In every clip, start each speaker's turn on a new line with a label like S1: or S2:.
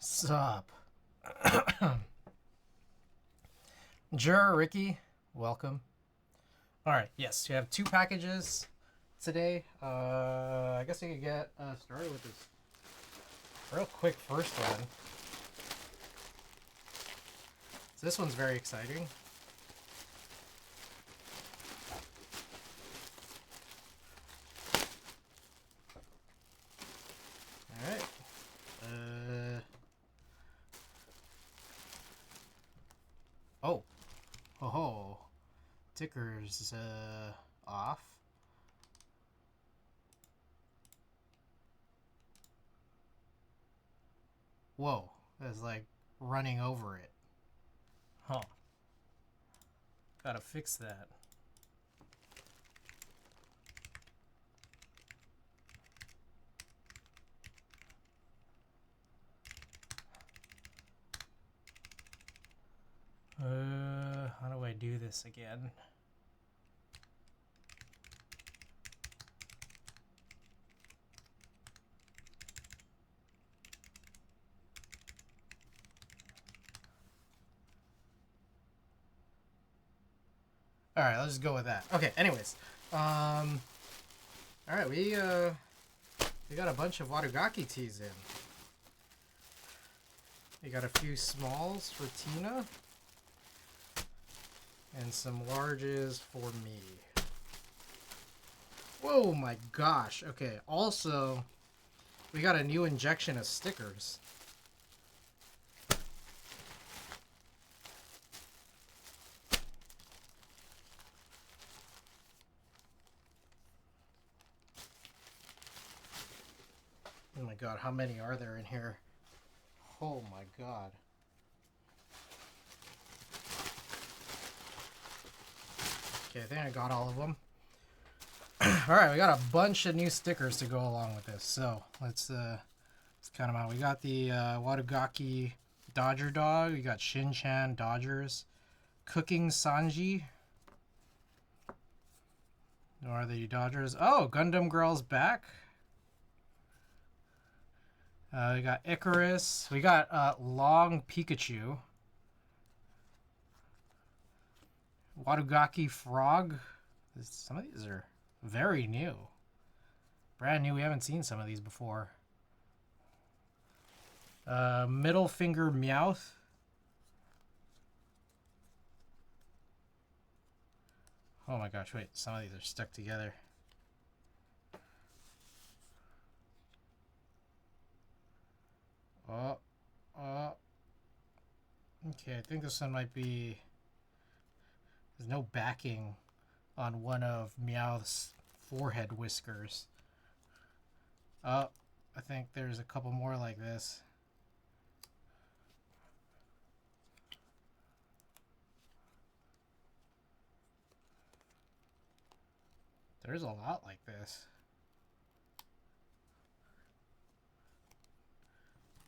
S1: Sup? Jur, Ricky, welcome. Alright, yes, you have two packages today. I guess you could get started with this real quick first one. So this one's very exciting. Alright. Oh. Ho ho. Tickers off. Whoa. That's like running over it. Huh. Gotta fix that. How do I do this again? Alright, let's just go with that. Okay, anyways. Alright, we got a bunch of Wadugaki teas in. We got a few smalls for Tina. And some larges for me. Whoa, my gosh. Okay, also, we got a new injection of stickers. Oh my god, how many are there in here? Oh my god. Okay, I think I got all of them. Alright, we got a bunch of new stickers to go along with this. So, let's count them out. We got the Wadugaki Dodger Dog. We got Shin-Chan Dodgers. Cooking Sanji. Are the Dodgers? Oh, Gundam Girl's back. We got Icarus. We got Long Pikachu. Wadugaki Frog. Some of these are very new. Brand new. We haven't seen some of these before. Middle Finger Meowth. Oh my gosh, wait. Some of these are stuck together. Okay, I think this one might be... There's no backing on one of Meowth's forehead whiskers. I think there's a couple more like this. There's a lot like this.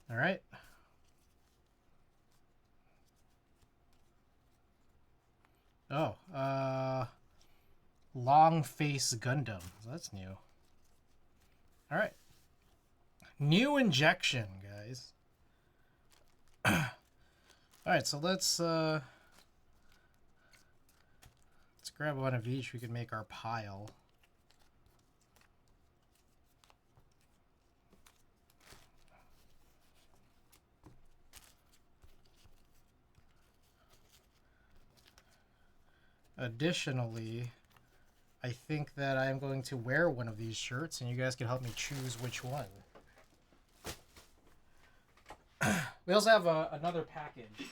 S1: All right. Oh, Long Face Gundam. That's new. All right. New injection, guys. All right, so let's grab one of each. We can make our pile. Additionally, I think that I'm going to wear one of these shirts, and you guys can help me choose which one. We also have another package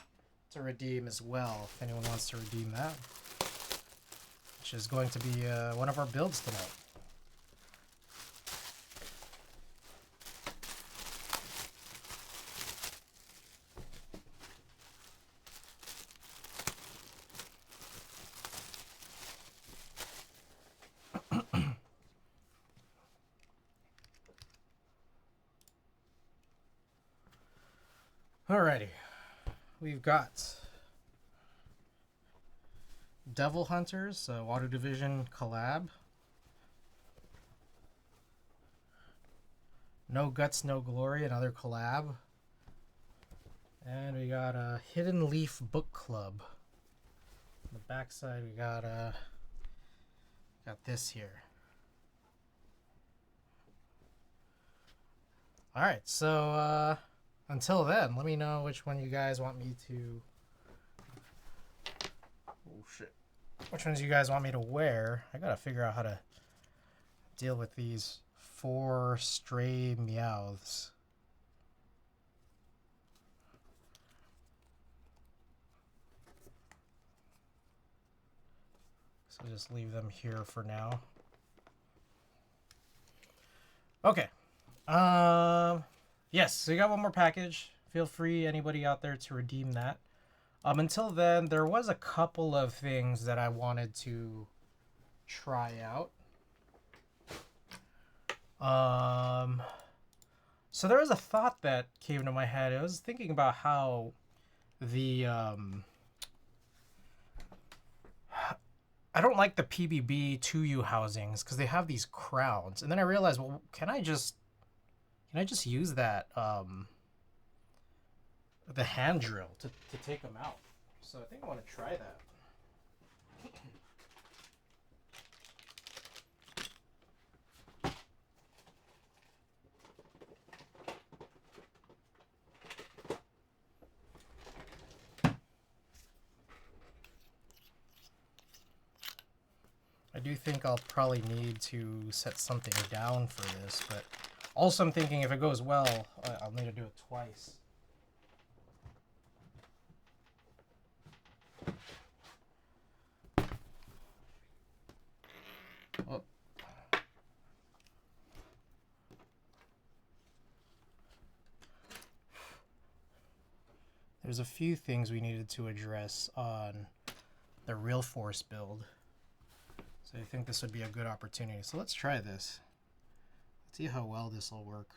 S1: to redeem as well, if anyone wants to redeem that, which is going to be one of our builds tonight. Alrighty, we've got Devil Hunters, Water Division collab. No Guts, No Glory, another collab. got a Hidden Leaf Book Club. On the back side, we got this here. All right, so until then, let me know which one you guys want me to. Oh shit! Which ones you guys want me to wear? I gotta figure out how to deal with these 4 stray meows. So just leave them here for now. Okay. Yes, so you got one more package. Feel free, anybody out there, to redeem that. Until then, there was a couple of things that I wanted to try out. So there was a thought that came into my head. I was thinking about how the I don't like the PBB 2U housings because they have these crowns, and then I realized, well, can I just use that the hand drill to take them out? So I think I want to try that. I do think I'll probably need to set something down for this, but also I'm thinking if it goes well, I'll need to do it twice. Oh. There's a few things we needed to address on the realforce build. So I think this would be a good opportunity. So let's try this. Let's see how well this will work.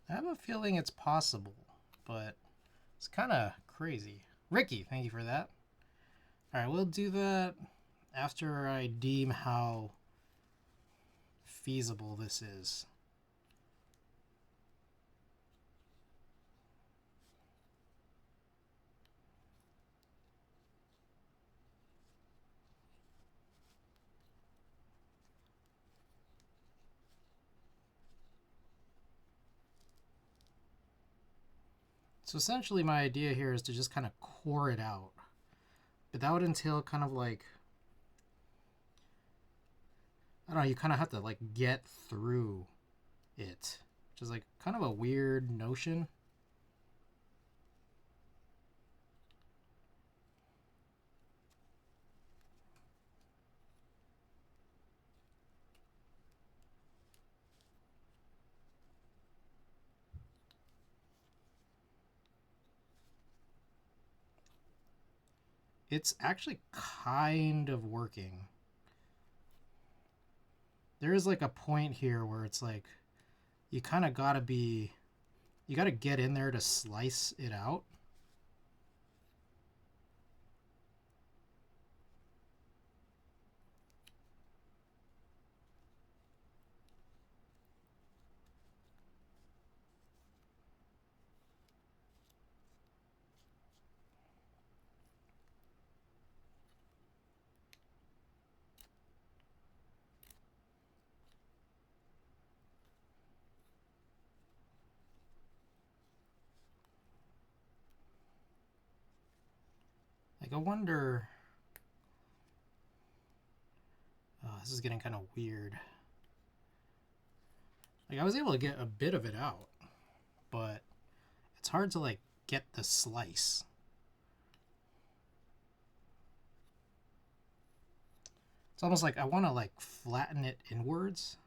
S1: I have a feeling it's possible, but it's kind of crazy. Ricky, thank you for that. All right, we'll do that after I deem how feasible this is. So essentially my idea here is to just kind of core it out. But that would entail kind of like, I don't know, you kind of have to like get through it, which is like kind of a weird notion. It's actually kind of working. There is like a point here where it's like you kind of gotta get in there to slice it out. Like, I wonder... Oh, this is getting kind of weird. Like, I was able to get a bit of it out, but it's hard to, like, get the slice. It's almost like I want to, like, flatten it inwards.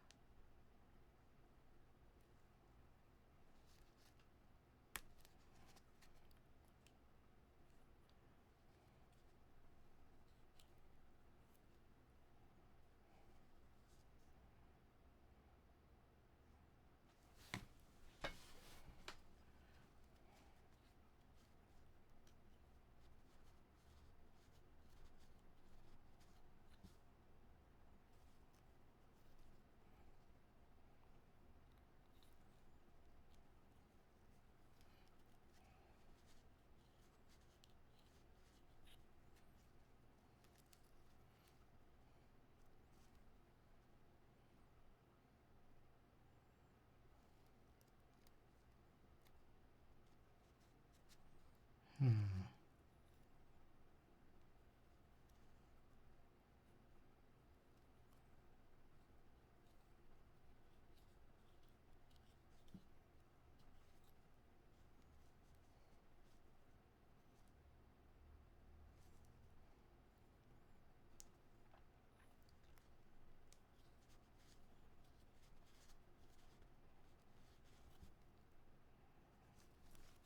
S1: Hmm.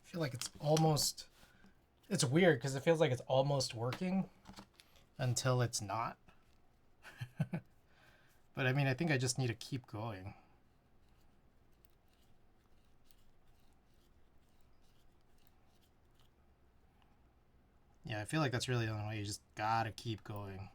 S1: I feel like it's almost, it's weird because it feels like it's almost working until it's not. But I mean, I think I just need to keep going. Yeah, I feel like that's really the only way. You just gotta keep going.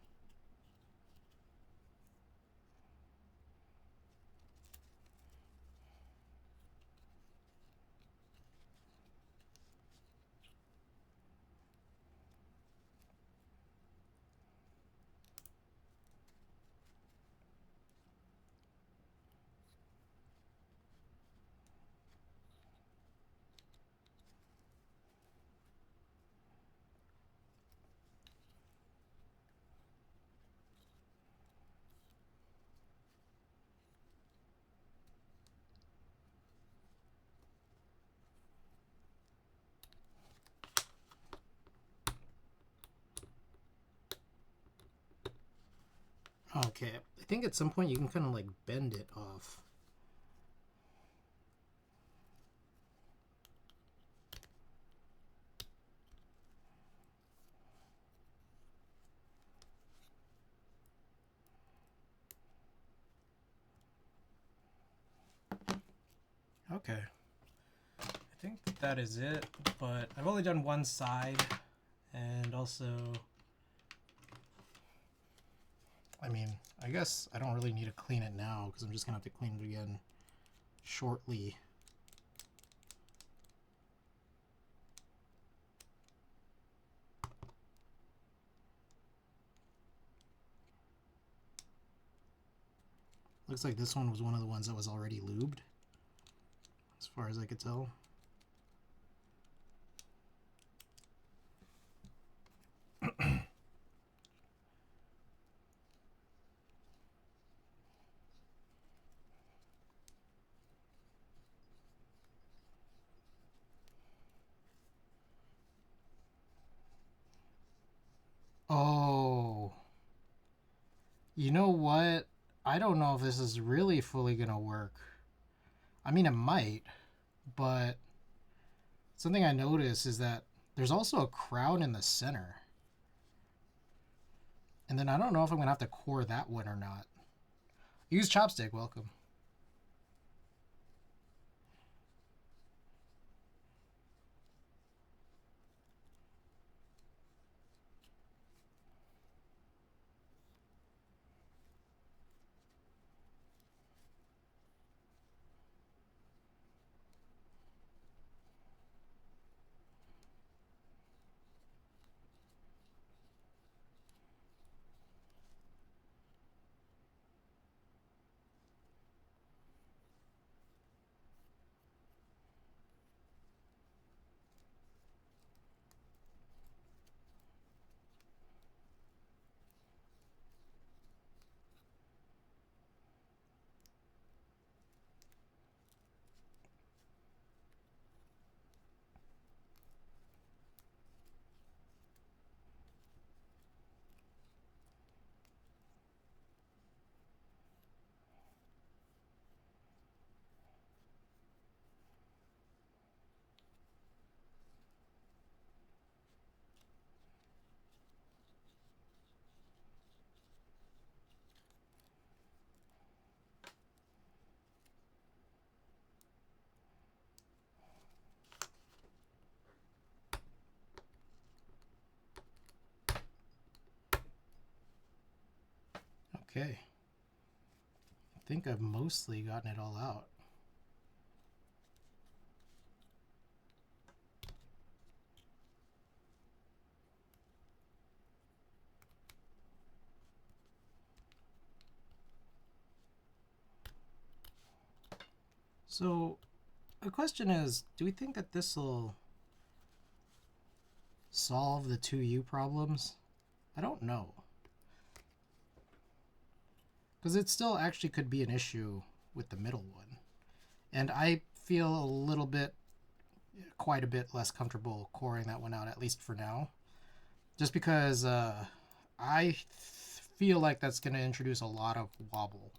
S1: Okay, I think at some point you can kind of like bend it off. Okay, I think that is it, but I've only done one side, and also, I mean, I guess I don't really need to clean it now because I'm just gonna have to clean it again shortly. Looks like this one was one of the ones that was already lubed, as far as I could tell. Oh, you know what? I don't know if this is really fully gonna work. I mean, it might, but something I noticed is that there's also a crown in the center. And then I don't know if I'm going to have to core that one or not. Use chopstick, welcome. Okay. I think I've mostly gotten it all out. So, the question is, do we think that this will solve the 2U problems? I don't know. Because it still actually could be an issue with the middle one. And I feel a little bit, quite a bit less comfortable coring that one out, at least for now. Just because I feel like that's going to introduce a lot of wobble.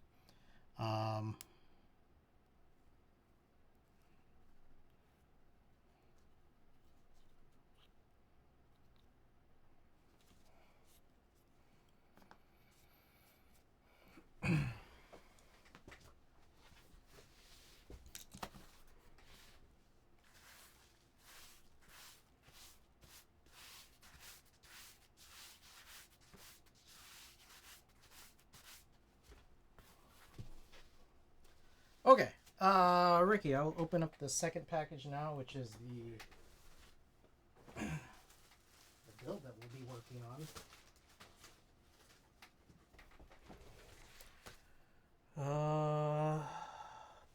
S1: Okay, Ricky, I'll open up the second package now, which is the build that we'll be working on.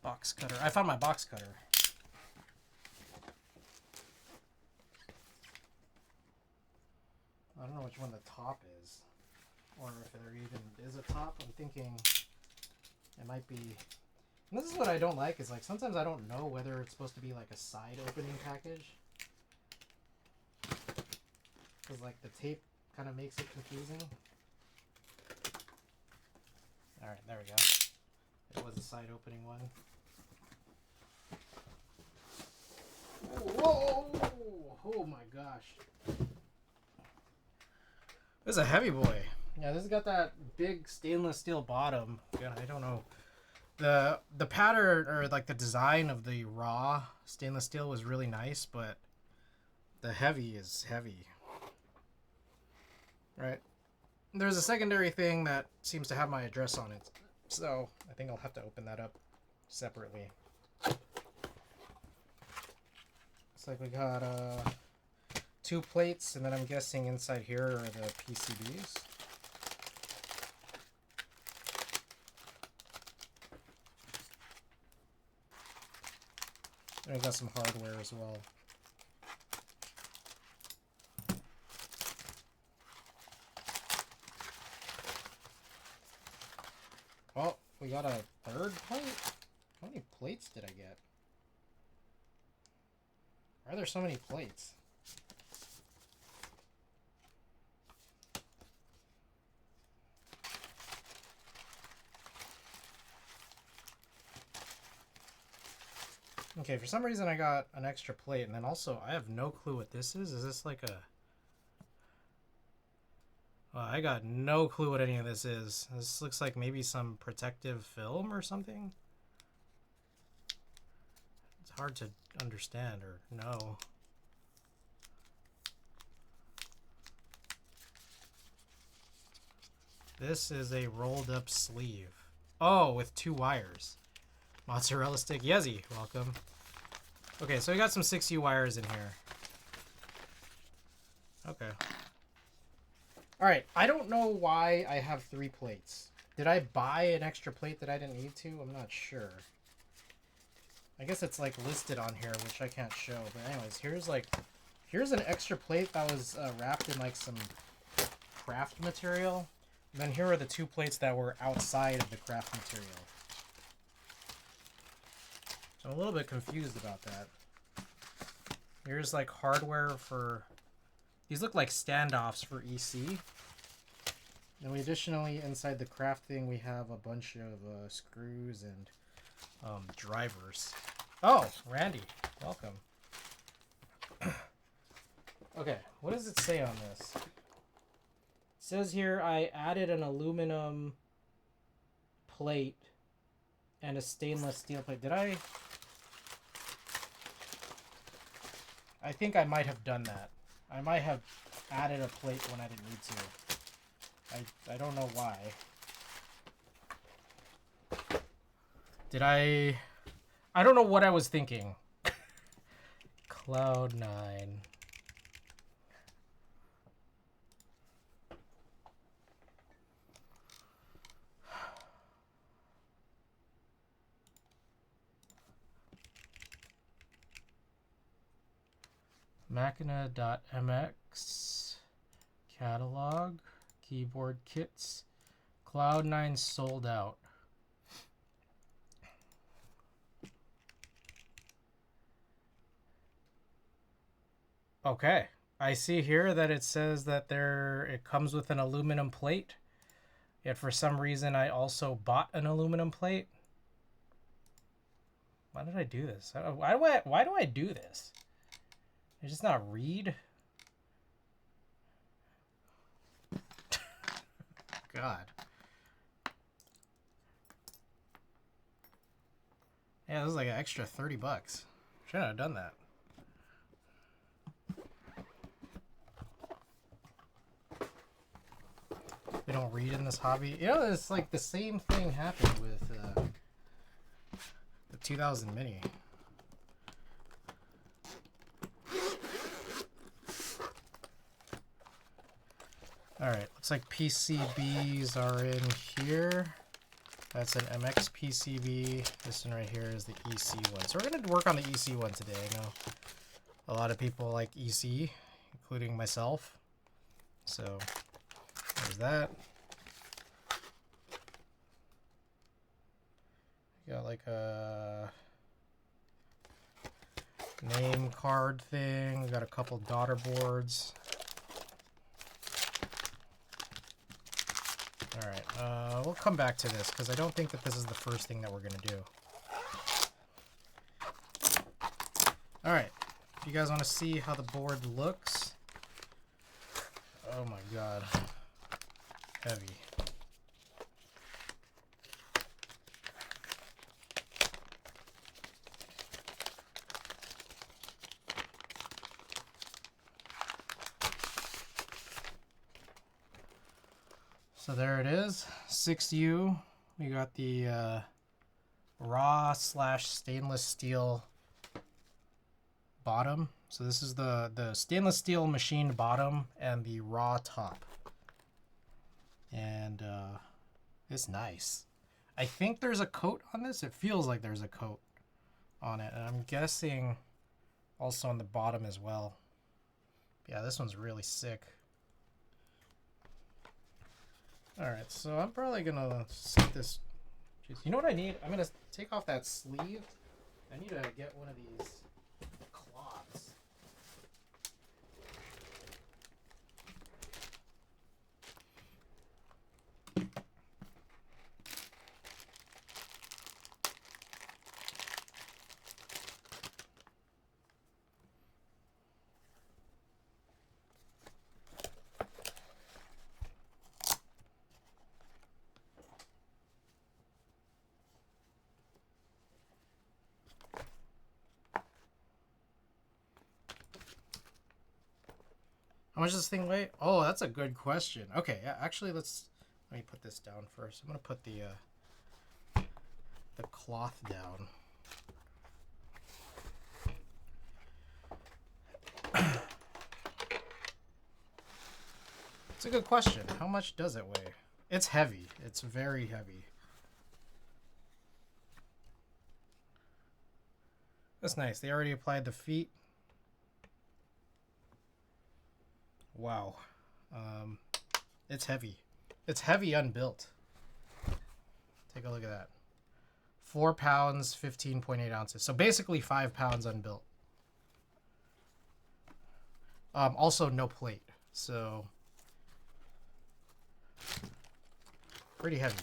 S1: Box cutter. I found my box cutter. I don't know which one the top is, or if there even is a top. I'm thinking it might be. And this is what I don't like, is like sometimes I don't know whether it's supposed to be like a side opening package. Because like the tape kind of makes it confusing. Alright, there we go. It was a side opening one. Whoa! Oh my gosh. This is a heavy boy. Yeah, this has got that big stainless steel bottom. God, I don't know. The pattern, or like the design of the raw stainless steel was really nice, but the heavy is heavy. Right? There's a secondary thing that seems to have my address on it, so I think I'll have to open that up separately. Looks like we got 2 plates, and then I'm guessing inside here are the PCBs. And I got some hardware as well. Oh, we got a 3rd plate? How many plates did I get? Why are there so many plates? Okay, for some reason I got an extra plate, and then also I have no clue what this is. Is this like a... I got no clue what any of this is. This looks like maybe some protective film or something. It's hard to understand or know. This is a rolled up sleeve. Oh, with 2 wires. Mozzarella stick. Yezi, welcome. Okay, so we got some 6U wires in here. Okay. Alright, I don't know why I have 3 plates. Did I buy an extra plate that I didn't need to? I'm not sure. I guess it's like listed on here, which I can't show. But anyways, here's an extra plate that was wrapped in like some craft material. And then here are the 2 plates that were outside of the craft material. So I'm a little bit confused about that. Here's like hardware for... These look like standoffs for EC. Then we additionally, inside the craft thing, we have a bunch of screws and drivers. Oh, Randy, welcome. Okay, what does it say on this? It says here I added an aluminum plate and a stainless steel plate. Did I think I might have done that. I might have added a plate when I didn't need to. I don't know why. Did I don't know what I was thinking. Cloud9. Machina.mx box. Catalog. Keyboard kits. Cloud9 sold out. Okay. I see here that it says that it comes with an aluminum plate. Yet for some reason I also bought an aluminum plate. Why did I do this? Why do I do this? I just not read? God. Yeah, this is like an extra 30 bucks. Shouldn't have done that. We don't read in this hobby. You know, it's like the same thing happened with the 2000 Mini. Alright, looks like PCBs are in here. That's an MX PCB. This one right here is the EC one. So we're going to work on the EC one today. I know a lot of people like EC, including myself. So there's that. Got like a name card thing. We got a couple daughter boards. Alright, we'll come back to this because I don't think that this is the first thing that we're going to do. Alright, if you guys want to see how the board looks. Oh my god. Heavy. So there it is, 6U. We got the raw / stainless steel bottom. So this is the stainless steel machined bottom and the raw top. And it's nice. I think there's a coat on this. It feels like there's a coat on it. And I'm guessing also on the bottom as well. Yeah, this one's really sick. Alright, so I'm probably gonna set this. Jeez, you know what I need? I'm gonna take off that sleeve. I need to get one of these cloths. How much does this thing weigh? Oh, that's a good question. Okay, yeah, actually, let me put this down first. I'm gonna put the cloth down. It's a good question. How much does it weigh? It's heavy. It's very heavy. That's nice. They already applied the feet. Wow. It's heavy. It's heavy unbuilt. Take a look at that. 4 pounds, 15.8 ounces. So basically 5 pounds unbuilt. Also no plate. So pretty heavy.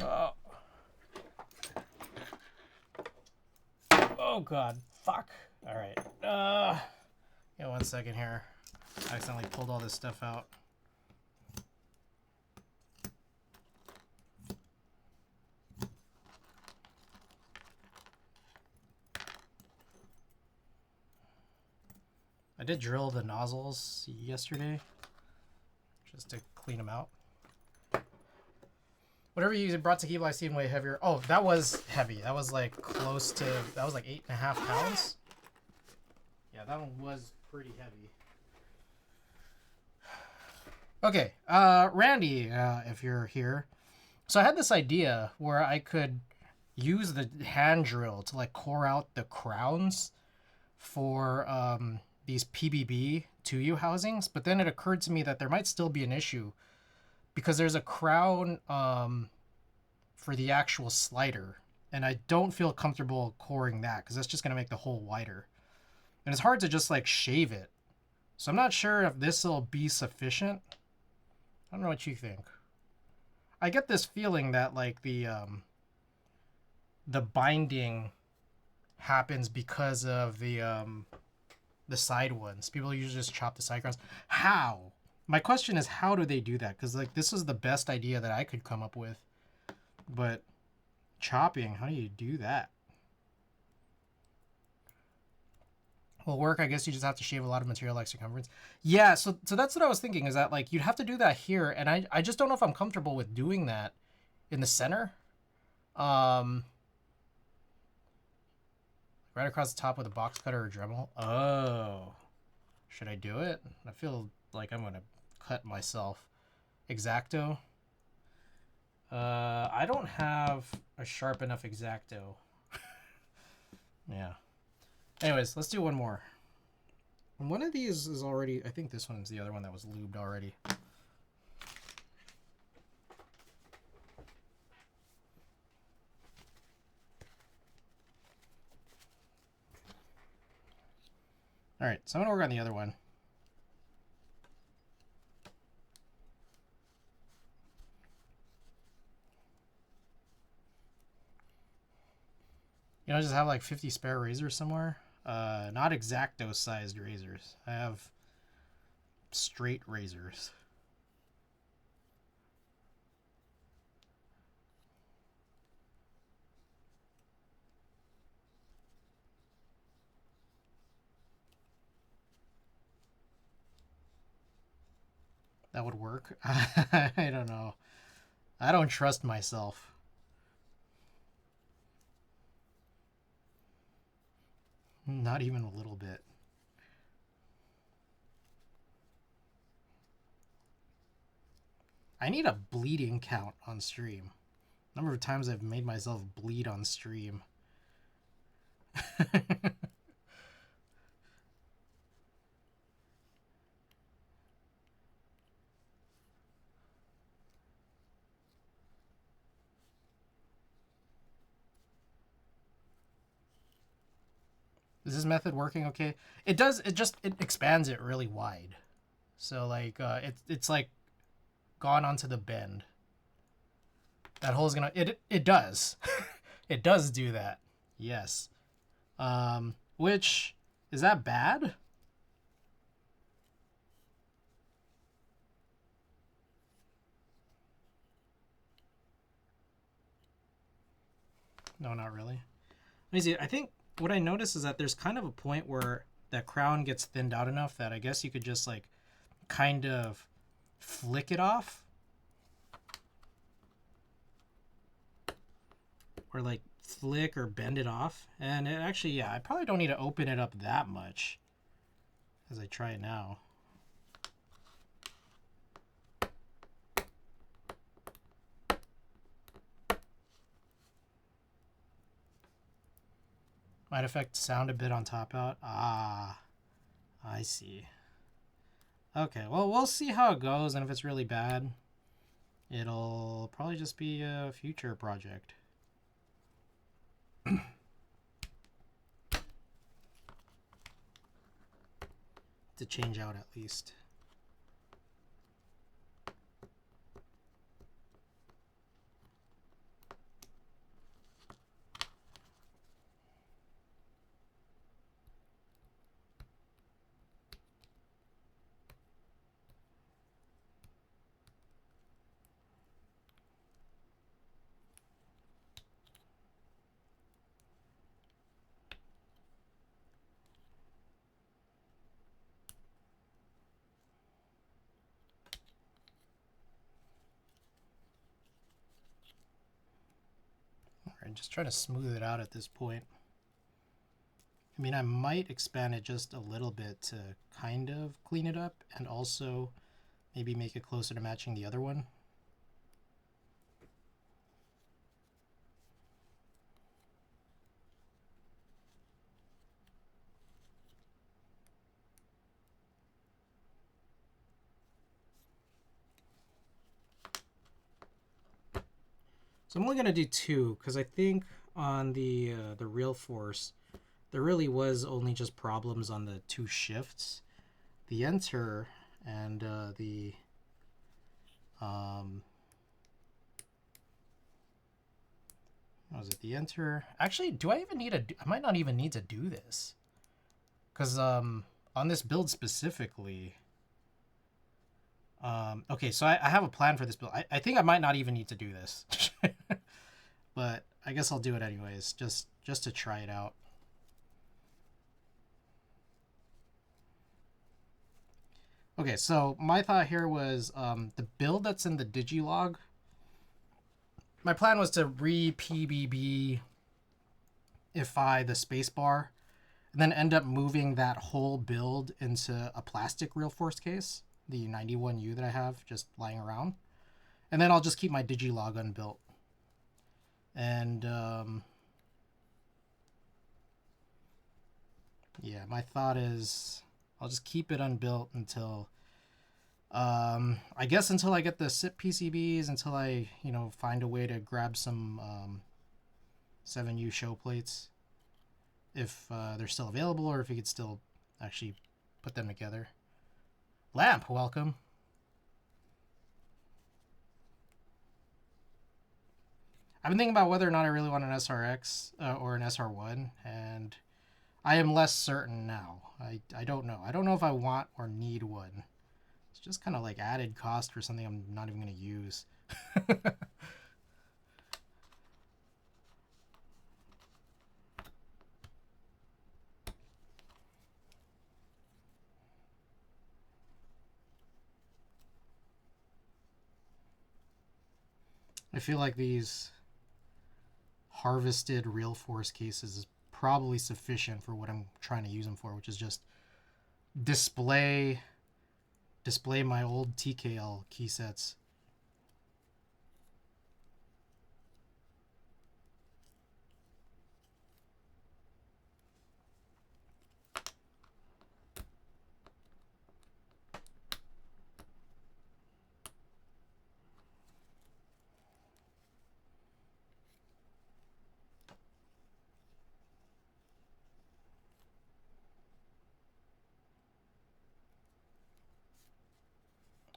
S1: Oh. Oh god. Fuck. Alright. Yeah, 1 second here. I accidentally pulled all this stuff out. I did drill the nozzles yesterday just to clean them out. Whatever you brought to Keebler, I seen way heavier. Oh, that was heavy. That was like close to, that was like 8.5 pounds. Yeah, that one was pretty heavy. Okay, Randy, if you're here. So I had this idea where I could use the hand drill to like core out the crowns for these PBB 2U housings, but then it occurred to me that there might still be an issue because there's a crown for the actual slider, and I don't feel comfortable coring that because that's just going to make the hole wider. And it's hard to just like shave it. So I'm not sure if this will be sufficient. I don't know what you think. I get this feeling that like the binding happens because of the side ones. People usually just chop the side crowns. How? My question is, how do they do that? Because like this is the best idea that I could come up with, but chopping, how do you do that? Will work. I guess you just have to shave a lot of material like circumference. Yeah, so that's what I was thinking, is that like you'd have to do that here, and I just don't know if I'm comfortable with doing that in the center. Right across the top with a box cutter or Dremel. Oh, should I do it? I feel like I'm gonna cut myself. X-Acto. I don't have a sharp enough X-Acto. Yeah. Anyways, let's do one more. And one of these is already, I think this one's the other one that was lubed already. All right, so I'm gonna work on the other one. You know, I just have like 50 spare razors somewhere. Not X-Acto sized razors. I have straight razors. That would work. I don't know. I don't trust myself. Not even a little bit. I need a bleeding count on stream. Number of times I've made myself bleed on stream. Is this method working okay? It does. It expands it really wide. So like it's like gone onto the bend. That hole's gonna it does. It does do that. Yes. Which is that bad? No, not really. Let me see. I think what I noticed is that there's kind of a point where that crown gets thinned out enough that I guess you could just like kind of flick it off. Or like flick or bend it off. And it actually, yeah, I probably don't need to open it up that much as I try it now. Might affect sound a bit on top out. Ah, I see. Okay, well, we'll see how it goes, and if it's really bad, it'll probably just be a future project. To change out at least. Alright, just trying to smooth it out at this point. I mean, I might expand it just a little bit to kind of clean it up and also maybe make it closer to matching the other one. So I'm only gonna do 2 because I think on the real force there really was only just problems on the 2 shifts, the enter and the what was it, the enter. Actually, do I even need I might not even need to do this because on this build specifically. Okay, so I have a plan for this build. I think I might not even need to do this. But I guess I'll do it anyways, just to try it out. Okay, so my thought here was the build that's in the digilog. My plan was to re-PBB ify the spacebar, and then end up moving that whole build into a plastic realforce case, the 91U that I have just lying around. And then I'll just keep my digilog unbuilt. And yeah, my thought is I'll just keep it unbuilt until I guess until I get the SIP PCBs, until I, you know, find a way to grab some 7U show plates, if they're still available, or if you could still actually put them together. Lamp, welcome. I've been thinking about whether or not I really want an SRX or an SR1, and I am less certain now. I don't know. I don't know if I want or need one. It's just kind of like added cost for something I'm not even going to use. I feel like these harvested real force cases is probably sufficient for what I'm trying to use them for, which is just display my old TKL key sets.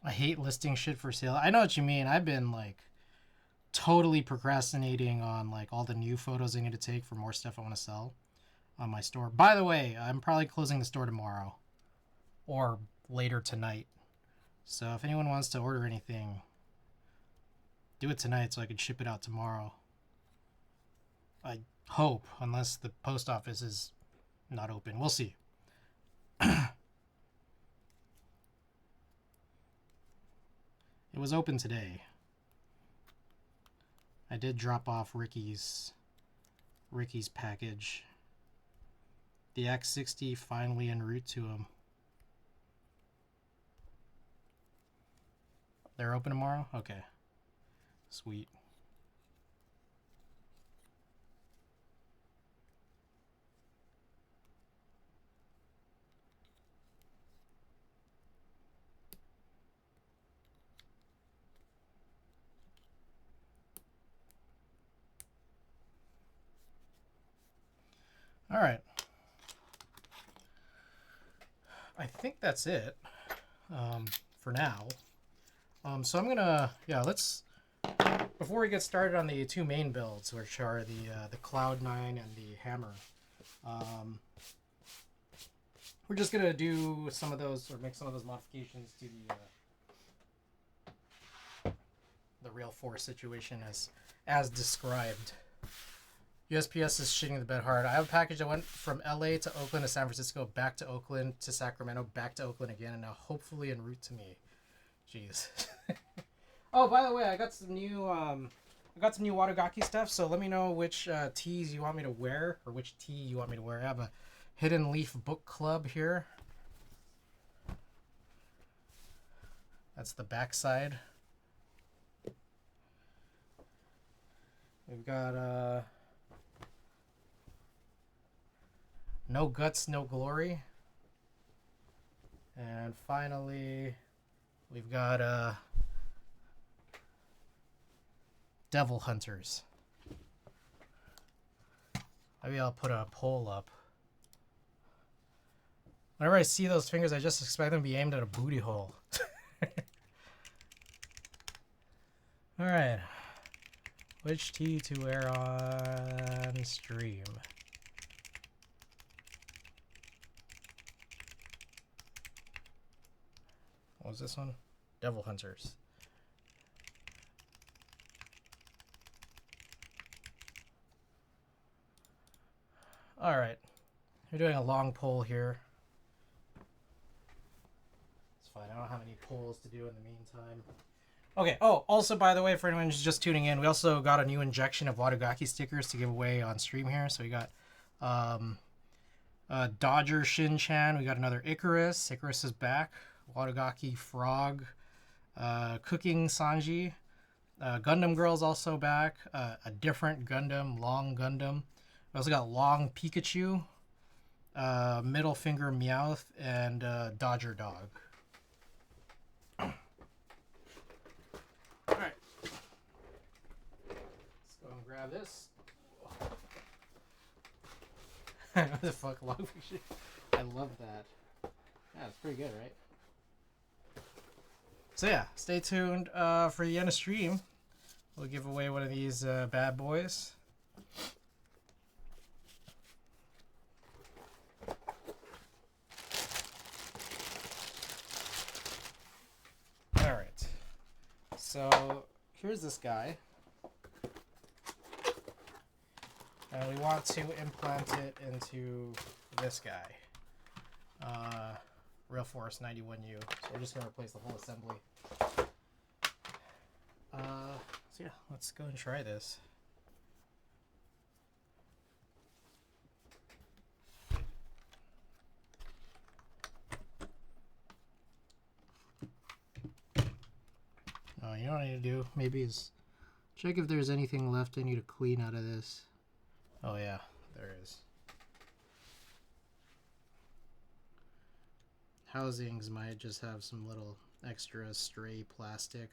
S1: I hate listing shit for sale. I know what you mean. I've been like totally procrastinating on like all the new photos I need to take for more stuff I want to sell on my store. By the way, I'm probably closing the store tomorrow or later tonight. So if anyone wants to order anything, do it tonight so I can ship it out tomorrow. I hope, unless the post office is not open. We'll see. It was open today. I did drop off Ricky's package. The X60 finally en route to him. They're open tomorrow? Okay. Sweet. All right. I think that's it for now. So I'm gonna, yeah, let's, before we get started on the 2 main builds, which are the cloudnine and the hammer, we're just gonna do some of those, or make some of those modifications to the real force situation as described. USPS is shitting the bed hard. I have a package that went from LA to Oakland to San Francisco, back to Oakland to Sacramento, back to Oakland again, and now hopefully en route to me. Jeez. Oh, by the way, I got some new Watagaki stuff, so let me know which tees you want me to wear, or which tee you want me to wear. I have a Hidden Leaf book club here. That's the back side. We've got No Guts, No Glory. And finally, we've got Devil Hunters. Maybe I'll put a poll up. Whenever I see those fingers, I just expect them to be aimed at a booty hole. Alright. Which tee to wear on stream? What was this one? Devil Hunters. Alright. We're doing a long poll here. It's fine. I don't have any polls to do in the meantime. Okay. Oh, also, by the way, for anyone who's just tuning in, we also got a new injection of Wadagaki stickers to give away on stream here. So we got Dodger Shin-chan. We got another Icarus. Icarus is back. Wadagaki Frog. Cooking Sanji. Gundam Girl's also back. A different Gundam, Long Gundam. We also got Long Pikachu. Middle Finger Meowth. And Dodger Dog. Alright. Let's go and grab this. What the fuck, long fiction? I love that. Yeah, it's pretty good, right? So yeah, stay tuned for the end of stream. We'll give away one of these bad boys. Alright. So here's this guy. And we want to implant it into this guy. Realforce 91U. So we're just going to replace the whole assembly. So yeah, let's go and try this. You know what I need to do? Maybe is check if there's anything left I need to clean out of this. Oh yeah, there is. Housings might just have some little extra stray plastic.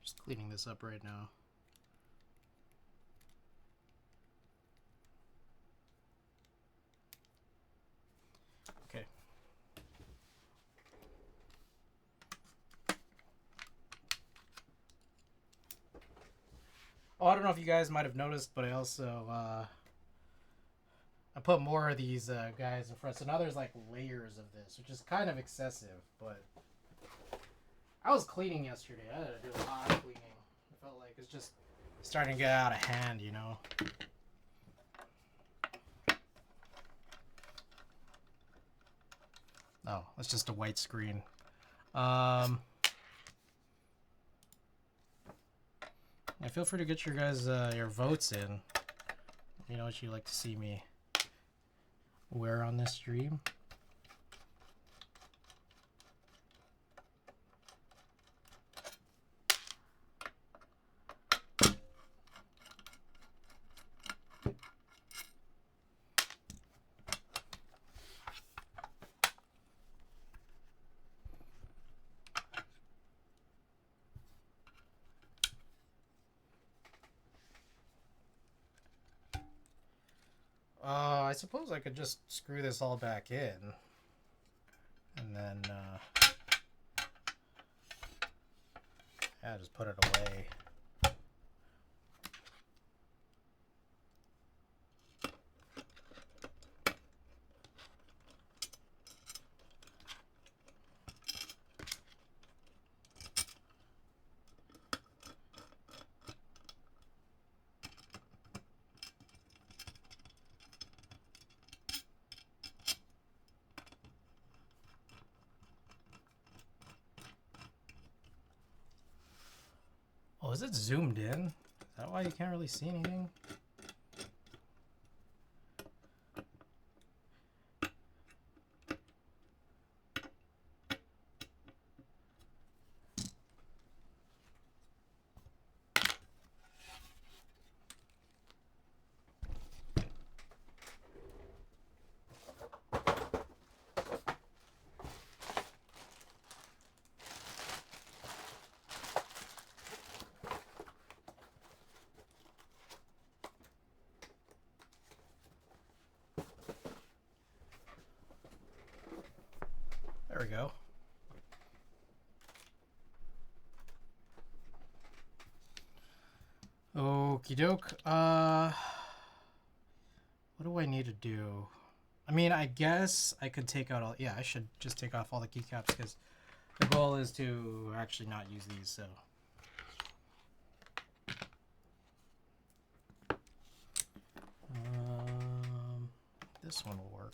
S1: Just cleaning this up right now. Okay. Oh, I don't know if you guys might have noticed, but I also I put more of these guys in front. So now there's like layers of this, which is kind of excessive, but I was cleaning yesterday. I had to do a lot of cleaning. I felt like it's just starting to get out of hand, you know. Oh, it's just a white screen. Yeah, feel free to get your guys your votes in. You know what you'd like to see me wear on this stream. I suppose I could just screw this all back in and then yeah, just put it away. Oh, is it zoomed in? Is that why you can't really see anything? we go. Okie doke. What do I need to do? I mean, I guess I could take out all... Yeah, I should just take off all the keycaps because the goal is to actually not use these, so... This one will work.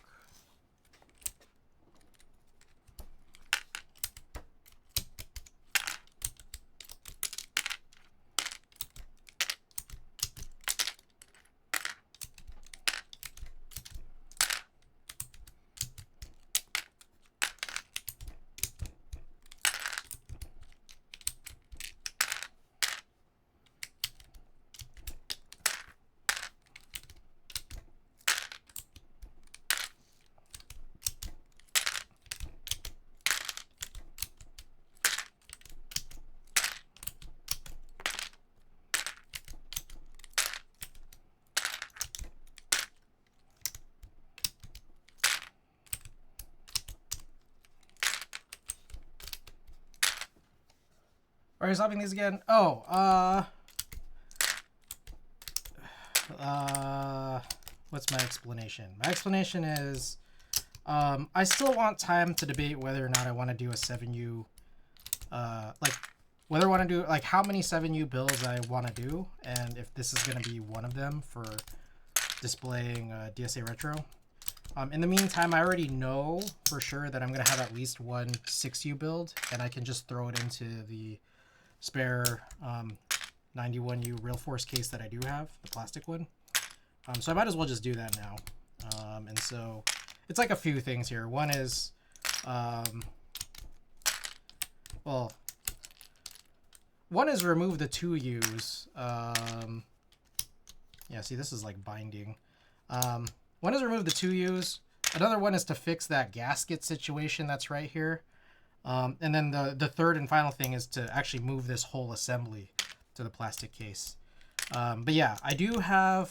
S1: Are you stopping these again? Oh, what's my explanation? My explanation is, I still want time to debate whether or not I want to do a 7U, like, whether I want to do, like, how many 7U builds I want to do, and if this is going to be one of them for displaying DSA Retro. In the meantime, I already know for sure that I'm going to have at least one 6U build, and I can just throw it into the spare 91U realforce case that I do have, the plastic one. So I might as well just do that now. And so it's like a few things here. One is, well, one is remove the 2Us. Yeah, see, this is like binding. One is remove the 2Us. Another one is to fix that gasket situation that's right here. And then the third and final thing is to actually move this whole assembly to the plastic case. But yeah, I do have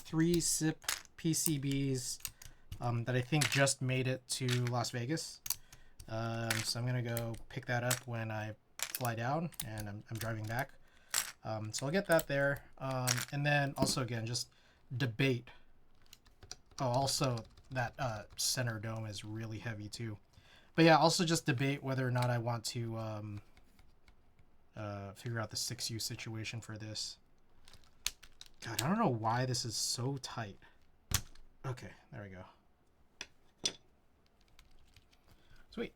S1: 3 SIP PCBs that I think just made it to Las Vegas. So I'm going to go pick that up when I fly down, and I'm driving back. So I'll get that there. And then also, again, just debate. Oh, also... that center dome is really heavy too. But yeah, also just debate whether or not I want to figure out the 6U situation for this. God, I don't know why this is so tight. Okay, there we go. Sweet.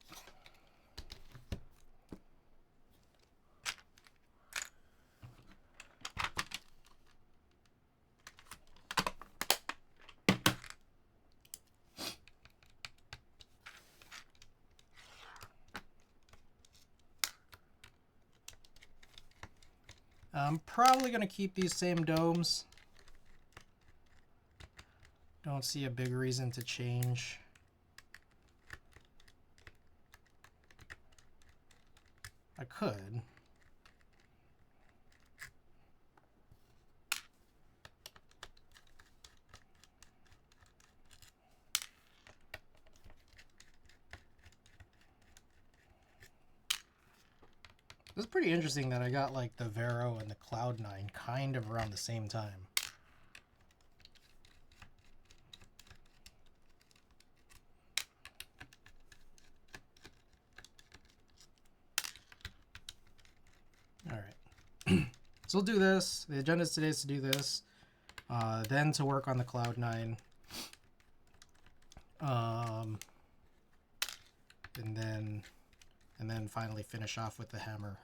S1: I'm probably going to keep these same domes. Don't see a big reason to change. I could. It's pretty interesting that I got like the Vero and the Cloud9 kind of around the same time. All right. So we'll do this. The agenda today is to do this. Then to work on the Cloud9. And then finally finish off with the hammer.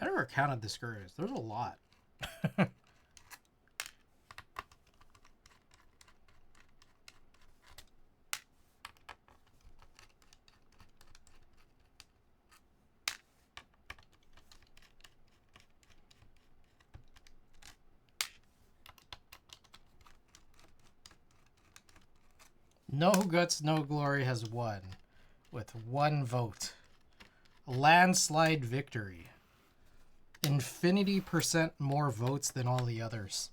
S1: never counted the screws. There's a lot. No Guts, No Glory has won with 1 vote. A landslide victory. Infinity% more votes than all the others.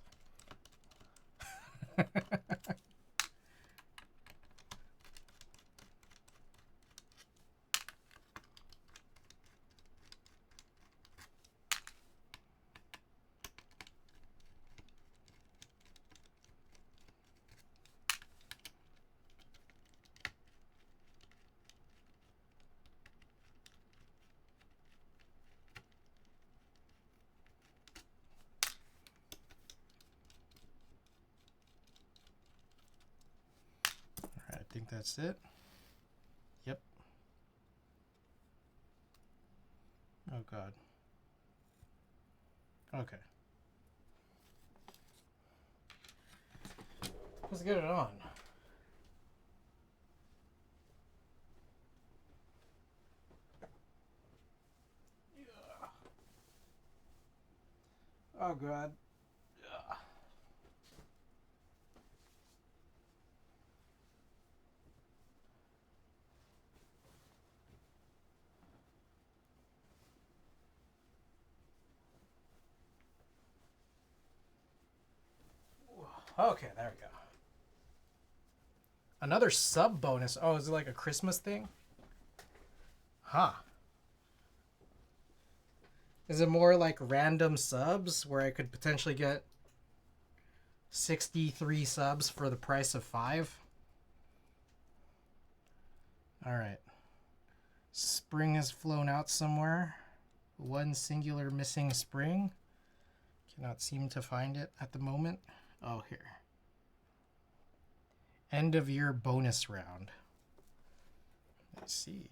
S1: I think that's it. Yep. Oh God. Okay. Let's get it on. Yeah. Oh God. Yeah. Okay, there we go. Another sub bonus. Oh, is it like a Christmas thing? Huh. Is it more like random subs where I could potentially get 63 subs for the price of 5? Alright. Spring has flown out somewhere. 1 singular missing spring. Cannot seem to find it at the moment. Oh, here. End of year bonus round. Let's see.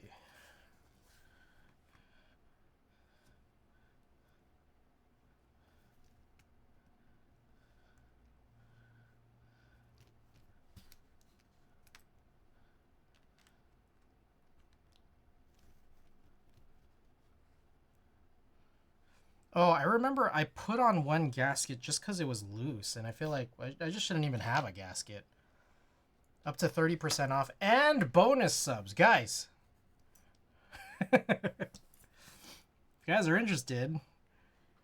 S1: Oh, I remember I put on 1 gasket just because it was loose, and I feel like I just shouldn't even have a gasket. Up to 30% off and bonus subs. Guys, if you guys are interested,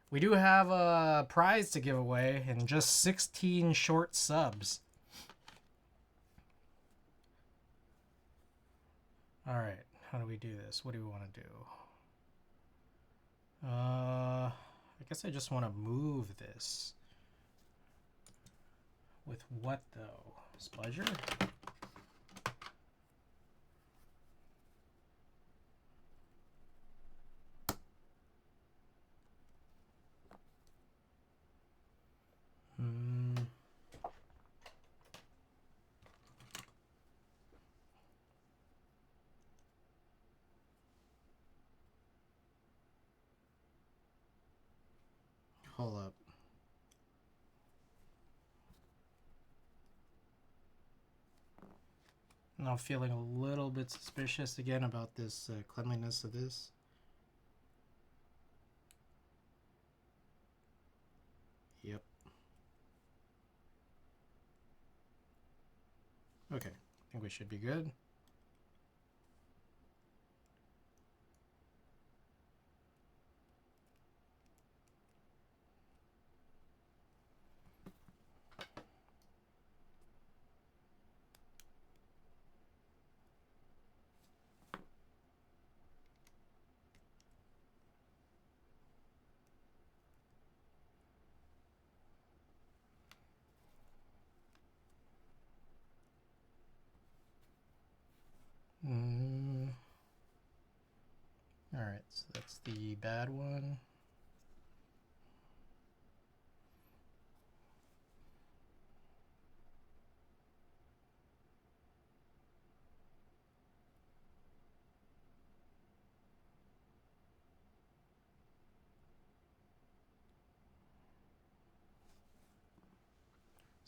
S1: we do have a prize to give away in just 16 short subs. All right, how do we do this? What do we want to do? I guess I just want to move this. With what though? Spudger? Hold up. Now feeling a little bit suspicious again about this cleanliness of this. Yep. Okay, I think we should be good. Alright, so that's the bad one.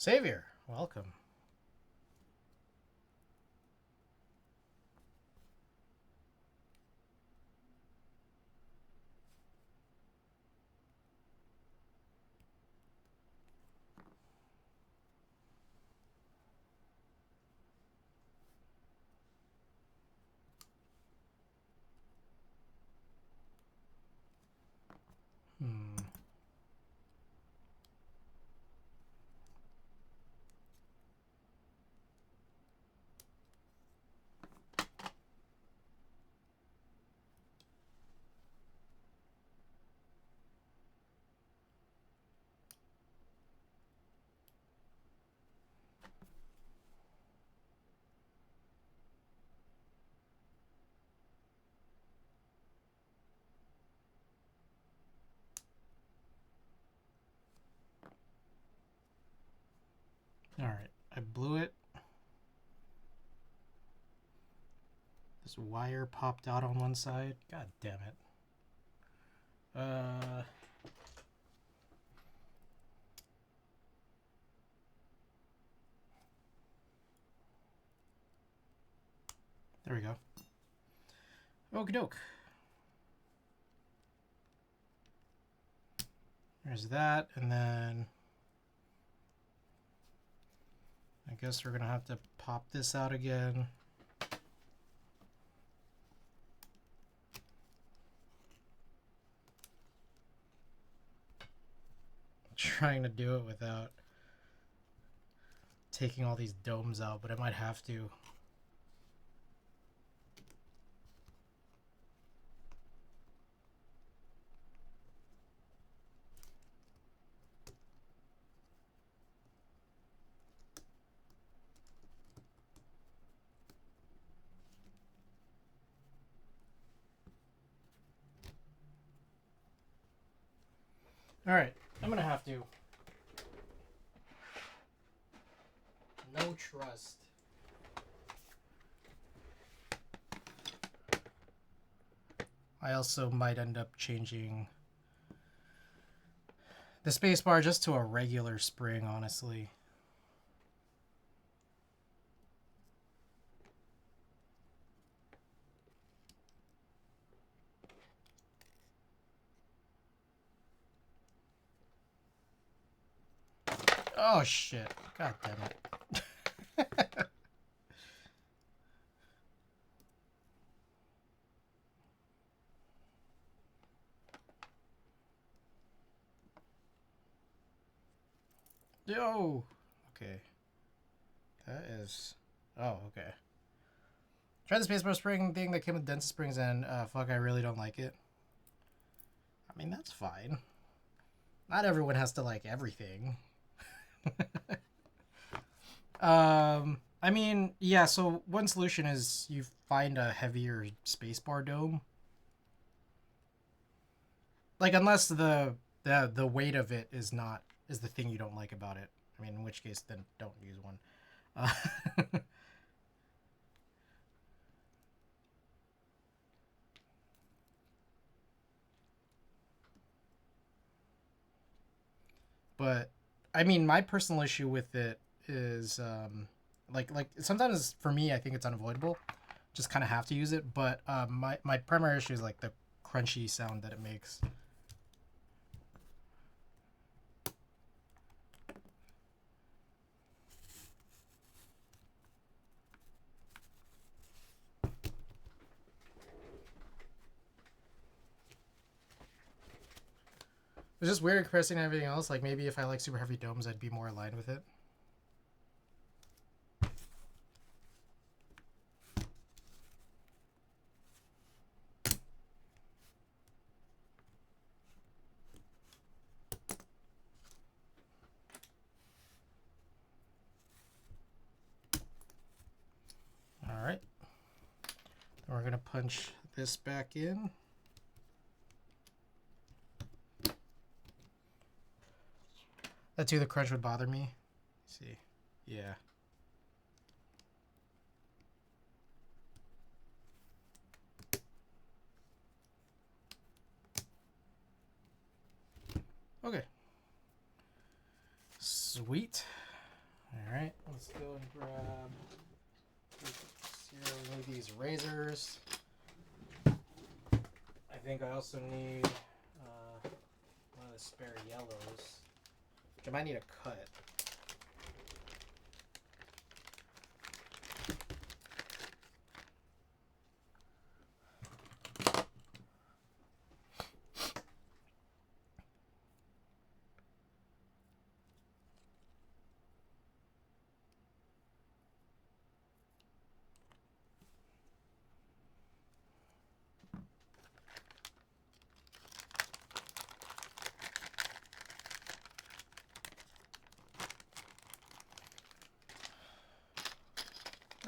S1: Savior, welcome. Alright, I blew it. This wire popped out on one side. God damn it. There we go. Okie doke. There's that, and then I guess we're gonna have to pop this out again. Trying to do it without taking all these domes out, but I might have to. Alright, I'm gonna have to. No trust. I also might end up changing the spacebar just to a regular spring, honestly. Oh shit. God damn it. Yo. Okay. That is. Oh, okay. Try the spacebar spring thing that came with dense springs, and fuck, I really don't like it. I mean, that's fine. Not everyone has to like everything. I mean, yeah, so one solution is you find a heavier spacebar dome. Like, unless the weight of it is the thing you don't like about it. I mean, in which case, then don't use one. But I mean, my personal issue with it is like sometimes for me, I think it's unavoidable. Just kind of have to use it. But my primary issue is like the crunchy sound that it makes. It's just weird compressing everything else. Like maybe if I like super heavy domes, I'd be more aligned with it. All right. Then we're gonna punch this back in. That too, the crunch would bother me. Let's see, yeah. Okay. Sweet. Alright, let's go and grab. Here we need these razors. I think I also need one of the spare yellows. I might need a cut.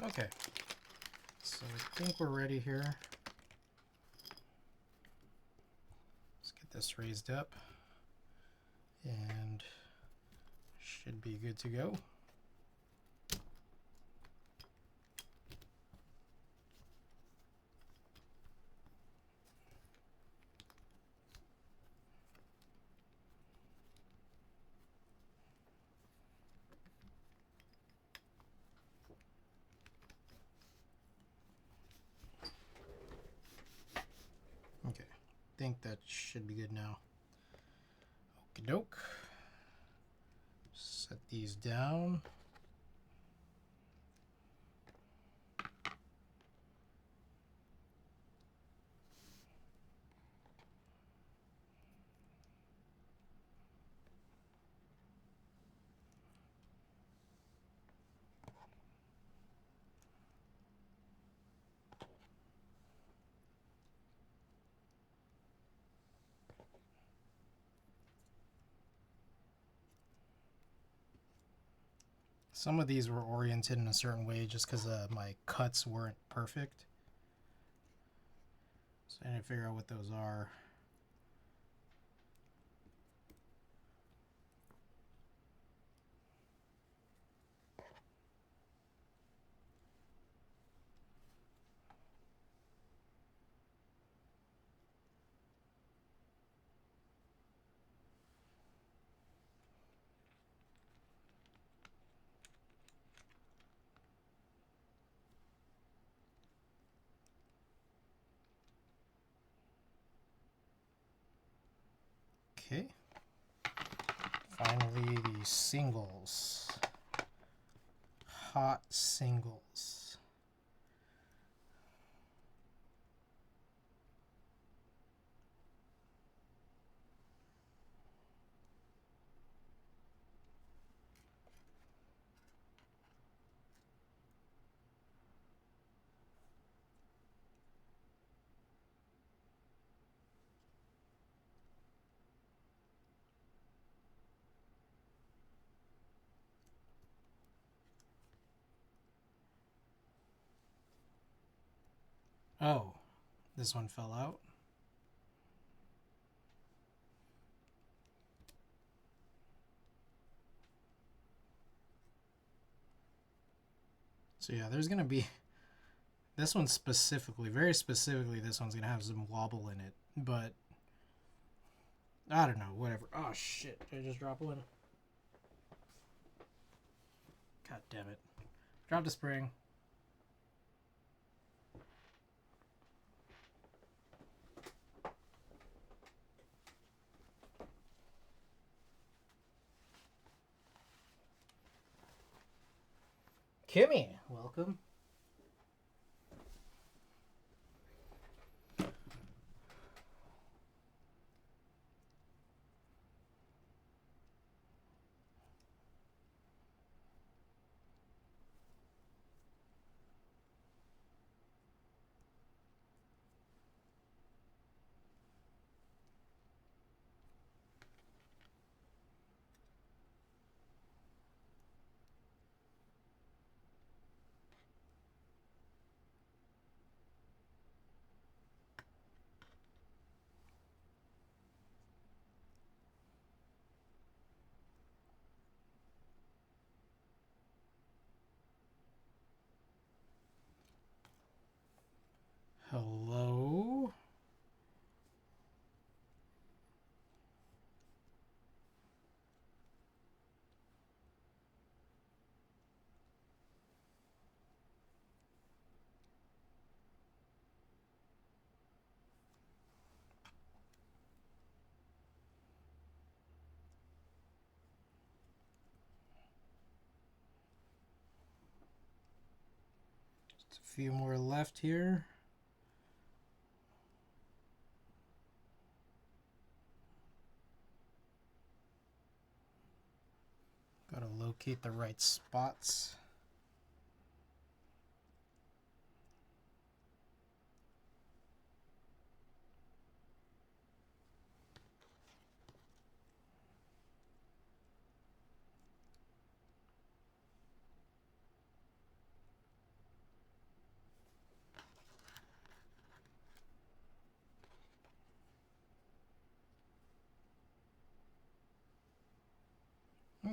S1: Okay, so I think we're ready here. Let's get this raised up and should be good to go. Okay, I think that should be good now. Okie doke. Set these down. Some of these were oriented in a certain way just because my cuts weren't perfect. So I need to figure out what those are. Okay. Finally, the singles. Hot singles. Oh, this one fell out. So yeah, there's going to be, this one specifically, very specifically, this one's going to have some wobble in it. But, I don't know, whatever. Oh shit, did I just drop one? God damn it. Dropped a spring. Kimmy, welcome. Hello? Just a few more left here. Gotta locate the right spots.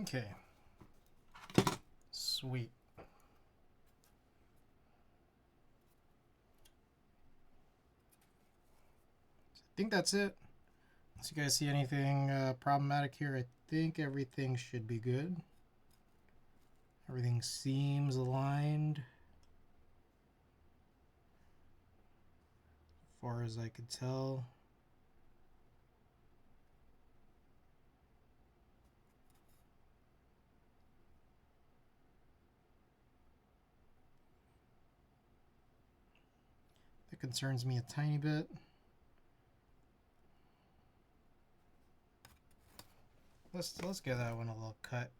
S1: Okay. Sweet. I think that's it. Unless you guys see anything problematic here, I think everything should be good. Everything seems aligned, as far as I could tell. That concerns me a tiny bit. Let's give that one a little cut.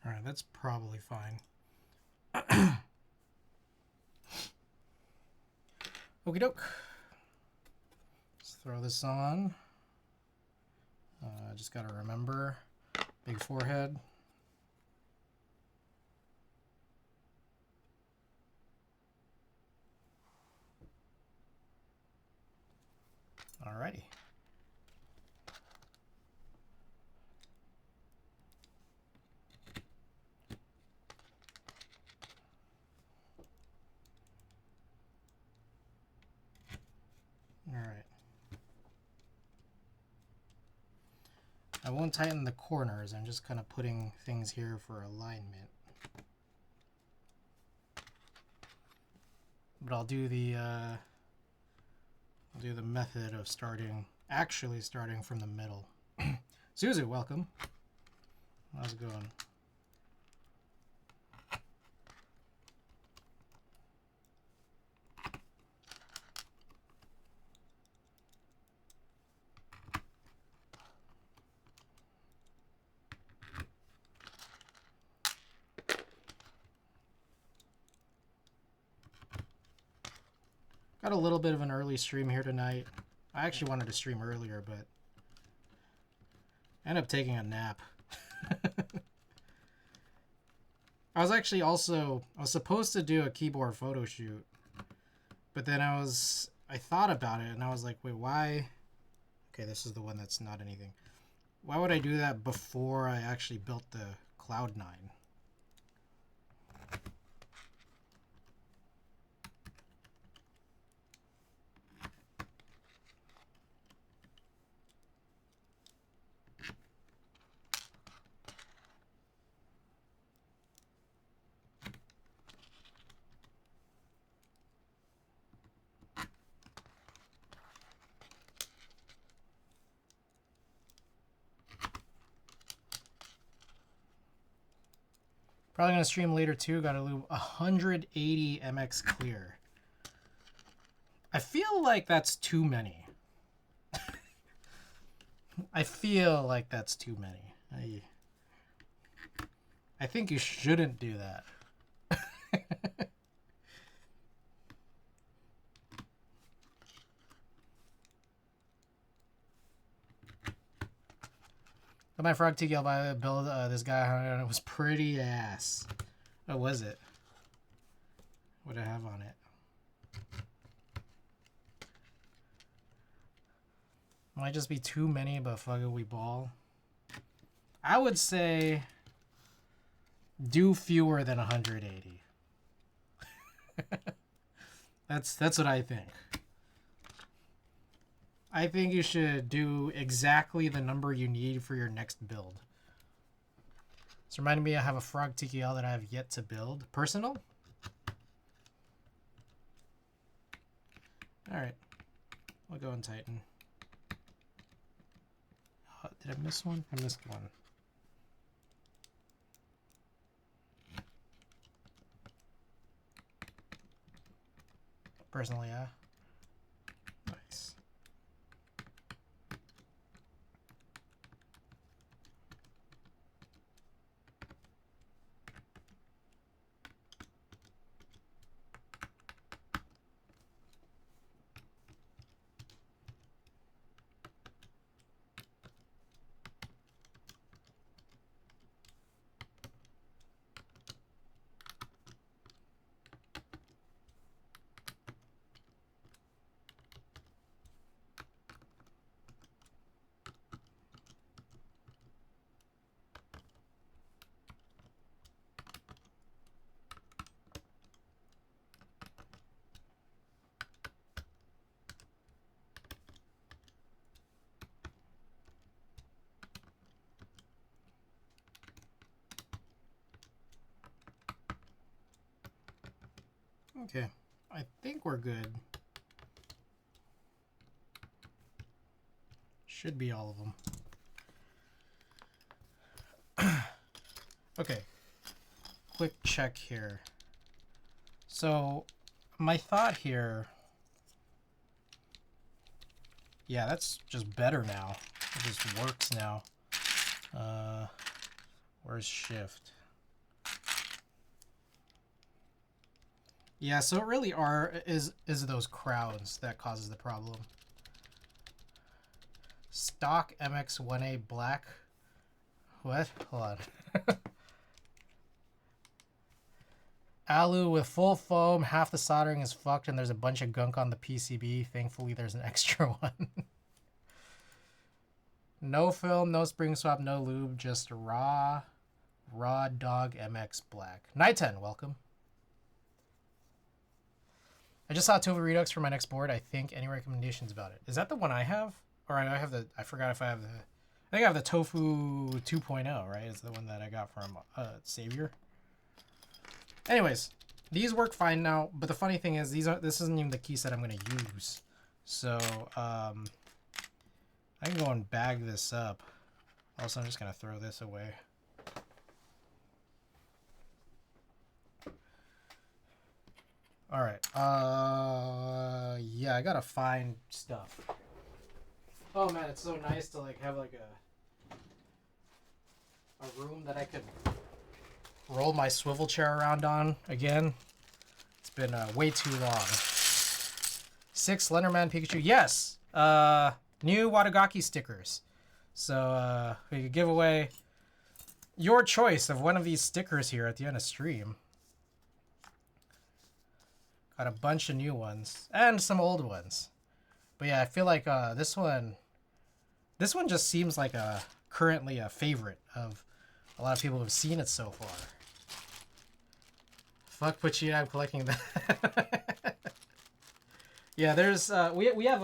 S1: All right, that's probably fine. Okie doke. Let's throw this on. Just gotta remember, big forehead. Alrighty. Alright. I won't tighten the corners, I'm just kind of putting things here for alignment. But I'll do the method of actually starting from the middle. Suzu, welcome. How's it going? Got a little bit of an early stream here tonight. I actually wanted to stream earlier, but I ended up taking a nap. I was supposed to do a keyboard photo shoot, but then I thought about it and I was like, wait, why? Okay, this is the one that's not anything. Why would I do that before I actually built the Cloud9? Probably gonna stream later too. Got to do 180 MX clear. I feel like that's too many. I feel like that's too many. I think you shouldn't do that. But my frog TKL by build this guy and it was pretty ass. What was it? What did I have on it? Might just be too many, but fuck it, we ball. I would say do fewer than 180. That's what I think. I think you should do exactly the number you need for your next build. It's reminding me I have a frog TKL that I have yet to build. Personal? Alright. We'll go and Titan. Did I miss one? I missed one. Personally, yeah. Nice. Okay, I think we're good. Should be all of them. Okay, quick check here. So, my thought here... Yeah, that's just better now. It just works now. Where's shift? Yeah, so it really is those crowds that causes the problem. Stock MX1A black. What? Hold on. Alu with full foam, half the soldering is fucked, and there's a bunch of gunk on the PCB. Thankfully, there's an extra one. No film, no spring swap, no lube, just raw dog MX black. Nighten, welcome. I just saw Tofu Redux for my next board. I think any recommendations about it? Is that the one I have? Or I have the, I forgot if I have the, I think I have the Tofu 2.0, right? It's the one that I got from Savior. Anyways, these work fine now, but the funny thing is this isn't even the key set I'm going to use. So, I can go and bag this up. Also, I'm just going to throw this away. All right. Yeah, I got to find stuff. Oh man, it's so nice to like have like a room that I could roll my swivel chair around on again. It's been way too long. 6 Slenderman Pikachu. Yes. New Watagaki stickers. So we could give away your choice of one of these stickers here at the end of stream. Got a bunch of new ones and some old ones. But yeah, I feel like this one just seems like currently a favorite of a lot of people who've seen it so far. Fuck Pucci, I'm collecting that. Yeah, there's we have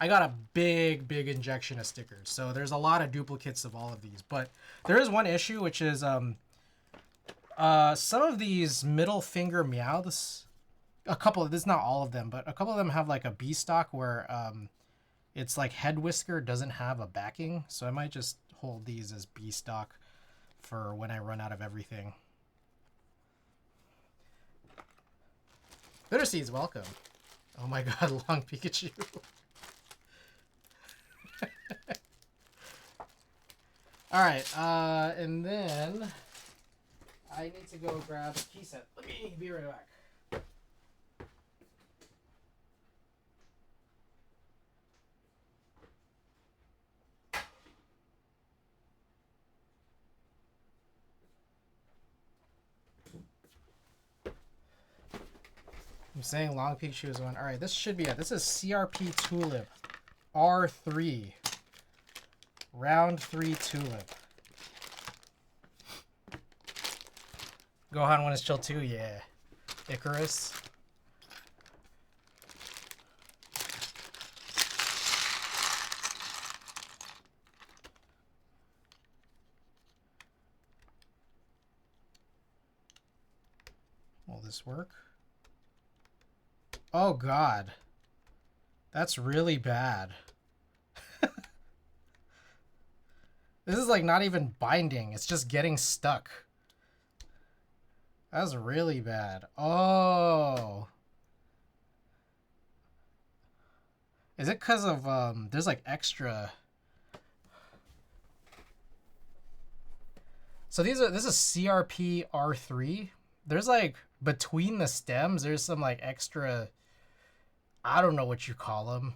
S1: I got a big injection of stickers. So there's a lot of duplicates of all of these, but there is one issue, which is some of these middle finger Meowths, a couple of, this is not all of them, but a couple of them have like a B stock where it's like head whisker doesn't have a backing, so I might just hold these as B stock for when I run out of everything. Bitter Seeds, welcome. Oh my god, long Pikachu. Alright, and then I need to go grab a key set. Let me be right back. I'm saying long Pikachu is one. Alright, this should be it. This is CRP Tulip R3. Round 3 Tulip. Gohan when it's chill too, yeah. Icarus. this work? Oh god. That's really bad. This is like not even binding. It's just getting stuck. That's really bad. Oh. Is it because of, there's like extra... So this is CRP R3. There's like, between the stems, there's some like extra, I don't know what you call them.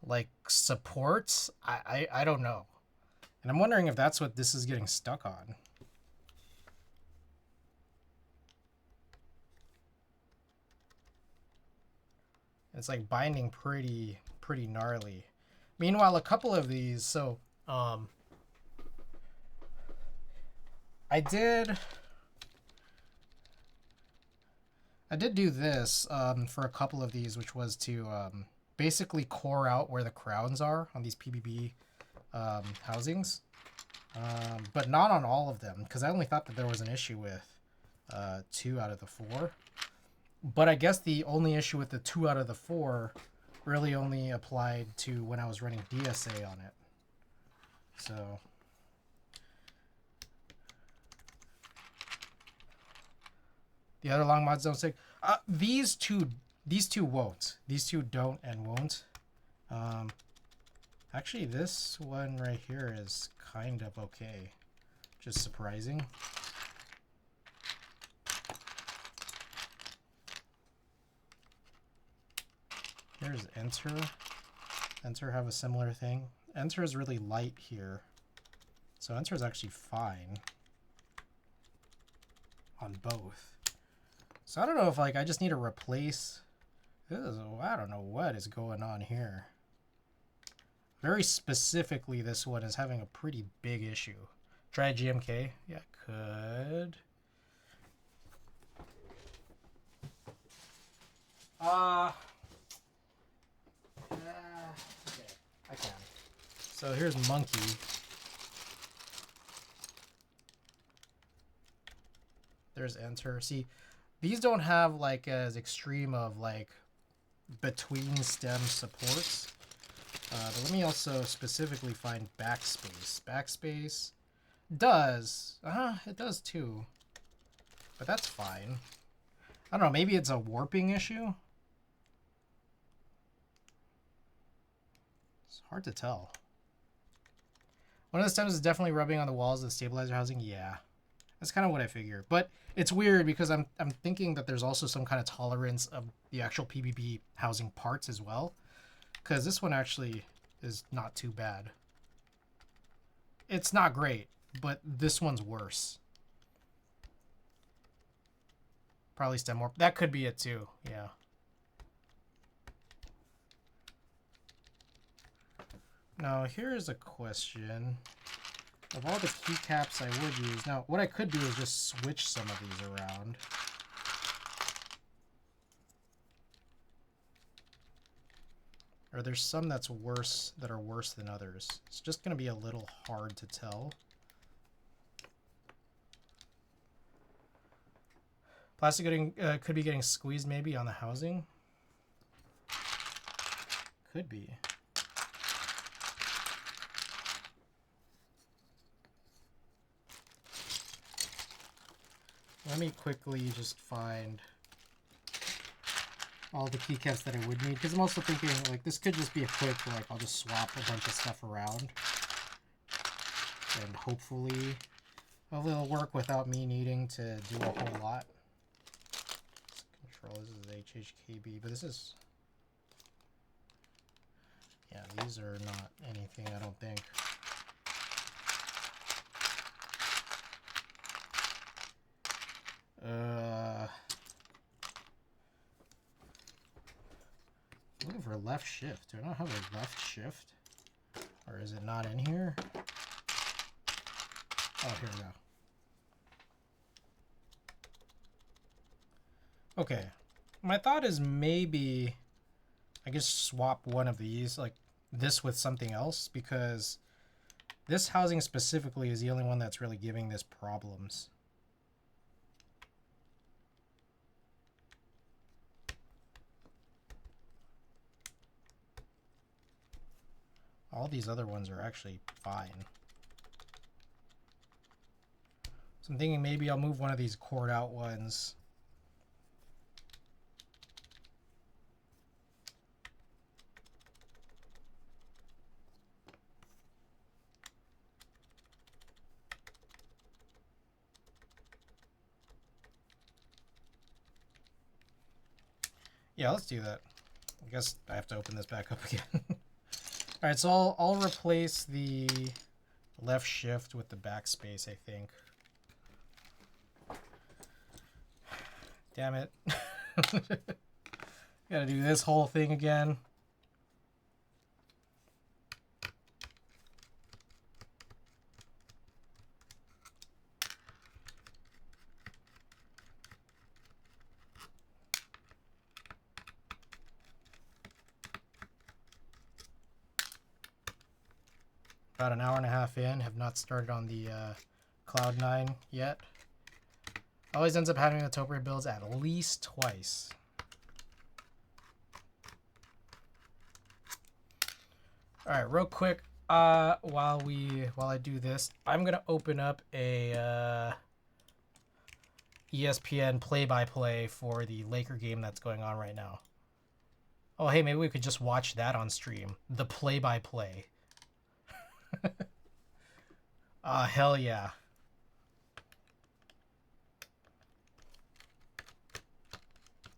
S1: Like supports? I don't know. And I'm wondering if that's what this is getting stuck on. It's like binding pretty gnarly. Meanwhile, a couple of these, so I did do this for a couple of these, which was to basically core out where the crowns are on these PBB housings, but not on all of them, because I only thought that there was an issue with 2 out of the 4. But I guess the only issue with the 2 out of the 4 really only applied to when I was running DSA on it. So the other long mods don't stick. These two won't. These two don't and won't. Actually, this one right here is kind of okay. Just surprising. Here's Enter. Enter have a similar thing. Enter is really light here. So Enter is actually fine on both. So I don't know if like I just need to replace this. I don't know what is going on here. Very specifically, this one is having a pretty big issue. Try GMK. Yeah, could. Okay, I can. So here's Monkey. There's Enter. See, these don't have like as extreme of like between stem supports. But let me also specifically find backspace. Backspace does. It does too. But that's fine. I don't know, maybe it's a warping issue? It's hard to tell. One of the stems is definitely rubbing on the walls of the stabilizer housing. Yeah. That's kind of what I figure. But it's weird because I'm thinking that there's also some kind of tolerance of the actual PBB housing parts as well. Because this one actually is not too bad. It's not great, but this one's worse. Probably stem warp. That could be it too, yeah. Now, here's a question. Of all the keycaps I would use, now what I could do is just switch some of these around. Or there's some that are worse than others. It's just going to be a little hard to tell. Plastic could be getting squeezed maybe on the housing. Could be. Let me quickly just find all the keycaps that I would need, because I'm also thinking like this could just be a quick like I'll just swap a bunch of stuff around and hopefully it'll work without me needing to do a whole lot. Control, this is HHKB, but this is, yeah, these are not anything, I don't think. Looking for left shift. Do I not have a left shift? Or is it not in here? Oh, here we go. Okay. My thought is maybe I guess swap one of these, like this with something else, because this housing specifically is the only one that's really giving this problems. All these other ones are actually fine. So I'm thinking maybe I'll move one of these cord out ones. Yeah, let's do that. I guess I have to open this back up again. Alright, so I'll replace the left shift with the backspace, I think. Damn it. Gotta do this whole thing again. About an hour and a half in, have not started on the cloudnine yet. Always ends up having the topiary builds at least twice. Alright, real quick, while I do this, I'm gonna open up a ESPN play-by-play for the Laker game that's going on right now. Oh hey, maybe we could just watch that on stream. The play-by-play. Hell yeah.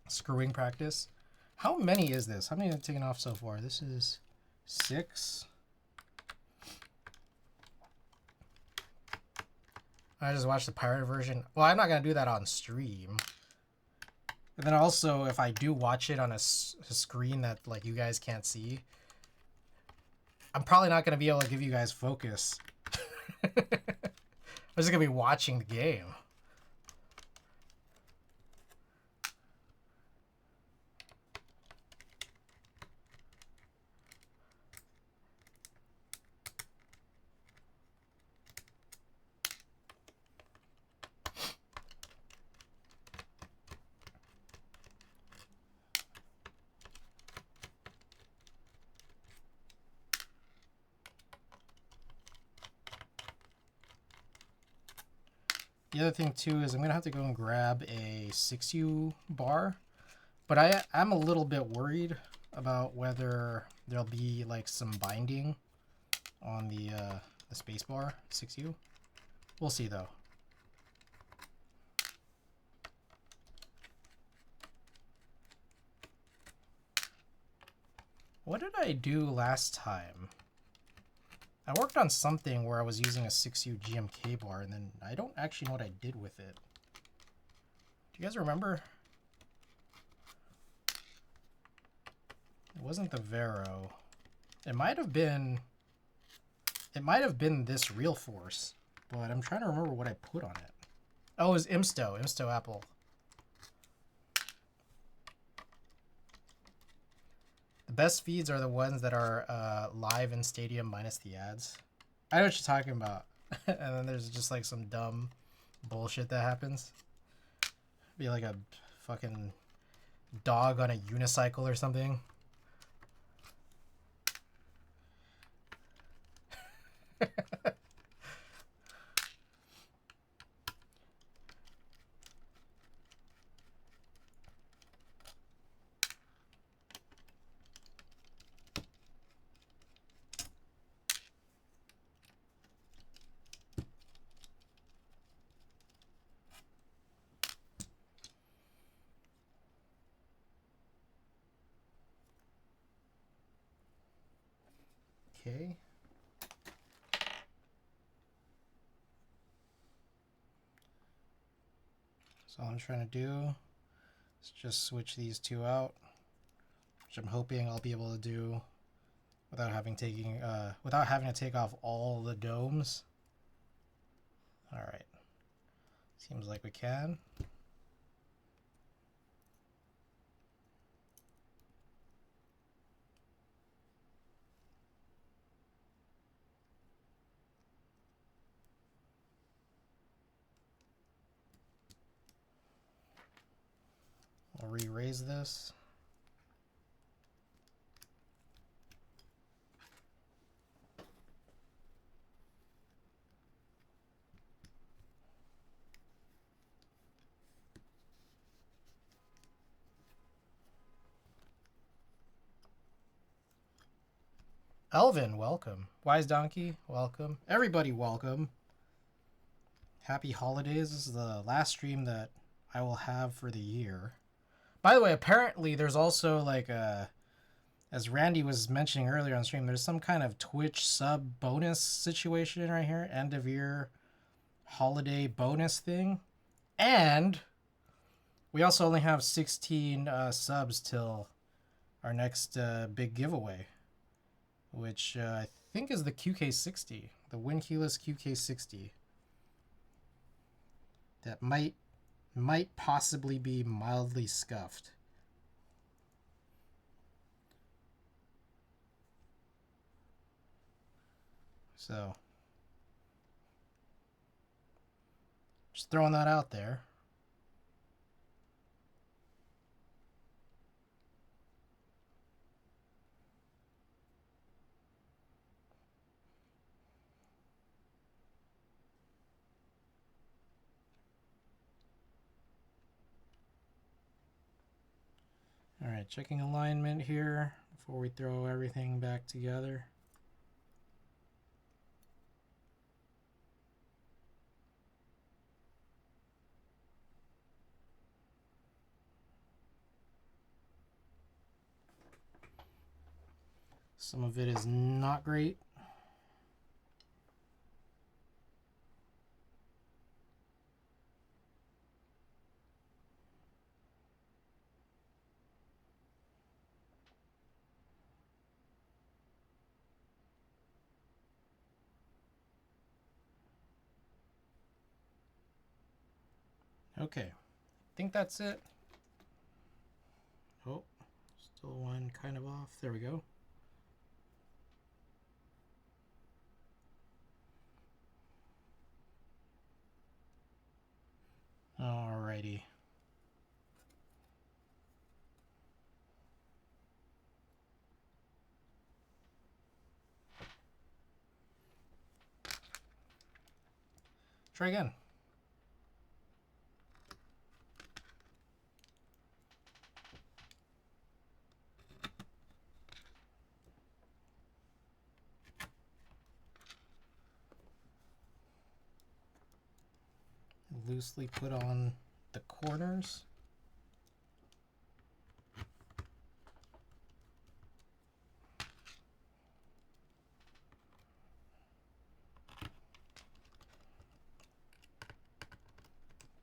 S1: Screwing practice. How many is this? How many have I taken off so far? This is 6. I just watched the pirate version. Well, I'm not going to do that on stream. And then also, if I do watch it on a screen that like you guys can't see, I'm probably not going to be able to give you guys focus. I'm just going to be watching the game. The other thing too is I'm gonna have to go and grab a 6U bar, but I'm a little bit worried about whether there'll be like some binding on the space bar 6U. We'll see though. What did I do last time? I worked on something where I was using a 6U GMK bar, and then I don't actually know what I did with it. Do you guys remember? It wasn't the Vero. It might have been this realforce, but I'm trying to remember what I put on it. Oh, it was Imsto Apple. The best feeds are the ones that are live in Stadium minus the ads. I know what you're talking about. And then there's just like some dumb bullshit that happens. Be like a fucking dog on a unicycle or something. Okay. So all I'm trying to do is just switch these two out, which I'm hoping I'll be able to do without having to take off all the domes. All right. Seems like we can. I'll re-raise this. Elvin, welcome. Wise Donkey, welcome. Everybody, welcome. Happy holidays. This is the last stream that I will have for the year. By the way, apparently there's also like a, as Randy was mentioning earlier on stream, there's some kind of Twitch sub bonus situation right here. End of year holiday bonus thing. And we also only have 16 subs till our next big giveaway, which I think is the QK60, the Winkeyless QK60. That might possibly be mildly scuffed. So, just throwing that out there. All right, checking alignment here before we throw everything back together. Some of it is not great. Okay, I think that's it. Oh, still one kind of off. There we go. Alrighty. Try again. Loosely put on the corners.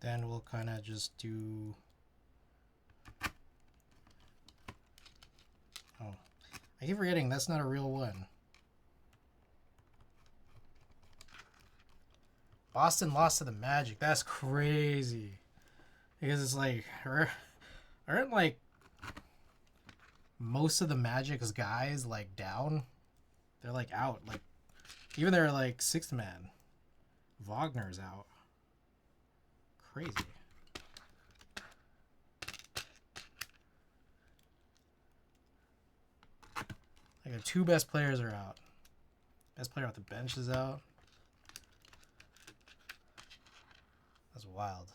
S1: Then we'll kind of just do, oh, I keep forgetting that's not a real one. Boston lost to the Magic. That's crazy. Because it's like, aren't like most of the Magic's guys like down? They're like out. Like even their like sixth man, Wagner's out. Crazy. Like the two best players are out. Best player off the bench is out. That's wild.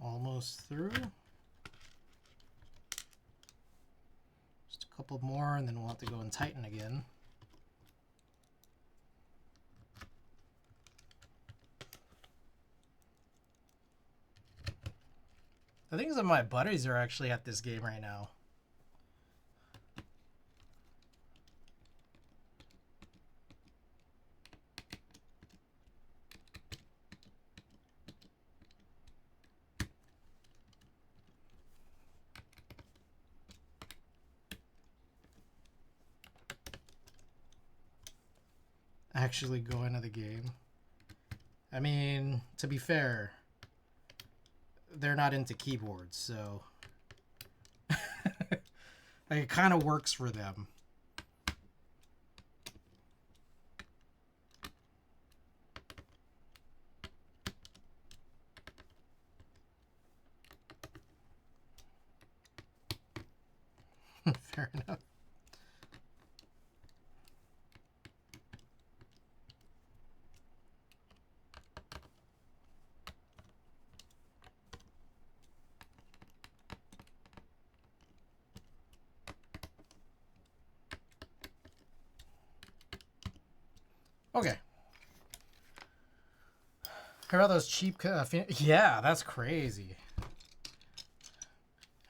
S1: Almost through. Just a couple more and then we'll have to go and tighten again. The thing is that my buddies are actually at this game right now. Actually go into the game. I mean, to be fair, they're not into keyboards, so like, it kind of works for them. Fair enough. Okay. How about those cheap... yeah, that's crazy.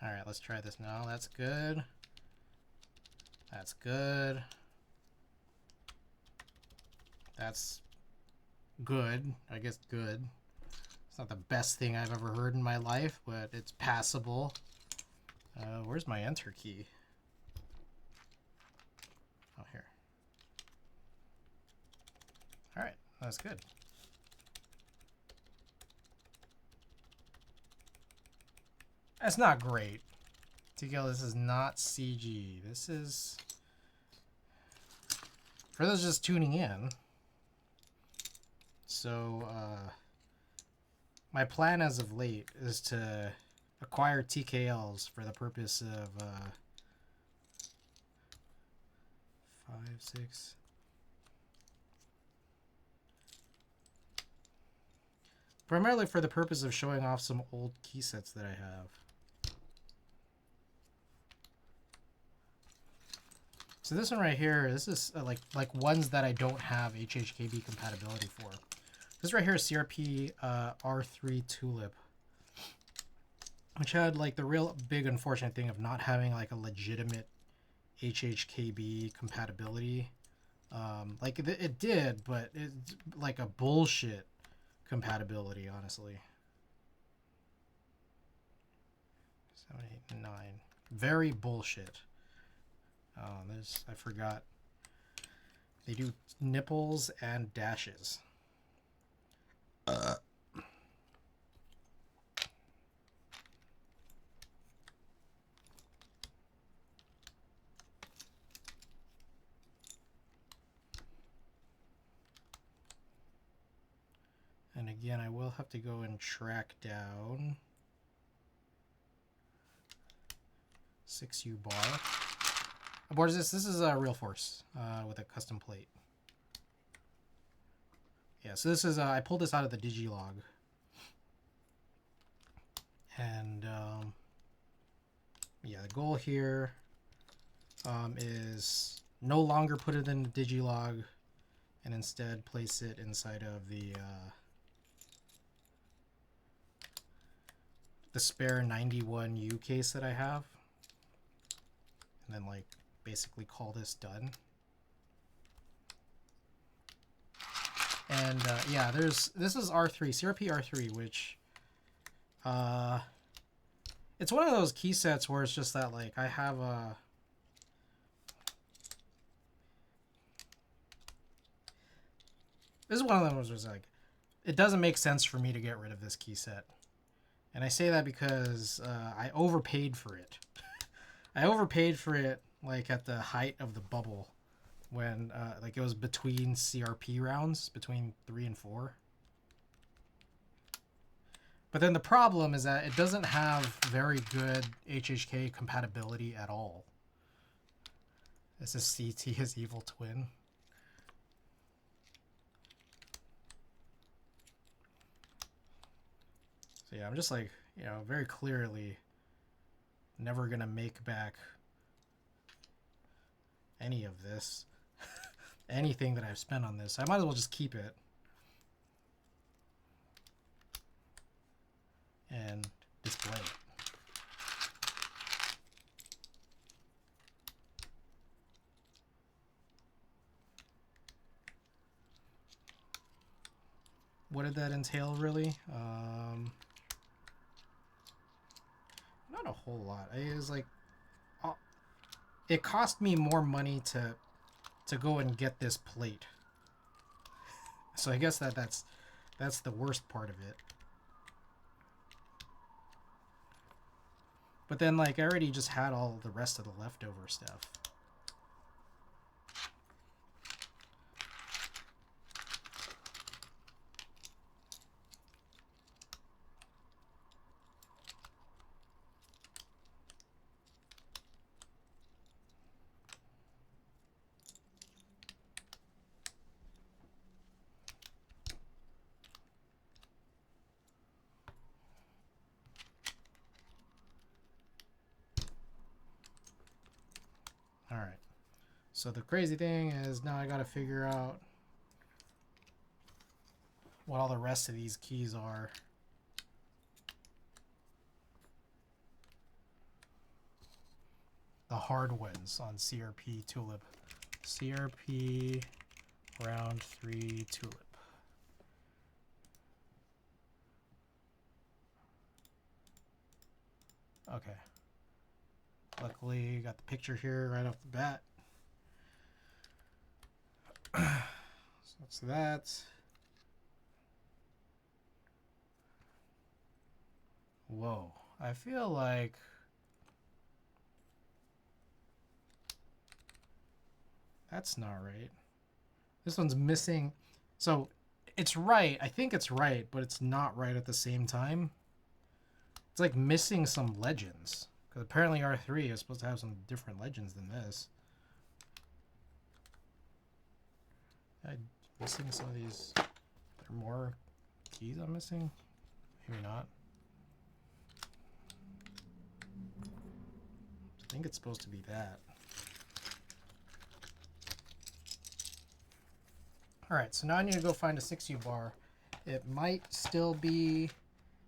S1: Alright, let's try this now. That's good. That's good. That's good. I guess good. It's not the best thing I've ever heard in my life, but it's passable. Where's my enter key? Oh, here. Alright, that's good. That's not great. TKL, this is not CG. This is... For those just tuning in. So, my plan as of late is to acquire TKLs for the purpose of 5, 6... Primarily for the purpose of showing off some old key sets that I have. So this one right here, this is like ones that I don't have HHKB compatibility for. This right here is CRP R3 Tulip, which had like the real big unfortunate thing of not having like a legitimate HHKB compatibility. Like it did, but it's like a bullshit compatibility, honestly. 7, 8, 9. Very bullshit. I forgot. They do nipples and dashes. And again, I will have to go and track down 6U bar. What is this? This is a realforce with a custom plate. Yeah, so this is, I pulled this out of the digilog. And yeah, the goal here is no longer put it in the digilog and instead place it inside of the spare 91U case that I have. And then like basically call this done. And yeah, this is R3, CRP R3, which it's one of those key sets where it's just that like I have a this is one of them where it's like it doesn't make sense for me to get rid of this key set. And I say that because I overpaid for it. I overpaid for it like at the height of the bubble when like it was between CRP rounds, between 3 and 4. But then the problem is that it doesn't have very good HHK compatibility at all. This is CT, his evil twin. So yeah, I'm just like, you know, very clearly never gonna make back any of this. Anything that I've spent on this. I might as well just keep it. And display it. what did that entail really? Not a whole lot. It was like, it cost me more money to go and get this plate. So I guess that's the worst part of it. But then, like, I already just had all the rest of the leftover stuff. Alright. So the crazy thing is now I gotta figure out what all the rest of these keys are. The hard ones on CRP Tulip. CRP round 3 Tulip. Okay. Luckily, got the picture here right off the bat. So that's that. Whoa. I feel like that's not right. This one's missing. So it's right. I think it's right, but it's not right at the same time. It's like missing some legends. Because apparently R3 is supposed to have some different legends than this. I'm missing some of these. Are there more keys I'm missing? Maybe not. I think it's supposed to be that. Alright, so now I need to go find a 6U bar. It might still be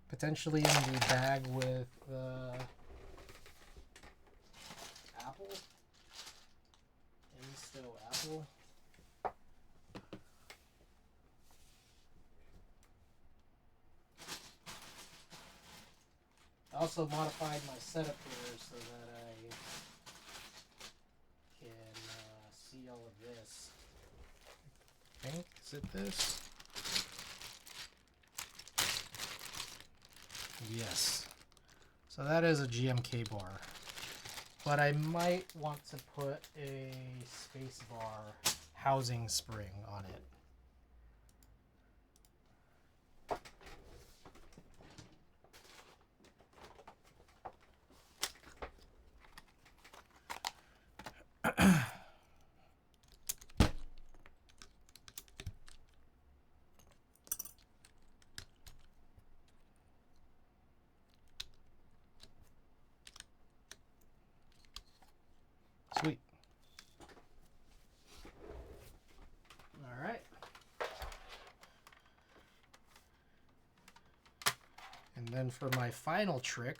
S1: potentially in the bag with apple. Insto apple. I also modified my setup here so that I can see all of this. I think, is it this? Yes. So that is a GMK bar. But I might want to put a space bar housing spring on it. Sweet. All right. And then for my final trick,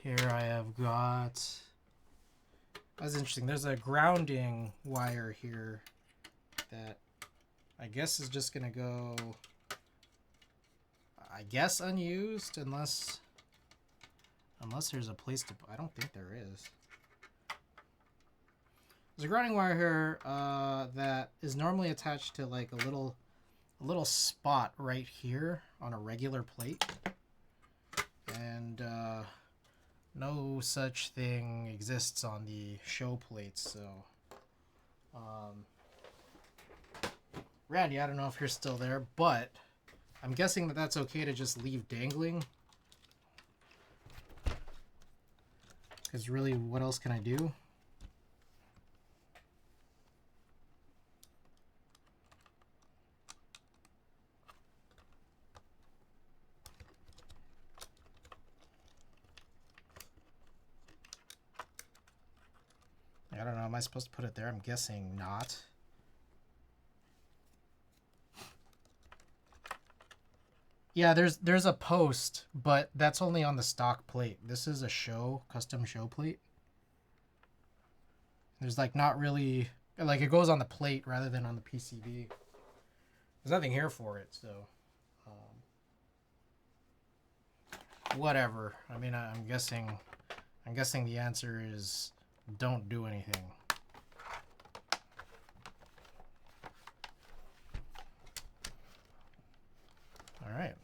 S1: here I have got, that's interesting, there's a grounding wire here that I guess is just gonna go, I guess, unused unless there's a place to, I don't think there is. There's a grounding wire here that is normally attached to like a little spot right here on a regular plate, and no such thing exists on the show plates. So Randy, I don't know if you're still there, but I'm guessing that that's okay to just leave dangling, because really, what else can I do? I don't know, am I supposed to put it there? I'm guessing not. Yeah, there's a post, but that's only on the stock plate. This is a custom show plate. There's like not really like it goes on the plate rather than on the PCB. There's nothing here for it, so whatever. I mean, I'm guessing the answer is don't do anything. All right.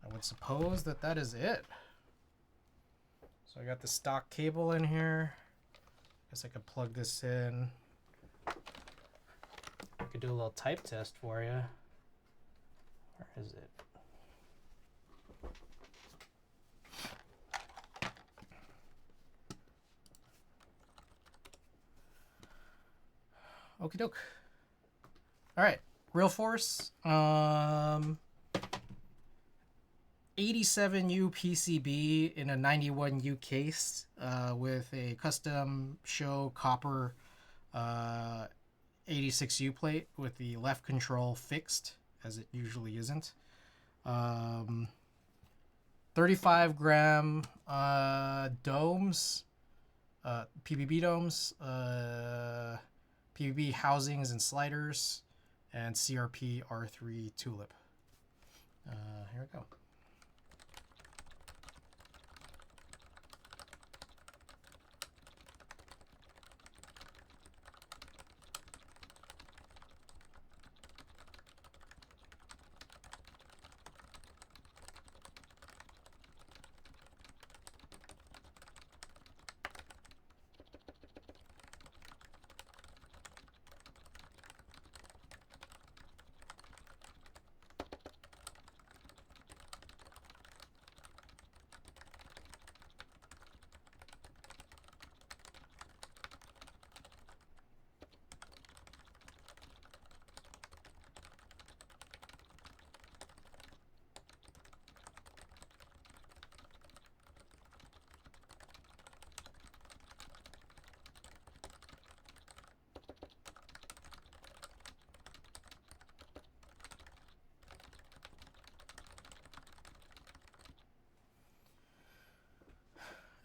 S1: I would suppose that is it. So I got the stock cable in here. Guess I could plug this in. I could do a little type test for you. Where is it? Okie doke. All right, realforce. 87U PCB in a 91U case with a custom show copper 86U plate with the left control fixed, as it usually isn't. 35 gram domes, PBB domes, PBB housings and sliders, and CRP R3 tulip. Here we go.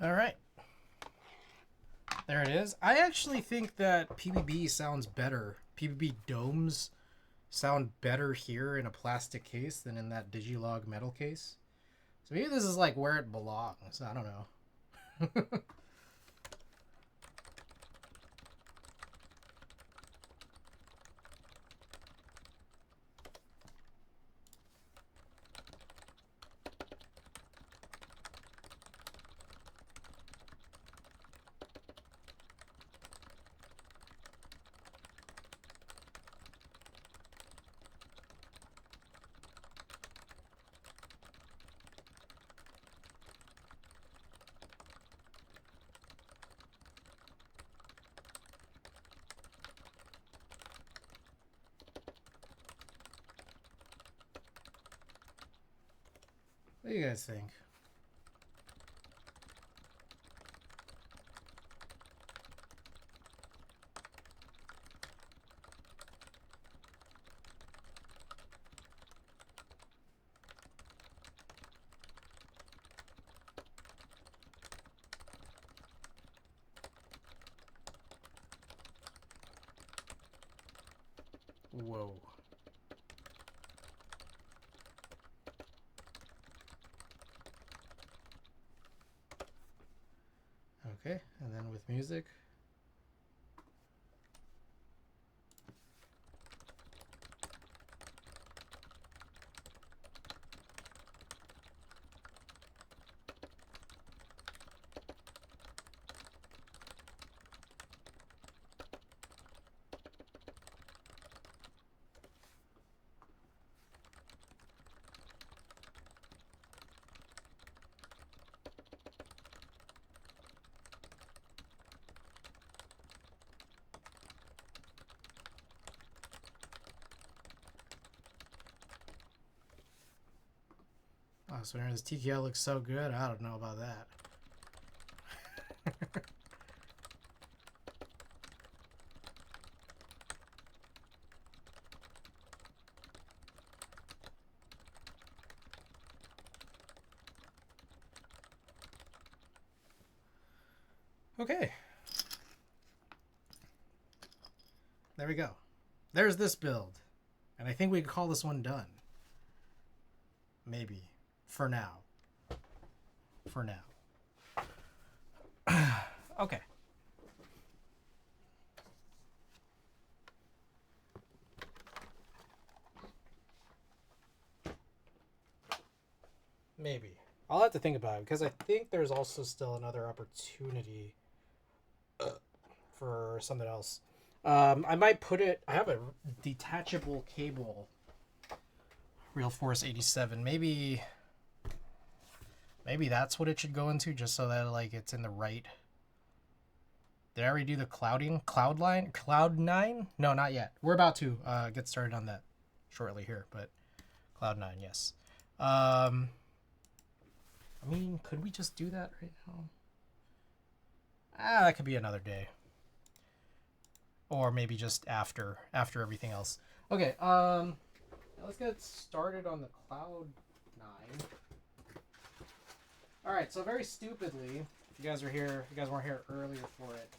S1: All right. There it is. I actually think that PBB sounds better. PBB domes sound better here in a plastic case than in that Digilog metal case. So maybe this is like where it belongs. I don't know. What do you guys think? Whoa. Okay, and then with music. Oh, so this TKL looks so good. I don't know about that. Okay. There we go. There's this build. And I think we can call this one done. Maybe. For now. For now. Okay. Maybe. I'll have to think about it because I think there's also still another opportunity for something else. I might put it. I have a detachable cable. Realforce 87. Maybe that's what it should go into, just so that like it's in the right. Did I already do the cloudnine? No, not yet. We're about to get started on that shortly here, but cloudnine, yes. I mean, could we just do that right now? That could be another day. Or maybe just after everything else. Okay, let's get started on the cloudnine. Alright, so very stupidly, if you guys weren't here earlier for it,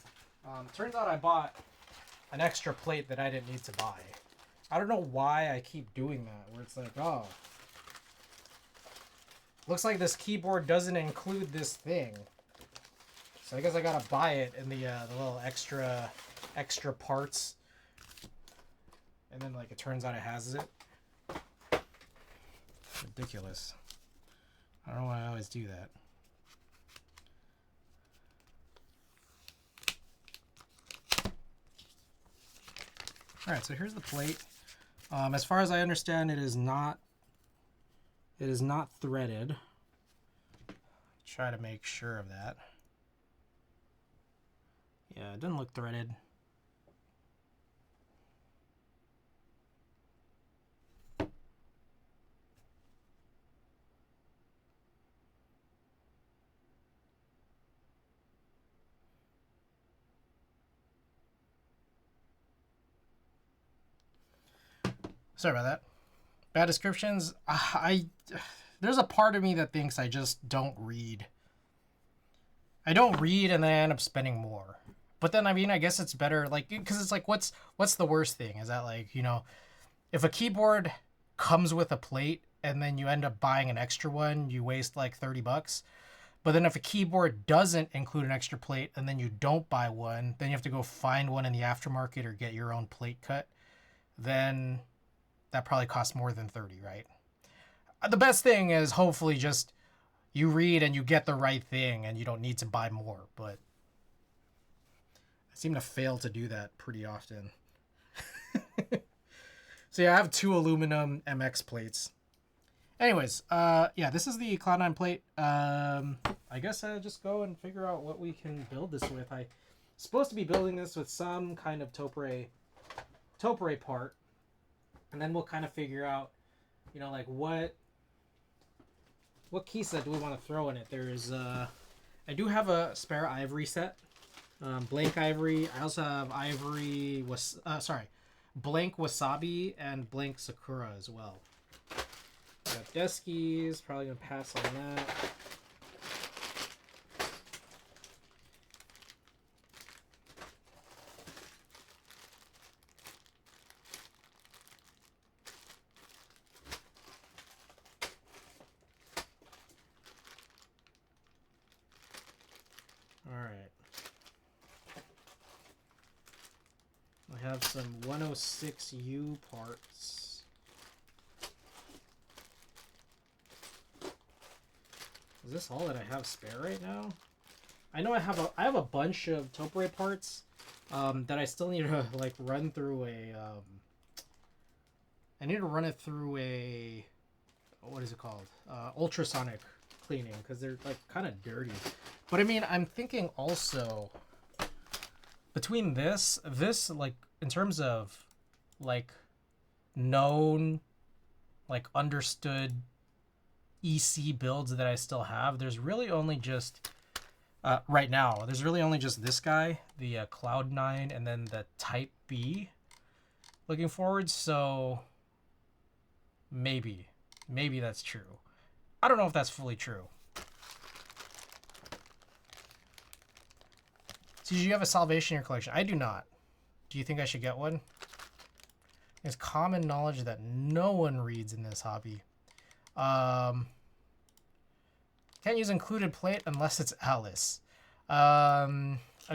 S1: turns out I bought an extra plate that I didn't need to buy. I don't know why I keep doing that, where it's like, oh, looks like this keyboard doesn't include this thing. So I guess I gotta buy it in the little extra parts. And then like it turns out it has it. Ridiculous. I don't know why I always do that. Alright, so here's the plate. As far as I understand, it is not threaded. Try to make sure of that. Yeah, it doesn't look threaded. Sorry about that. Bad descriptions. There's a part of me that thinks I just don't read. I don't read and then I end up spending more. But then, I mean, I guess it's better, like, because it's like, what's the worst thing? Is that, like, you know, if a keyboard comes with a plate and then you end up buying an extra one, you waste like $30. But then if a keyboard doesn't include an extra plate and then you don't buy one, then you have to go find one in the aftermarket or get your own plate cut. Then that probably costs more than 30, right? The best thing is hopefully just you read and you get the right thing and you don't need to buy more, but I seem to fail to do that pretty often. So yeah, I have 2 aluminum MX plates. Anyways, yeah, this is the Cloud9 plate. I guess I'll just go and figure out what we can build this with. I'm supposed to be building this with some kind of topre part. And then we'll kind of figure out, you know, like what key set do we want to throw in it. There's, I do have a spare ivory set, blank ivory. I also have ivory, blank wasabi and blank sakura as well. Got deskies, probably gonna pass on that. I have some 106U parts. Is this all that I have spare right now? I know I have a bunch of topre parts that I still need to like run through a I need to run it through a, what is it called? Ultrasonic cleaning, because they're like kind of dirty. But I mean, I'm thinking also between this like in terms of like known, like understood EC builds that I still have, there's really only just right now there's really only just this guy, the Cloud9, and then the Type B looking forward. So maybe that's true. I don't know if that's fully true. Do you have a salvation in your collection? I do not. Do you think I should get one? It's common knowledge that no one reads in this hobby. Can't use included plate unless it's Alice. A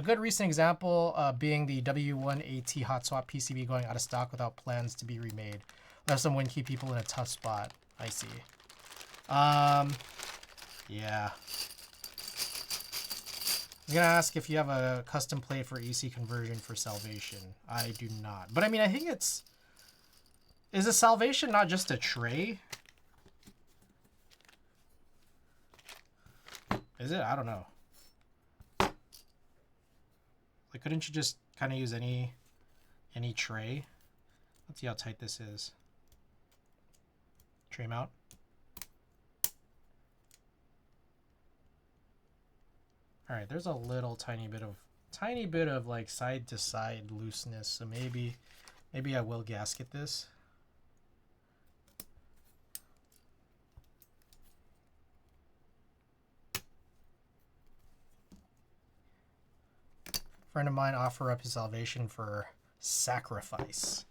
S1: good recent example being the W1AT hot swap PCB going out of stock without plans to be remade. Left some win-key people in a tough spot. I see. Yeah. I'm gonna ask if you have a custom plate for EC conversion for salvation. I do not. But I mean, I think it's... Is a salvation not just a tray? Is it? I don't know. Like, couldn't you just kind of use any tray? Let's see how tight this is. Tray mount. All right, there's a little tiny bit of like side to side looseness. So maybe I will gasket this. Friend of mine offer up his salvation for sacrifice.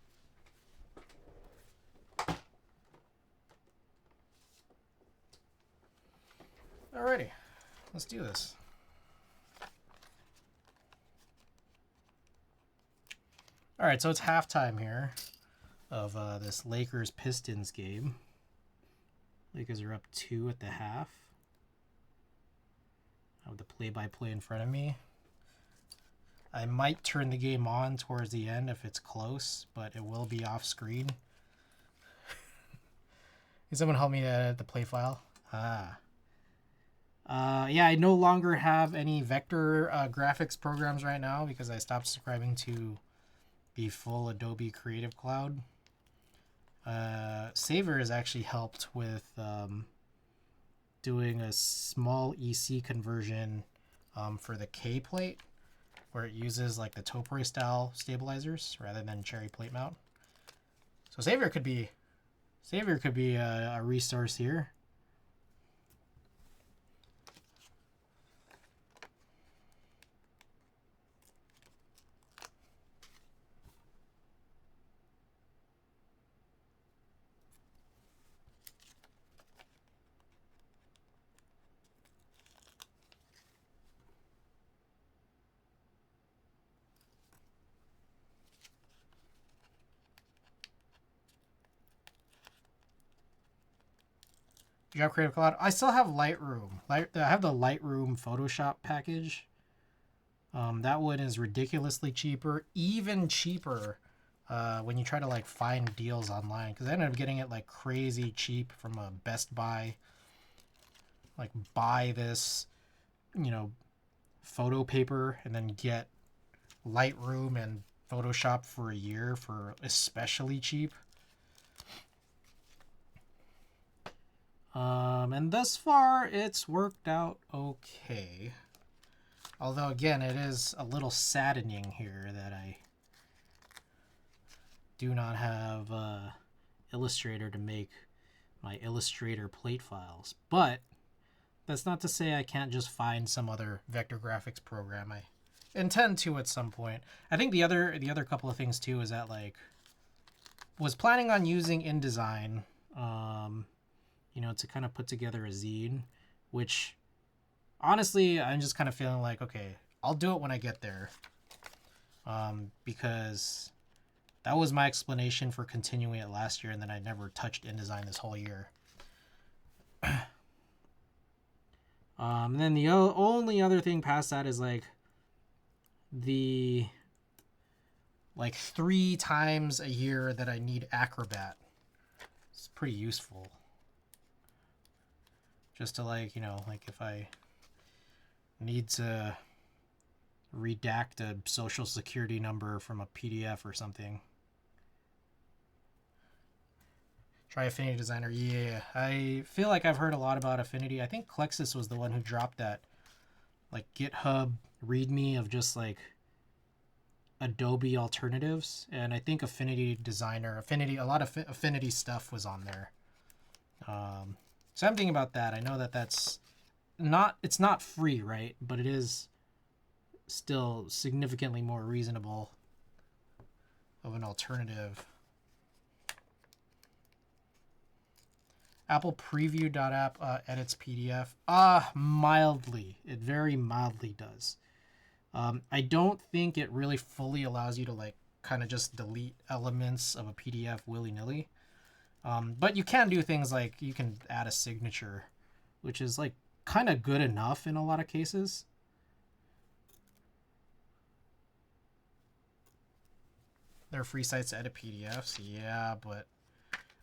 S1: Alrighty, let's do this. Alright, so it's halftime here of this Lakers-Pistons game. Lakers are up 2 at the half. I have the play-by-play in front of me. I might turn the game on towards the end if it's close, but it will be off screen. Can someone help me edit the play file? Yeah, I no longer have any vector graphics programs right now because I stopped subscribing to the full Adobe Creative Cloud. Saver has actually helped with doing a small EC conversion for the K plate, where it uses like the Topori style stabilizers rather than cherry plate mount. So Saver could be a resource here. You have Creative Cloud? I still have Lightroom. I have the Lightroom Photoshop package. That one is ridiculously cheaper, even cheaper when you try to like find deals online. Because I ended up getting it like crazy cheap from a Best Buy. Like buy this, you know, photo paper and then get Lightroom and Photoshop for a year for especially cheap. And thus far, it's worked out okay. Although, again, it is a little saddening here that I do not have Illustrator to make my Illustrator plate files. But that's not to say I can't just find some other vector graphics program. I intend to at some point. I think the other couple of things, too, is that, like, was planning on using InDesign, you know, to kind of put together a zine, which honestly, I'm just kind of feeling like, okay, I'll do it when I get there. Because that was my explanation for continuing it last year, and then I never touched InDesign this whole year. And then the only other thing past that is like the 3 times a year that I need Acrobat. It's pretty useful. Just to like, you know, like if I need to redact a social security number from a PDF or something. Try Affinity Designer. Yeah, I feel like I've heard a lot about Affinity. I think Klexus was the one who dropped that like GitHub README of just like Adobe alternatives, and I think Affinity Designer, a lot of Affinity stuff was on there. So I'm thinking about that. I know that it's not free, right? But it is still significantly more reasonable of an alternative. Apple Preview.app edits PDF. Mildly. It very mildly does. I don't think it really fully allows you to like kind of just delete elements of a PDF willy-nilly. But you can do things like you can add a signature, which is like kind of good enough in a lot of cases. There are free sites to edit PDFs. Yeah, but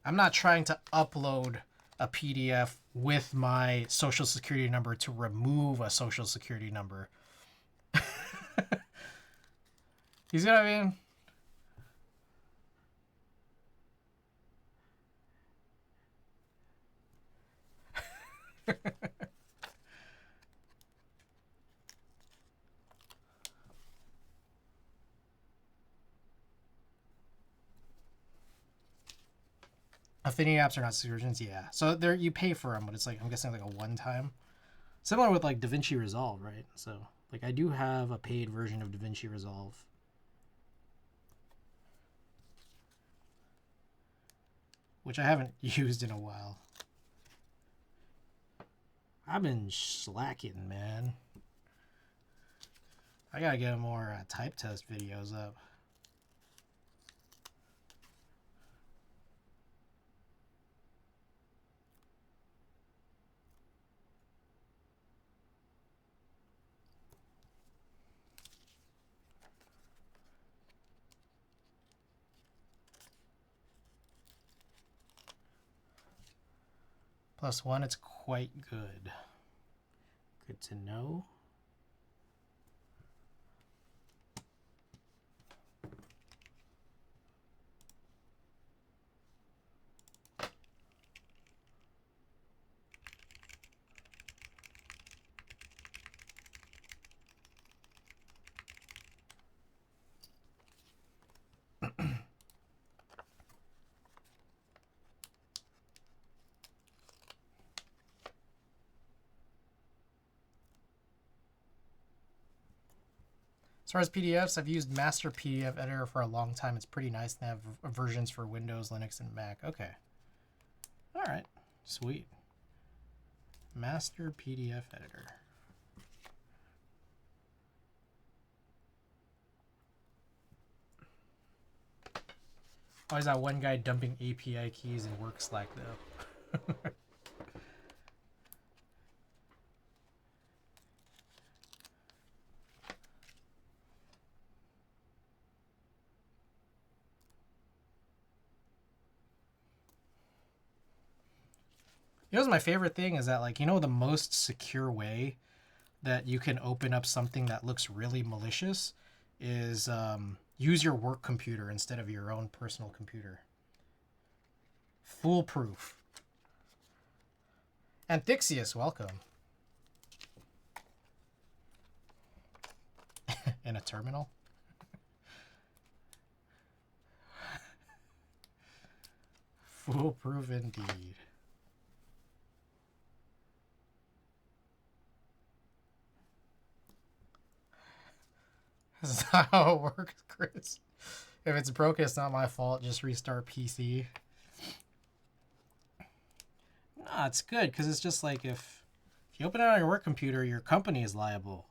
S1: I'm not trying to upload a PDF with my social security number to remove a social security number. You see what I mean? Affinity apps are not subscriptions, yeah. So there you pay for them, but it's like I'm guessing like a one-time. Similar with like DaVinci Resolve, right? So like I do have a paid version of DaVinci Resolve. Which I haven't used in a while. I've been slacking, man. I gotta get more type test videos up. +1, it's quite good. Good to know. As far as PDFs, I've used Master PDF Editor for a long time. It's pretty nice to have versions for Windows, Linux, and Mac. Okay. All right. Sweet. Master PDF Editor. Always that one guy dumping API keys in work Slack, though. You know what's my favorite thing is that, like, you know, the most secure way that you can open up something that looks really malicious is use your work computer instead of your own personal computer. Foolproof. Antixius, welcome. In a terminal? Foolproof indeed. This is not how it works, Chris. If it's broken, it's not my fault. Just restart PC. No, it's good because it's just like if you open it on your work computer, your company is liable.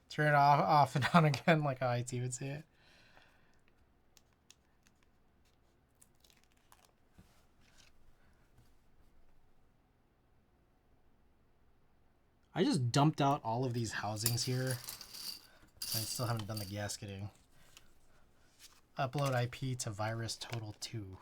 S1: Turn it off and on again like how IT would say it. I just dumped out all of these housings here. I still haven't done the gasketing. Upload IP to virus total 2.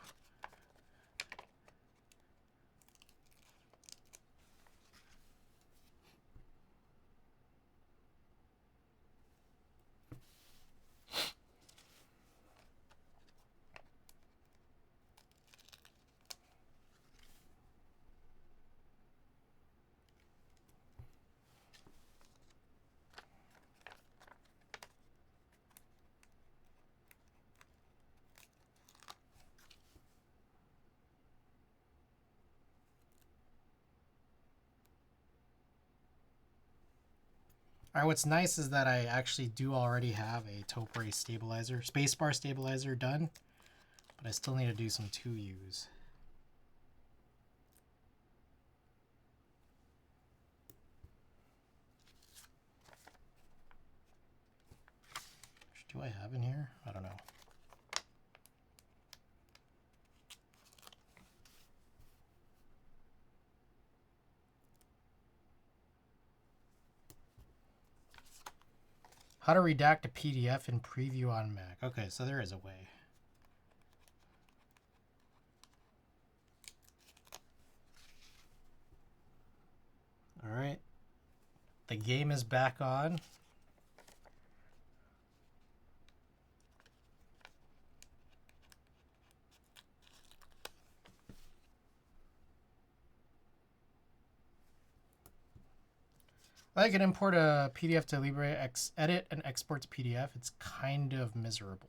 S1: Alright, what's nice is that I actually do already have a Topre stabilizer, spacebar stabilizer done, but I still need to do some 2Us. Which do I have in here? I don't know. How to redact a PDF in preview on Mac. Okay, so there is a way. All right. The game is back on. I can import a PDF to LibreX, edit and export to PDF. It's kind of miserable.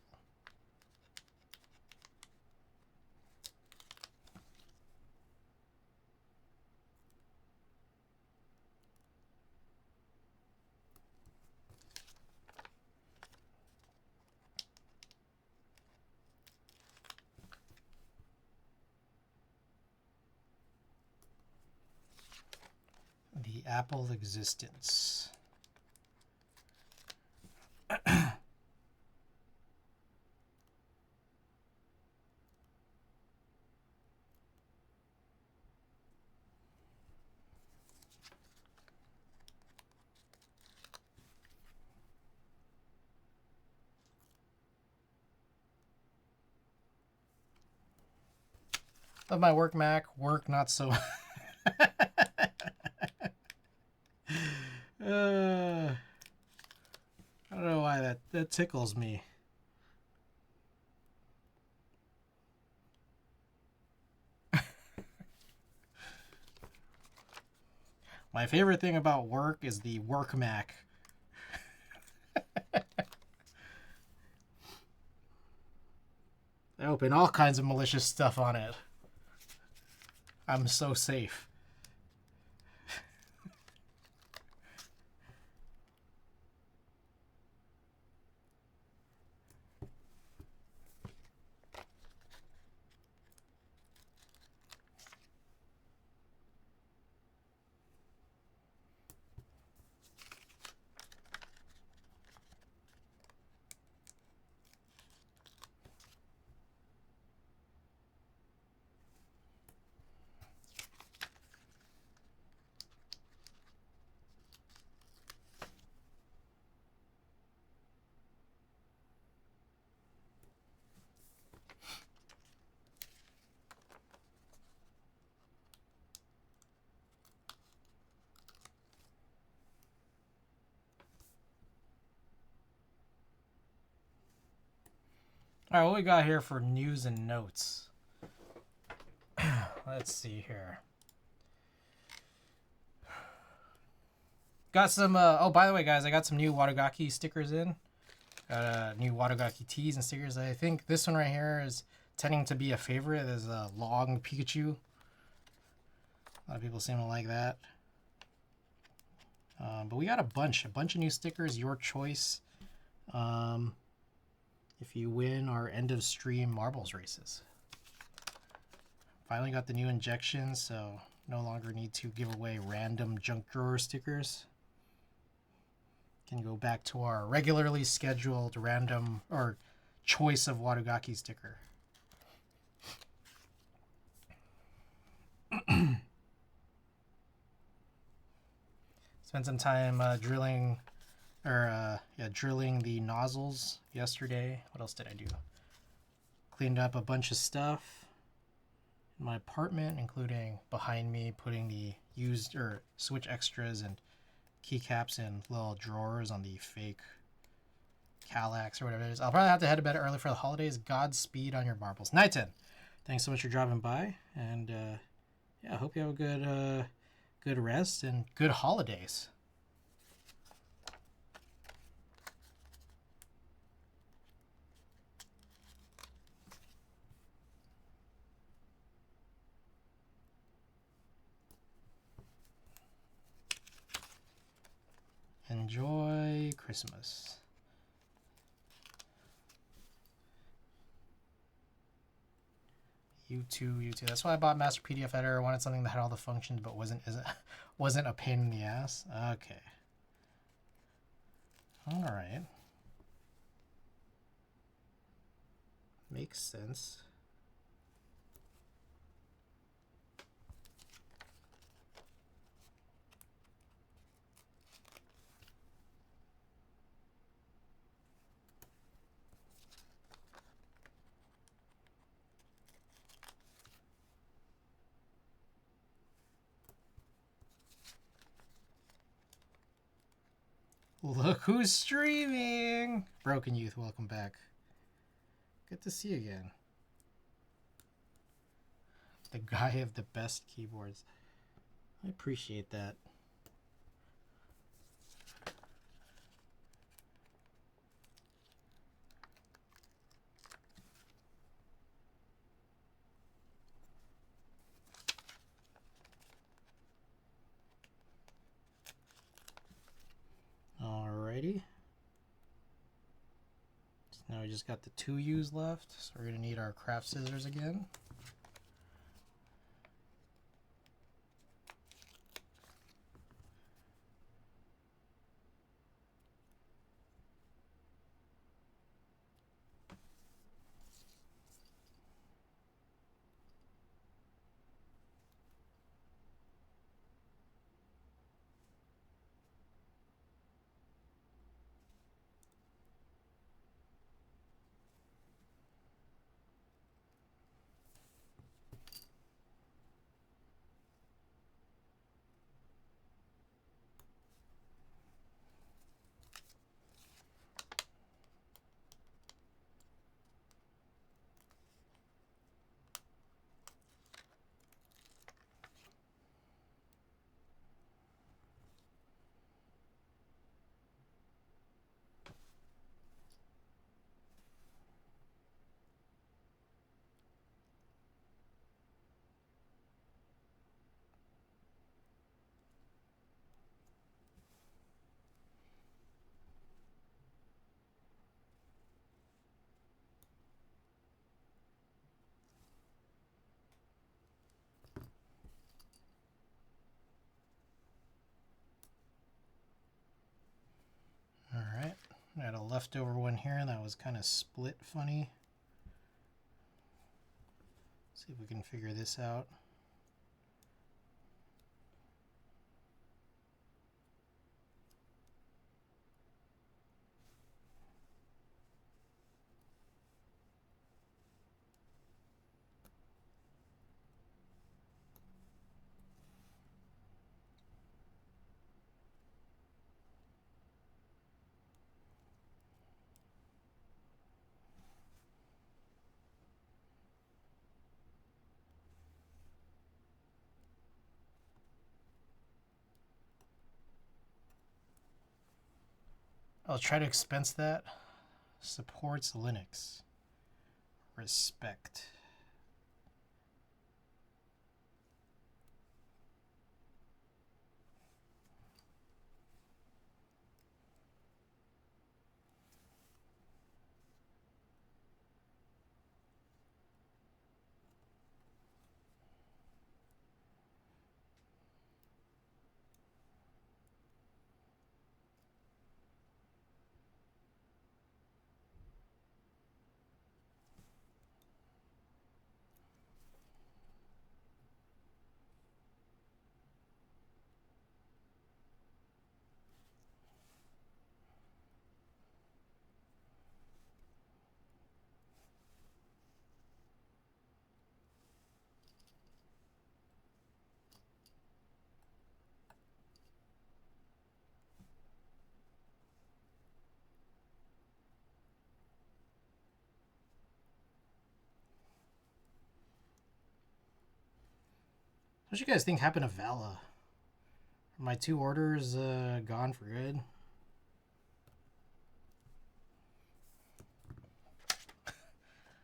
S1: The Apple existence. Love my work Mac, work not so. I don't know why that tickles me. My favorite thing about work is the work Mac. I open all kinds of malicious stuff on it. I'm so safe. All right, what we got here for news and notes? Let's see here. Got some, oh, by the way, guys, I got some new Watagaki stickers in. Got new Watagaki tees and stickers. I think this one right here is tending to be a favorite. There's a long Pikachu. A lot of people seem to like that. But we got a bunch of new stickers, your choice. If you win our end of stream marbles races. Finally got the new injections, so no longer need to give away random junk drawer stickers. Can go back to our regularly scheduled random or choice of Watagaki sticker. Spent some time drilling the nozzles yesterday. What else did I do? Cleaned up a bunch of stuff in my apartment, including behind me putting the used or switch extras and keycaps in little drawers on the fake Kallax or whatever it is. I'll probably have to head to bed early for the holidays. Godspeed on your marbles. Nighton, thanks so much for dropping by, and yeah, I hope you have a good rest and good holidays. enjoy Christmas. You too, you too. That's why I bought Master PDF Editor. I wanted something that had all the functions but wasn't a pain in the ass. Okay. All right. Makes sense. Look who's streaming! Broken Youth, welcome back. Good to see you again. The guy of the best keyboards. I appreciate that. Alrighty. So now we just got the 2 U's left, so we're gonna need our craft scissors again. Alright, I had a leftover one here that was kind of split funny. See if we can figure this out. I'll try to expense that. Supports Linux. Respect. What do you guys think happened to Vala? Are my 2 orders gone for good?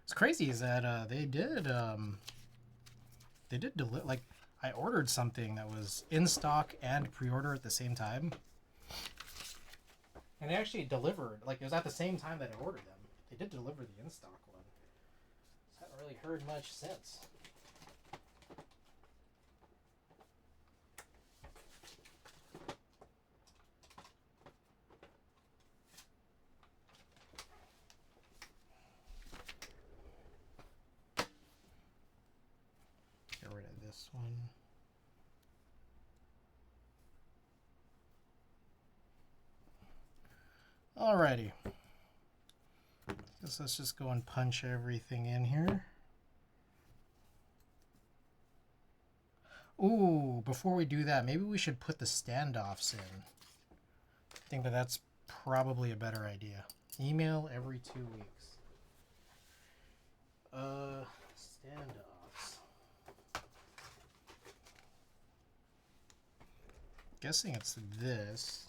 S1: What's crazy is that they did deliver. Like, I ordered something that was in stock and pre-order at the same time, And they actually delivered, like it was at the same time that I ordered them. They did deliver the in-stock one. I haven't really heard much since. Get rid of this one. Alrighty. Guess let's just go and punch everything in here. Ooh, before we do that, maybe we should put the standoffs in. I think that's probably a better idea. Email every 2 weeks. Standoffs. Guessing it's this.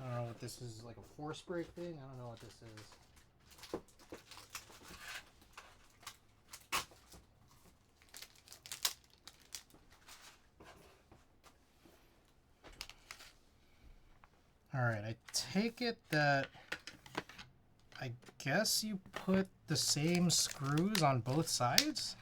S1: I don't know what this is, like a force break thing? I don't know what this is. Alright, I take it that I guess you put the same screws on both sides?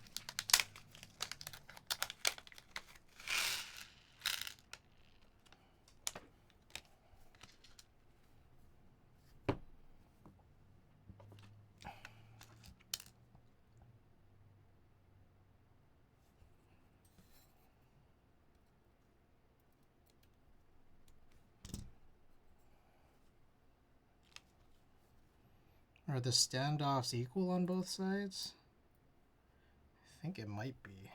S1: Are the standoffs equal on both sides? I think it might be.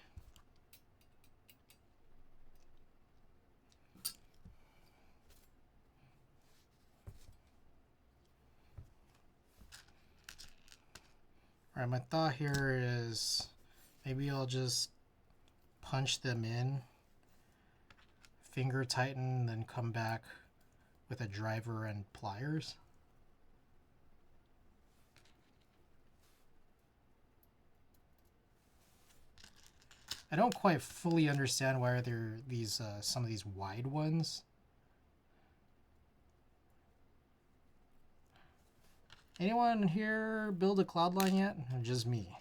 S1: Alright, my thought here is maybe I'll just punch them in, finger tighten, then come back with a driver and pliers. I don't quite fully understand why there are these some of these wide ones. Anyone here build a cloudnine yet? Or just me?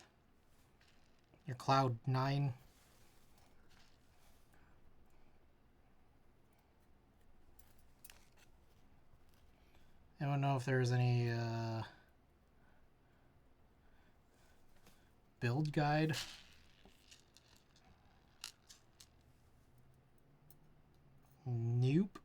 S1: Your cloudnine? I don't know if there's any build guide. Nope.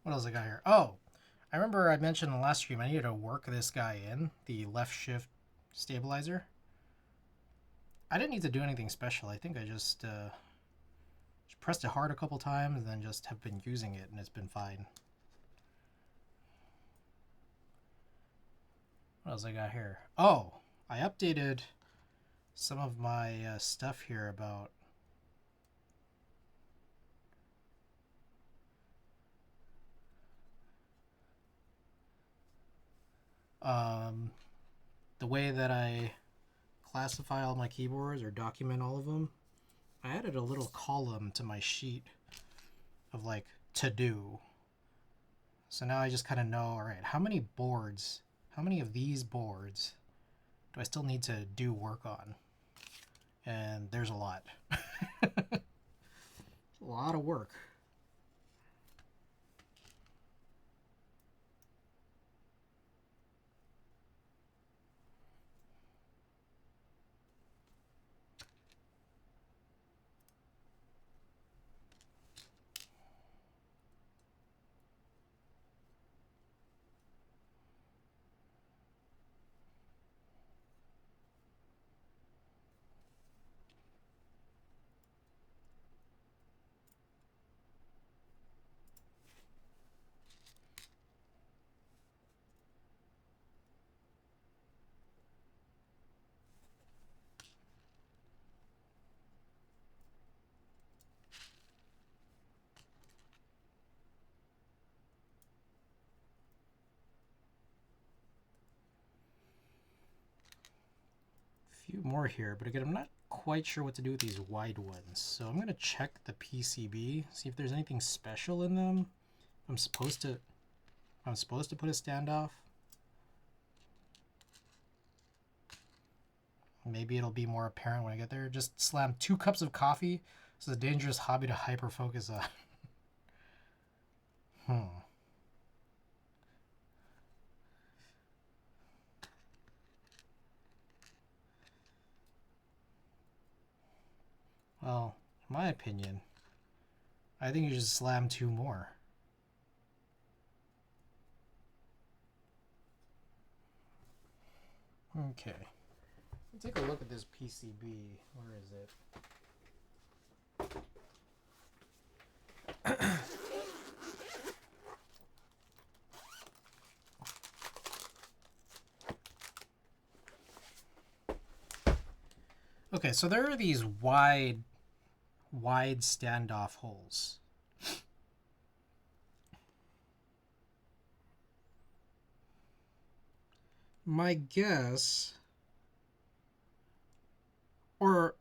S1: What else I got here? Oh, I remember I mentioned in the last stream I needed to work this guy in, the left shift stabilizer. I didn't need to do anything special. I think I just pressed it hard a couple times and then just have been using it and it's been fine. What else I got here? Oh, I updated some of my stuff here about the way that I classify all my keyboards or document all of them, I added a little column to my sheet of like to do. So now I just kind of know, all right, how many of these boards do I still need to do work on? And there's a lot. A lot of work. Few more here, but again, I'm not quite sure what to do with these wide ones. So I'm gonna check the PCB, see if there's anything special in them. I'm supposed to put a standoff. Maybe it'll be more apparent when I get there. Just slam 2 cups of coffee. This is a dangerous hobby to hyper focus on. Well, in my opinion, I think you should slam 2 more. Okay. Let's take a look at this PCB. Where is it? Okay, so there are these wide standoff holes. My guess, or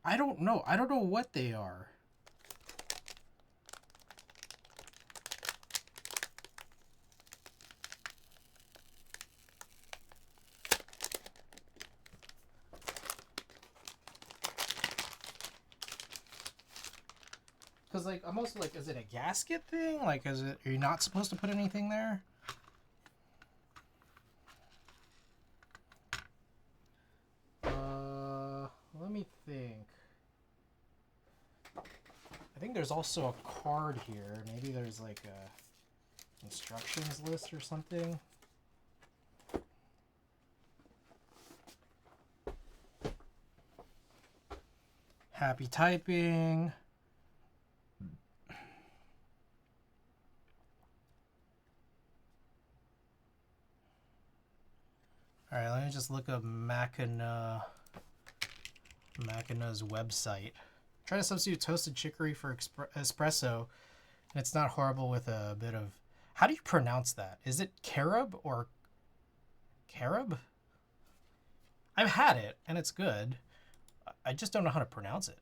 S1: I don't know what they are. Because, like, I'm also like, is it a gasket thing? Like, are you not supposed to put anything there? Let me think. I think there's also a card here. Maybe there's like a instructions list or something. Happy typing. All right, let me just look up Machina's website. Try to substitute toasted chicory for espresso, and it's not horrible with a bit of... How do you pronounce that? Is it carob or carob? I've had it, and it's good. I just don't know how to pronounce it.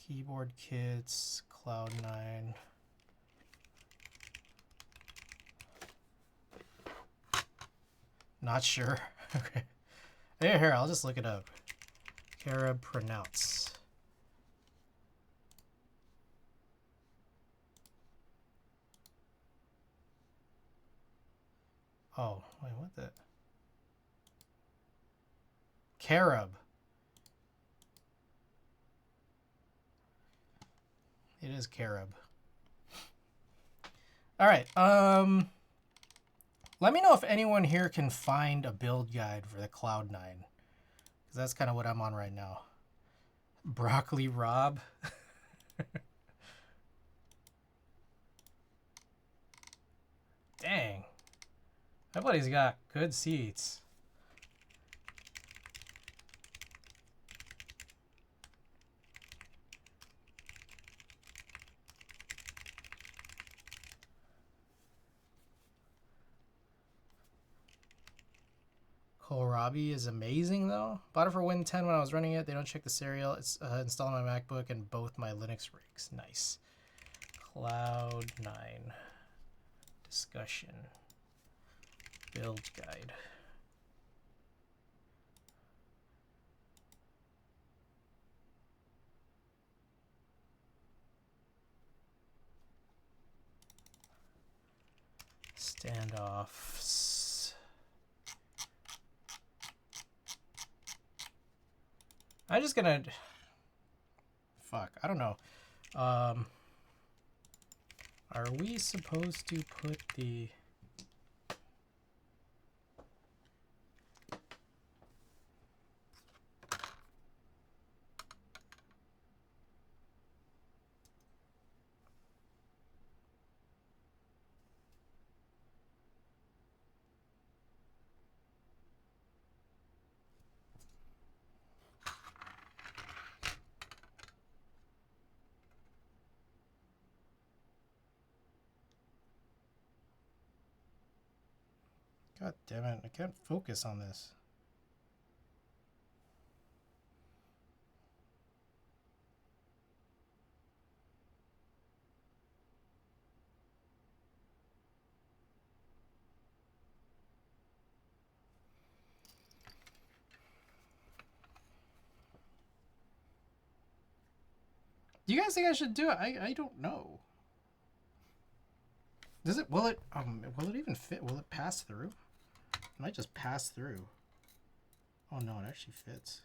S1: Keyboard kits, cloudnine. Not sure. Okay. Here, I'll just look it up. Carob pronounce. Oh, wait, what the? Carob. It is carob. All right. Let me know if anyone here can find a build guide for the Cloud9, because that's kind of what I'm on right now. Broccoli Rob. Dang. My buddy's got good seats. Kohlrabi is amazing though. Bought it for Win 10 when I was running it. They don't check the serial. It's installed on my MacBook and both my Linux rigs. Nice. Cloud9 discussion build guide. Standoffs. I'm just gonna... Fuck, I don't know. Are we supposed to put the... God damn it, I can't focus on this. Do you guys think I should do it? I don't know. Does it, will it even fit? Will it pass through? It might just pass through. Oh no, it actually fits.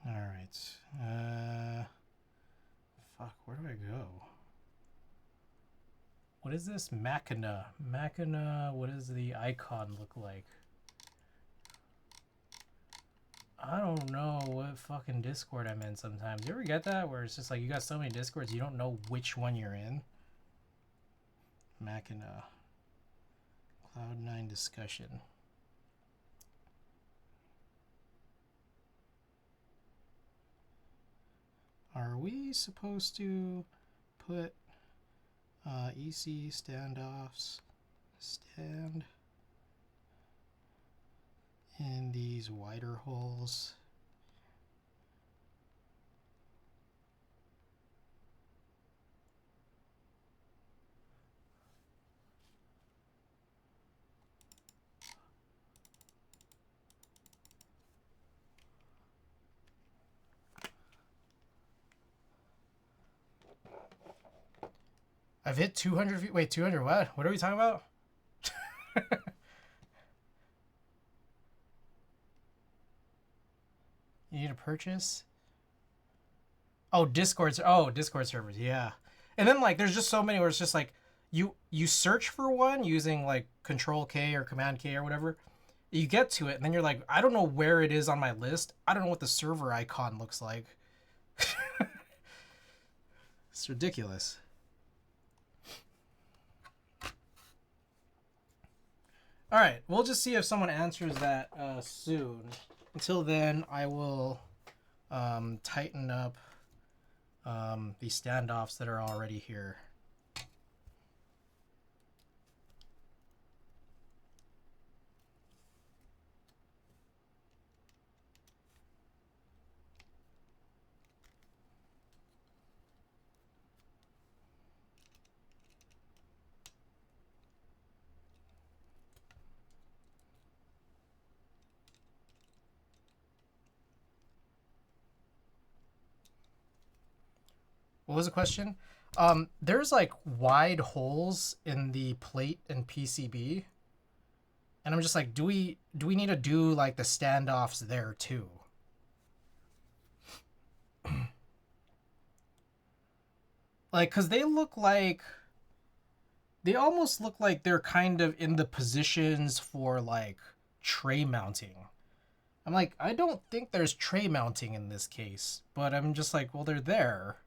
S1: All right. Fuck, where do I go? What is this? Machina. Machina, what does the icon look like? I don't know what fucking Discord I'm in sometimes. You ever get that? Where it's just like you got so many Discords, you don't know which one you're in? Machina. Cloud9 discussion. Are we supposed to put EC standoffs stand in these wider holes? I've hit 200 feet. Wait, 200 what? What are we talking about? You need to purchase? Oh, Discord servers, yeah. And then like there's just so many where it's just like you search for one using like Control K or Command K or whatever. You get to it and then you're like, I don't know where it is on my list. I don't know what the server icon looks like. It's ridiculous. All right, we'll just see if someone answers that soon. Until then, I will tighten up these standoffs that are already here. What was the question? There's like wide holes in the plate and PCB. And I'm just like, do we need to do like the standoffs there too? Like, cause they almost look like they're kind of in the positions for like tray mounting. I'm like, I don't think there's tray mounting in this case, but I'm just like, well, they're there.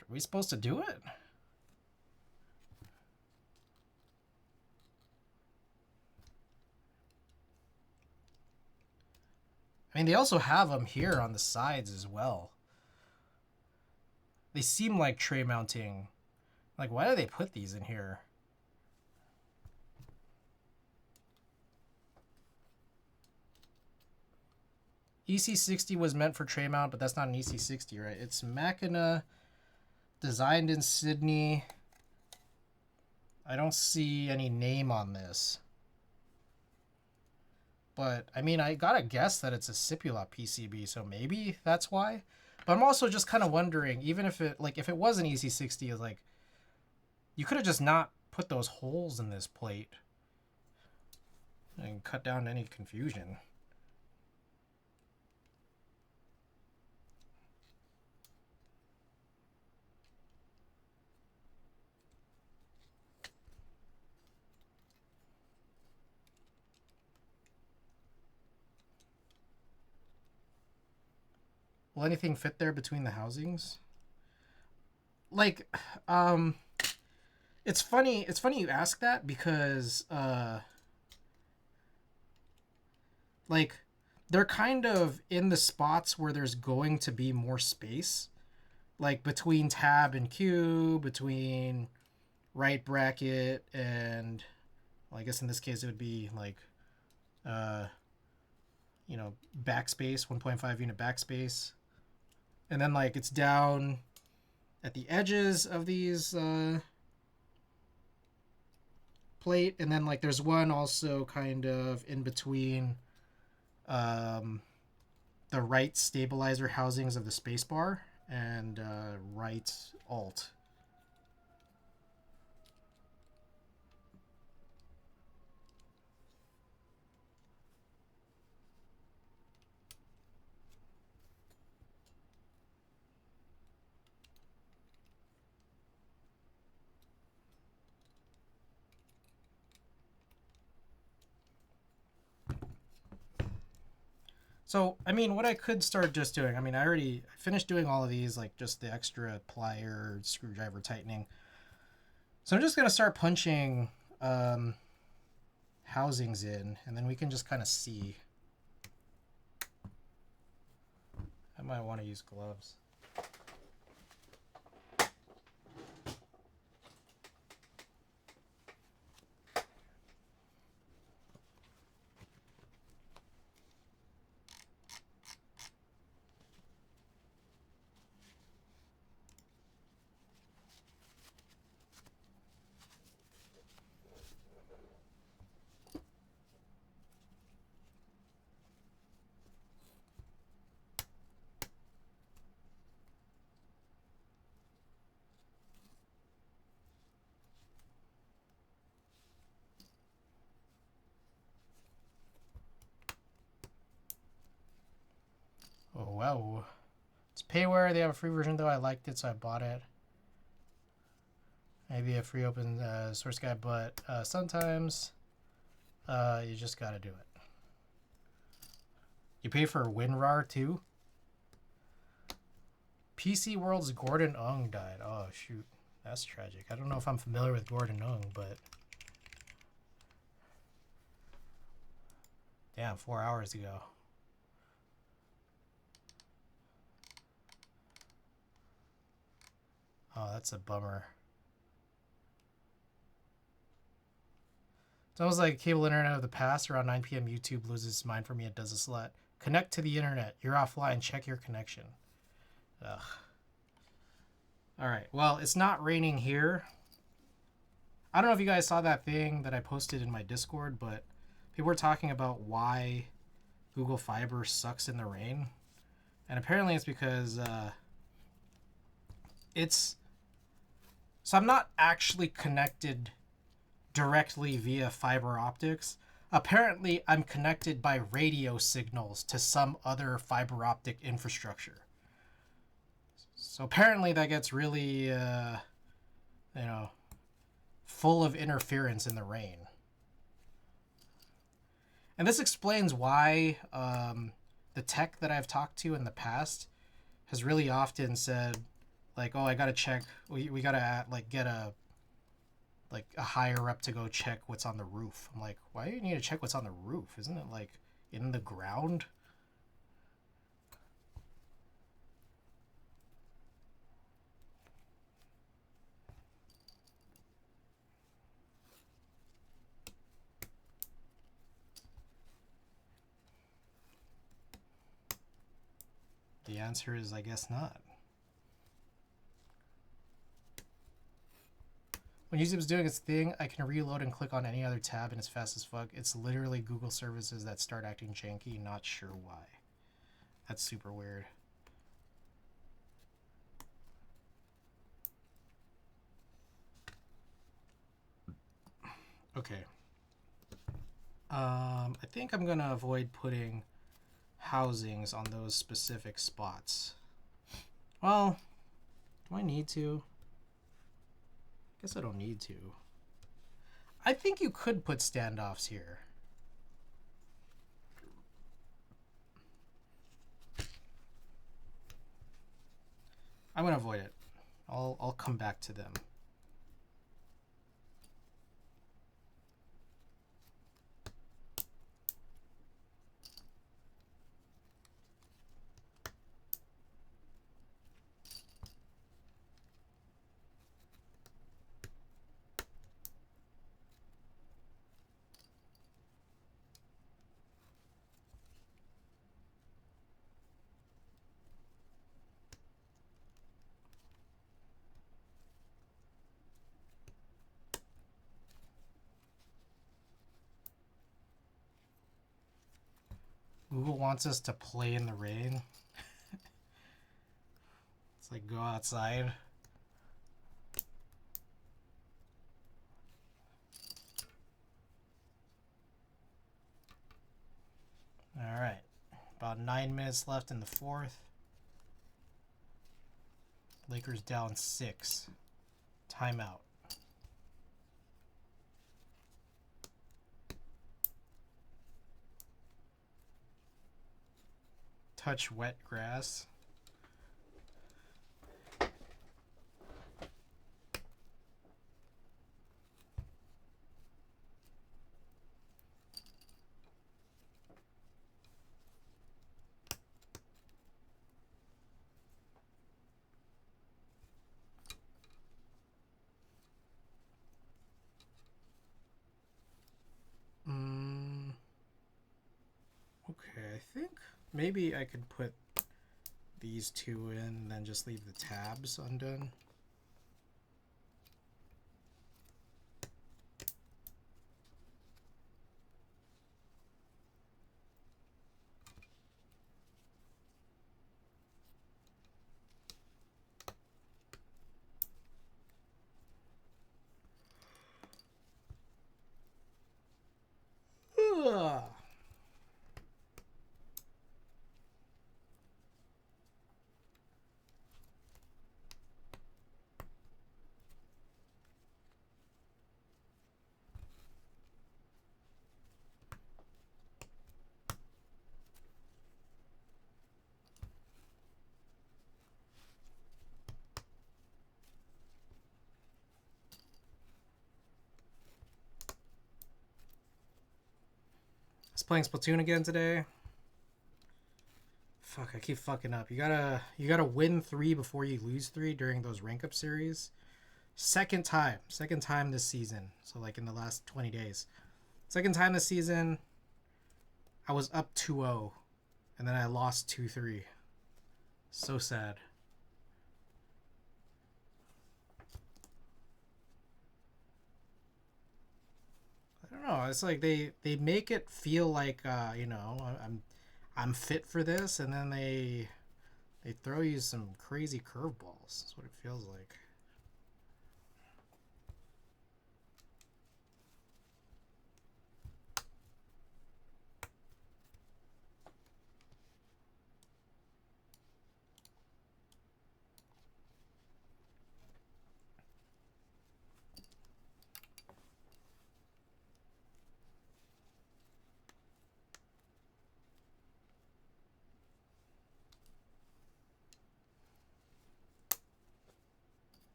S1: Are we supposed to do it? I mean, they also have them here on the sides as well. they seem like tray mounting. Like, why do they put these in here? EC60 was meant for tray mount, but that's not an EC60, right? It's Machina, designed in Sydney. I don't see any name on this. But, I mean, I gotta guess that it's a Cipula PCB, so maybe that's why. But I'm also just kind of wondering, even if it, like, if it was an EC60, it's like, you could have just not put those holes in this plate and cut down any confusion. Will anything fit there between the housings? Like, it's funny you ask that because, like, they're kind of in the spots where there's going to be more space. Like, between tab and Q, between right bracket and, well, I guess in this case it would be, like, you know, backspace, 1.5 unit backspace. And then, like, it's down at the edges of these plate. And then, like, there's one also kind of in between the right stabilizer housings of the spacebar and right alt. So, I mean, what I could start just doing, I mean, I finished doing all of these, like just the extra plier, screwdriver tightening. So I'm just going to start punching housings in, and then we can just kind of see. I might want to use gloves. Oh, wow. It's payware. They have a free version, though. I liked it, so I bought it. Maybe a free open source guide, but sometimes you just got to do it. You pay for WinRAR, too? PC World's Gordon Ung died. Oh, shoot. That's tragic. I don't know if I'm familiar with Gordon Ung, but... Damn, 4 hours ago. Oh, that's a bummer. It's almost like cable internet of the past. Around 9 p.m. YouTube loses its mind for me. It does this a lot. Connect to the internet. You're offline. Check your connection. Ugh. Alright, well, it's not raining here. I don't know if you guys saw that thing that I posted in my Discord, but people were talking about why Google Fiber sucks in the rain. And apparently it's because so I'm not actually connected directly via fiber optics. Apparently I'm connected by radio signals to some other fiber optic infrastructure. So apparently that gets really, full of interference in the rain. And this explains why the tech that I've talked to in the past has really often said, like, oh, I gotta check, we gotta, like, get a higher up to go check what's on the roof. I'm like, why do you need to check what's on the roof? Isn't it, like, in the ground? The answer is, I guess not. When YouTube's doing its thing, I can reload and click on any other tab and it's fast as fuck. It's literally Google services that start acting janky, not sure why. That's super weird. Okay. I think I'm gonna avoid putting housings on those specific spots. Well, do I need to? Guess I don't need to. I think you could put standoffs here. I'm gonna avoid it. I'll come back to them. Google wants us to play in the rain. It's like, go outside. All right, about 9 minutes left in the fourth. Lakers down 6. Timeout. Touch wet grass. Okay, I think maybe I could put these two in and then just leave the tabs undone. Ugh. I was playing Splatoon again today. Fuck, I keep fucking up. You gotta win 3 before you lose 3 during those rank up series. Second time this season. So like in the last 20 days. Second time this season, I was up 2-0 and then I lost 2-3. So sad. I don't know. It's like they make it feel like you know, I'm fit for this, and then they throw you some crazy curveballs. That's what it feels like.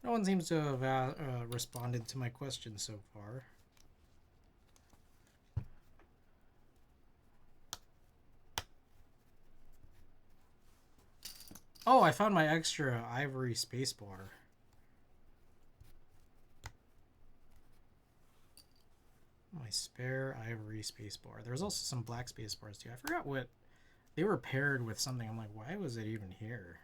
S1: No one seems to have responded to my question so far. Oh, I found my extra ivory spacebar. My spare ivory spacebar. There's also some black spacebars too. I forgot what they were paired with something. I'm like, why was it even here?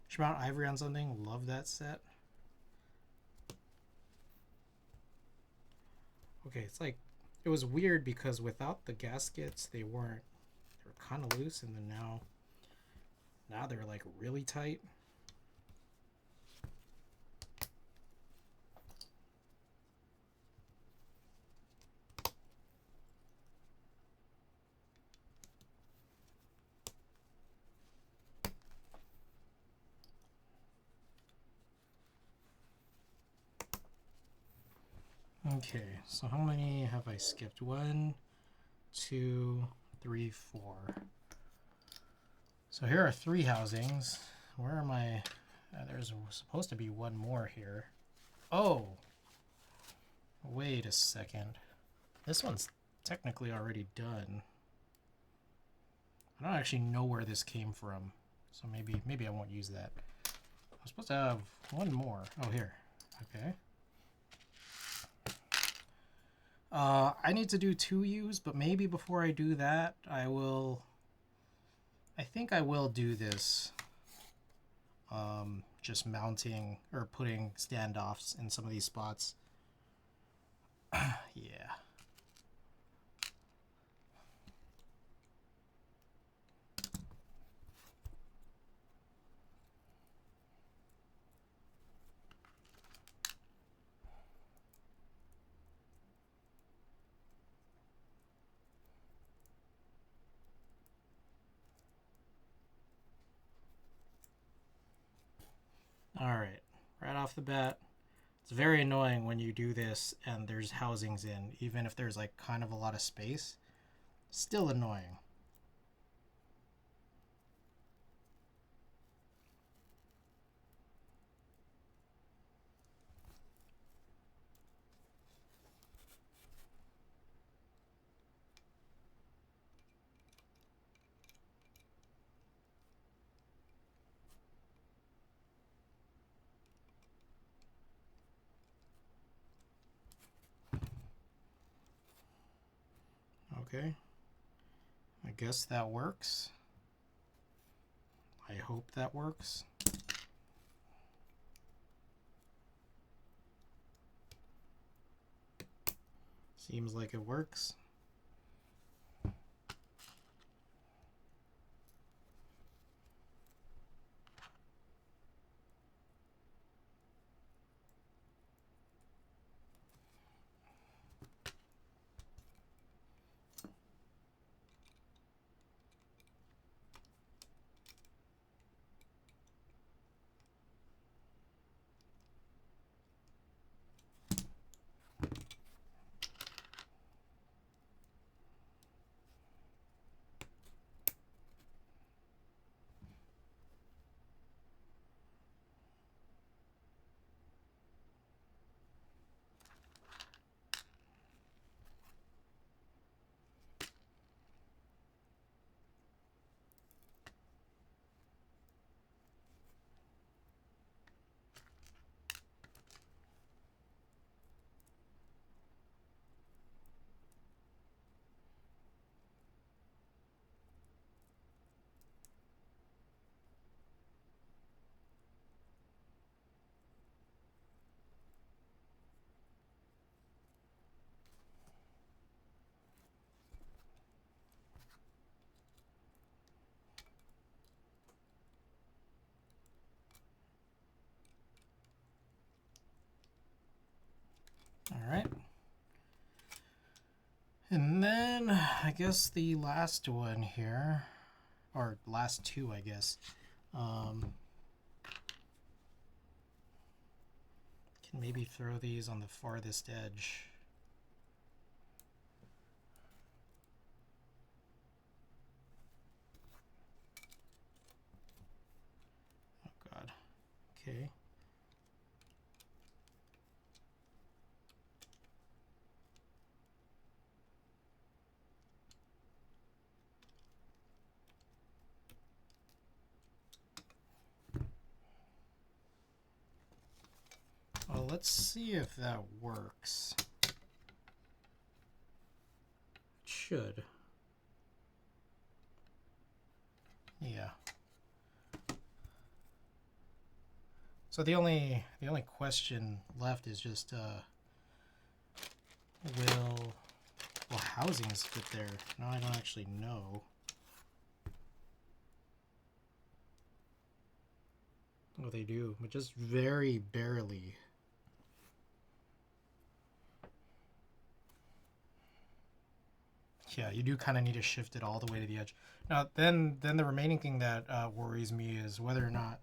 S1: Should mount ivory on something. Love that set. Okay, it's like it was weird because without the gaskets, they were kind of loose, and then now they're like really tight. Okay, so how many have I skipped? 1, 2, 3, 4. So here are 3 housings. Where am I? There's supposed to be one more here. Oh! Wait a second. This one's technically already done. I don't actually know where this came from. So maybe I won't use that. I'm supposed to have one more. Oh, here. Okay. I need to do 2 U's, but maybe before I do that, I think I will do this. Just mounting or putting standoffs in some of these spots. Yeah. Alright, right off the bat, it's very annoying when you do this and there's housings in, even if there's like kind of a lot of space. Still annoying. Okay, I guess that works. I hope that works. Seems like it works. then I guess the last one here, or last two, I guess. Can maybe throw these on the farthest edge. Oh God. Okay. Well, let's see if that works. It should. Yeah. So the only question left is just will housings fit there? No, I don't actually know. Oh, they do, but just very barely. Yeah, you do kind of need to shift it all the way to the edge. Now, then the remaining thing that worries me is whether or not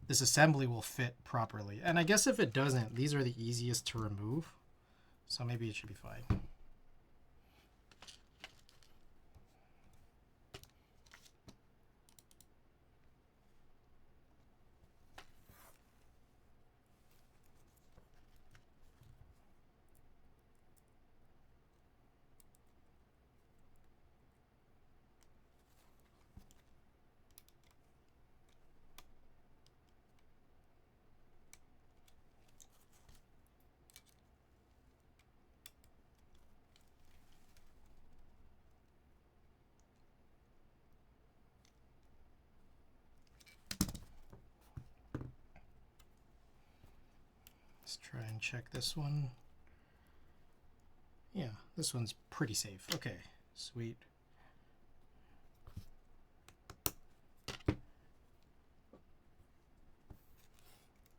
S1: this assembly will fit properly. And I guess if it doesn't, these are the easiest to remove. So maybe it should be fine. Let's try and check this one. Yeah, this one's pretty safe. Okay, sweet.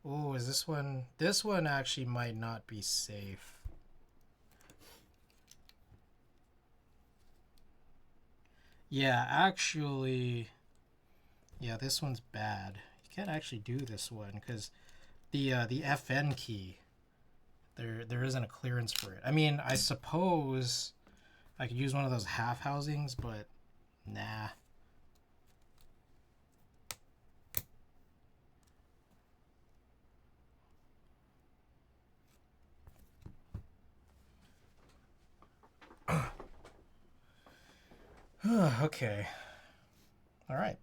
S1: Oh, is this one? This one actually might not be safe. Yeah, actually, yeah, this one's bad. You can't actually do this one because the FN key, there isn't a clearance for it. I mean, I suppose I could use one of those half housings, but nah. Okay. All right.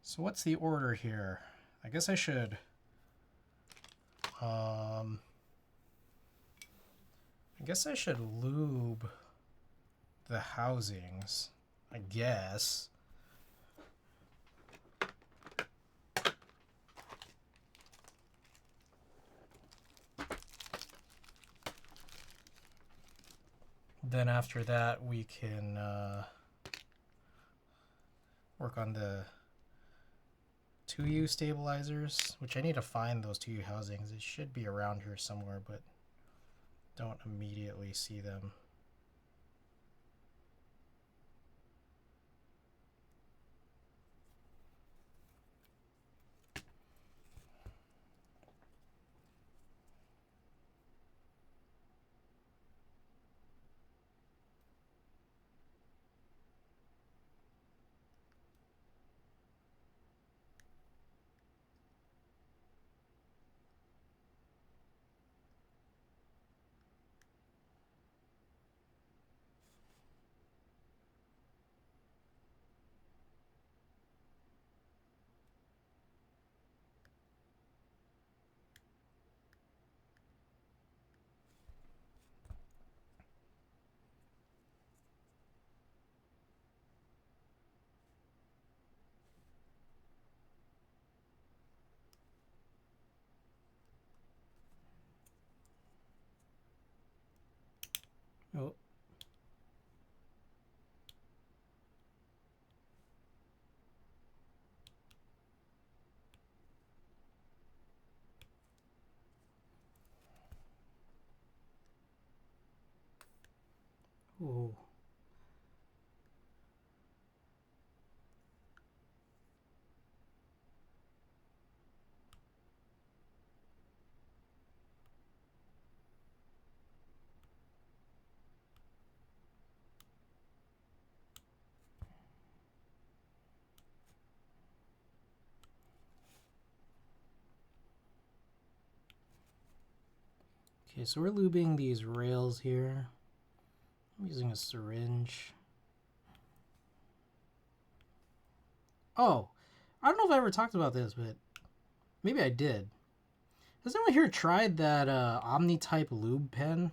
S1: So what's the order here? I guess I should. I guess I should lube the housings. I guess. Then after that, we can work on the 2U stabilizers, which I need to find those 2U housings. It should be around here somewhere, but don't immediately see them. Oh. Ooh. Okay, so we're lubing these rails here. I'm using a syringe. Oh, I don't know if I ever talked about this, but maybe I did. Has anyone here tried that Omni-type lube pen?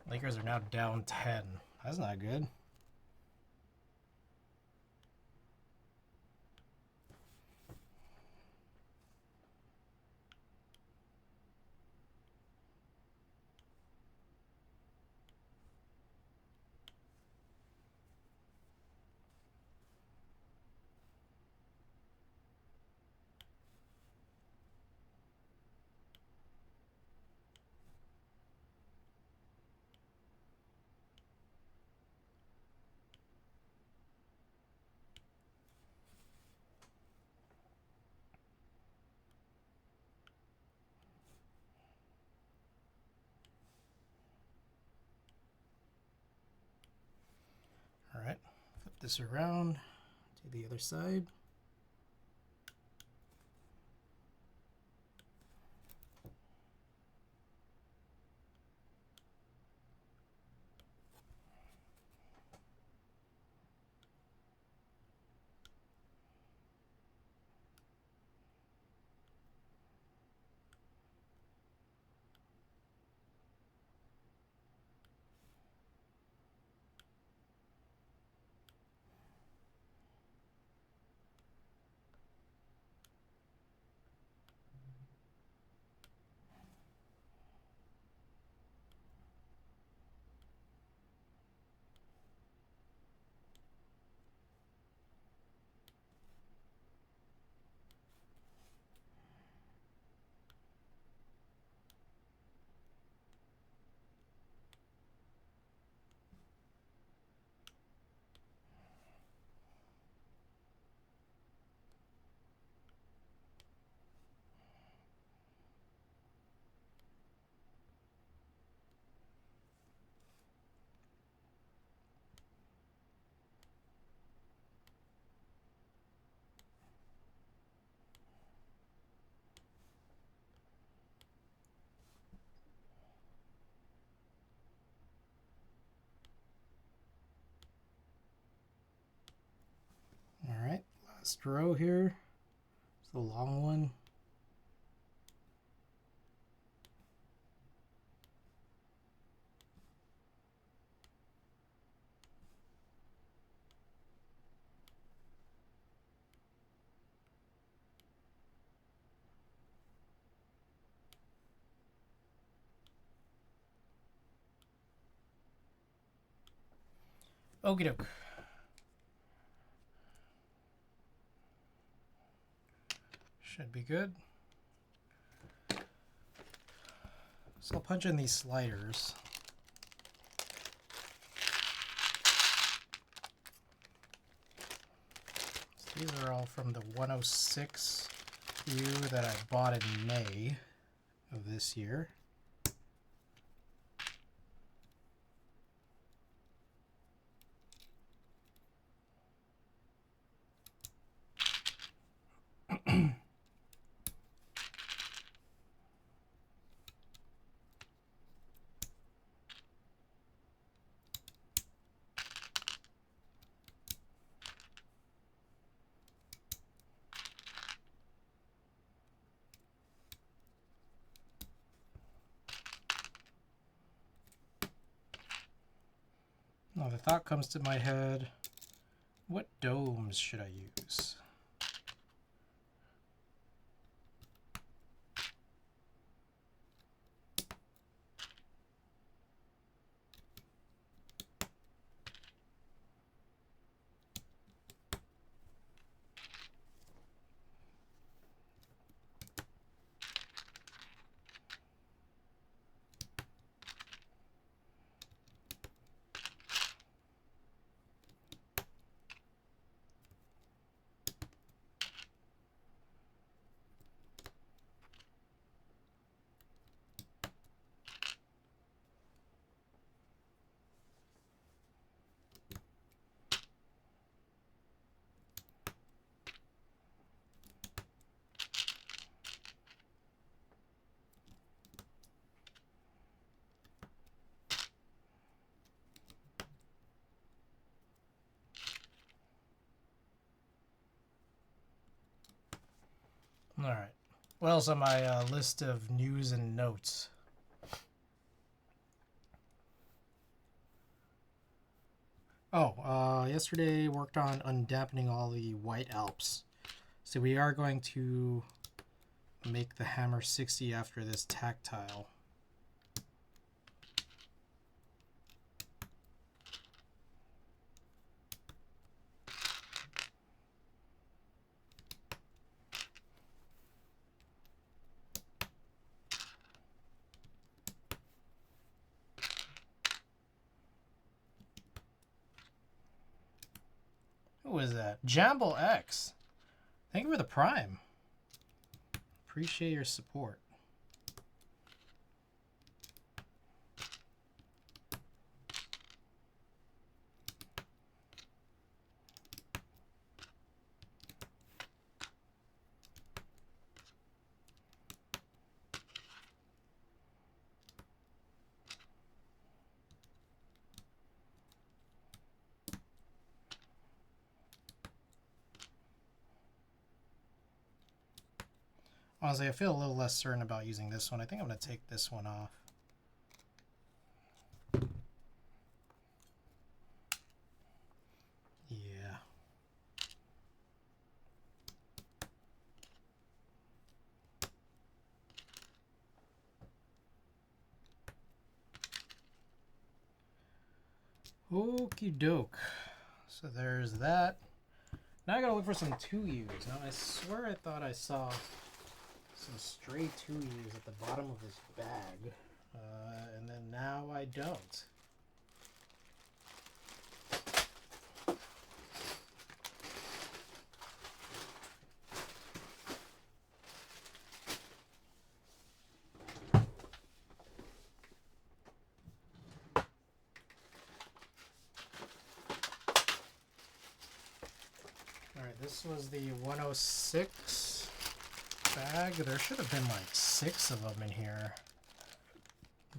S1: Lakers are now down 10. That's not good. All right, flip this around to the other side. All right, last row here. It's the long one. Okie doke. Should be good. So I'll punch in these sliders. So these are all from the 106 few that I bought in May of this year. Now the thought comes to my head, what domes should I use? All right. What else on my list of news and notes? Oh, yesterday worked on undampening all the white Alps. So we are going to make the hammer 60 after this tactile. Who is that? Jamble X. Thank you for the Prime. Appreciate your support. Honestly, I feel a little less certain about using this one. I think I'm going to take this one off. Yeah. Okie doke. So there's that. Now I gotta look for some 2Us. Now I swear I thought I saw some stray 2Us at the bottom of this bag. And then now I don't. Alright, this was the 106 bag. There should have been like 6 of them in here.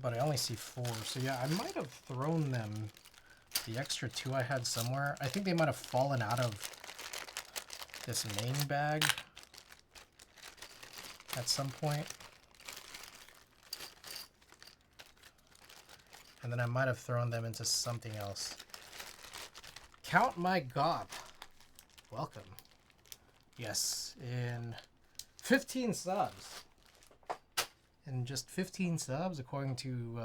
S1: But I only see 4. So yeah, I might have thrown them. The extra 2 I had somewhere. I think they might have fallen out of this main bag at some point. And then I might have thrown them into something else. Count my gop. Welcome. Yes, in 15 subs. In just 15 subs, according to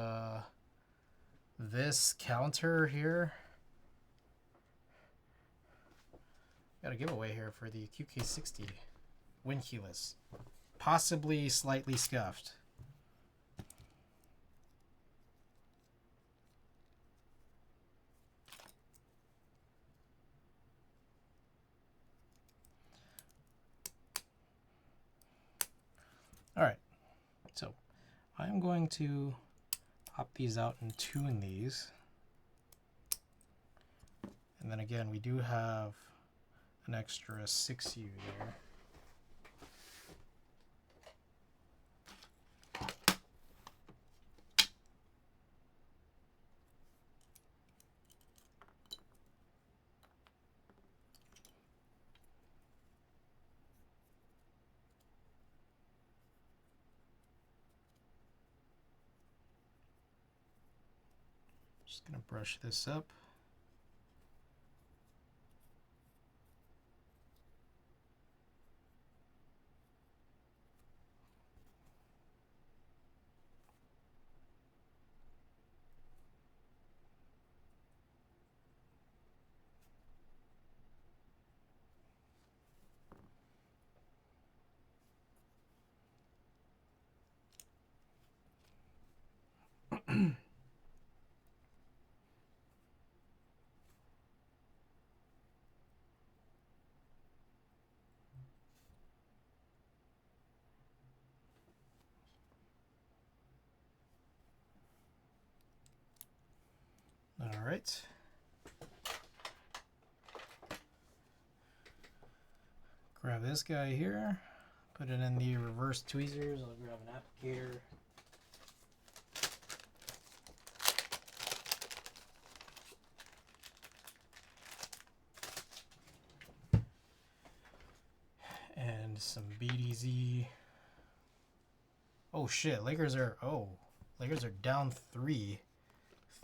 S1: this counter here. Got a giveaway here for the QK60 windkeyless. Possibly slightly scuffed. All right, so I'm going to pop these out and tune these. And then again, we do have an extra 6U there. Just gonna brush this up. All right. Grab this guy here, put it in the reverse tweezers. I'll grab an applicator. And some BDZ. Oh shit, Lakers are down 3.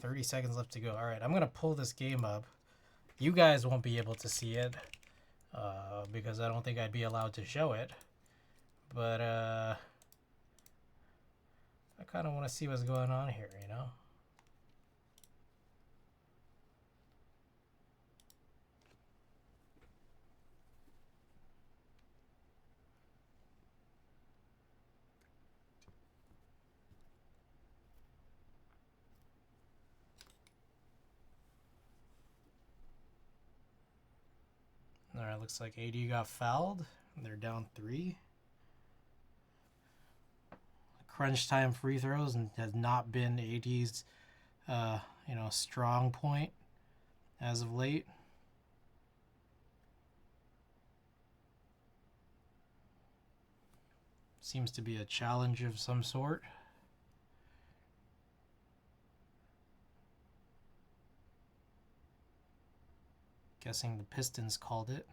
S1: 30 seconds left to go. All right, I'm gonna pull this game up. You guys won't be able to see it because I don't think I'd be allowed to show it. But I kind of want to see what's going on here, you know? All right, looks like AD got fouled. They're down 3. Crunch time free throws and has not been AD's, strong point as of late. Seems to be a challenge of some sort. Guessing the Pistons called it.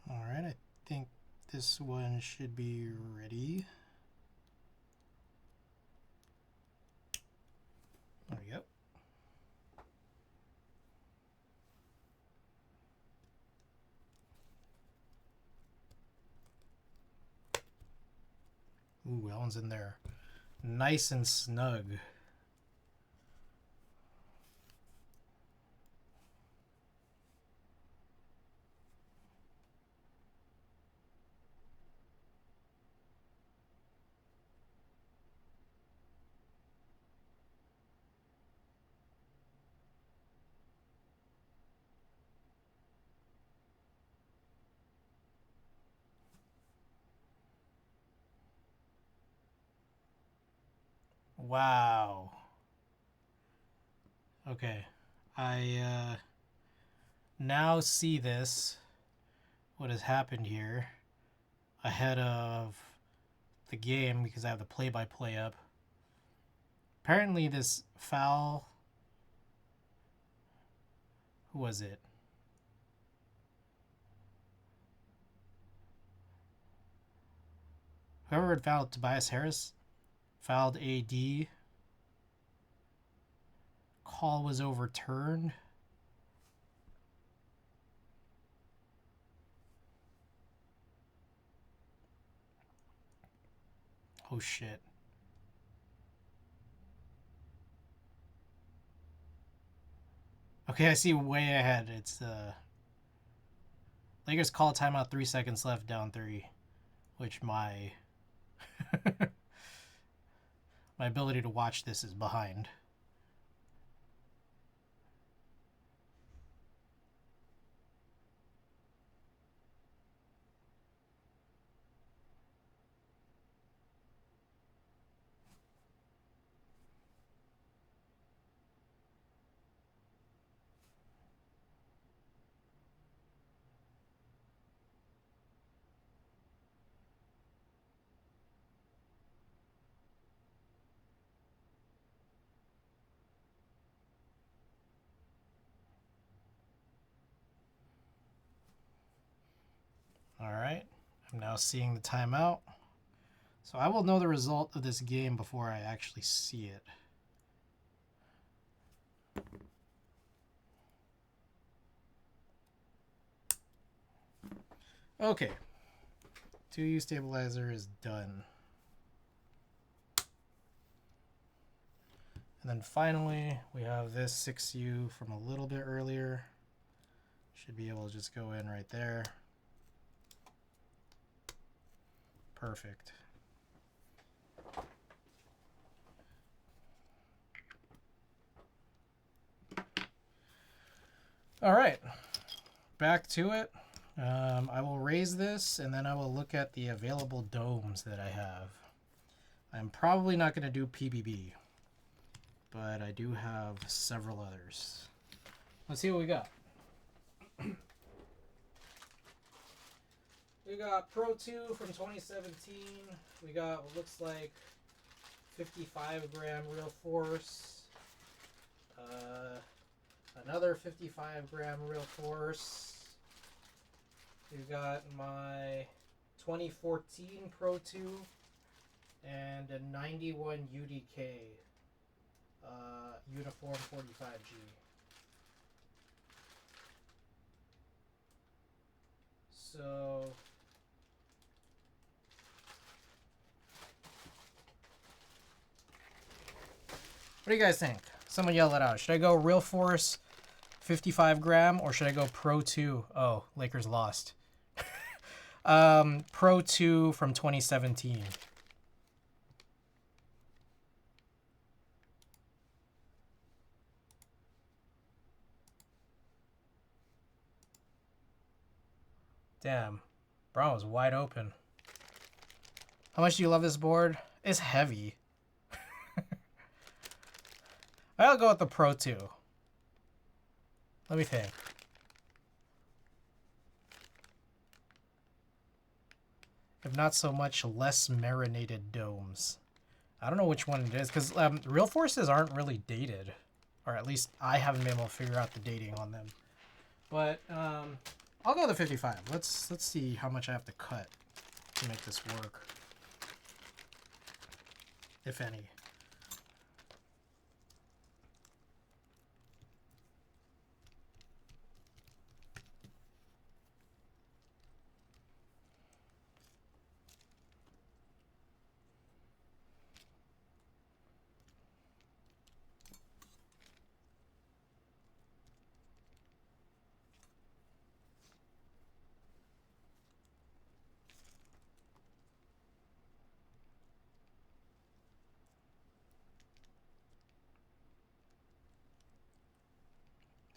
S1: All right, I think this one should be ready. There we go. Ooh, that one's in there. Nice and snug. Wow. Okay. I now see this, what has happened here, ahead of the game because I have the play-by-play up. Apparently this foul, who was it? Whoever had fouled Tobias Harris fouled AD. Call was overturned. Oh shit. Okay, I see way ahead. It's Lakers call timeout, 3 seconds left, down 3, which my my ability to watch this is behind. All right, I'm now seeing the timeout. So I will know the result of this game before I actually see it. Okay. 2U stabilizer is done. And then finally, we have this 6U from a little bit earlier. Should be able to just go in right there. Perfect. All right, back to it. I will raise this and then I will look at the available domes that I have. I'm probably not going to do PBB, but I do have several others. Let's see what we got. We got Pro 2 from 2017. We got what looks like 55 gram real force. Another 55 gram real force. We've got my 2014 Pro 2 and a 91 UDK Uniform 45G. So what do you guys think? Someone yell it out. Should I go real force 55 gram or should I go Pro 2? Oh, Lakers lost. Pro 2 from 2017. Damn. Brown was wide open. How much do you love this board? It's heavy. I'll go with the Pro 2. Let me think. If not so much less marinated domes. I don't know which one it is because real forces aren't really dated, or at least I haven't been able to figure out the dating on them. But I'll go with the 55. Let's see how much I have to cut to make this work, if any.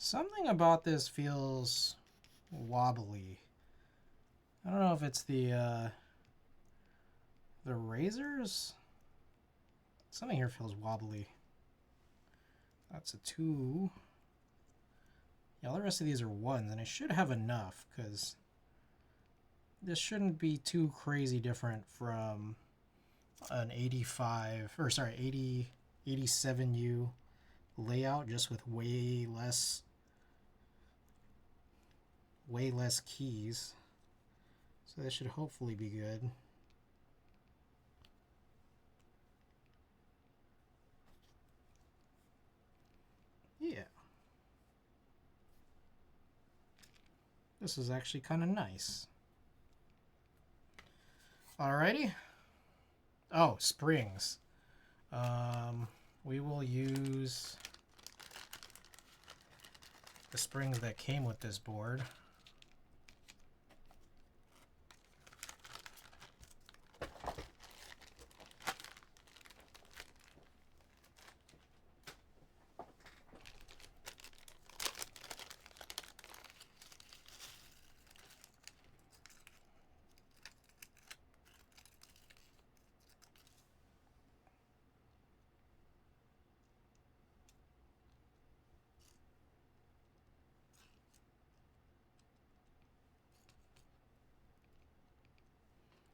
S1: Something about this feels wobbly. I don't know if it's the razors. Something here feels wobbly. That's a 2. Yeah, all the rest of these are 1s, and I should have enough because this shouldn't be too crazy different from an 85 or sorry 87U layout, just with way less keys. So this should hopefully be good. Yeah. This is actually kind of nice. Alrighty. Oh, springs. We will use the springs that came with this board.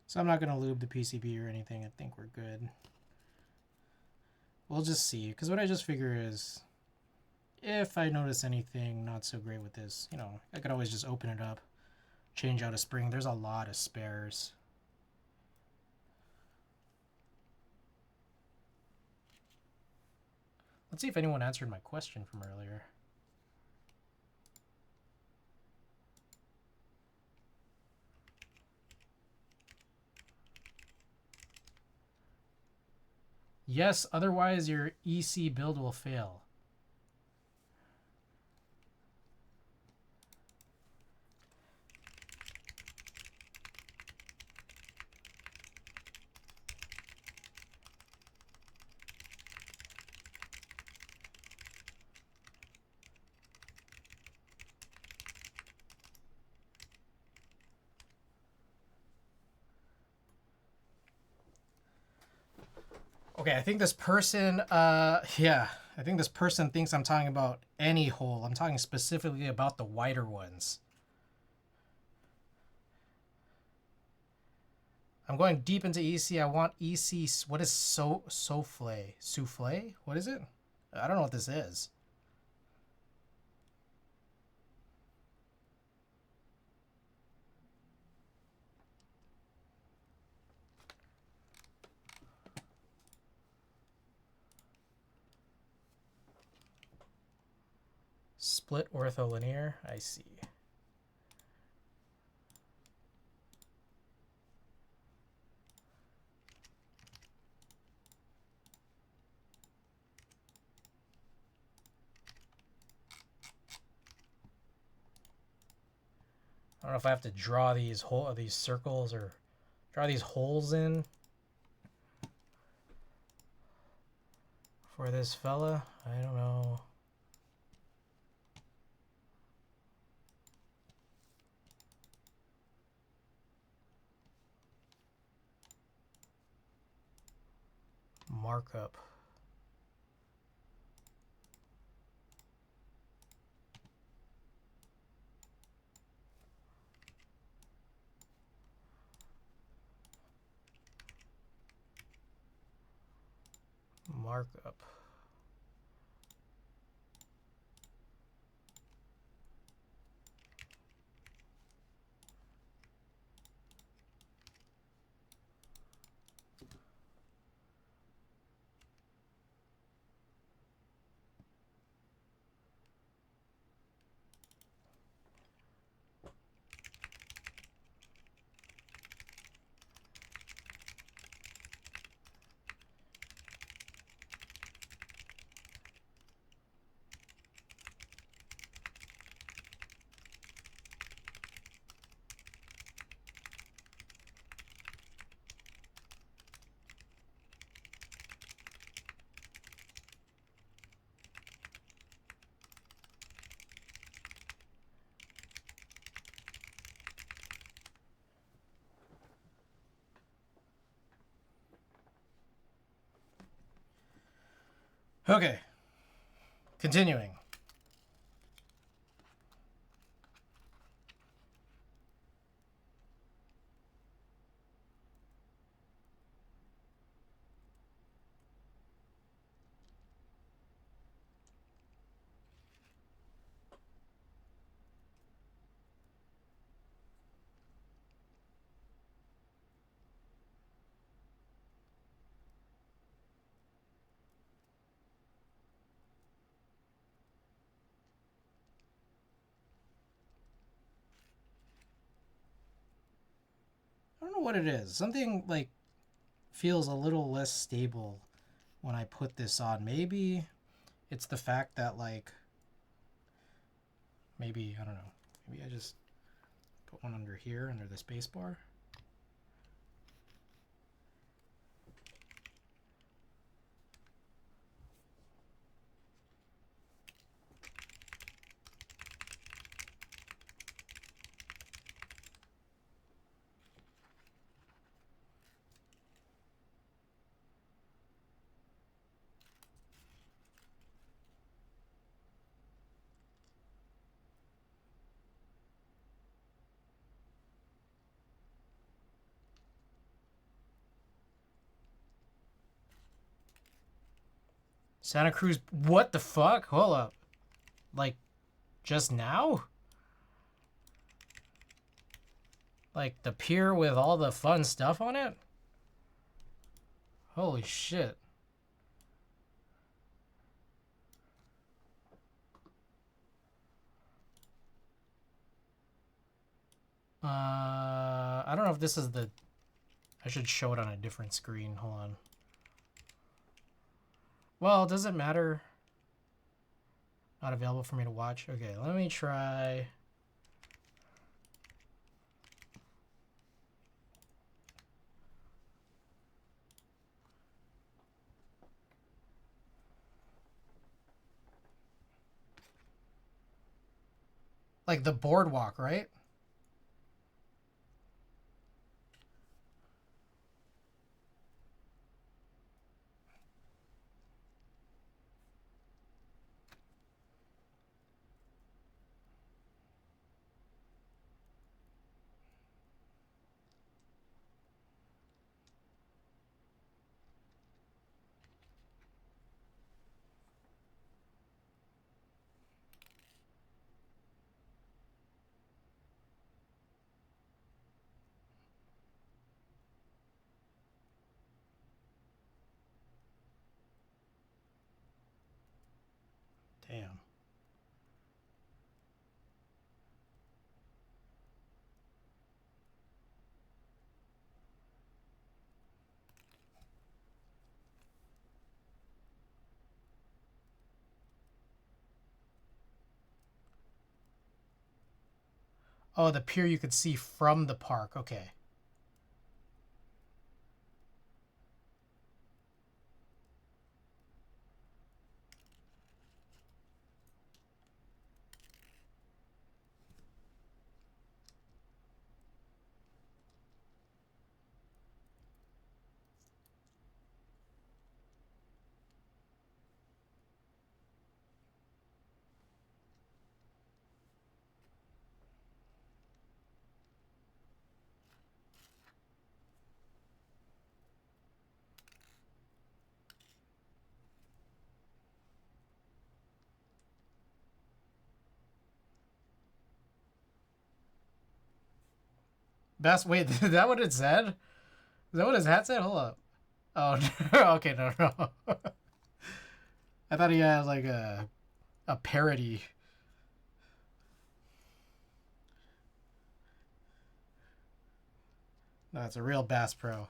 S1: So I'm not going to lube the PCB or anything. I think we're good. We'll just see. Because what I just figure is, if I notice anything not so great with this, you know, I could always just open it up, change out a spring. There's a lot of spares. Let's see if anyone answered my question from earlier. Yes, otherwise your EC build will fail. Okay, I think this person, yeah, I think this person thinks I'm talking about any hole. I'm talking specifically about the wider ones. I'm going deep into EC. I want EC, what is souffle? Souffle? What is it? I don't know what this is. Split ortholinear, I see. I don't know if I have to draw these circles or draw these holes in for this fella. I don't know. Markup. Markup. Okay. Continuing. I don't know what it is. Something like feels a little less stable when I put this on. Maybe it's the fact that like maybe I don't know. Maybe I just put one under here under the space bar. Santa Cruz, what the fuck? Hold up. Like, just now? Like, the pier with all the fun stuff on it? Holy shit. I don't know if this is the... I should show it on a different screen. Hold on. Well, does it matter? Not available for me to watch? Okay, let me try... Like the boardwalk, right? Damn. Oh, the pier you could see from the park. Okay. Best... Wait, is that what it said? Is that what his hat said? Hold up. Oh, okay, no. I thought he had like a parody. No, it's a real Bass Pro.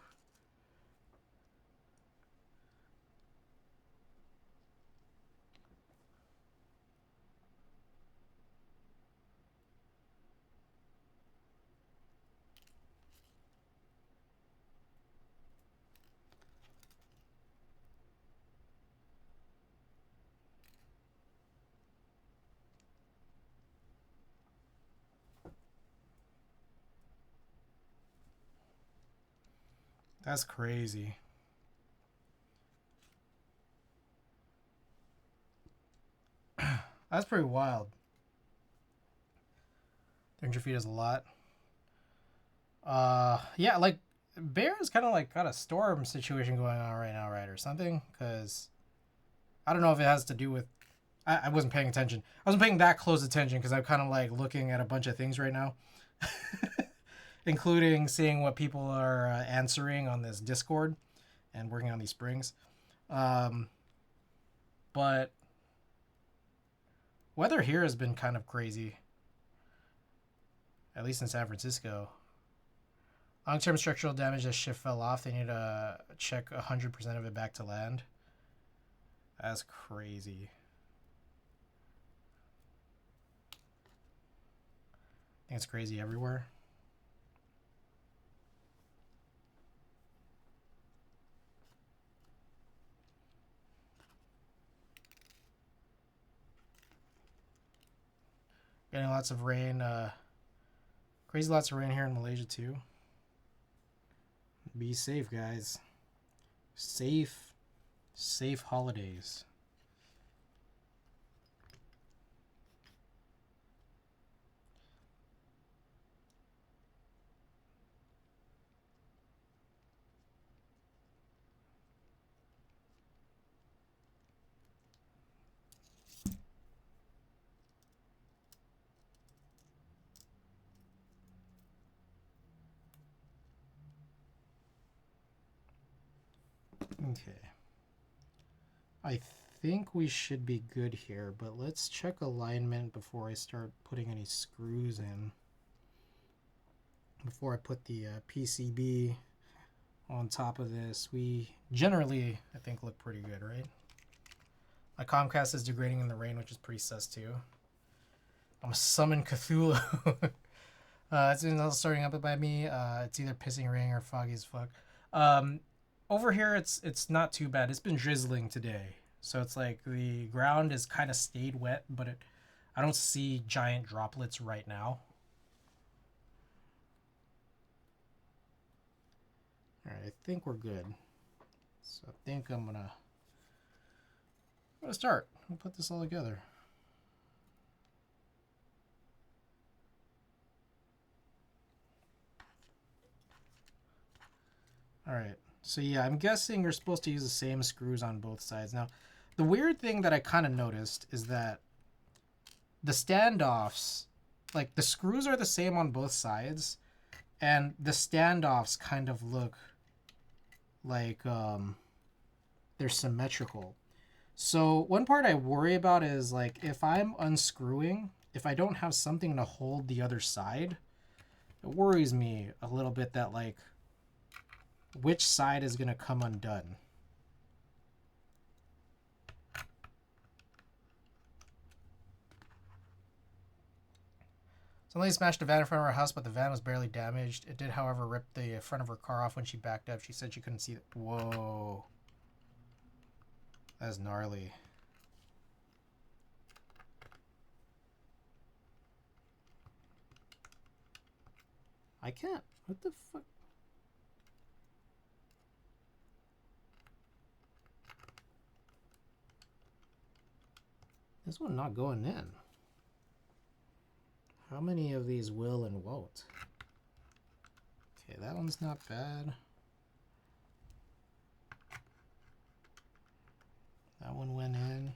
S1: That's crazy. That's pretty wild. 300 feet is a lot. Yeah, like Bear is kind of like got a storm situation going on right now, right, or something? Because I don't know if it has to do with... I wasn't paying attention. I wasn't paying that close attention because I'm kind of like looking at a bunch of things right now, including seeing what people are answering on this Discord and working on these springs. But weather here has been kind of crazy, at least in San Francisco. Long-term structural damage as ship fell off. They need to check 100% of it back to land. That's crazy. I think it's crazy everywhere. Getting lots of rain. Crazy lots of rain here in Malaysia too. Be safe, guys. Safe holidays. Okay. I think we should be good here, but let's check alignment before I start putting any screws in. before I put the PCB on top of this, we generally, I think, look pretty good, right? My Comcast is degrading in the rain, which is pretty sus too. I'm a summon Cthulhu. It's been starting up by me. It's either pissing rain or foggy as fuck. Over here, it's not too bad. It's been drizzling today, so it's like the ground is kind of stayed wet, but I don't see giant droplets right now. All right, I think we're good. So I think I'm gonna start. We'll put this all together. All right. So yeah, I'm guessing you're supposed to use the same screws on both sides. Now, the weird thing that I kind of noticed is that the standoffs, like the screws are the same on both sides, and the standoffs kind of look like they're symmetrical. So one part I worry about is like if I'm unscrewing, if I don't have something to hold the other side, it worries me a little bit that like which side is going to come undone. Somebody smashed a van in front of her house, but the van was barely damaged. It did, however, rip the front of her car off when she backed up. She said she couldn't see it. Whoa. That's gnarly. I can't. What the fuck? This one not going in. How many of these will and won't? Okay, that one's not bad. That one went in.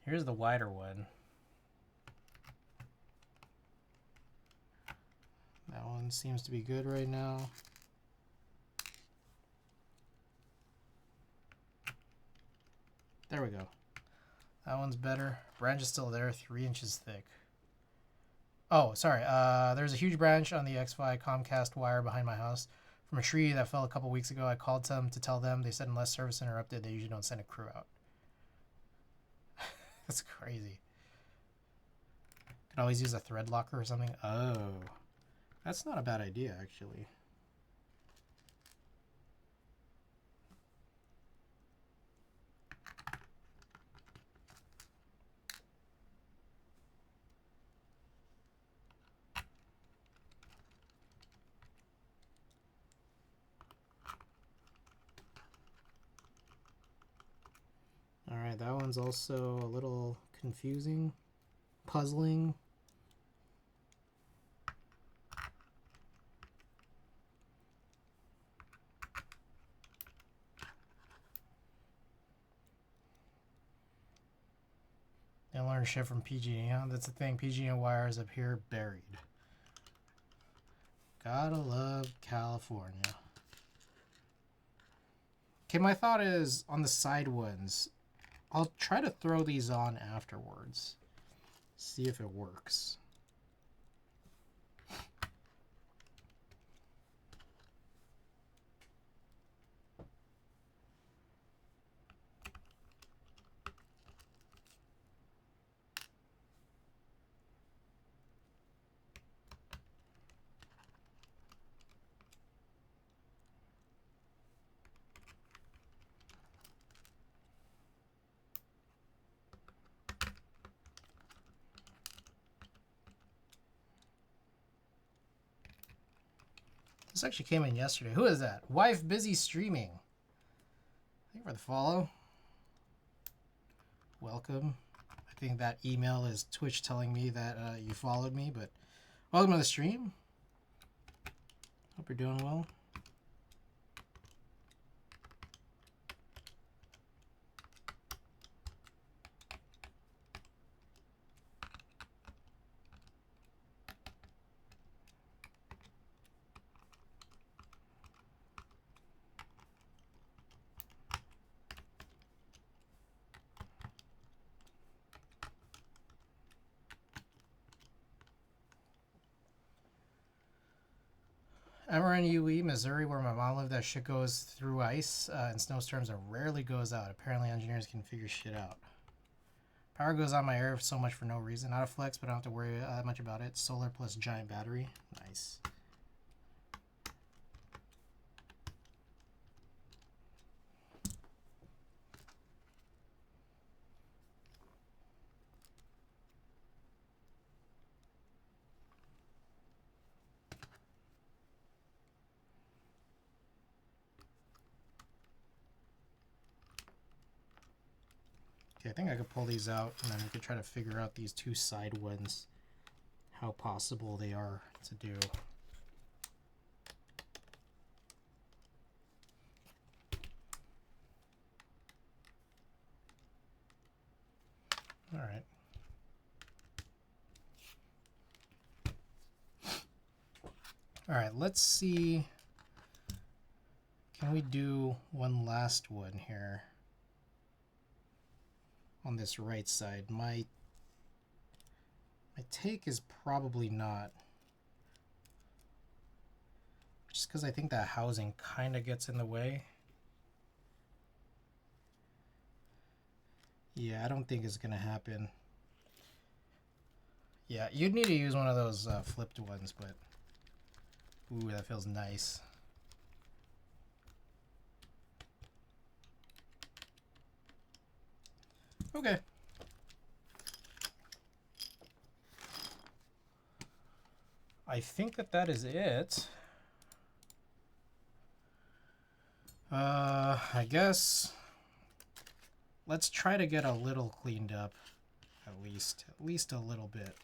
S1: Here's the wider one. That one seems to be good right now. There we go. That one's better. Branch is still there, 3 inches thick. Oh, sorry. There's a huge branch on the X-Fi Comcast wire behind my house from a tree that fell a couple weeks ago. I called them to tell them. They said unless service interrupted, they usually don't send a crew out. That's crazy. Could always use a thread locker or something. Oh, that's not a bad idea, actually. Alright, that one's also a little confusing, puzzling. They learn shit from PG&E, huh? That's the thing, PG&E wires up here buried. Gotta love California. Okay, my thought is on the side ones, I'll try to throw these on afterwards. See if it works. This actually came in yesterday. Who is that? Wife busy streaming. Thank you for the follow. Welcome. I think that email is Twitch telling me that you followed me, but welcome to the stream. Hope you're doing well. MRNUE, Missouri, where my mom lived, that shit goes through ice in snowstorms and rarely goes out. Apparently engineers can figure shit out. Power goes on my air so much for no reason. Not a flex, but I don't have to worry that much about it. Solar plus giant battery. Nice. Okay, I think I could pull these out and then we could try to figure out these two side ones, how possible they are to do. All right. All right, let's see. Can we do one last one here? On this right side, my take is probably not, just because I think that housing kind of gets in the way. Yeah, I don't think it's gonna happen. Yeah, you'd need to use one of those flipped ones, but ooh, that feels nice. Okay. I think that is it. I guess let's try to get a little cleaned up, at least a little bit.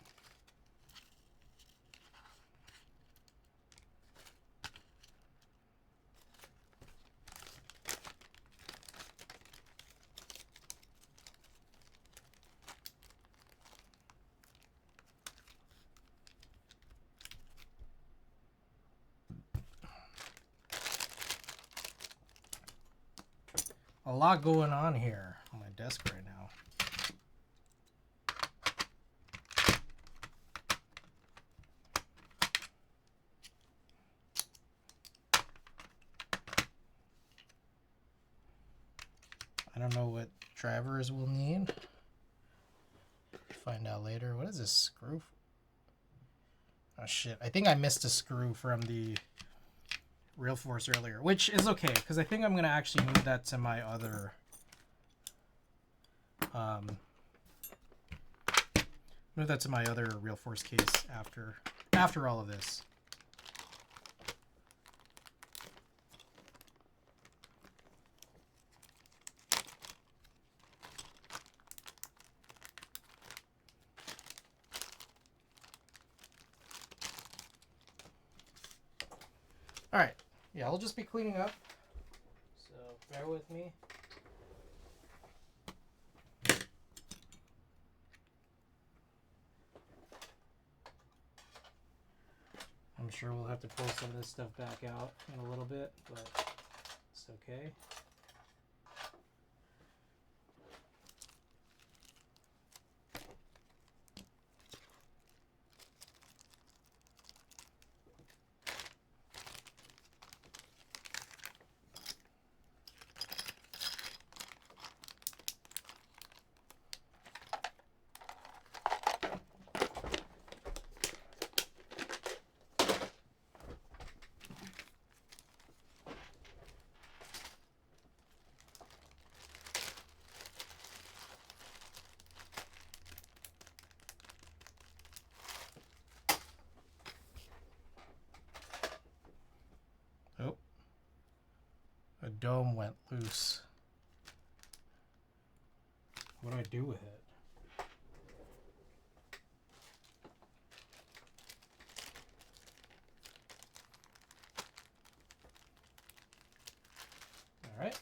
S1: A lot going on here on my desk right now. I don't know what drivers we'll need. Find out later. What is this screw? Oh shit, I think I missed a screw from the realforce earlier, which is okay, because I think I'm going to actually move that to my other realforce case after all of this. All right. Yeah, I'll just be cleaning up, so bear with me. I'm sure we'll have to pull some of this stuff back out in a little bit, but it's okay. Oh, a dome went loose. What do I do with it? All right.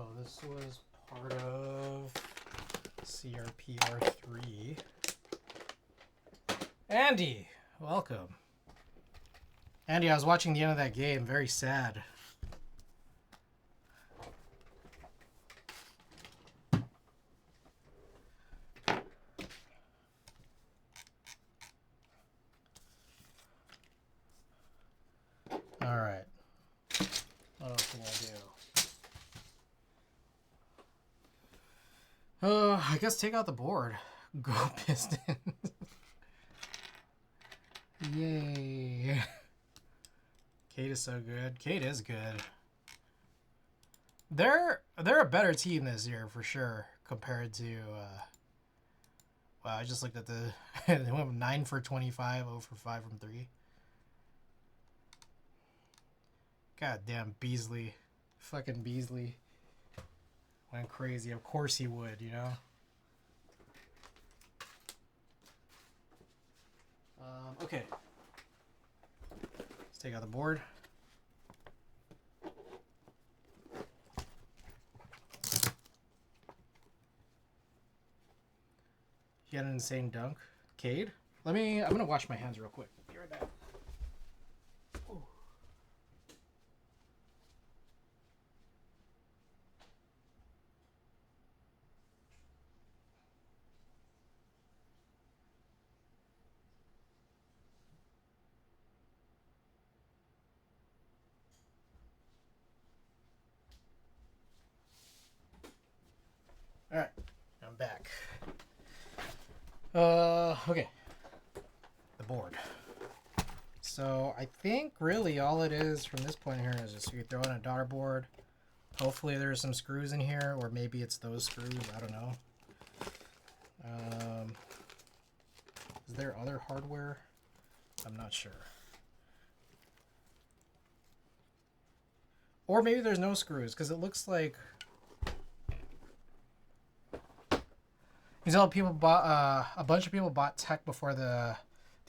S1: Oh, this was part of CRPR3. Andy, welcome. Andy, I was watching the end of that game. Very sad. All right. What else can I do? I guess take out the board. Go Pistons. Yay. Kate is so good. Kate is good. They're a better team this year for sure compared to wow, I just looked at the they went 9 for 25, 0 for 5 from 3. God damn Beasley. Fucking Beasley. Went crazy. Of course he would, you know? Okay. Let's take out the board. He had an insane dunk. Cade? I'm gonna wash my hands real quick. Be right back. Ooh. Alright, I'm back. Okay. The board. So I think really all it is from this point here is just you throw in a daughter board. Hopefully there's some screws in here, or maybe it's those screws. I don't know. Is there other hardware? I'm not sure. Or maybe there's no screws, because it looks like people bought a bunch of people bought tech before the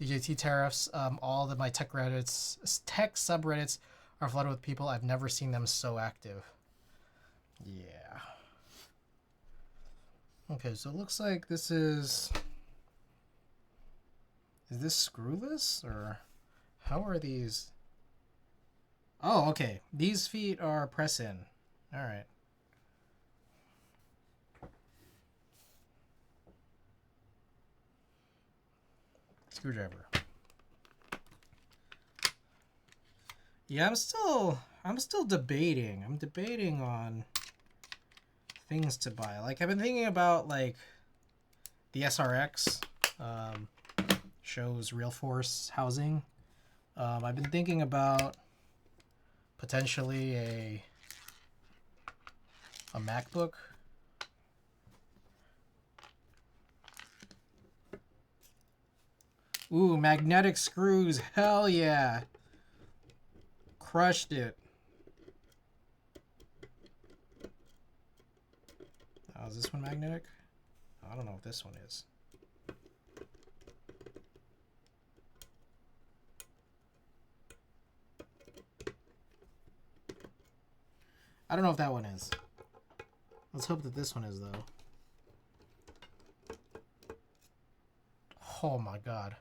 S1: DJT tariffs. All of my tech subreddits are flooded with people. I've never seen them so active. Yeah. Okay, so it looks like this is this screwless, or how are these? Oh, okay. These feet are press in. All right. Screwdriver. Yeah, I'm still debating. I'm debating on things to buy. Like I've been thinking about like the SRX shows realforce housing. I've been thinking about potentially a MacBook. Ooh, magnetic screws. Hell yeah. Crushed it. Oh, is this one magnetic? I don't know if this one is. I don't know if that one is. Let's hope that this one is, though. Oh my god.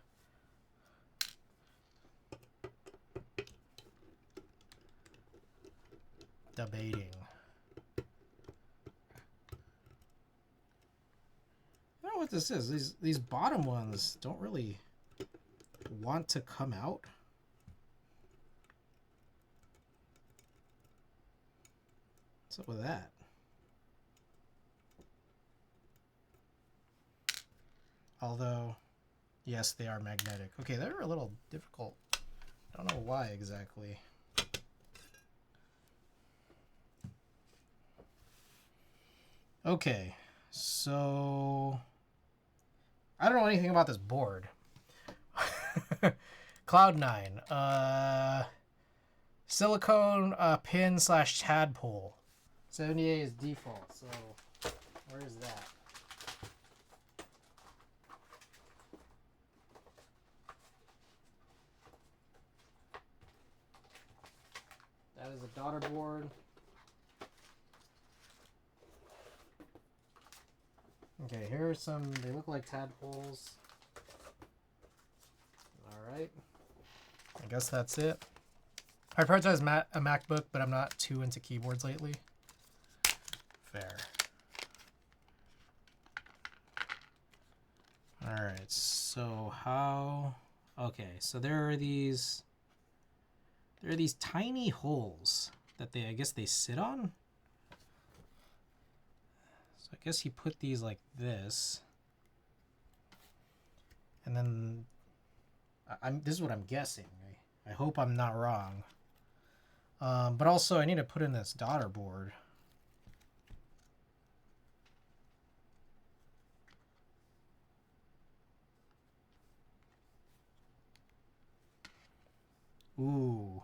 S1: Debating. I don't know what this is. These bottom ones don't really want to come out. What's up with that? Although, yes, they are magnetic. Okay, they're a little difficult. I don't know why exactly. Okay, so I don't know anything about this board. Cloud9. Silicone pin / tadpole. 78 is default, so where is that? That is a daughter board. Okay, here are some, they look like tadpoles. Alright. I guess that's it. I prioritize a MacBook, but I'm not too into keyboards lately. Fair. Alright, so how... Okay, so there are these tiny holes that I guess they sit on. So I guess you put these like this. And then this is what I'm guessing. I hope I'm not wrong. But also I need to put in this daughter board. Ooh.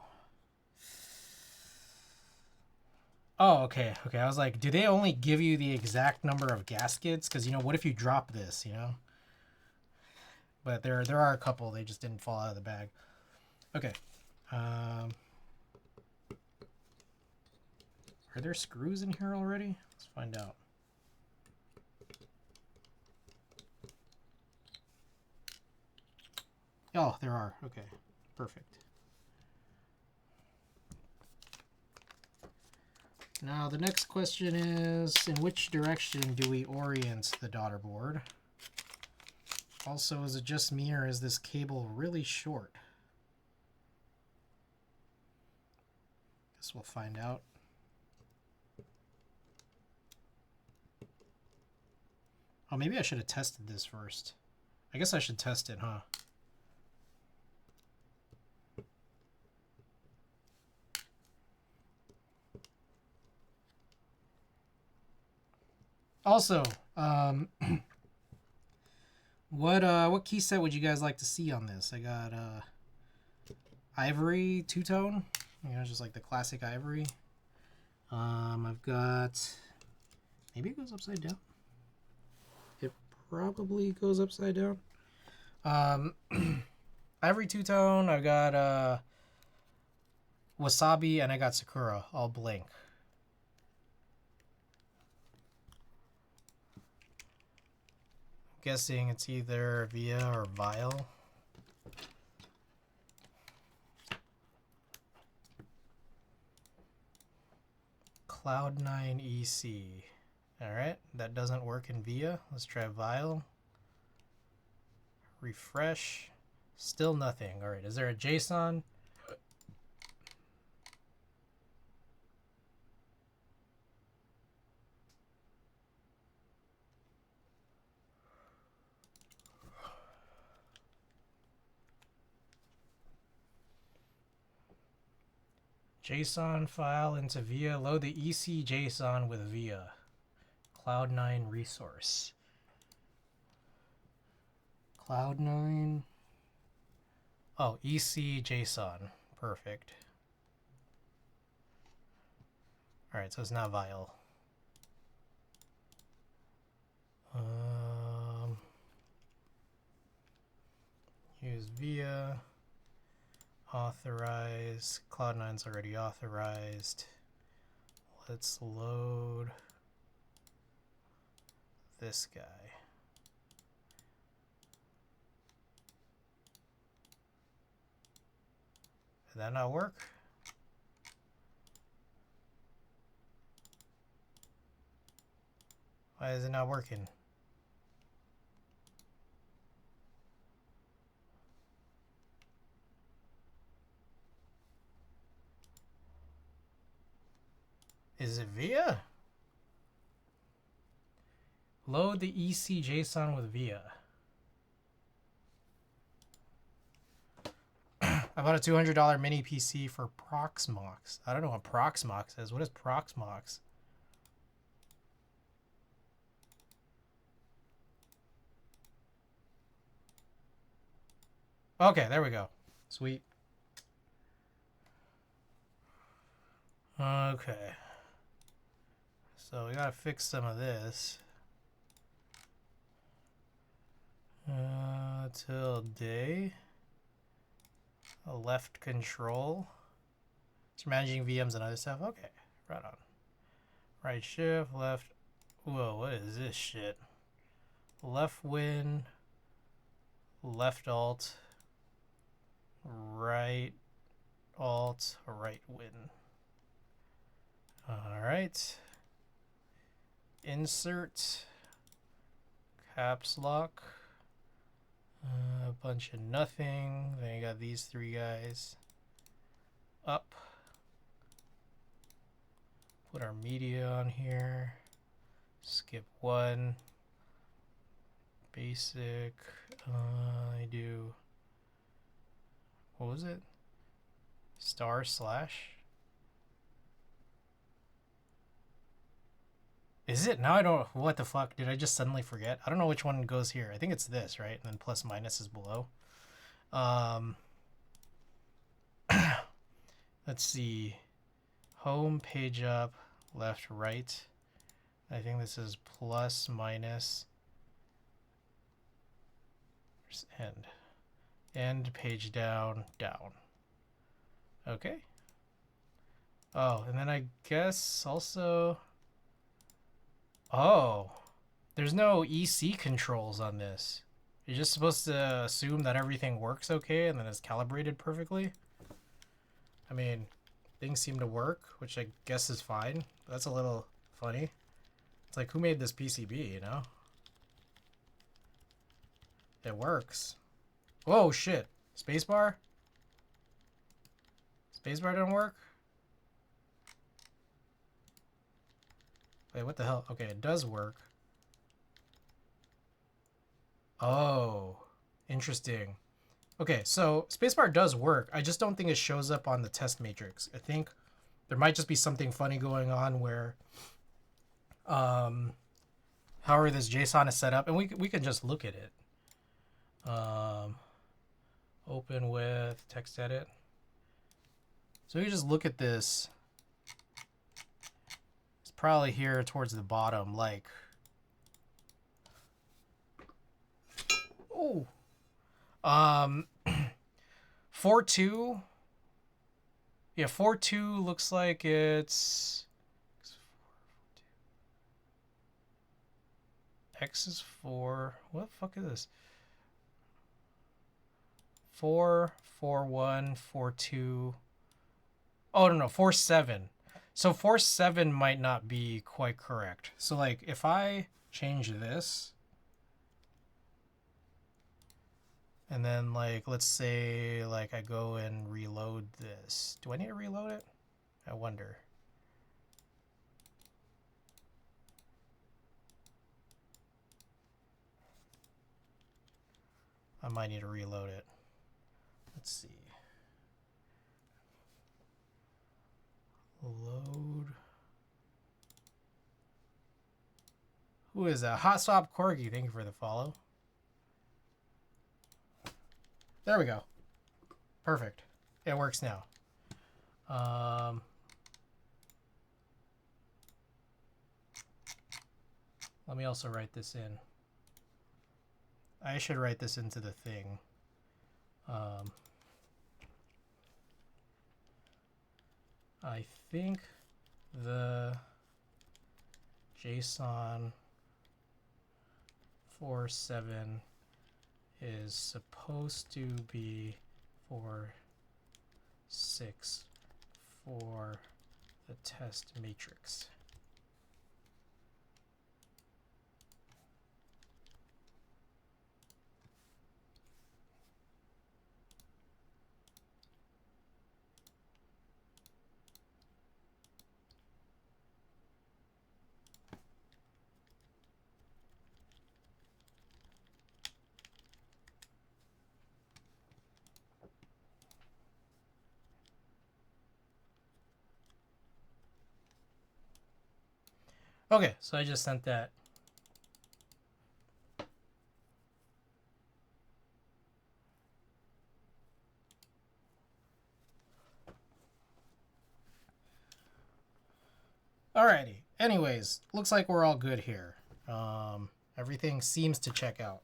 S1: Oh, okay. Okay, I was like, do they only give you the exact number of gaskets? Because, you know, what if you drop this, you know? But there are a couple. They just didn't fall out of the bag. Okay. Are there screws in here already? Let's find out. Oh, there are. Okay. Perfect. Now the next question is, in which direction do we orient the daughter board? Also, is it just me or is this cable really short? Guess we'll find out. Oh, maybe I should have tested this first. I guess I should test it, huh? Also, what key set would you guys like to see on this? I got ivory two-tone, you know, just like the classic ivory. I've got, maybe it goes upside down. It probably goes upside down. Ivory two-tone. I've got wasabi, and I got sakura, all blank. Guessing it's either Via or Vial. Cloudnine EC. Alright, that doesn't work in Via. Let's try Vial. Refresh. Still nothing. Alright, is there a JSON? JSON file into Via. Load the EC JSON with Via. Cloud9 resource. Cloud9. Oh, EC JSON. Perfect. Alright, so it's not Vial. Use Via. Authorize. Cloud9's already authorized. Let's load this guy. Did that not work? Why is it not working? Is it Via? Load the EC JSON with Via. I bought a $200 mini PC for Proxmox. I don't know what Proxmox is. What is Proxmox? Okay, there we go. Sweet. Okay. So we gotta fix some of this. Till day. Left control. It's managing VMs and other stuff. Okay, right on. Right shift, left. Whoa, what is this shit? left win, left alt, right alt, right win. All right. Insert, caps lock, a bunch of nothing. Then you got these three guys. Up. Put our media on here. Skip one. Basic. I do. What was it? Star slash. Is it? Now I don't. What the fuck? Did I just suddenly forget? I don't know which one goes here. I think it's this, right? And then plus minus is below. Let's see. Home, page up, left, right. I think this is plus minus. End. End, page down, down. Okay. Oh, and then I guess also. Oh, there's no EC controls on this. You're just supposed to assume that everything works okay and then it's calibrated perfectly. I mean, things seem to work, which I guess is fine. That's a little funny. It's like, who made this PCB, you know? It works. Whoa, shit. Spacebar? Spacebar didn't work? Wait, what the hell? Okay, it does work. Oh, interesting. Okay, so spacebar does work. I just don't think it shows up on the test matrix. I think there might just be something funny going on where, however this JSON is set up, and we can just look at it. Open with text edit. So you just look at this. It's probably here towards the bottom, like. Oh. 4.2. Yeah, 4.2 looks like it's. X is 4. What the fuck is this? 4, 4.1, 4.2. Oh, no, 4.7. So 4.7 might not be quite correct. So, like, if I change this, and then, like, let's say, like, I go and reload this. Do I need to reload it? I wonder. I might need to reload it. Let's see. Load. Who is that? Hot Swap Corgi. Thank you for the follow. There we go. Perfect. It works now. Let me also write this in. I should write this into the thing. I think the JSON 4.7 is supposed to be 4.6 for the test matrix. Okay, so I just sent that. Alrighty. Anyways, looks like we're all good here. Everything seems to check out.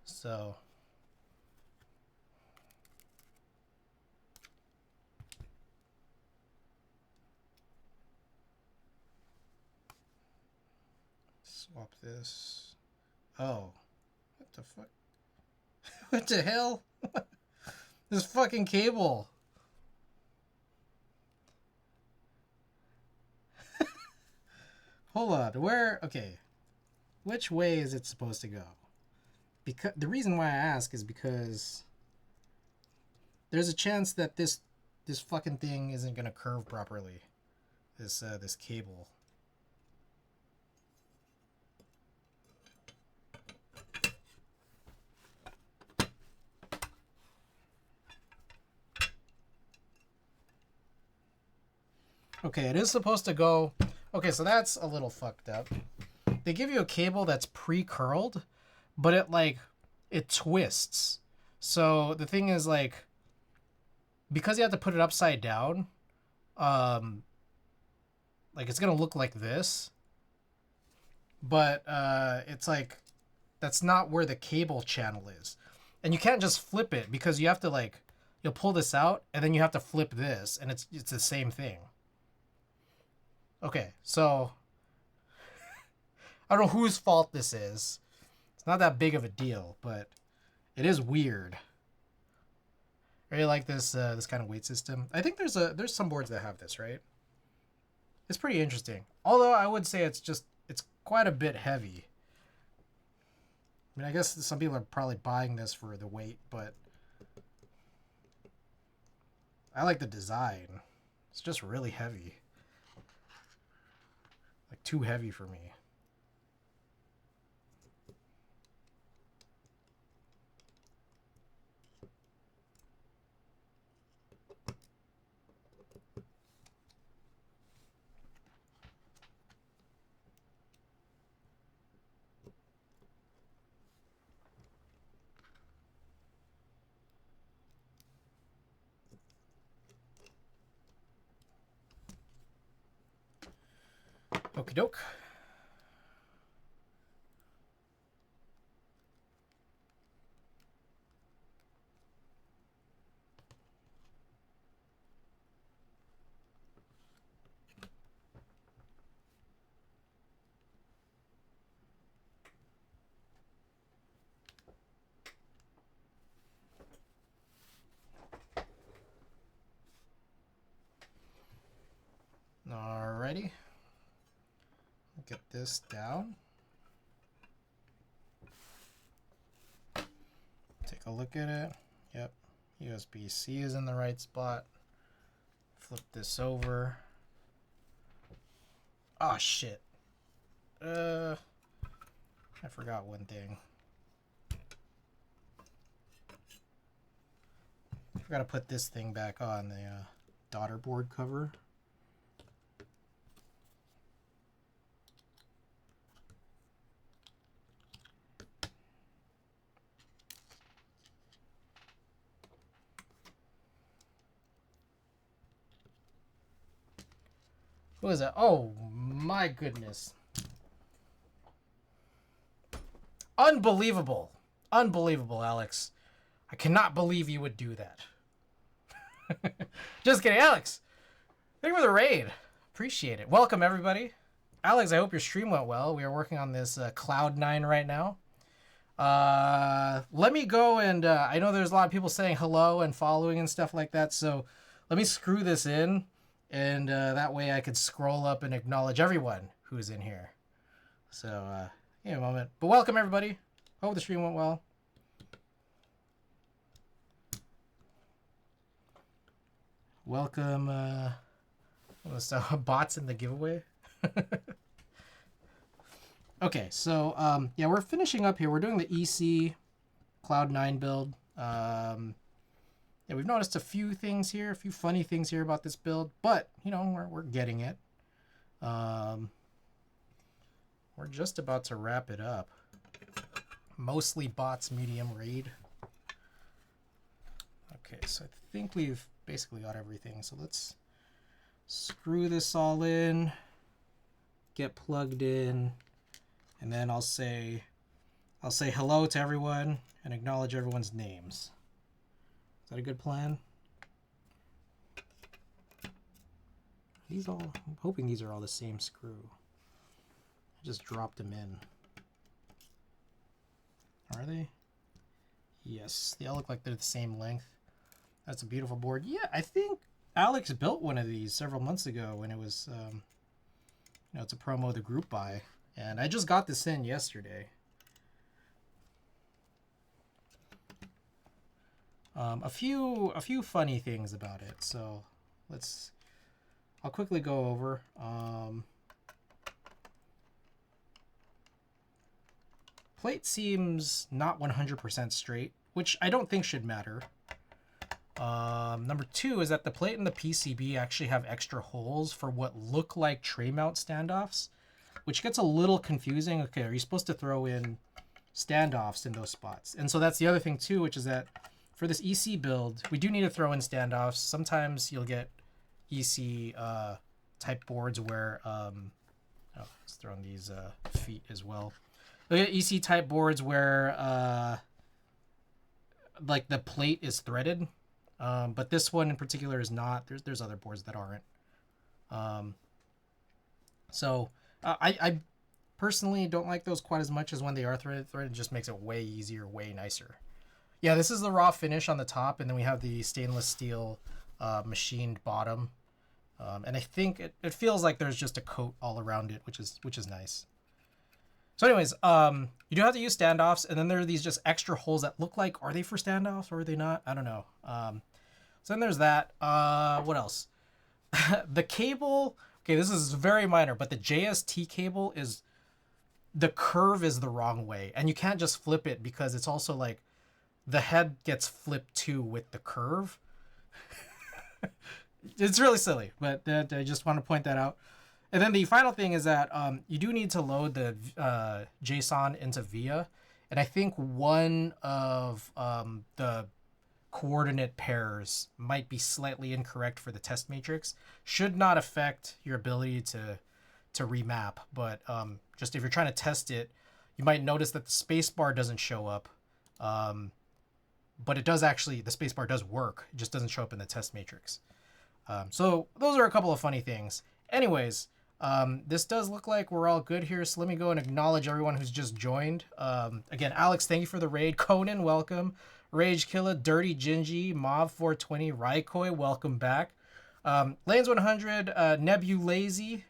S1: So swap this Oh. What the fuck? What the hell? This fucking cable. Hold on. Where? Okay. Which way is it supposed to go? Because the reason why I ask is because there's a chance that this fucking thing isn't gonna curve properly. This cable. Okay, it is supposed to go. Okay, so that's a little fucked up. They give you a cable that's pre-curled, but it twists. So the thing is, like, because you have to put it upside down, like, it's gonna look like this, but it's like that's not where the cable channel is, and you can't just flip it because you have to, like, you'll pull this out and then you have to flip this, and it's the same thing. Okay, so I don't know whose fault this is. It's not that big of a deal, but it is weird. I really like this this kind of weight system. I think there's some boards that have this, right? It's pretty interesting. Although I would say it's quite a bit heavy. I mean, I guess some people are probably buying this for the weight, but I like the design. It's just really heavy. Like, too heavy for me. Okie doke. Alrighty. Get this down. Take a look at it. Yep. USB-C is in the right spot. Flip this over. Oh shit. I forgot one thing. I forgot to put this thing back on the daughter board cover. Who is that? Oh my goodness. Unbelievable. Unbelievable, Alex. I cannot believe you would do that. Just kidding, Alex. Thank you for the raid. Appreciate it. Welcome, everybody. Alex, I hope your stream went well. We are working on this cloudnine right now. Let me go and I know there's a lot of people saying hello and following and stuff like that, so let me screw this in, and that way I could scroll up and acknowledge everyone who's in here. So give me a moment. But welcome, everybody. Hope the stream went well. Welcome bots in the giveaway. Okay, so yeah, we're finishing up here. We're doing the EC Cloud9 build. Yeah, we've noticed a few things here, a few funny things here about this build, but you know, we're getting it. We're just about to wrap it up. Mostly bots, medium raid. Okay, so I think we've basically got everything. So let's screw this all in, get plugged in, and then I'll say hello to everyone and acknowledge everyone's names. Is that a good plan? I'm hoping these are all the same screw. I just dropped them in. Are they? Yes, they all look like they're the same length. That's a beautiful board. Yeah, I think Alex built one of these several months ago when it was, you know, it's a promo, the group buy. And I just got this in yesterday. A few funny things about it. So I'll quickly go over. Plate seems not 100% straight, which I don't think should matter. Number 2 is that the plate and the PCB actually have extra holes for what look like tray mount standoffs, which gets a little confusing. Okay, are you supposed to throw in standoffs in those spots? And so that's the other thing too, which is that for this EC build, we do need to throw in standoffs. Sometimes you'll get EC type boards where, let's throw in these feet as well. You'll get EC type boards where like the plate is threaded. But this one in particular is not. There's other boards that aren't. I personally don't like those quite as much as when they are threaded. Threaded just makes it way easier, way nicer. Yeah, this is the raw finish on the top, and then we have the stainless steel machined bottom. And I think it feels like there's just a coat all around it, which is nice. So anyways, you do have to use standoffs, and then there are these just extra holes that look like, are they for standoffs or are they not? I don't know. So then there's that. What else? The cable, okay, this is very minor, but the JST cable is, the curve is the wrong way. And you can't just flip it because it's also like, the head gets flipped too with the curve. It's really silly, but I just want to point that out. And then the final thing is that you do need to load the JSON into VIA. And I think one of the coordinate pairs might be slightly incorrect for the test matrix. Should not affect your ability to remap. But just if you're trying to test it, you might notice that the spacebar doesn't show up. But it does actually, the spacebar does work. It just doesn't show up in the test matrix. So those are a couple of funny things. Anyways, this does look like we're all good here, so let me go and acknowledge everyone who's just joined. Again, Alex, thank you for the raid. Conan, welcome. Rage Killer, Dirty Gingy, Mob420, Raikoi, welcome back. Lanes 100, Nebulazy,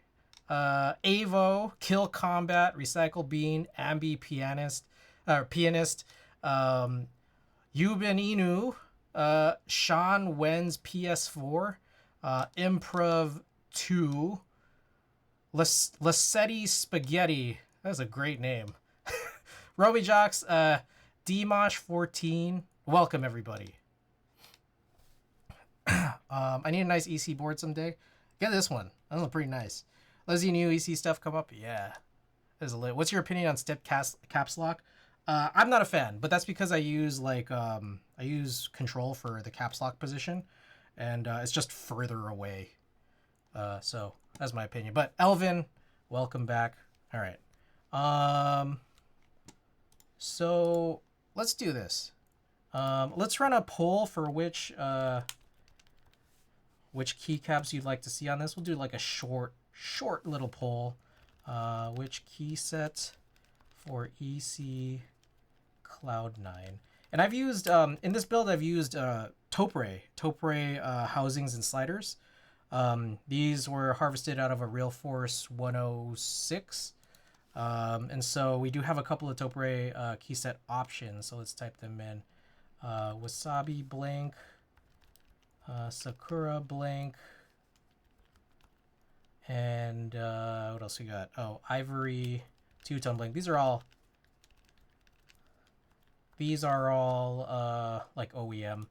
S1: Avo, Kill Combat, Recycle Bean, Ambi Pianist, Yuben Inu, Sean Wen's PS4, Improv 2, Lassetti Spaghetti. That's a great name. Roby Jocks, Dmosh 14. Welcome everybody. I need a nice EC board someday. Get this one. That looks pretty nice. Let's see new EC stuff come up. Yeah. This is lit. What's your opinion on step caps lock? I'm not a fan, but that's because I use I use control for the caps lock position, and it's just further away. So that's my opinion. But Elvin, welcome back. All right. So let's do this. Let's run a poll for which keycaps you'd like to see on this. We'll do like a short little poll. Which key set for EC cloudnine? And I've used in this build I've used Topre housings and sliders. These were harvested out of a realforce 106. And so we do have a couple of Topre key set options. So let's type them in. Wasabi blank, Sakura blank, and what else we got? Oh, Ivory, two-tone blank. These are all like OEM.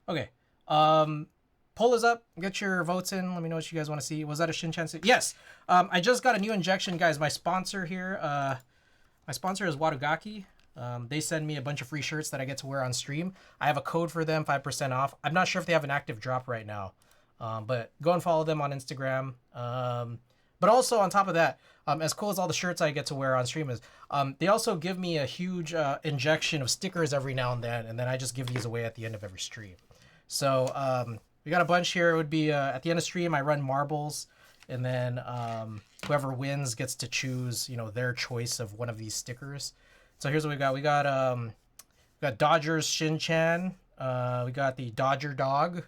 S1: Okay. Poll is up. Get your votes in. Let me know what you guys want to see. Was that a Shinchan? Yes. I just got a new injection, guys. My sponsor here, my sponsor is Wadugaki. They send me a bunch of free shirts that I get to wear on stream. I have a code for them, 5% off. I'm not sure if they have an active drop right now, but go and follow them on Instagram. But also on top of that, as cool as all the shirts I get to wear on stream is, they also give me a huge injection of stickers every now and then I just give these away at the end of every stream. So we got a bunch here. It would be at the end of stream, I run marbles, and then whoever wins gets to choose, their choice of one of these stickers So here's what we got. We got Dodger's Shin-Chan. We got the Dodger Dog.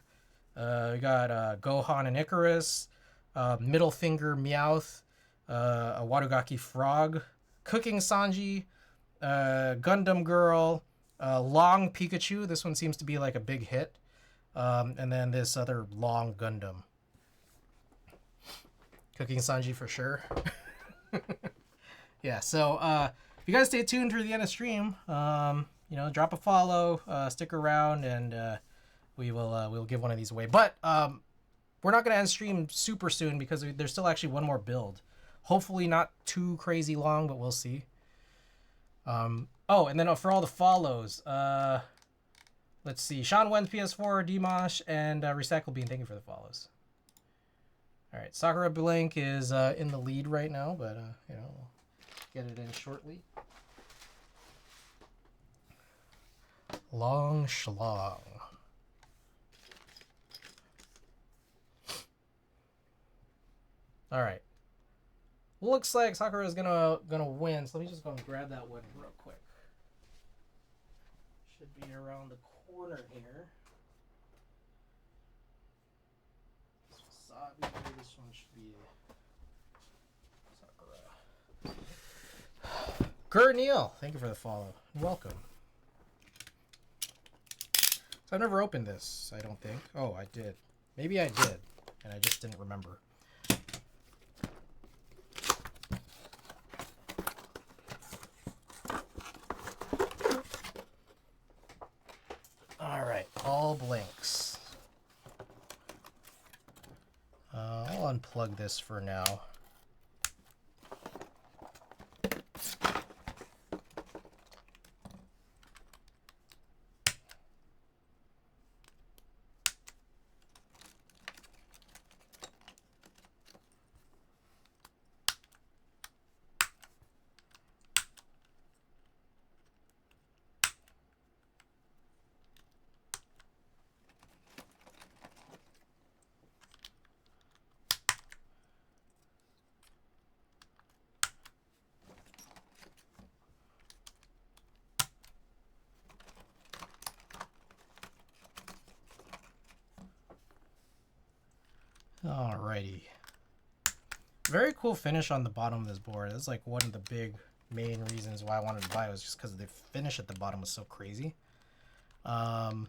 S1: We got Gohan and Icarus. Middle Finger Meowth. A Wadogaki Frog. Cooking Sanji. Gundam Girl. Long Pikachu. This one seems to be like a big hit. And then this other Long Gundam. Cooking Sanji for sure. Yeah, so if you guys stay tuned through the end of stream, you know, drop a follow, stick around, and we'll give one of these away. But we're not gonna end stream super soon because there's still actually one more build. Hopefully not too crazy long, but we'll see. Oh, and then for all the follows, let's see. Sean Wen's PS4, Dimash, and Recycle Bean, thank you for the follows. All right, Sakura Blank is in the lead right now, but you know, we'll get it in shortly. Long schlong. All right. Looks like Sakura is gonna win. So let me just go and grab that one real quick. Should be around the corner here. Wasabi. This one should be Sakura. Gurneil, thank you for the follow. Welcome. So I've never opened this, I don't think. Oh, I did. Maybe I did, and I just didn't remember. Alright, all blinks. I'll unplug this for now. Alrighty. Very cool finish on the bottom of this board. That's like one of the big main reasons why I wanted to buy it, was just because the finish at the bottom was so crazy. What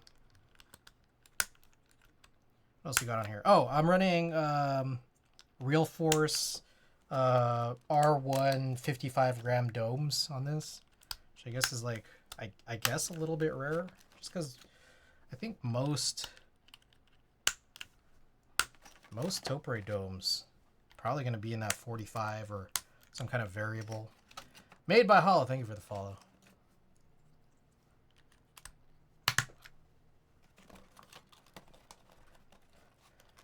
S1: else we got on here? Oh, I'm running realforce R1 55-gram domes on this, which I guess is like, I guess a little bit rare, just because I think most Topre domes probably going to be in that 45 or some kind of variable. Made by Hollow, thank you for the follow.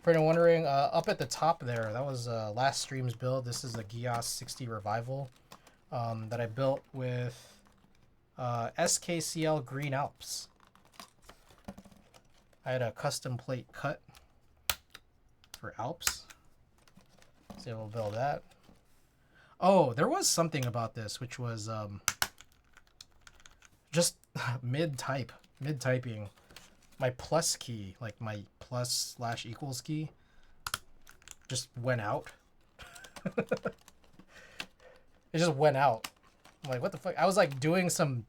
S1: For anyone wondering, up at the top there, that was last stream's build. This is a Gios 60 Revival that I built with SKCL Green Alps. I had a custom plate cut for Alps. So we'll build that. Oh, there was something about this, which was just mid-typing. My plus key, like my plus/equals key, just went out. It just went out. I'm like, what the fuck? I was like doing some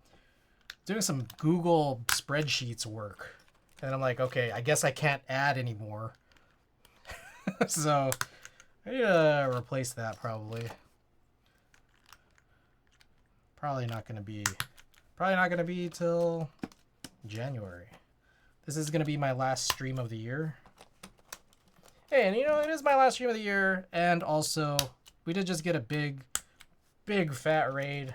S1: Google spreadsheets work, and I'm like, okay, I guess I can't add anymore. So I need to replace that probably. Probably not gonna be till January. This is gonna be my last stream of the year. Hey, and you know, it is my last stream of the year, and also we did just get a big fat raid.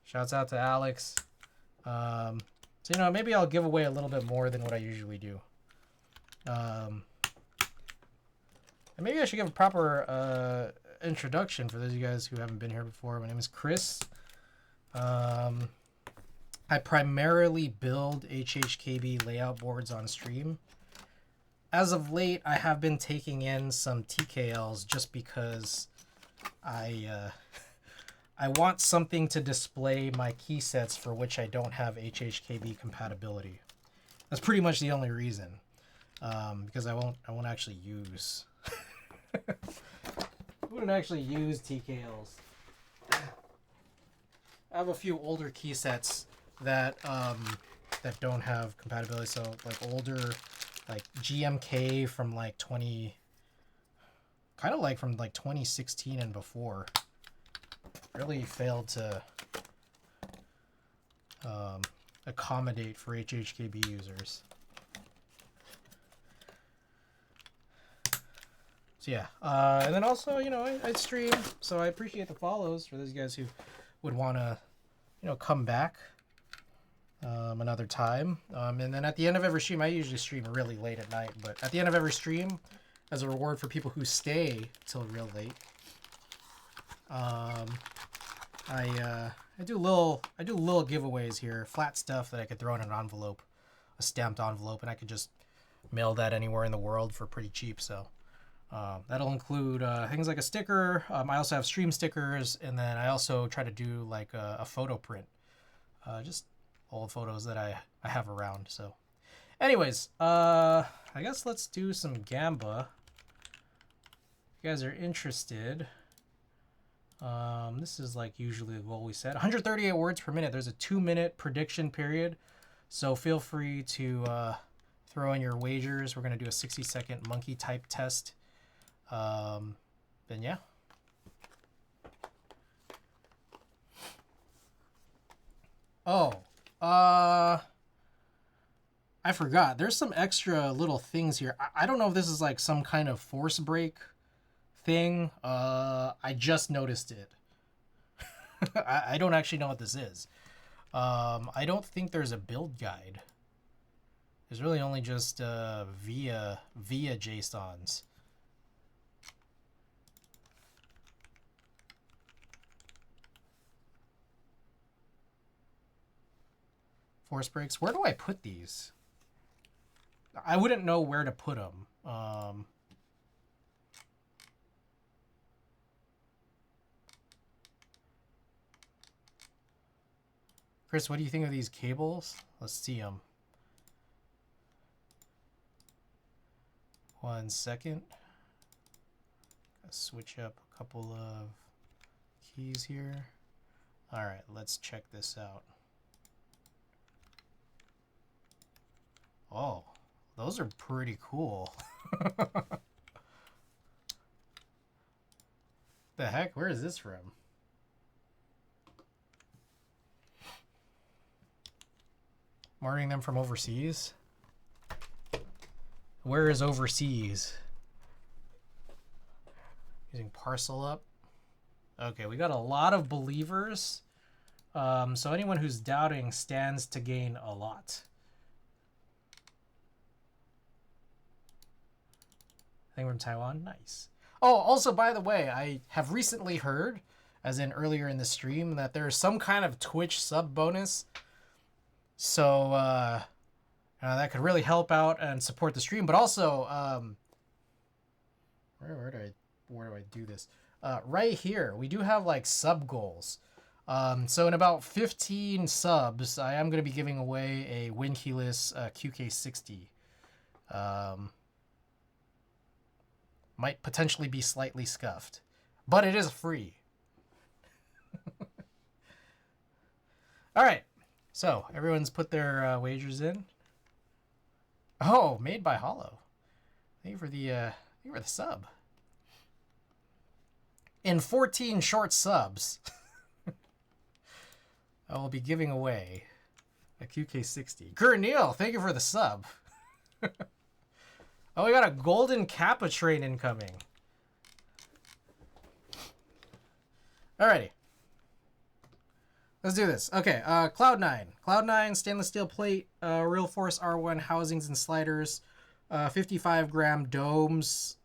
S1: Shouts out to Alex. So you know, maybe I'll give away a little bit more than what I usually do. And maybe I should give a proper introduction for those of you guys who haven't been here before. My name is Chris. I primarily build HHKB layout boards on stream. As of late, I have been taking in some TKLs just because I I want something to display my key sets for which I don't have HHKB compatibility. That's pretty much the only reason. Because I won't actually use I wouldn't actually use TKLs. I have a few older key sets that that don't have compatibility, so like older like GMK from like 2016 and before really failed to accommodate for HHKB users. So yeah, and then also, you know, I stream, so I appreciate the follows for those guys who would want to, you know, come back another time. And then at the end of every stream, I usually stream really late at night, but at the end of every stream, as a reward for people who stay till real late, I do little giveaways here, flat stuff that I could throw in an envelope, a stamped envelope, and I could just mail that anywhere in the world for pretty cheap. So that'll include things like a sticker. I also have stream stickers, and then I also try to do like a photo print, just old photos that I have around. So anyways, I guess let's do some Gamba. If you guys are interested. This is like usually the goal we set. 138 words per minute. There's a 2-minute prediction period, so feel free to throw in your wagers. We're gonna do a 60-second monkey type test. Then yeah. Oh, I forgot. There's some extra little things here. I don't know if this is like some kind of force break thing. I just noticed it. I don't actually know what this is. I don't think there's a build guide. There's really only just via JSONs. Force breaks. Where do I put these? I wouldn't know where to put them. Chris, what do you think of these cables? Let's see them. 1 second. Gotta switch up a couple of keys here. All right, let's check this out. Oh, those are pretty cool. The heck? Where is this from? I'm ordering them from overseas. Where is overseas? Using parcel up. Okay, we got a lot of believers. So anyone who's doubting stands to gain a lot. I think from Taiwan. Nice. Oh, also, by the way, I have recently heard, as in earlier in the stream, that there's some kind of Twitch sub bonus. So that could really help out and support the stream. But also, where do I do this? Right here, we do have like sub goals. So in about 15 subs, I am going to be giving away a Win-keyless QK60. Might potentially be slightly scuffed, but it is free. All right, so everyone's put their wagers in. Oh, made by Hollow. Thank you for the sub. In 14 short subs, I will be giving away a QK60. Gurnil, thank you for the sub. Oh, we got a golden Kappa train incoming. Alrighty. Let's do this. Okay, cloudnine. Cloudnine, stainless steel plate, realforce R1 housings and sliders, 55-gram domes,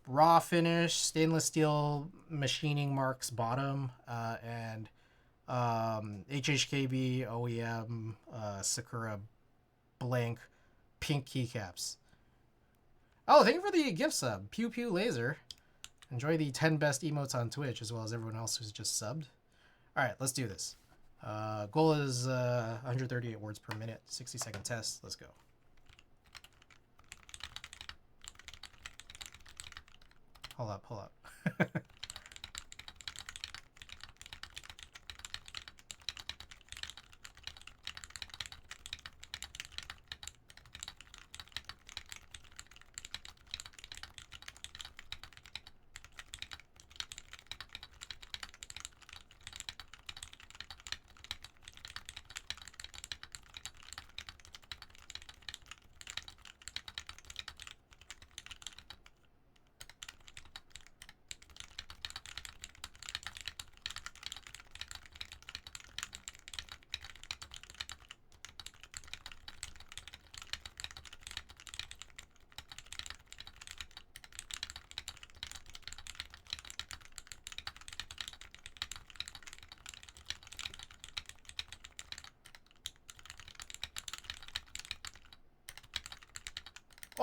S1: raw finish, stainless steel machining marks bottom, and HHKB OEM Sakura blank pink keycaps. Oh, thank you for the gift sub. Pew Pew Laser. Enjoy the 10 best emotes on Twitch, as well as everyone else who's just subbed. All right, let's do this. Goal is 138 words per minute, 60-second test. Let's go. Hold up, hold up.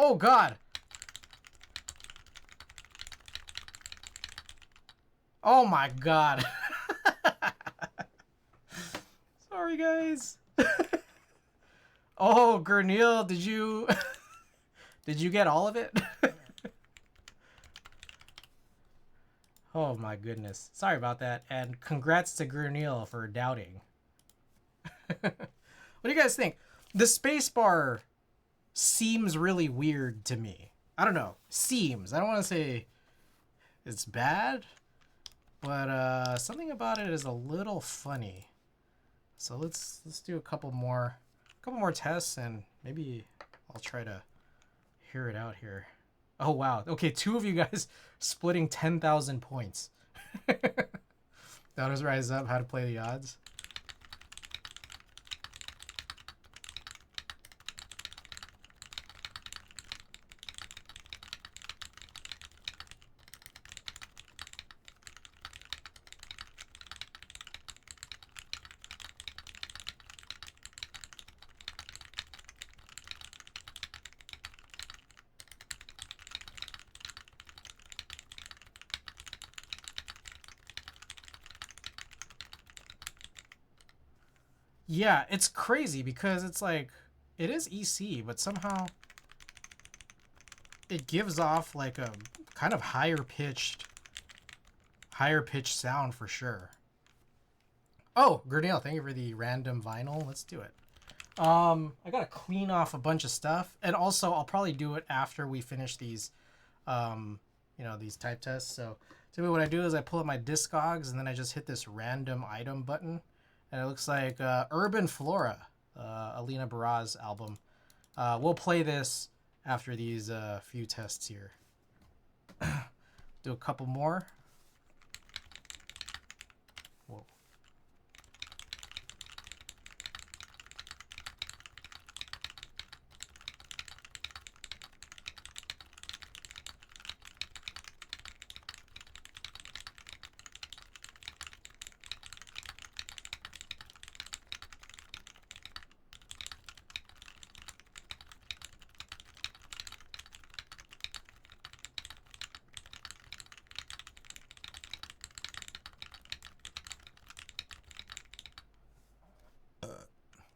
S1: Oh, God. Oh, my God. Sorry, guys. Oh, Gurnil, did you... did you get all of it? Oh, my goodness. Sorry about that. And congrats to Gurnil for doubting. What do you guys think? The spacebar seems really weird to me. I don't know. Seems. I don't want to say it's bad, but something about it is a little funny. So let's do a couple more tests, and maybe I'll try to hear it out here. Oh wow. Okay, 2 of you guys splitting 10,000 points. Daughters Rise Up, how to play the odds. Yeah, it's crazy because it's like, it is EC, but somehow it gives off like a kind of higher pitched sound for sure. Oh, Gurnale, thank you for the random vinyl. Let's do it. I gotta clean off a bunch of stuff, and also I'll probably do it after we finish these, these type tests. So typically what I do is I pull up my Discogs, and then I just hit this random item button, and it looks like Urban Flora, Alina Baraz album. We'll play this after these few tests here. Do a couple more. Whoa.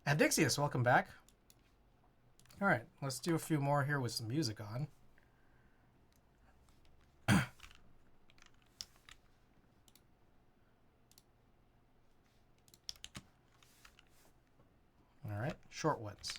S1: Adixius, welcome back. All right, let's do a few more here with some music on. All right, short ones.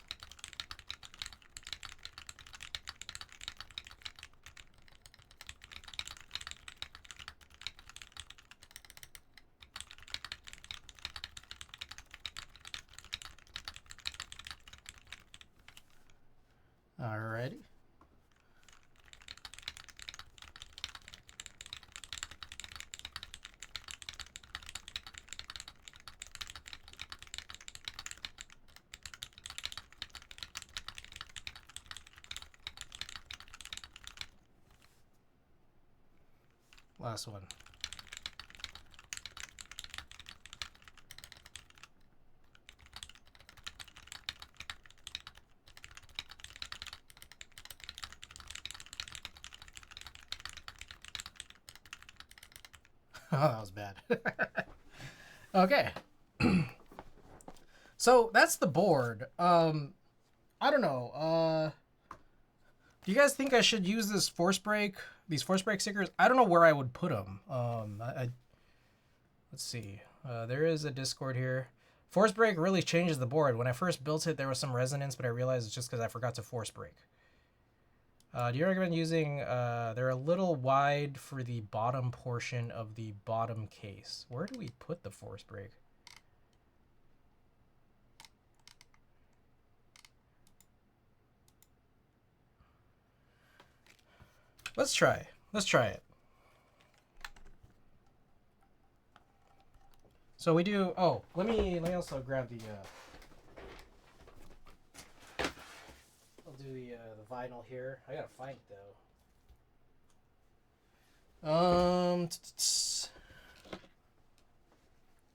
S1: Alrighty. Last one. that was bad. Okay. So that's the board. I don't know. Do you guys think I should use these force break stickers? I don't know where I would put them. Let's see. There is a Discord here. Force break really changes the board. When I first built it, there was some resonance, but I realized it's just because I forgot to force break. Do you recommend using? They're a little wide for the bottom portion of the bottom case. Where do we put the force break? Let's try. Let's try it. So we do. Oh, let me also grab the. I'll do the vinyl here. I gotta find it though.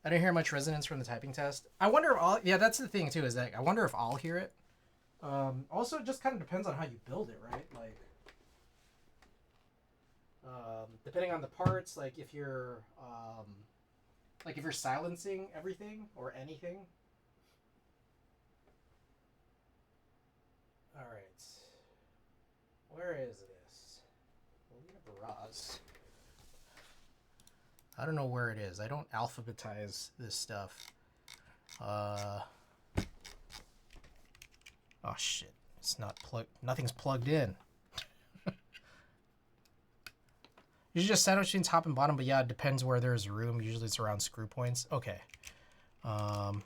S1: I didn't hear much resonance from the typing test. I wonder if all. Yeah, that's the thing too. Is that I wonder if I'll hear it. Also, it just kind of depends on how you build it, right? Like. Depending on the parts, like if you're silencing everything or anything. All right, where is this? Barrage. I don't know where it is. I don't alphabetize this stuff. Oh shit! It's not plugged. Nothing's plugged in. Usually just sandwich between top and bottom, but yeah, it depends where there's room. Usually it's around screw points. Okay. Alina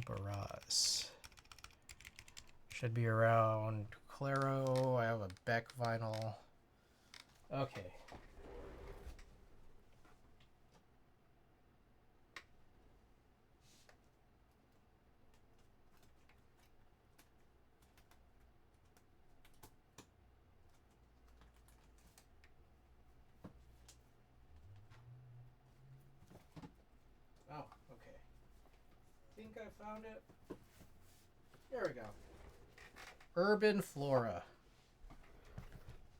S1: Barras. Should be around Claro. I have a Beck vinyl. Okay. Oh, okay. Think I found it. There we go. Urban Flora.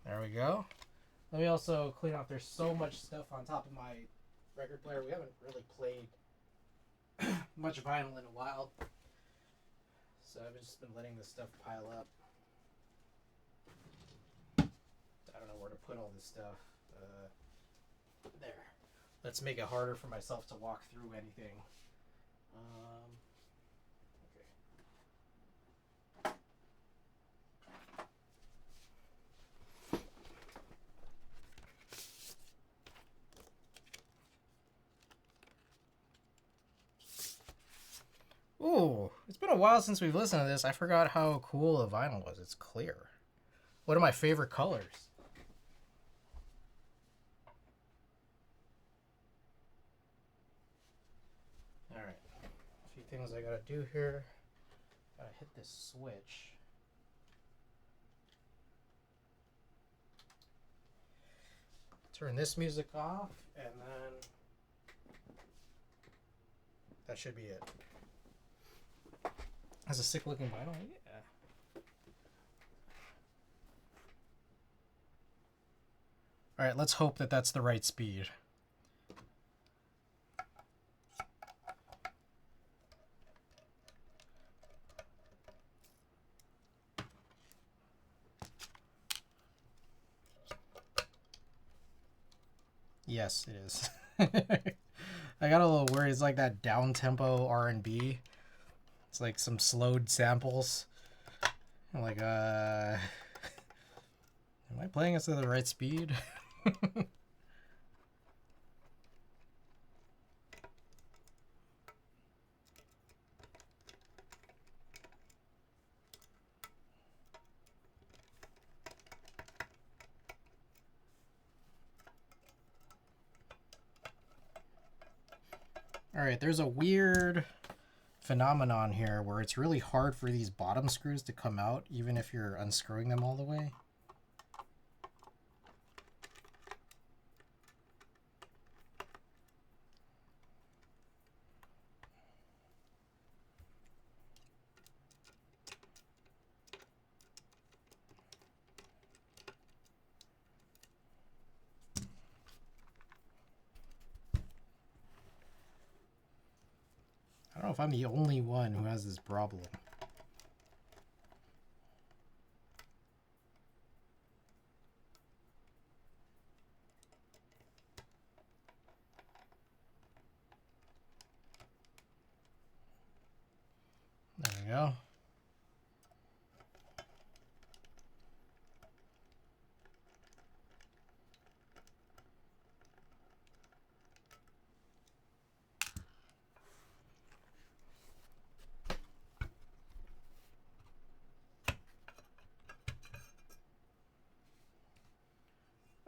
S1: There we go. Let me also clean off. There's so much stuff on top of my record player. We haven't really played much vinyl in a while. So I've just been letting this stuff pile up. I don't know where to put all this stuff. There. Let's make it harder for myself to walk through anything. Ooh, it's been a while since we've listened to this. I forgot how cool the vinyl was. It's clear. One of my favorite colors. Alright. A few things I gotta do here. Gotta hit this switch. Turn this music off, and then that should be it. Has a sick looking vinyl? Yeah. Alright, let's hope that that's the right speed. Yes, it is. I got a little worried. It's like that down-tempo R&B. It's like some slowed samples. I'm like, am I playing this at the right speed? Alright, there's a weird phenomenon here where it's really hard for these bottom screws to come out even if you're unscrewing them all the way. if I'm the only one who has this problem. There we go.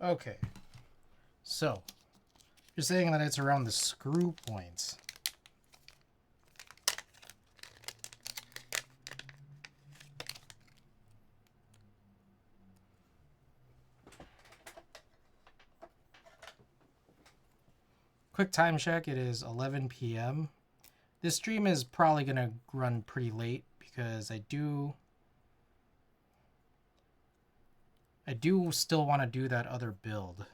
S1: Okay, so you're saying that it's around the screw points. Quick time check, it is 11 p.m. This stream is probably going to run pretty late because I do still want to do that other build.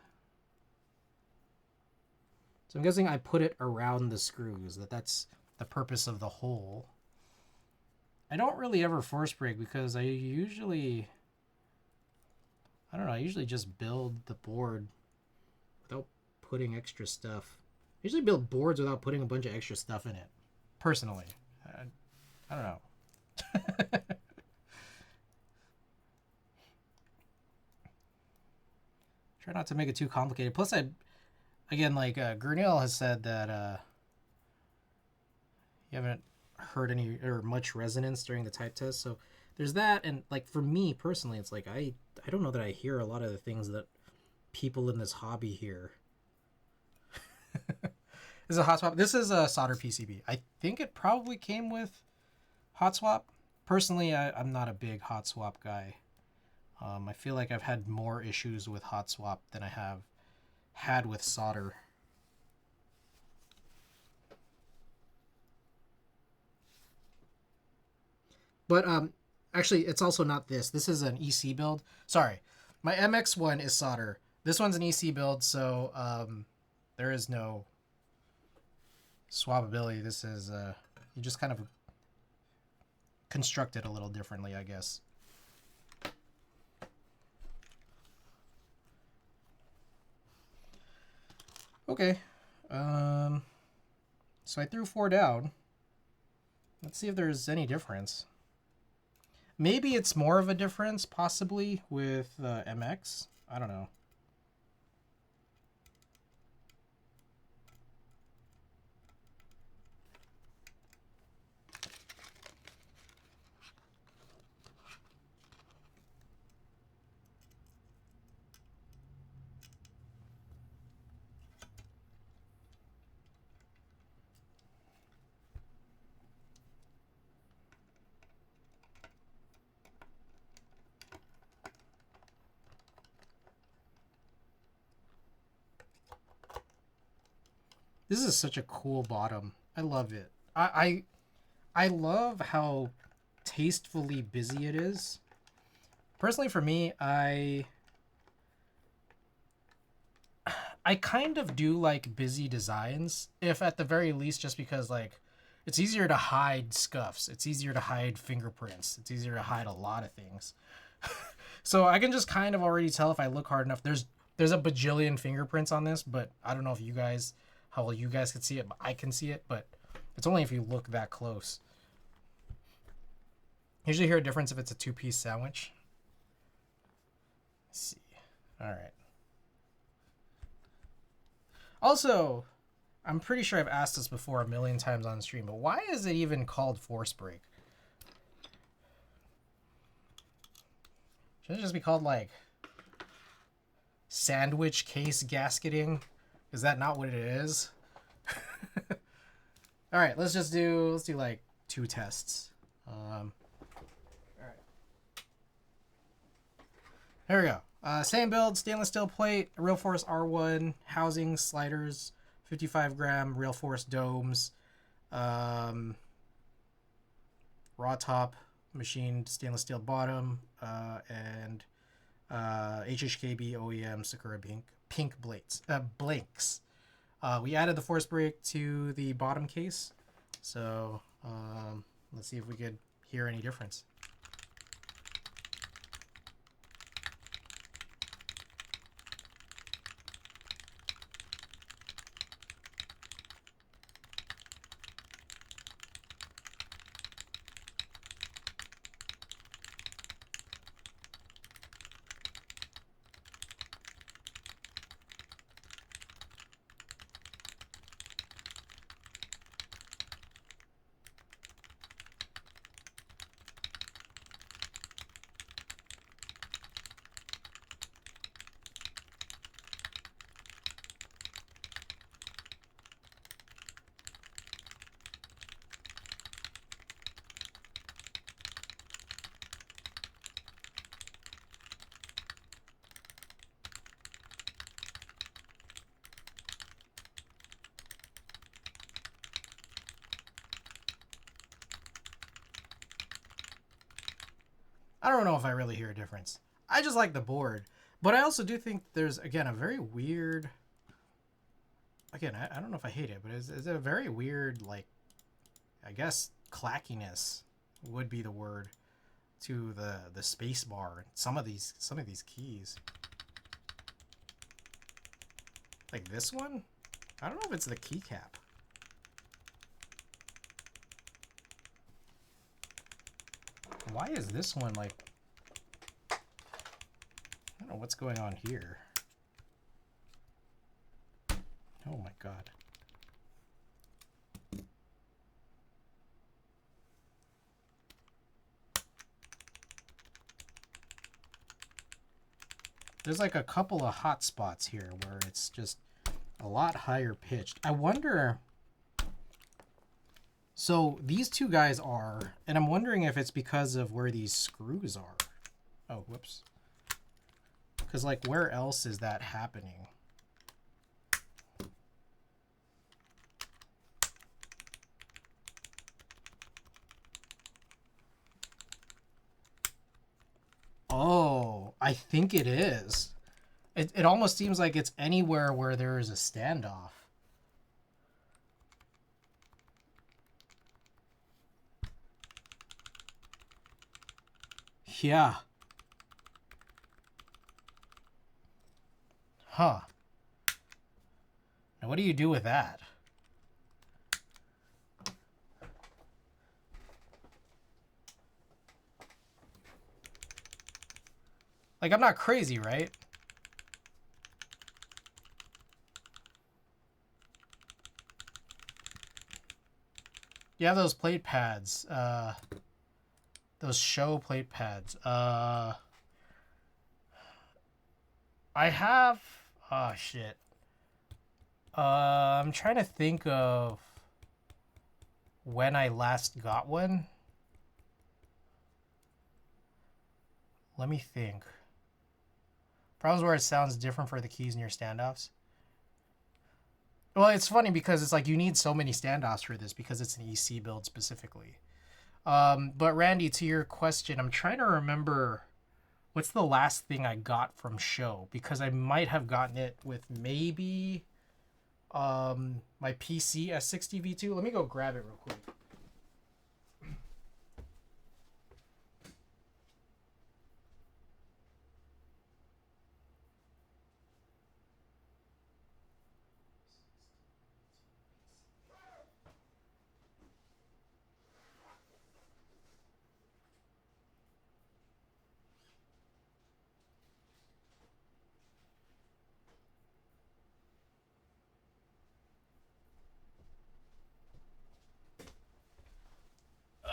S1: So I'm guessing I put it around the screws, that's the purpose of the hole. I don't really ever force break because I usually just build the board without putting extra stuff. I usually build boards without putting a bunch of extra stuff in it. Personally. I don't know. Try not to make it too complicated. Plus, again, like Gurnell has said that you haven't heard any or much resonance during the type test. So there's that. And like for me personally, it's like I don't know that I hear a lot of the things that people in this hobby hear. This is a hot swap. This is a solder PCB. I think it probably came with hot swap. Personally, I'm not a big hot swap guy. I feel like I've had more issues with hot swap than I have had with solder. But actually, it's also not this. This is an EC build. Sorry, my MX one is solder. This one's an EC build, so there is no swappability. This is you just kind of construct it a little differently, I guess. Okay, so I threw 4 down. Let's see if there's any difference. Maybe it's more of a difference, possibly, with MX. I don't know. This is such a cool bottom. I love it. I love how tastefully busy it is. Personally, for me, I kind of do like busy designs, if at the very least just because like it's easier to hide scuffs. It's easier to hide fingerprints. It's easier to hide a lot of things. So I can just kind of already tell if I look hard enough. There's a bajillion fingerprints on this, but I don't know if you guys, how well you guys can see it, but I can see it, but it's only if you look that close. Usually hear a difference if it's a 2-piece sandwich. Let's see. All right. Also, I'm pretty sure I've asked this before a million times on stream, but why is it even called force break? Shouldn't it just be called like sandwich case gasketing? Is that not what it is? All right, let's do like 2 tests. All right. There we go. Same build, stainless steel plate, realforce R1, housing, sliders, 55 gram realforce domes, raw top, machined stainless steel bottom, and HHKB OEM Sakura pink blanks. We added the force brake to the bottom case. So let's see if we could hear any difference. I don't know if I really hear a difference. I just like the board. But I also do think there's, again, a very weird... Again, I don't know if I hate it, but it's a very weird, like, I guess, clackiness would be the word to the space bar. Some of these keys. Like this one? I don't know if it's the keycap. Why is this one like... I don't know what's going on here. Oh my god. There's like a couple of hot spots here where it's just a lot higher pitched. I wonder... So these two guys are, and I'm wondering if it's because of where these screws are. Oh, whoops. Because like where else is that happening? Oh, I think it is. It almost seems like it's anywhere where there is a standoff. Yeah. Huh. Now what do you do with that? Like, I'm not crazy, right? You have those plate pads. Those show plate pads. I have... Oh, shit. I'm trying to think of when I last got one. Let me think. Problems where it sounds different for the keys in your standoffs. Well, it's funny because it's like you need so many standoffs for this because it's an EC build specifically. But Randy, to your question, I'm trying to remember what's the last thing I got from show, because I might have gotten it with maybe my PC S60 V2. Let me go grab it real quick.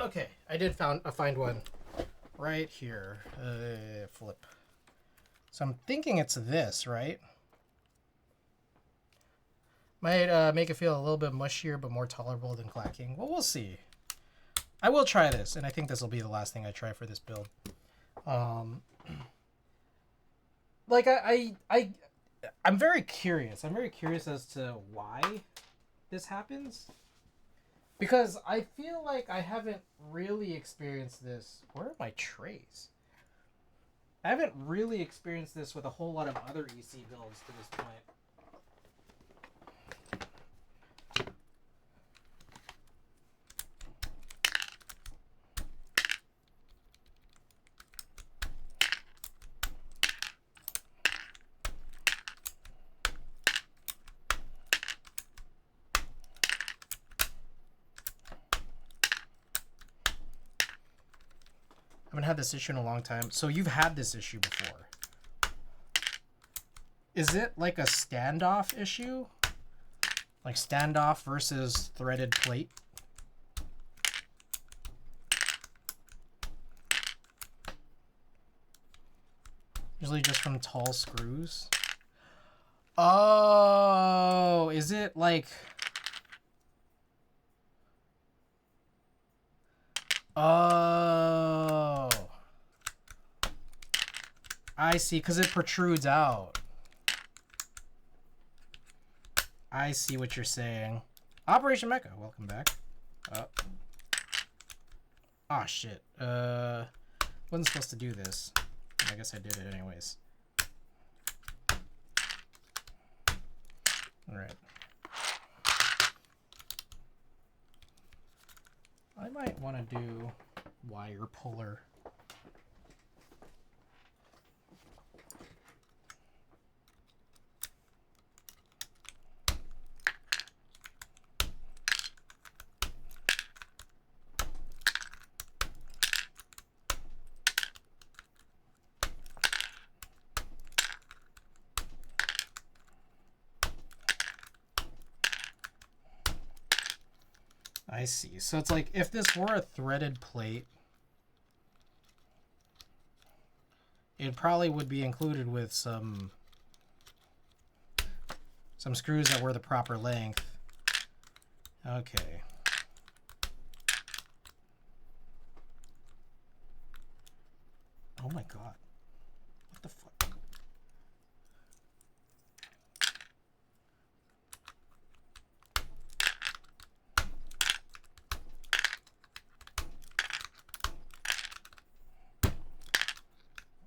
S1: Okay, I did find one right here. Flip. So I'm thinking it's this, right? Might make it feel a little bit mushier, but more tolerable than clacking. Well, we'll see. I will try this, and I think this will be the last thing I try for this build. Like I'm very curious. I'm very curious as to why this happens. Because I feel like I haven't really experienced this. Where are my trays? I haven't really experienced this with a whole lot of other EC builds to this point. haven't had this issue in a long time. So you've had this issue before. Is it like a standoff issue? Like standoff versus threaded plate? Usually just from tall screws. Oh, is it like... Oh. I see, because it protrudes out. I see what you're saying. Operation Mecha, welcome back. Ah, shit. Wasn't supposed to do this. I guess I did it anyways. Alright. I might want to do wire puller. I see. So it's like if this were a threaded plate, it probably would be included with some screws that were the proper length. Okay. Oh my god. What the fuck?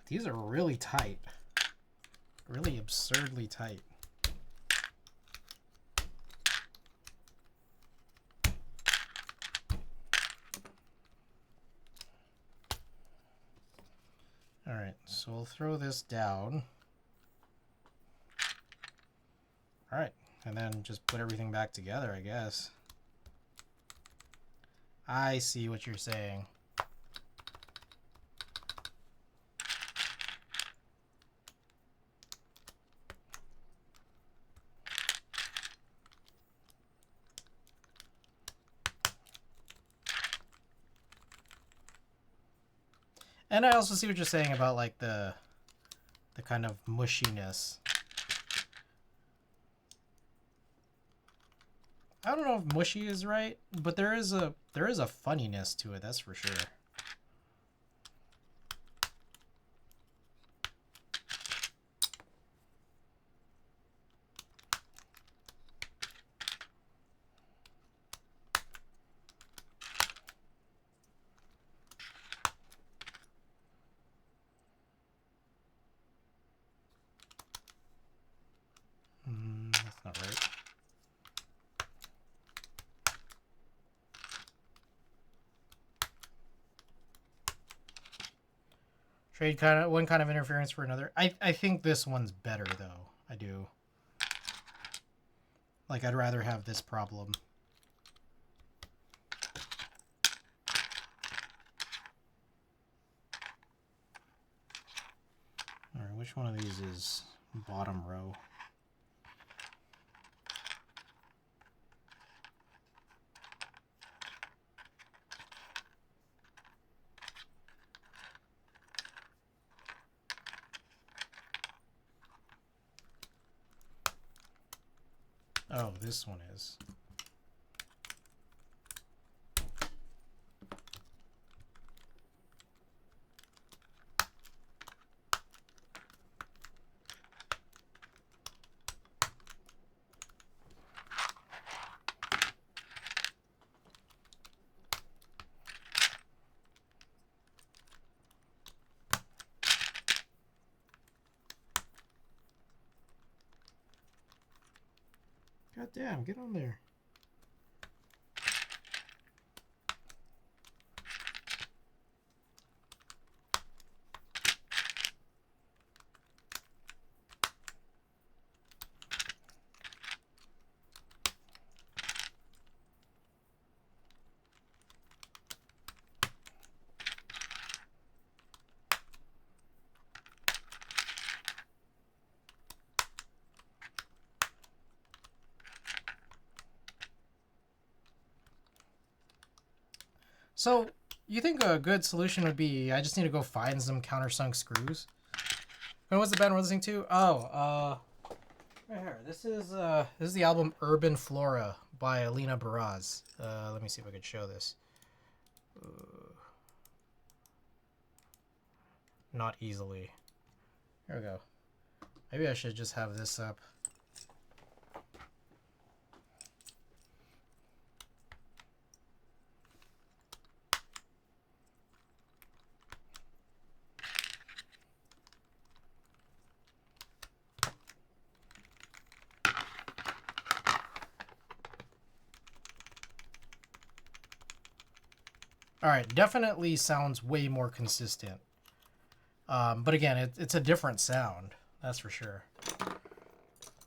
S1: These are really tight. Really absurdly tight. Alright, so we'll throw this down. Alright, and then just put everything back together, I guess. I see what you're saying. And I also see what you're saying about like the kind of mushiness. I don't know if mushy is right, but there is a funniness to it, that's for sure. That's not right. Trade one kind of interference for another. I think this one's better though. I do. Like I'd rather have this problem. Alright, which one of these is bottom row? Oh, this one is. God damn, get on there. So, you think a good solution would be I just need to go find some countersunk screws? And what's the band we're listening to? Oh, right here. This is the album Urban Flora by Alina Baraz. Let me see if I could show this. Not easily. Here we go. Maybe I should just have this up. Alright, definitely sounds way more consistent. But again, it's a different sound. That's for sure.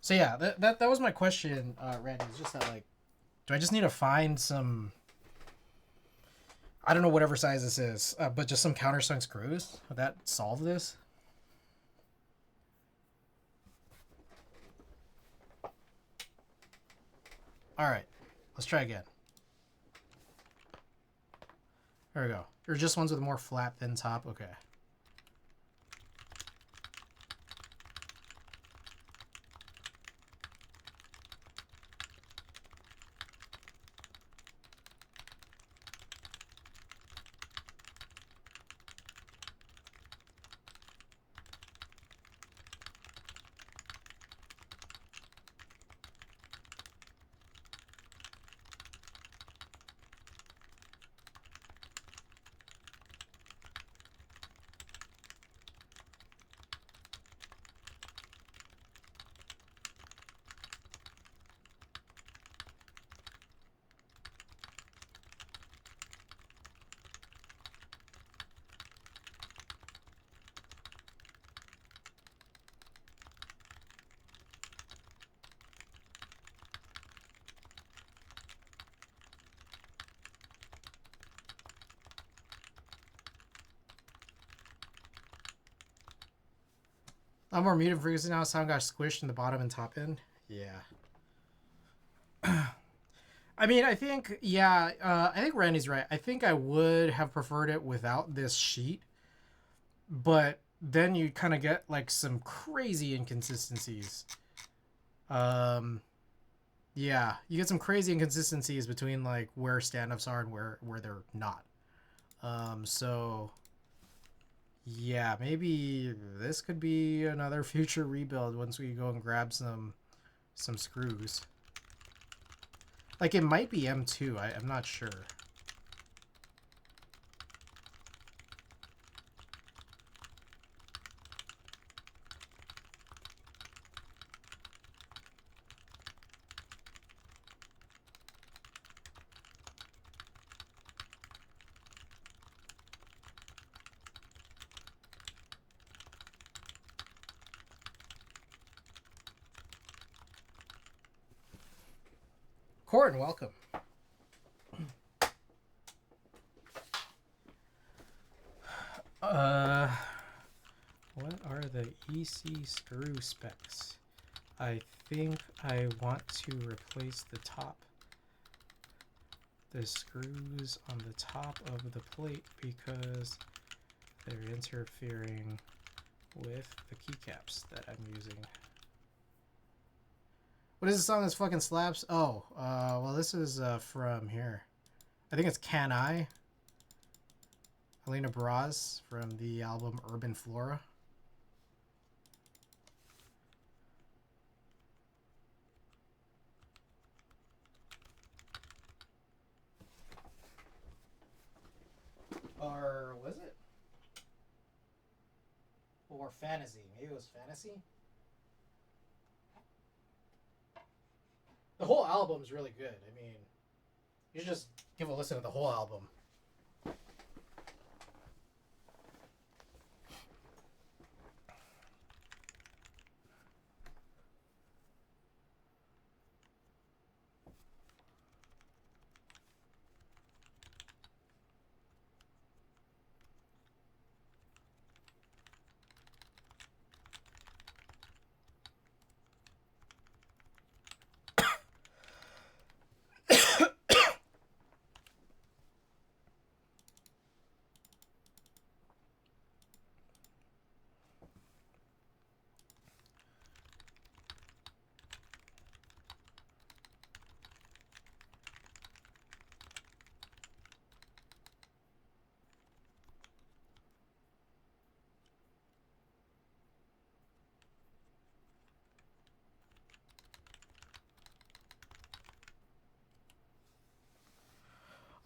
S1: So yeah, that was my question, Randy. It's just that, like, do I just need to find some... I don't know whatever size this is, but just some countersunk screws? Would that solve this? Alright, let's try again. There we go. Or just ones with a more flat, thin top? Okay. A lot more muted frequency now. Sound got squished in the bottom and top end. Yeah. I mean, I think, yeah, I think Randy's right. I think I would have preferred it without this sheet, but then you kind of get like some crazy inconsistencies. Yeah, you get some crazy inconsistencies between like where stand-ups are and where they're not. So yeah, maybe this could be another future rebuild once we go and grab some screws. Like, it might be M2. I'm not sure. Corin, welcome. What are the EC screw specs? I think I want to replace the screws on the top of the plate because they're interfering with the keycaps that I'm using. What is the song that's fucking slaps? Oh, well, this is from here. I think it's Can I? Alina Baraz from the album Urban Flora. Or was it? Or Fantasy. Maybe it was Fantasy? The whole album's really good. I mean, you should just give a listen to the whole album.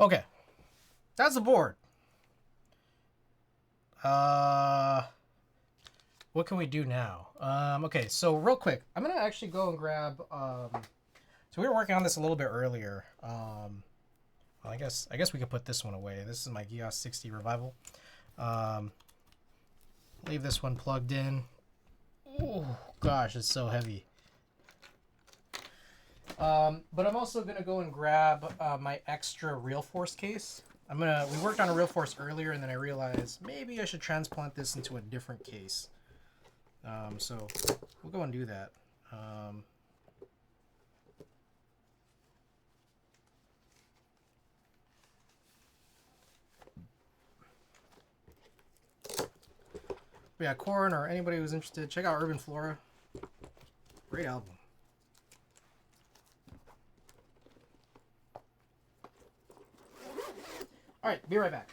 S1: Okay, that's the board. What can we do now? Okay, so real quick, I'm gonna actually go and grab. So we were working on this a little bit earlier. Well, I guess we could put this one away. This is my Gios 60 Revival. Leave this one plugged in. Oh gosh, it's so heavy. But I'm also gonna go and grab my extra realforce case. We worked on a realforce earlier, and then I realized maybe I should transplant this into a different case. So we'll go and do that. But yeah, Corin or anybody who's interested, check out Urban Flora. Great album. All right, be right back.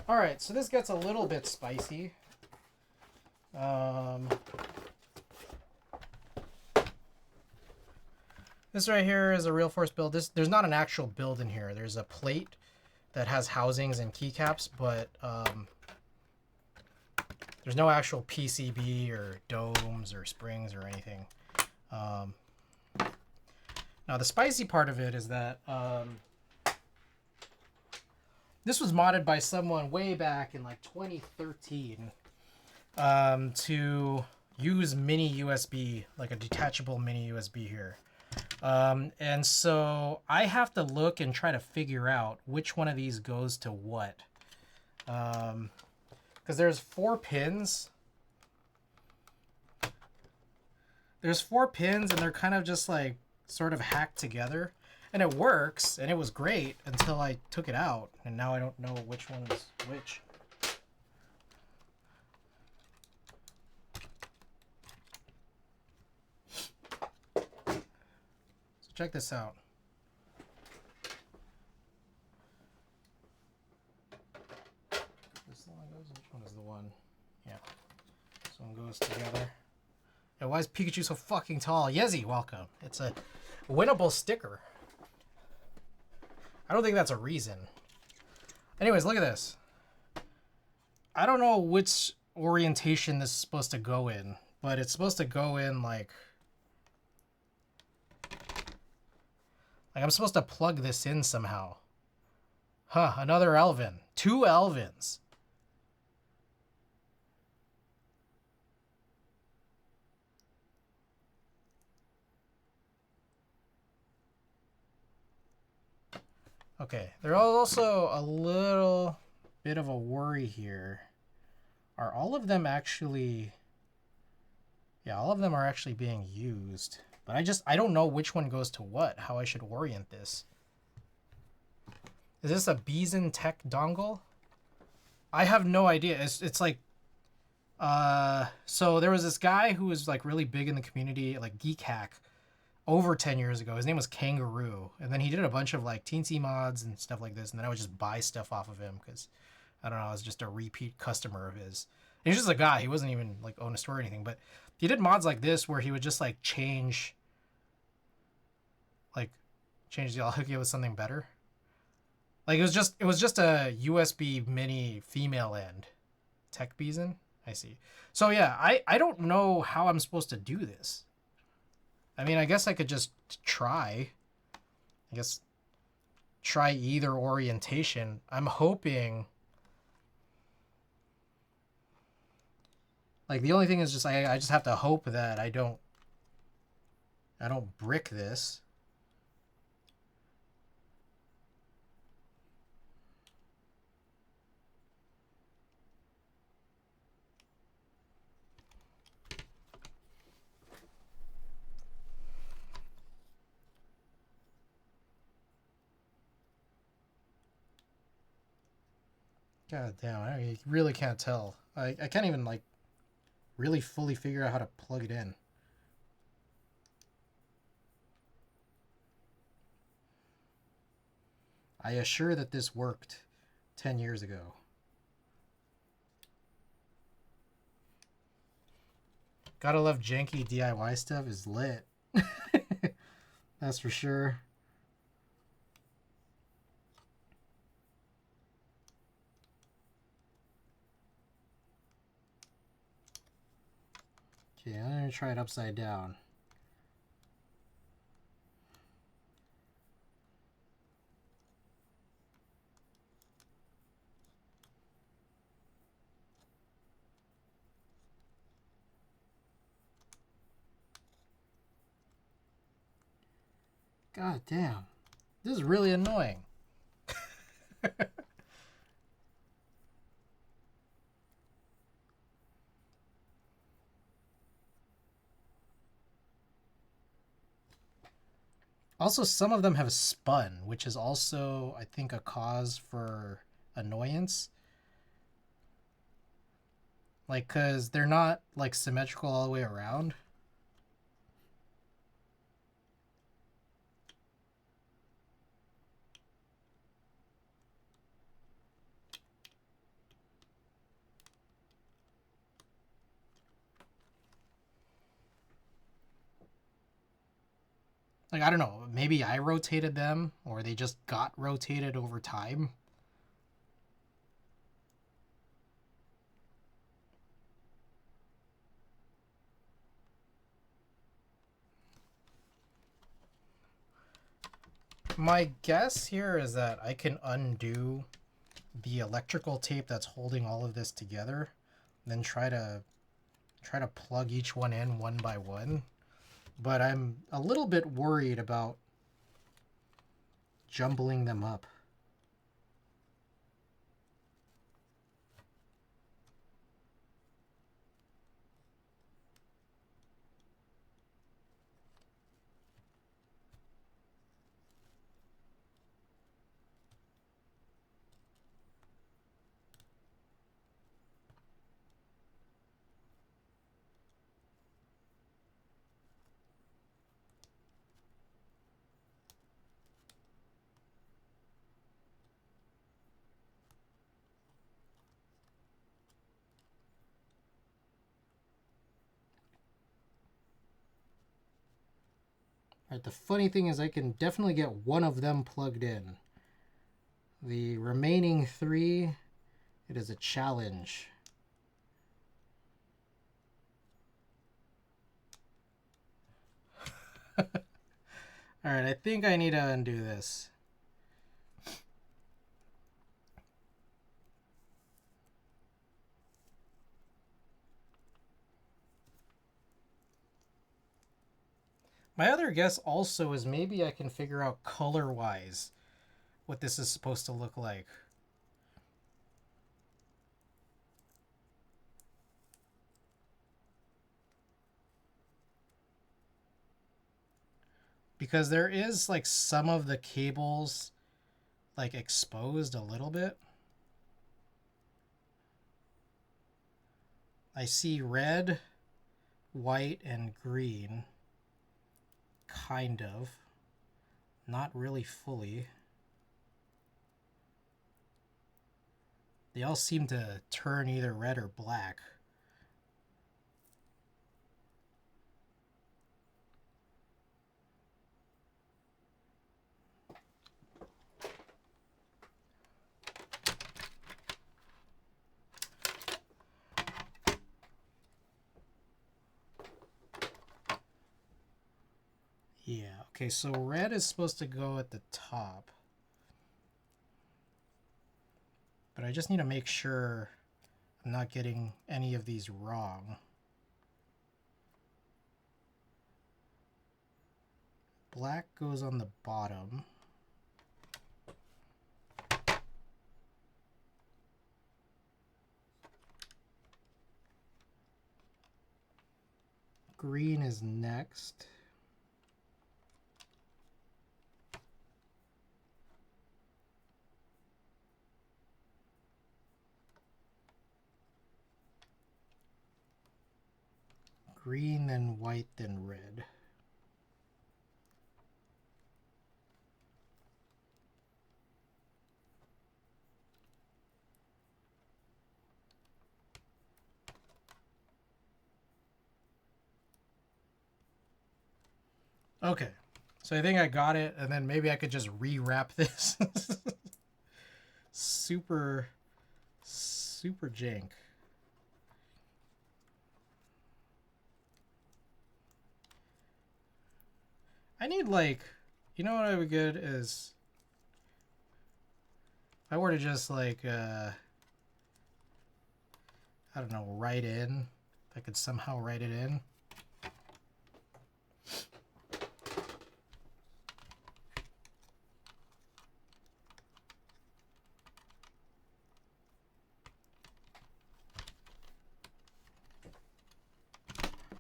S1: All right, so this gets a little bit spicy. This right here is a realforce build. There's not an actual build in here. There's a plate that has housings and keycaps, but there's no actual PCB or domes or springs or anything. Now the spicy part of it is that this was modded by someone way back in like 2013 to use mini USB, like a detachable mini USB here. And so I have to look and try to figure out which one of these goes to what. Because there's 4 pins. There's 4 pins and they're kind of just like sort of hacked together. And it works, and it was great until I took it out, and now I don't know which one is which. So check this out. This one goes, which one is the one? Yeah. This one goes together. Yeah, why is Pikachu so fucking tall? Yezi, welcome. It's a winnable sticker. I don't think that's a reason. Anyways, look at this. I don't know which orientation this is supposed to go in, but it's supposed to go in like I'm supposed to plug this in somehow. Huh, another Elvin. 2 Elvins. Okay, there's also a little bit of a worry here. Are all of them actually... Yeah, all of them are actually being used. But I don't know which one goes to what, how I should orient this. Is this a Beeson Tech dongle? I have no idea. It's like... so there was this guy who was like really big in the community, like Geek Hack, over 10 years ago. His name was Kangaroo, and then he did a bunch of like teensy mods and stuff like this, and then I would just buy stuff off of him because I don't know, I was just a repeat customer of his. And he's just a guy, he wasn't even like own a store or anything, but he did mods like this where he would just like change the I'll hook you with something better. Like it was just a USB mini female end. Tech Beeson? I see. So yeah, I don't know how I'm supposed to do this. I mean, I guess I could just try. I guess try either orientation. I'm hoping... Like, the only thing is just I just have to hope that I don't brick this. God damn, I really can't tell. I can't even, like, really fully figure out how to plug it in. I assure that this worked 10 years ago. Gotta love janky DIY stuff is lit. That's for sure. Okay, I'm gonna try it upside down. God damn. This is really annoying. Also, some of them have spun, which is also, I think, a cause for annoyance. Like, because they're not, like, symmetrical all the way around. Like, I don't know, maybe I rotated them, or they just got rotated over time. My guess here is that I can undo the electrical tape that's holding all of this together, then try to plug each one in one by one. But I'm a little bit worried about jumbling them up. Right, the funny thing is I can definitely get one of them plugged in. The remaining three, it is a challenge. Alright, I think I need to undo this. My other guess also is maybe I can figure out color-wise what this is supposed to look like. Because there is like some of the cables like exposed a little bit. I see red, white, and green. Kind of. Not really fully. They all seem to turn either red or black. Yeah, okay, so red is supposed to go at the top. But I just need to make sure I'm not getting any of these wrong. Black goes on the bottom. Green is next. Green, then white, then red. Okay. So I think I got it, and then maybe I could just rewrap this. Super jank. I need, like, you know what would be good is if I were to just, like, I don't know, write in. If I could somehow write it in.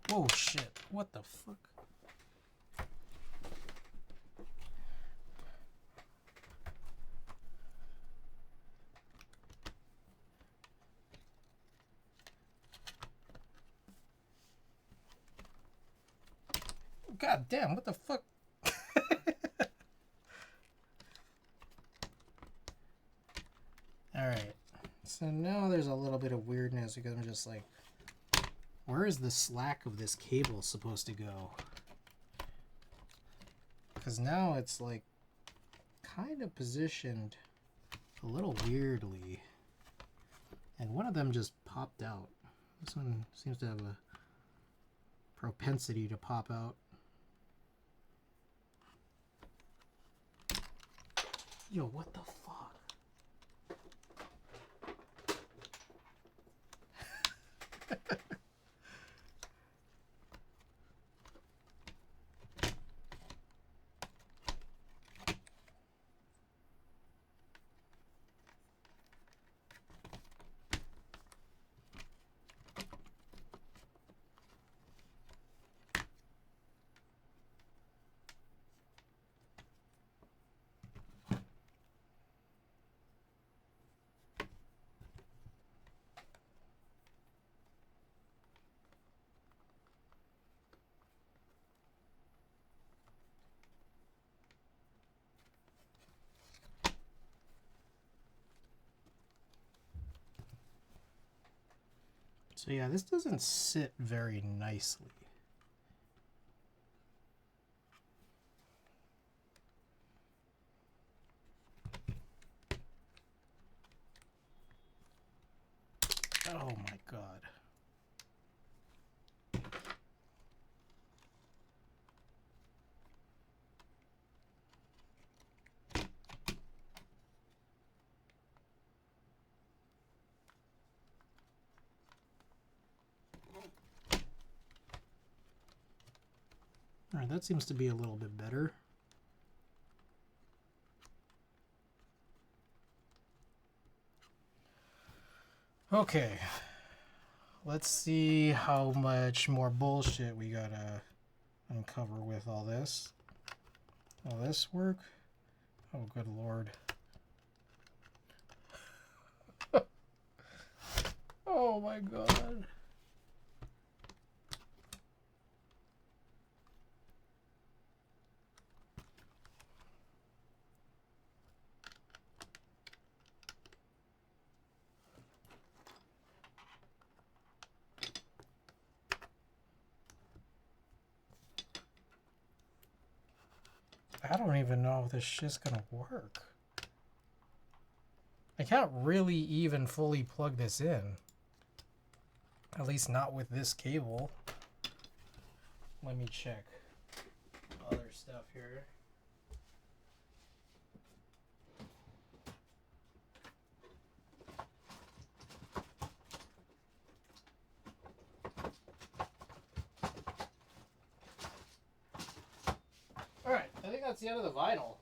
S1: Whoa, shit. What the fuck? God damn, what the fuck? Alright. So now there's a little bit of weirdness because I'm just like, where is the slack of this cable supposed to go? Because now it's like kind of positioned a little weirdly. And one of them just popped out. This one seems to have a propensity to pop out. Yo, what the fuck? So yeah, this doesn't sit very nicely. Oh my god. Alright, that seems to be a little bit better. Okay. Let's see how much more bullshit we gotta uncover with all this. Will this work? Oh, good lord. Oh my god. I don't even know if this shit's gonna work. I can't really even fully plug this in. At least not with this cable. Let me check other stuff here. Alright, I think that's the end of the vinyl.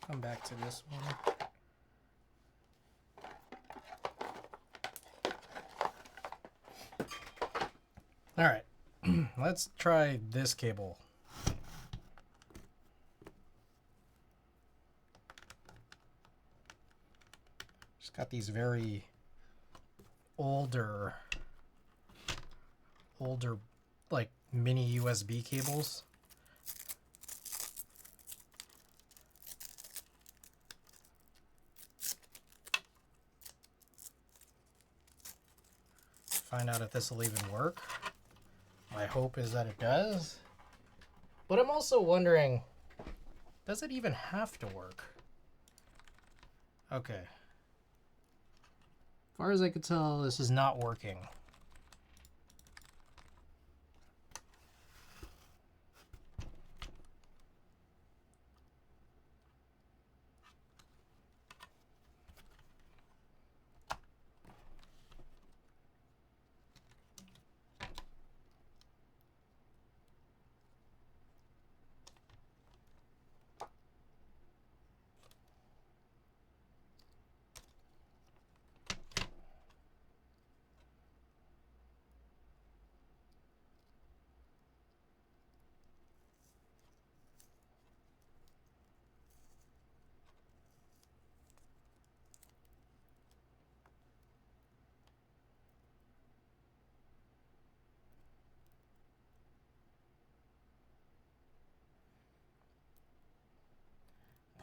S1: Come back to this one. Alright, let's try this cable. Just got these very older like mini USB cables. find out if this will even work. My hope is that it does. But I'm also wondering, does it even have to work? Okay. As far as I could tell, this is not working.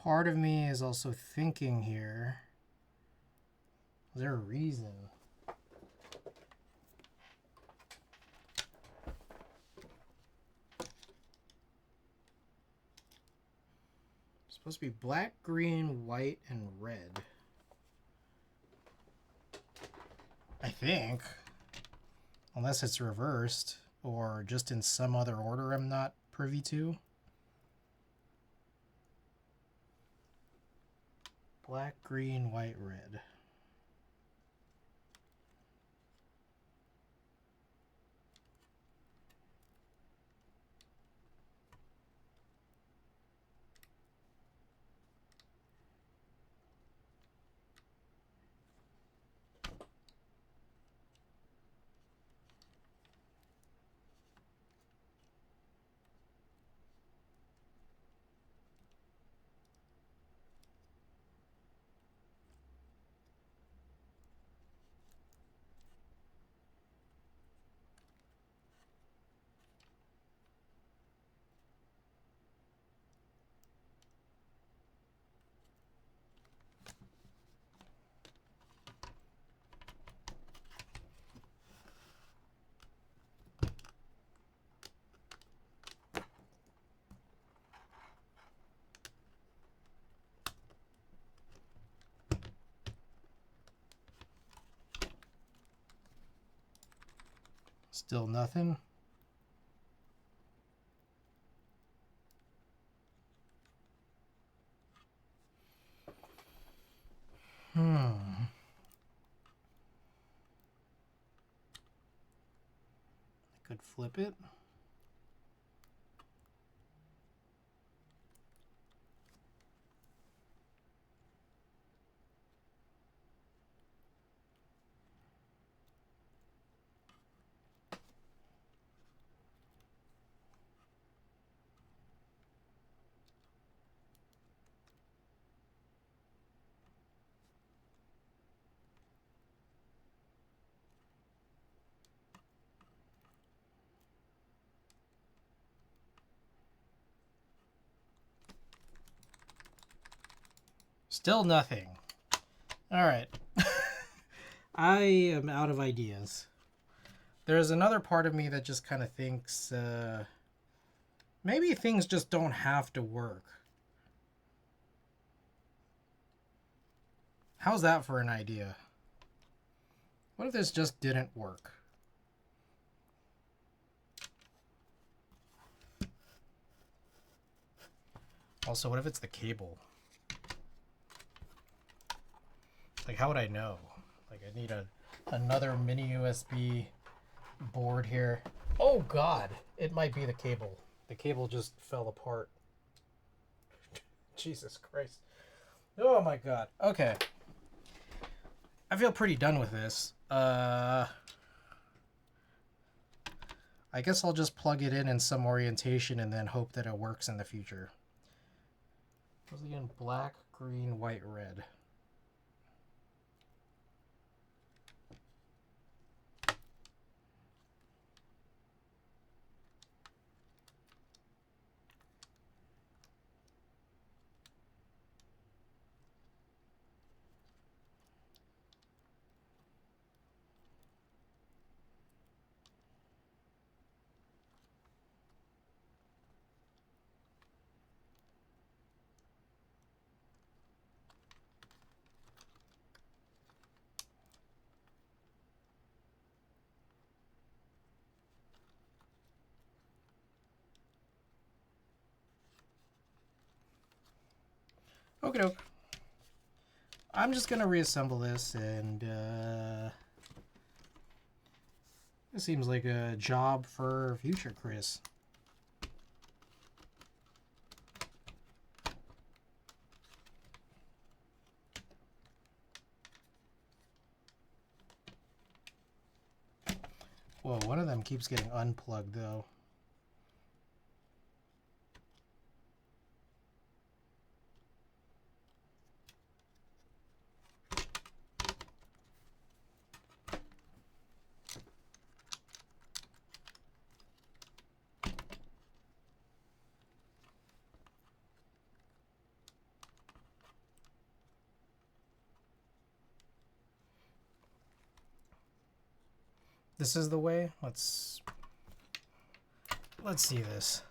S1: Part of me is also thinking here, is there a reason? It's supposed to be black, green, white, and red. I think. Unless it's reversed, or just in some other order I'm not privy to. Black, green, white, red. Still nothing. I could flip it. Still nothing. All right. I am out of ideas. There's another part of me that just kind of thinks maybe things just don't have to work. How's that for an idea? What if this just didn't work? Also, what if it's the cable? Like, how would I know? Like, I need another mini USB board here. Oh God, it might be the cable. The cable just fell apart. Jesus Christ. Oh my God. Okay. I feel pretty done with this. I guess I'll just plug it in some orientation and then hope that it works in the future. Once again, black, green, white, red. Okie doke. I'm just gonna reassemble this, and it seems like a job for future Chris. Whoa, one of them keeps getting unplugged though. This is the way. Let's see this.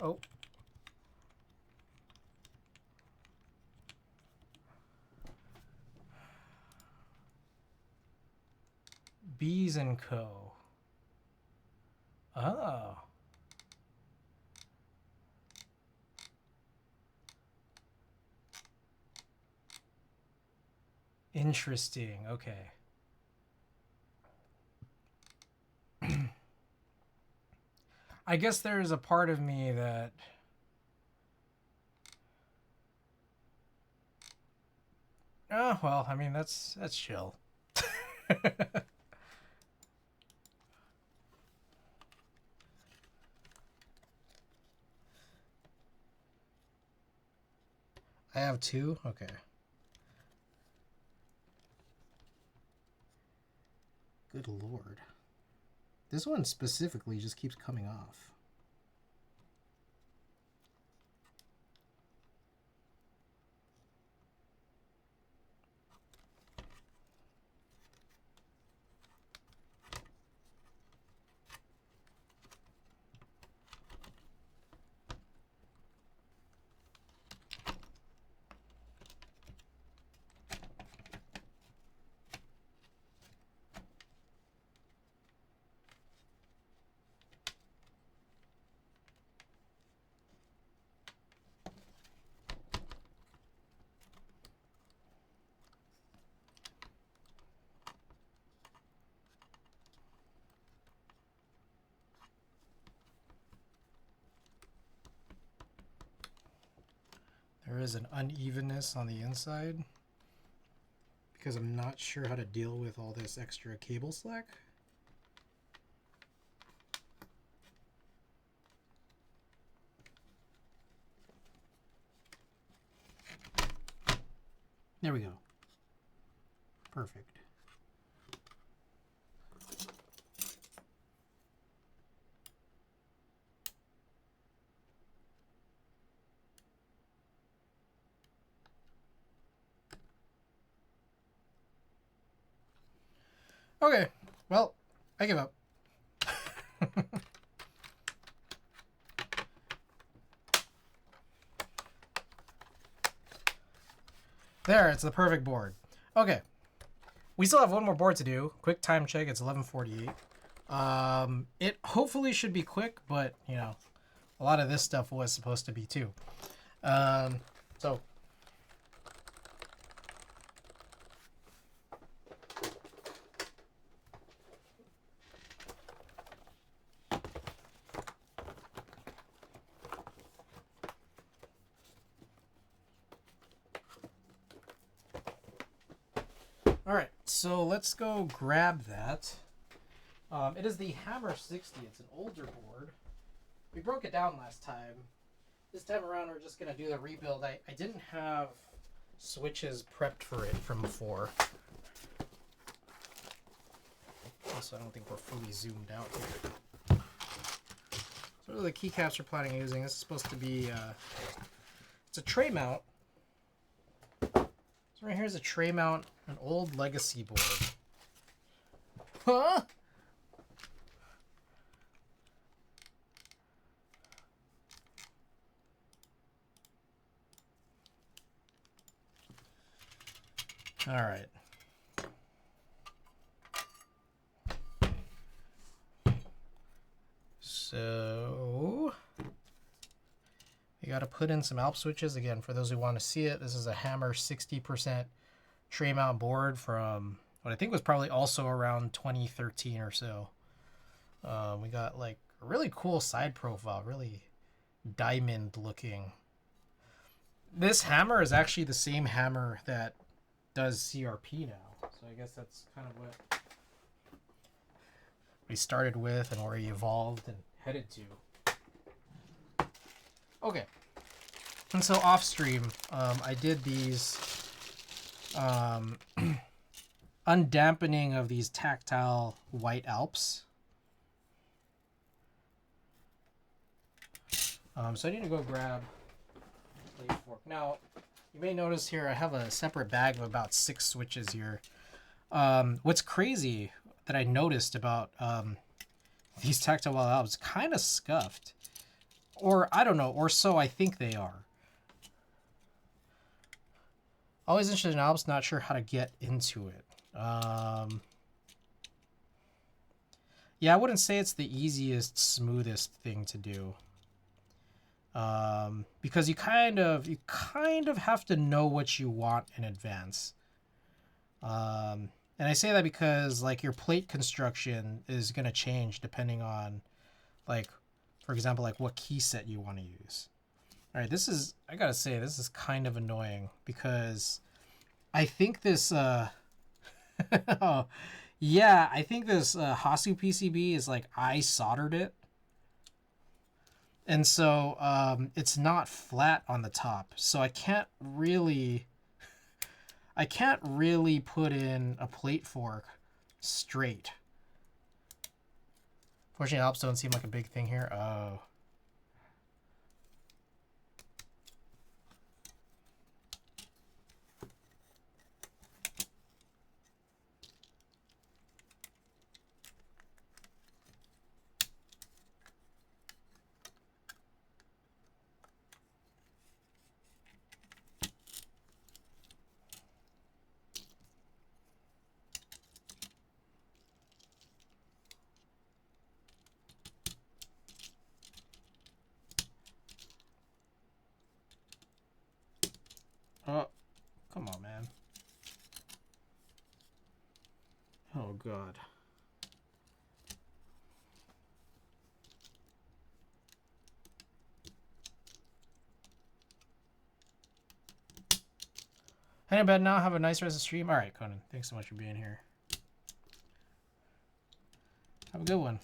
S1: Oh. Bees and Co. Oh. Interesting. Okay. I guess there's a part of me that oh, well, I mean that's chill. I have two? Okay. Good lord. This one specifically just keeps coming off. There is an unevenness on the inside because I'm not sure how to deal with all this extra cable slack. There we go. Perfect. Okay, well, I give up. There, it's the perfect board. Okay, we still have one more board to do. Quick time check, it's 11:48. It hopefully should be quick, but, you know, a lot of this stuff was supposed to be too. So all right, so let's go grab that. It is the Hammer 60. It's an older board. We broke it down last time. This time around, we're just going to do the rebuild. I didn't have switches prepped for it from before. Also, I don't think we're fully zoomed out here. So what are the keycaps we're planning on using? This is supposed to be, it's a tray mount. So right here is a tray mount, an old legacy board. Huh? All right. So got to put in some Alp switches. Again, for those who want to see it, this is a Hammer 60% tray mount board from what I think was probably also around 2013 or so. We got like a really cool side profile, really diamond looking. This hammer is actually the same hammer that does CRP now. So I guess that's kind of what we started with and where he evolved and headed to. Okay. And so off stream, I did these undampening of these tactile white Alps. So I need to go grab a plate fork. Now, you may notice here I have a separate bag of about 6 switches here. What's crazy that I noticed about these tactile Alps, kind of scuffed. Or, I don't know, or so I think they are. Always interested in Alps, not sure how to get into it. Yeah, I wouldn't say it's the easiest, smoothest thing to do. Because you kind of have to know what you want in advance. And I say that because like your plate construction is going to change depending on, like, for example, like what key set you want to use. All right, this is, I gotta say, this is kind of annoying because I think this, oh, yeah, I think this Hasu PCB is like, I soldered it. And so it's not flat on the top. So I can't really put in a plate fork straight. Fortunately, Alps don't seem like a big thing here. Oh. Oh, come on, man. Oh, God. Heading to bed now. Have a nice rest of the stream. All right, Conan. Thanks so much for being here. Have a good one.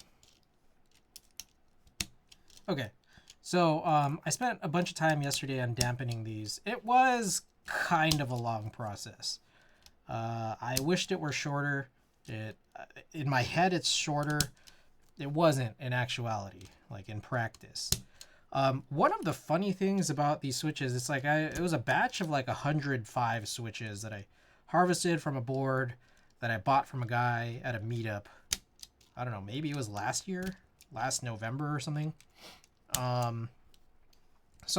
S1: Okay. So I spent a bunch of time yesterday on dampening these. It was kind of a long process. I wished it were shorter. In my head, it's shorter. It wasn't in actuality, like in practice. One of the funny things about these switches, it's like it was a batch of like 105 switches that I harvested from a board that I bought from a guy at a meetup. I don't know, maybe it was last November or something. So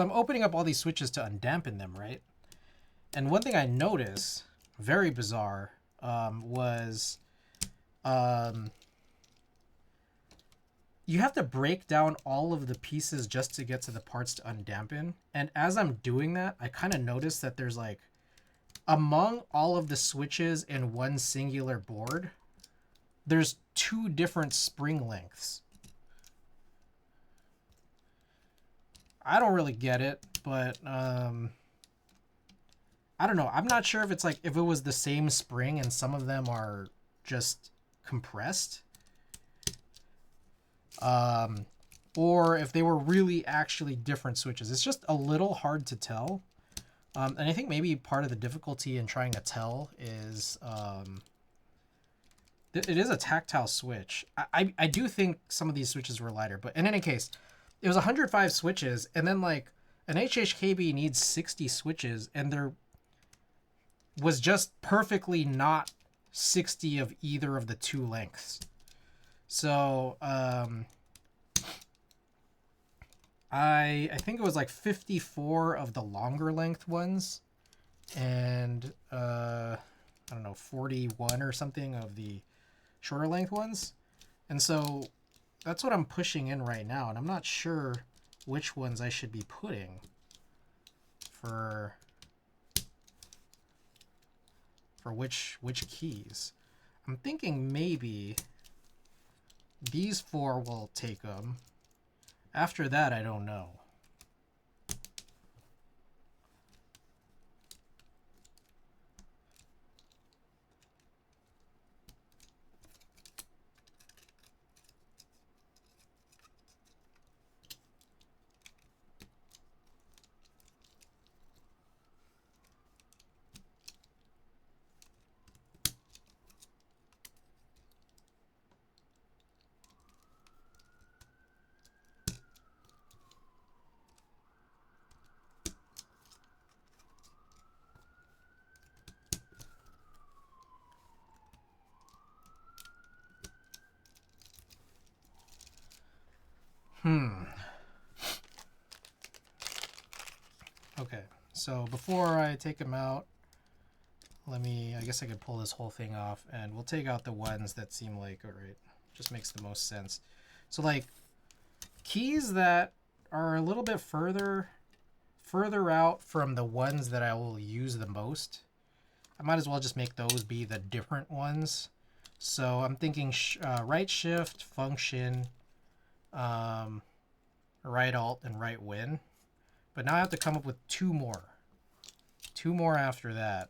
S1: I'm opening up all these switches to undampen them, right? And one thing I noticed, very bizarre, was you have to break down all of the pieces just to get to the parts to undampen. And as I'm doing that, I kind of noticed that there's like, among all of the switches in one singular board, there's 2 different spring lengths. I don't really get it, but I don't know. I'm not sure if it's like, if it was the same spring and some of them are just compressed. Or if they were really actually different switches. It's just a little hard to tell. And I think maybe part of the difficulty in trying to tell is it is a tactile switch. I do think some of these switches were lighter, but in any case, it was 105 switches, and then like an HHKB needs 60 switches, and there was just perfectly not 60 of either of the 2 lengths. So I think it was like 54 of the longer length ones, and I don't know, 41 or something of the shorter length ones. And so that's what I'm pushing in right now, and I'm not sure which ones I should be putting. for which keys. I'm thinking maybe these 4 will take them. After that, I don't know. Okay, so before I take them out, I guess I could pull this whole thing off, and we'll take out the ones that seem like, alright, just makes the most sense. So like, keys that are a little bit further out from the ones that I will use the most, I might as well just make those be the different ones. So I'm thinking right shift, function, right alt, and right win. But now I have to come up with 2 more. 2 more after that.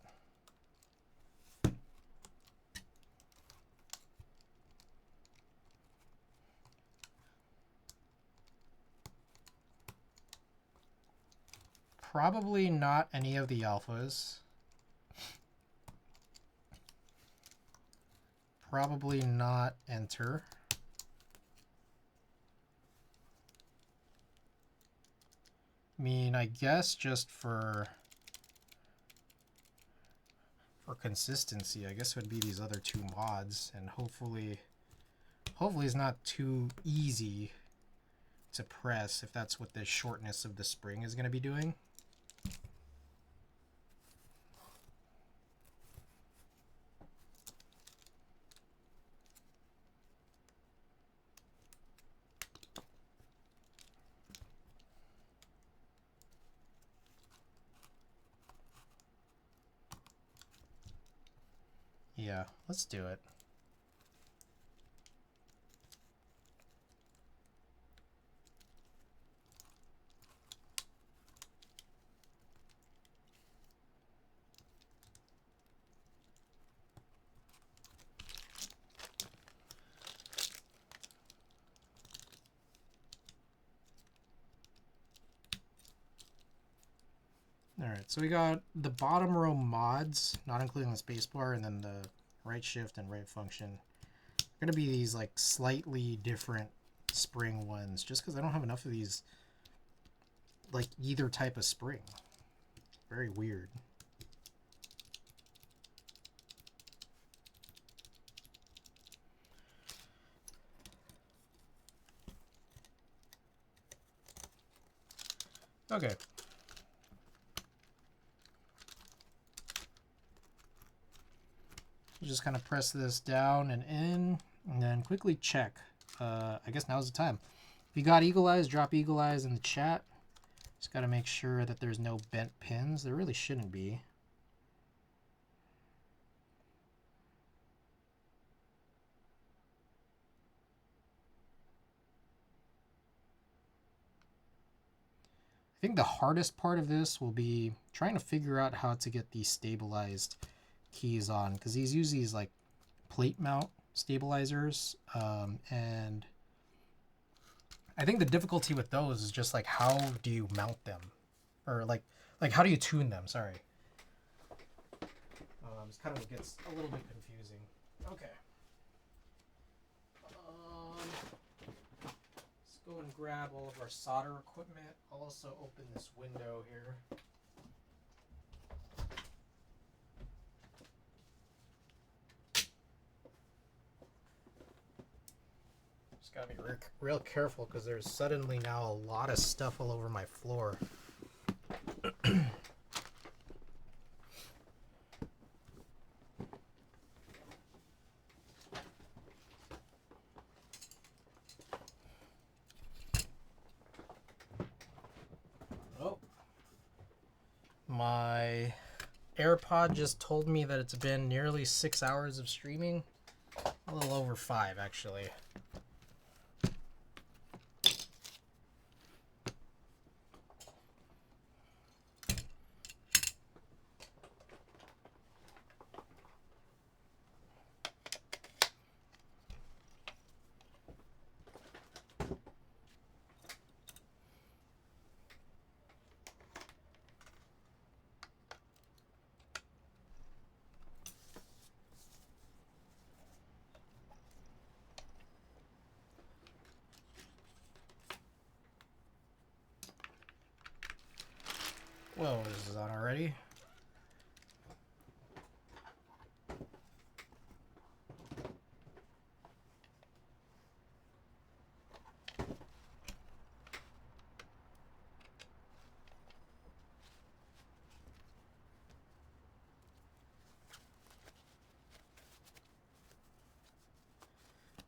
S1: Probably not any of the alphas. Probably not enter. I mean, I guess just for consistency, I guess it would be these other 2 mods, and hopefully it's not too easy to press if that's what the shortness of the spring is going to be doing. Yeah, let's do it. Alright, so we got the bottom row mods, not including the spacebar, and then the right shift and right function. Going to be these like slightly different spring ones, just because I don't have enough of these, like either type of spring. Very weird. Okay. Just kind of press this down and in, and then quickly check. I guess now's the time. If you got eagle eyes, drop eagle eyes in the chat. Just got to make sure that there's no bent pins. There really shouldn't be. I think the hardest part of this will be trying to figure out how to get these stabilized keys on, because these use these like plate mount stabilizers, and I think the difficulty with those is just like how do you mount them, or like how do you tune them? Sorry, it's kind of what gets a little bit confusing. Okay, let's go and grab all of our solder equipment. I'll also open this window here. Gotta be real careful because there's suddenly now a lot of stuff all over my floor. Oh. AirPod just told me that it's been nearly 6 hours of streaming. A little over 5, actually. Whoa, this is on already.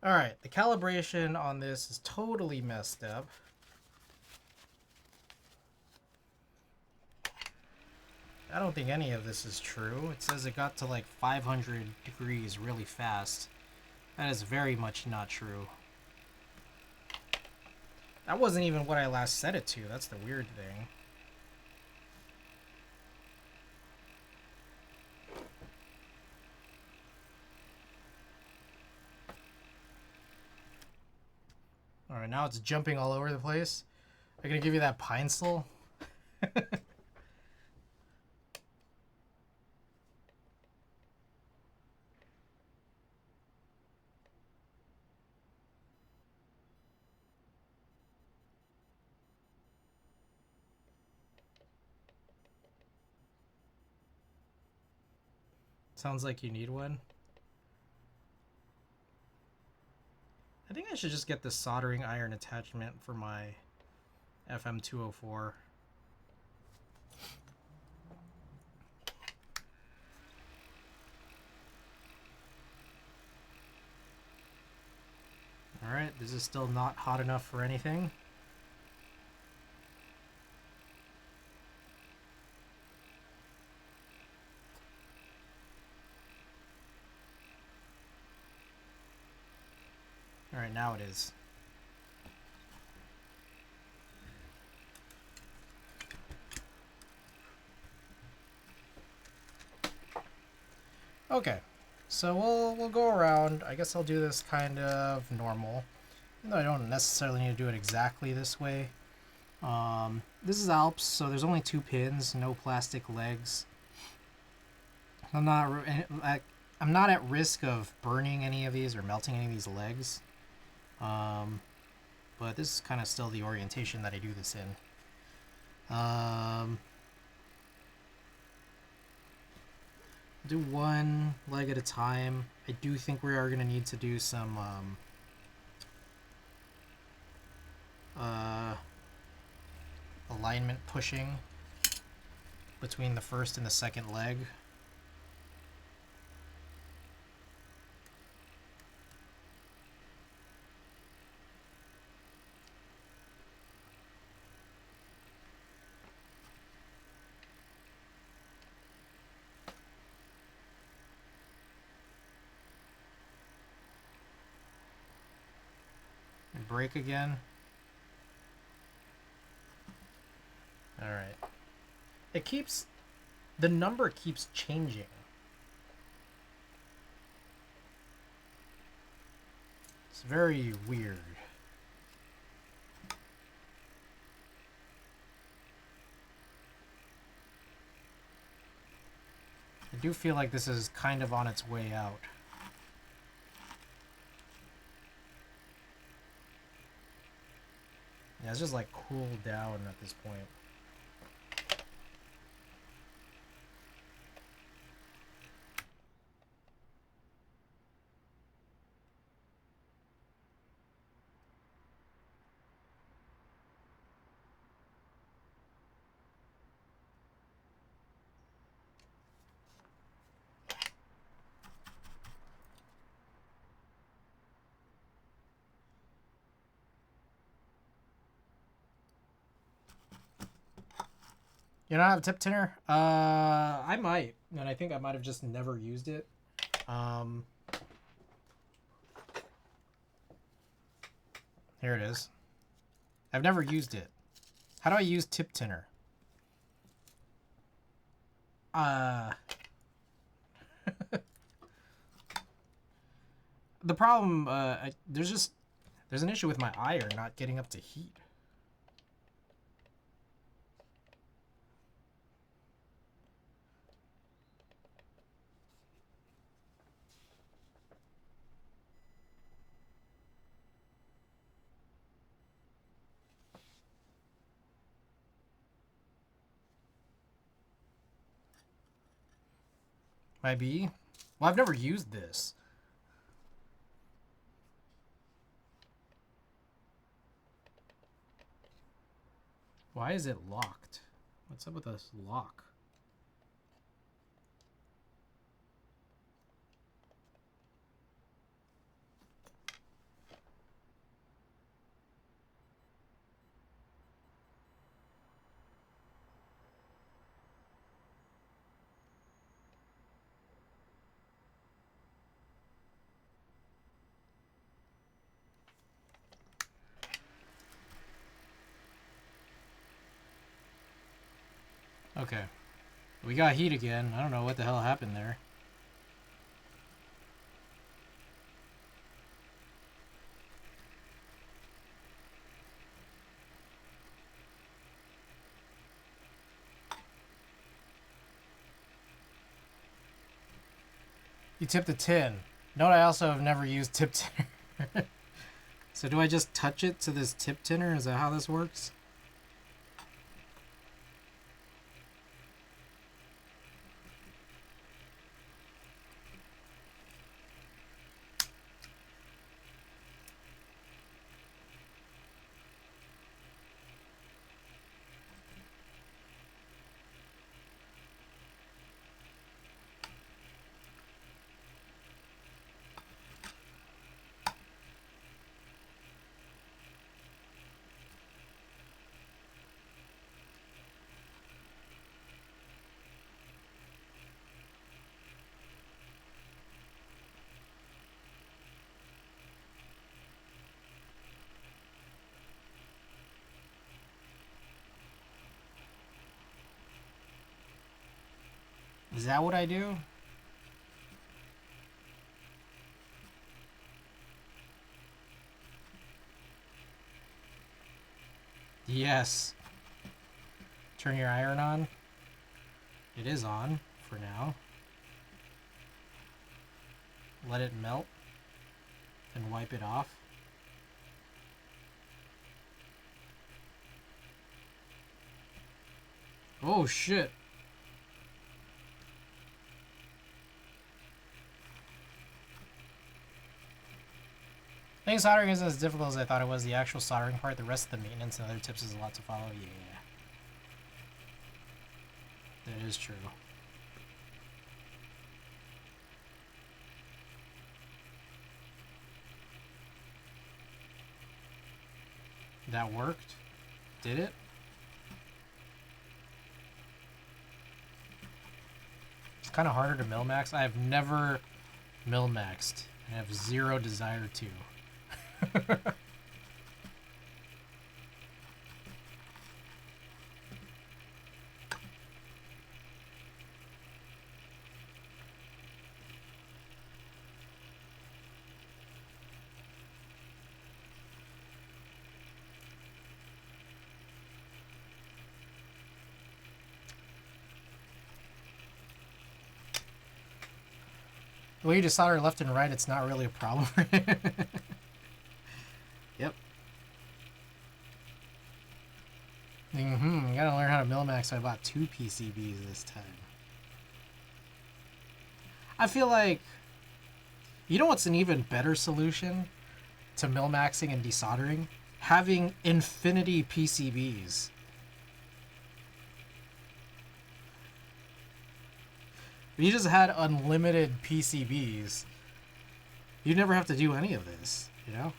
S1: Alright, the calibration on this is totally messed up. I don't think any of this is true. It says it got to like 500 degrees really fast. That is very much not true. That wasn't even what I last set it to. That's the weird thing. Alright, now it's jumping all over the place. I'm gonna give you that Pinesil. Sounds like you need one. I think I should just get the soldering iron attachment for my FM204. Alright, this is still not hot enough for anything. Alright, now it is. Okay, so we'll go around. I guess I'll do this kind of normal, even though I don't necessarily need to do it exactly this way. This is Alps, so there's only 2 pins, no plastic legs. I'm not at risk of burning any of these or melting any of these legs. But this is kind of still the orientation that I do this in. Do one leg at a time. I do think we are going to need to do some alignment pushing between the first and the second leg. Break again. Alright. The number keeps changing. It's very weird. I do feel like this is kind of on its way out. Yeah, it's just like cooled down at this point. You don't have a tip tinner? I might, and I think I might have just never used it. Here it is. I've never used it. How do I use tip tinner? The problem, there's an issue with my iron not getting up to heat. Might be. Well, I've never used this. Why is it locked? What's up with this lock? Okay. We got heat again. I don't know what the hell happened there. You tipped the tin. Note I also have never used tip tinner. So do I just touch it to this tip tinner? Is that how this works? Is that what I do? Yes. Turn your iron on. It is on for now. Let it melt and wipe it off. Oh shit. I think soldering isn't as difficult as I thought it was. The actual soldering part, the rest of the maintenance and other tips is a lot to follow. Yeah. That is true. That worked? Did it? It's kind of harder to mil-max. I have never mil-maxed. I have zero desire to. The way you just solder left and right, it's not really a problem. Yep. Gotta learn how to mil-max, so I bought 2 PCBs this time. I feel like... You know what's an even better solution to mil-maxing and desoldering? Having infinity PCBs. If you just had unlimited PCBs, you'd never have to do any of this, you know?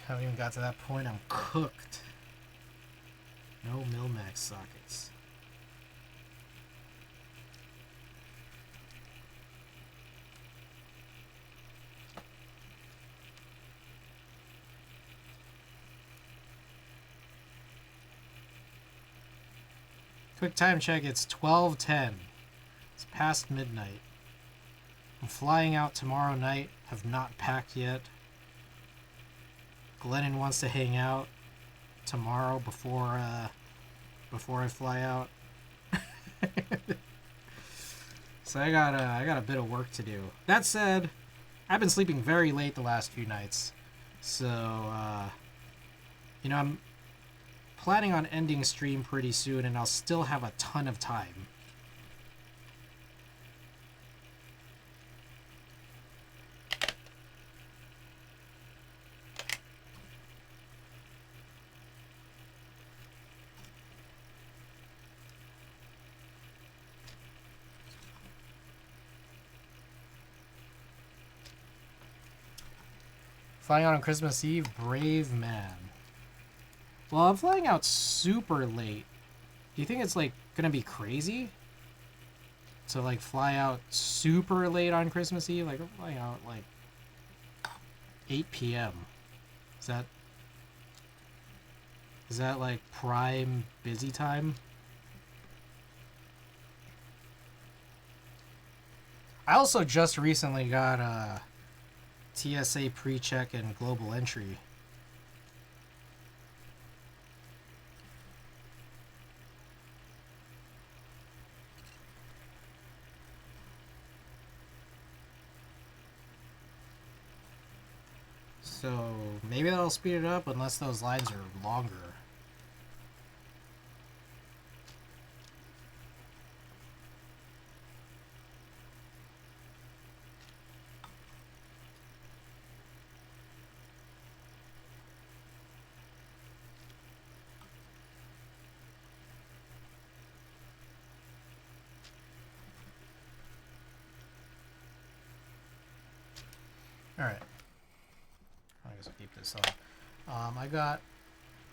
S1: Haven't even got to that point. I'm cooked. No Milmax sockets. Quick time check, it's 12:10. It's past midnight. I'm flying out tomorrow night. Have not packed yet. Glennon wants to hang out tomorrow before I fly out. So I got a bit of work to do. That said, I've been sleeping very late the last few nights. So you know, I'm planning on ending stream pretty soon, and I'll still have a ton of time. Flying out on Christmas Eve, brave man. Well, I'm flying out super late. Do you think it's like gonna be crazy to like fly out super late on Christmas Eve? Like I'm flying out like 8 p.m. Is that like prime busy time? I also just recently got a TSA pre-check and global entry. So maybe that'll speed it up unless those lines are longer. Alright. I guess I'll keep this on. I got...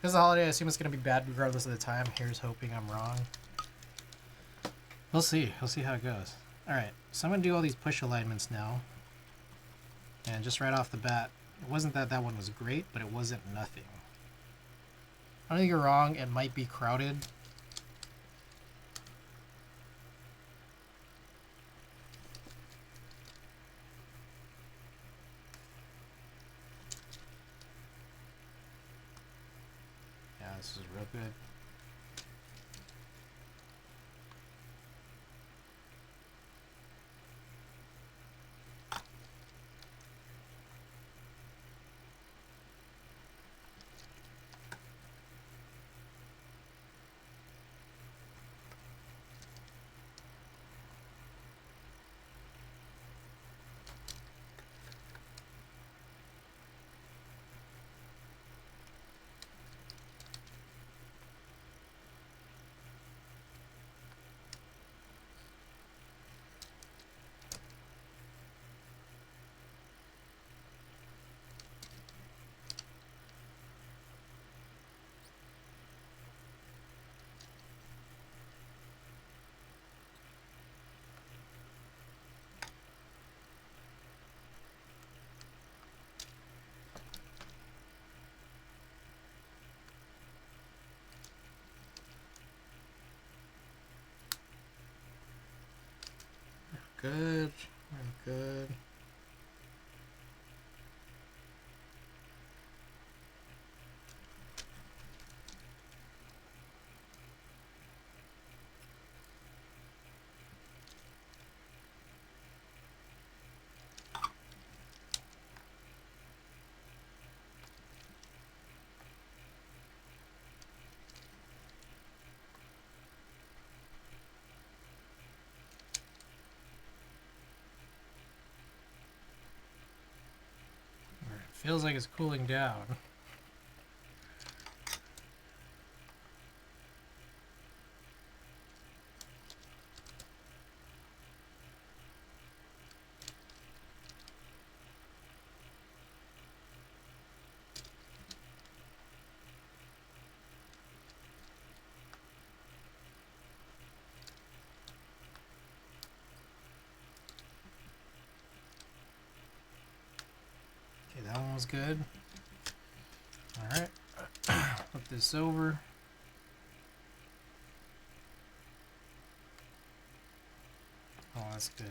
S1: This is a holiday, I assume it's going to be bad regardless of the time. Here's hoping I'm wrong. We'll see. We'll see how it goes. Alright, so I'm going to do all these push alignments now. And just right off the bat, it wasn't that that one was great, but it wasn't nothing. I don't think you're wrong. It might be crowded. Yeah, this is real good. Good. Very good. Feels like it's cooling down. smells good. Alright. Flip this over. Oh, that's good.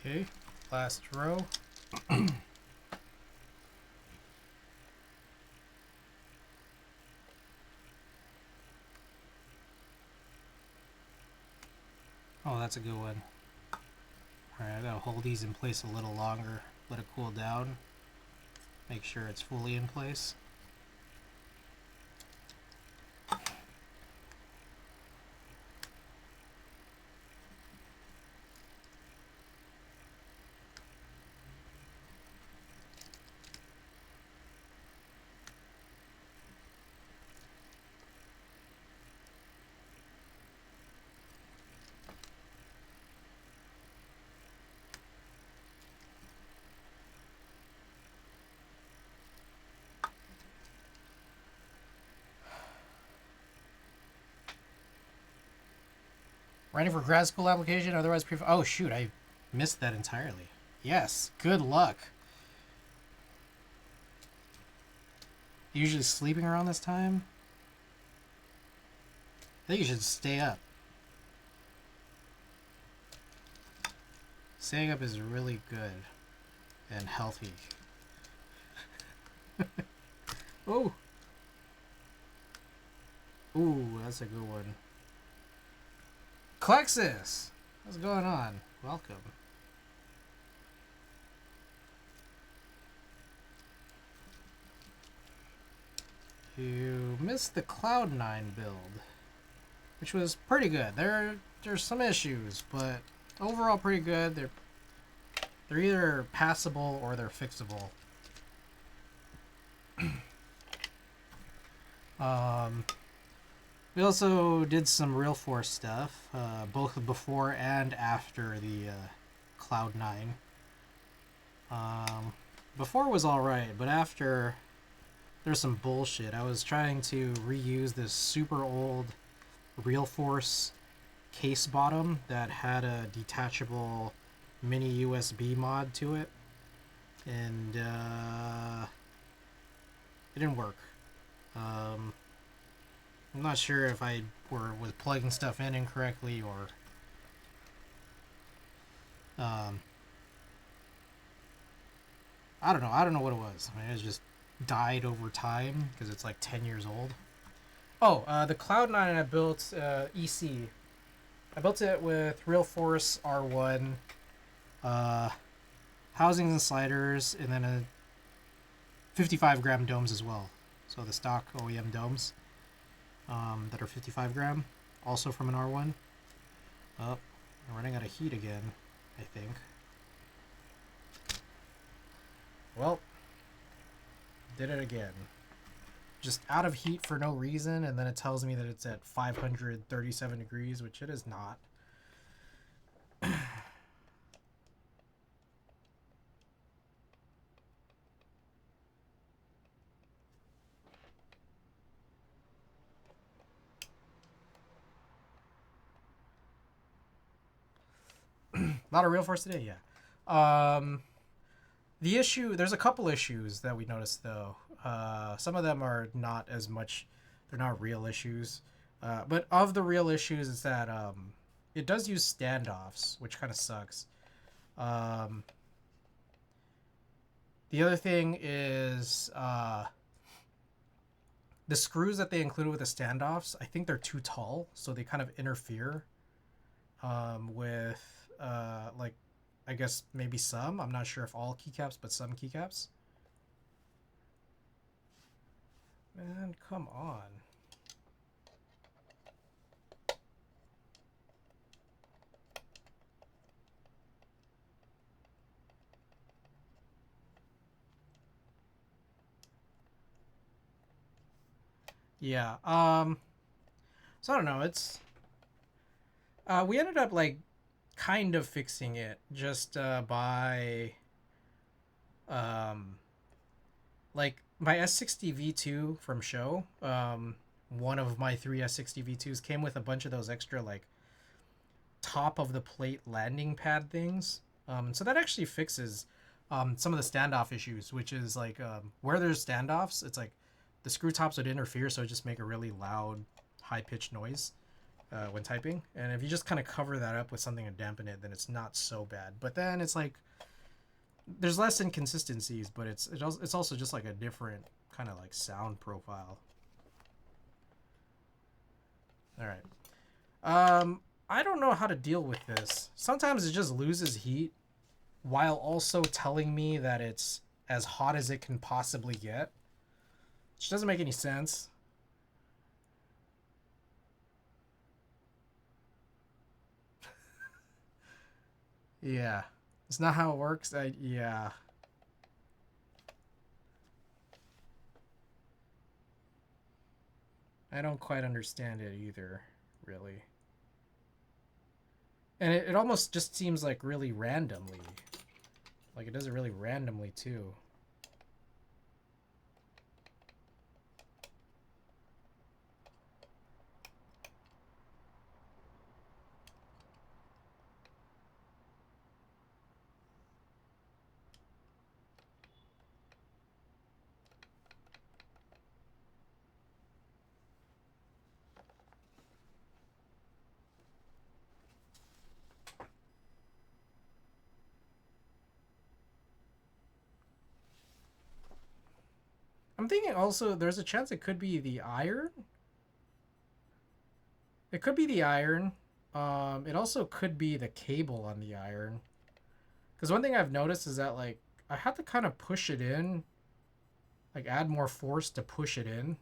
S1: Okay, last row. Oh, that's a good one. Alright, I gotta hold these in place a little longer, let it cool down, make sure it's fully in place. Writing for grad school application, otherwise oh shoot, I missed that entirely. Yes, good luck. Usually sleeping around this time? I think you should stay up. Staying up is really good and healthy. Oh! Ooh, that's a good one. Clexus! What's going on? Welcome. You missed the cloudnine build, which was pretty good. There's some issues, but overall pretty good. They're either passable or they're fixable. We also did some realforce stuff, both before and after the cloudnine. Before was alright, but after there's some bullshit. I was trying to reuse this super old realforce case bottom that had a detachable mini USB mod to it, and it didn't work. I'm not sure if I was plugging stuff in incorrectly or I don't know. I don't know what it was. I mean, it just died over time because it's like 10 years old. Oh, the Cloud9 I built EC. I built it with realforce R1, housings and sliders, and then a 55 gram domes as well. So the stock OEM domes that are 55 gram, also from an R1. Oh, I'm running out of heat again, I think. Well, did it again. Just out of heat for no reason, and then it tells me that it's at 537 degrees, which it is not. A lot of real force today, yeah. The issue, there's a couple issues that we noticed though. Some of them are not as much, they're not real issues. But of the real issues is that it does use standoffs, which kind of sucks. The other thing is the screws that they included with the standoffs, I think they're too tall, so they kind of interfere with like, I guess maybe some. I'm not sure if all keycaps, but some keycaps. Man, come on. Yeah. So I don't know. It's we ended up like kind of fixing it just by um like my S60 V2 from Show. One of my three S60 V2s came with a bunch of those extra like top of the plate landing pad things. So that actually fixes some of the standoff issues, which is like where there's standoffs, it's like the screw tops would interfere, so it just make a really loud, high pitched noise when typing. And if you just kind of cover that up with something to dampen it, then it's not so bad. But then it's like there's less inconsistencies, but it's also just like a different kind of like sound profile. All right. I don't know how to deal with this. Sometimes it just loses heat while also telling me that it's as hot as it can possibly get, which doesn't make any sense. Yeah. It's not how it works. Yeah. I don't quite understand it either, really. And it almost just seems like really randomly. Like it does it really randomly too. I'm thinking also there's a chance it could be the iron. It could be the iron. It also could be the cable on the iron. Because one thing I've noticed is that like I have to kind of push it in, like add more force to push it in.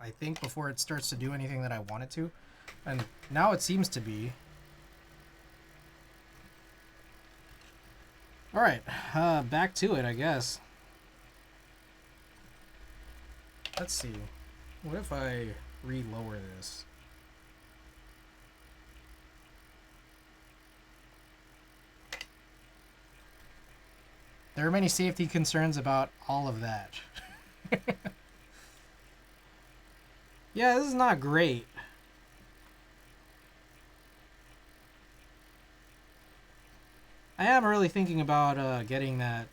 S1: I think before it starts to do anything that I want it to. And now it seems to be. Alright, back to it, I guess. Let's see. What if I re-lower this? There are many safety concerns about all of that. Yeah, this is not great. I am really thinking about getting that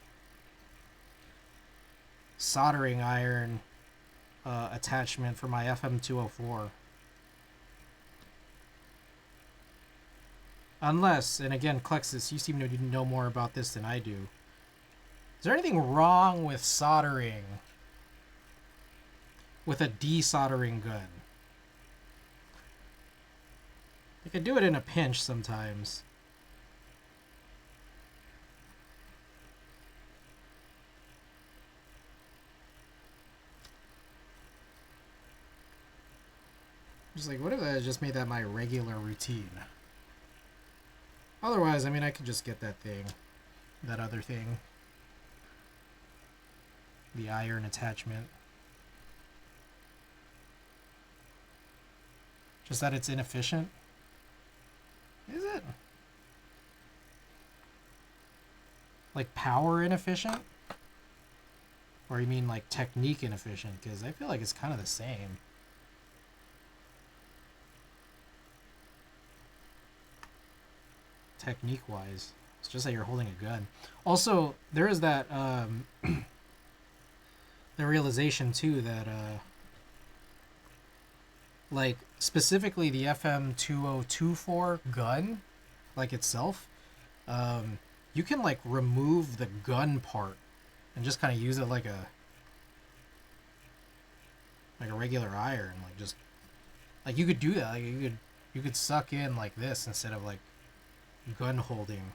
S1: soldering iron attachment for my FM204. Unless, and again, Klexus, you seem to know more about this than I do. Is there anything wrong with soldering with a desoldering gun? I could do it in a pinch sometimes. Just like, what if I just made that my regular routine? Otherwise, I mean, I could just get that thing. That other thing. The iron attachment. Just that it's inefficient? Is it? Like power inefficient? Or you mean like technique inefficient? Because I feel like it's kind of the same. Technique wise, it's just that you're holding a gun. Also, there is that the realization too that like specifically the FM2024 gun, like itself, you can like remove the gun part and just kind of use it like a regular iron, like just like you could do that. Like you could suck in like this instead of like gun holding.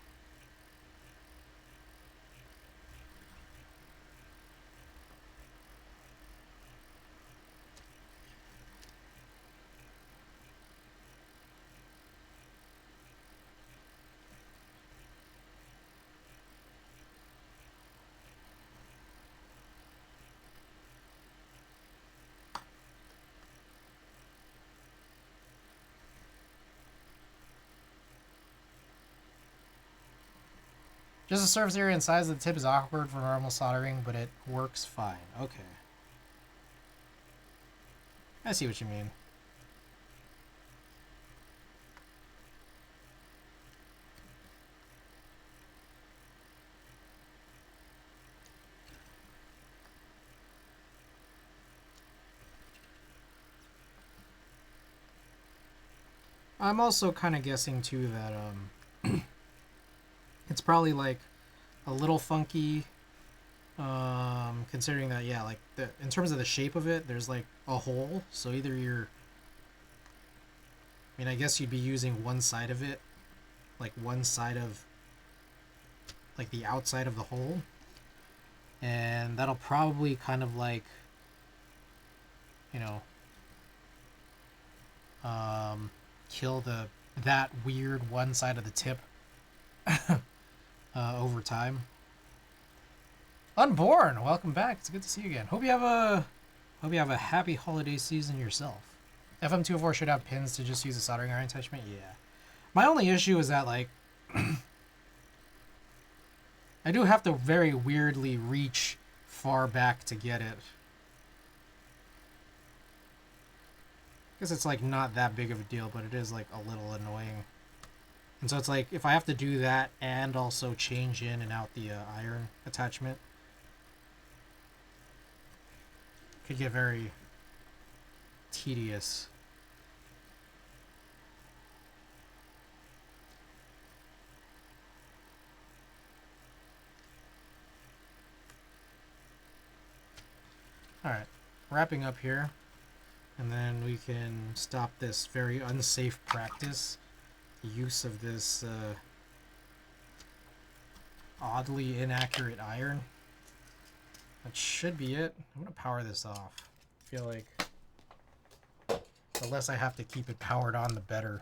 S1: Just the surface area and size of the tip is awkward for normal soldering, but it works fine. Okay. I see what you mean. I'm also kind of guessing too that it's probably like a little funky, considering that, yeah, like in terms of the shape of it, there's like a hole, so either you're, I mean, I guess you'd be using one side of it, like one side of like the outside of the hole, and that'll probably kind of like, you know, kill that weird one side of the tip over time. Unborn, welcome back. It's good to see you again. Hope you have a happy holiday season yourself. FM204 should have pins to just use a soldering iron attachment. Yeah. My only issue is that like I do have to very weirdly reach far back to get it. I guess it's like not that big of a deal, but it is like a little annoying. And so it's like if I have to do that and also change in and out the iron attachment, it could get very tedious. Alright, wrapping up here, and then we can stop this very unsafe practice, the use of this oddly inaccurate iron. That should be it. I'm going to power this off. I feel like the less I have to keep it powered on, the better.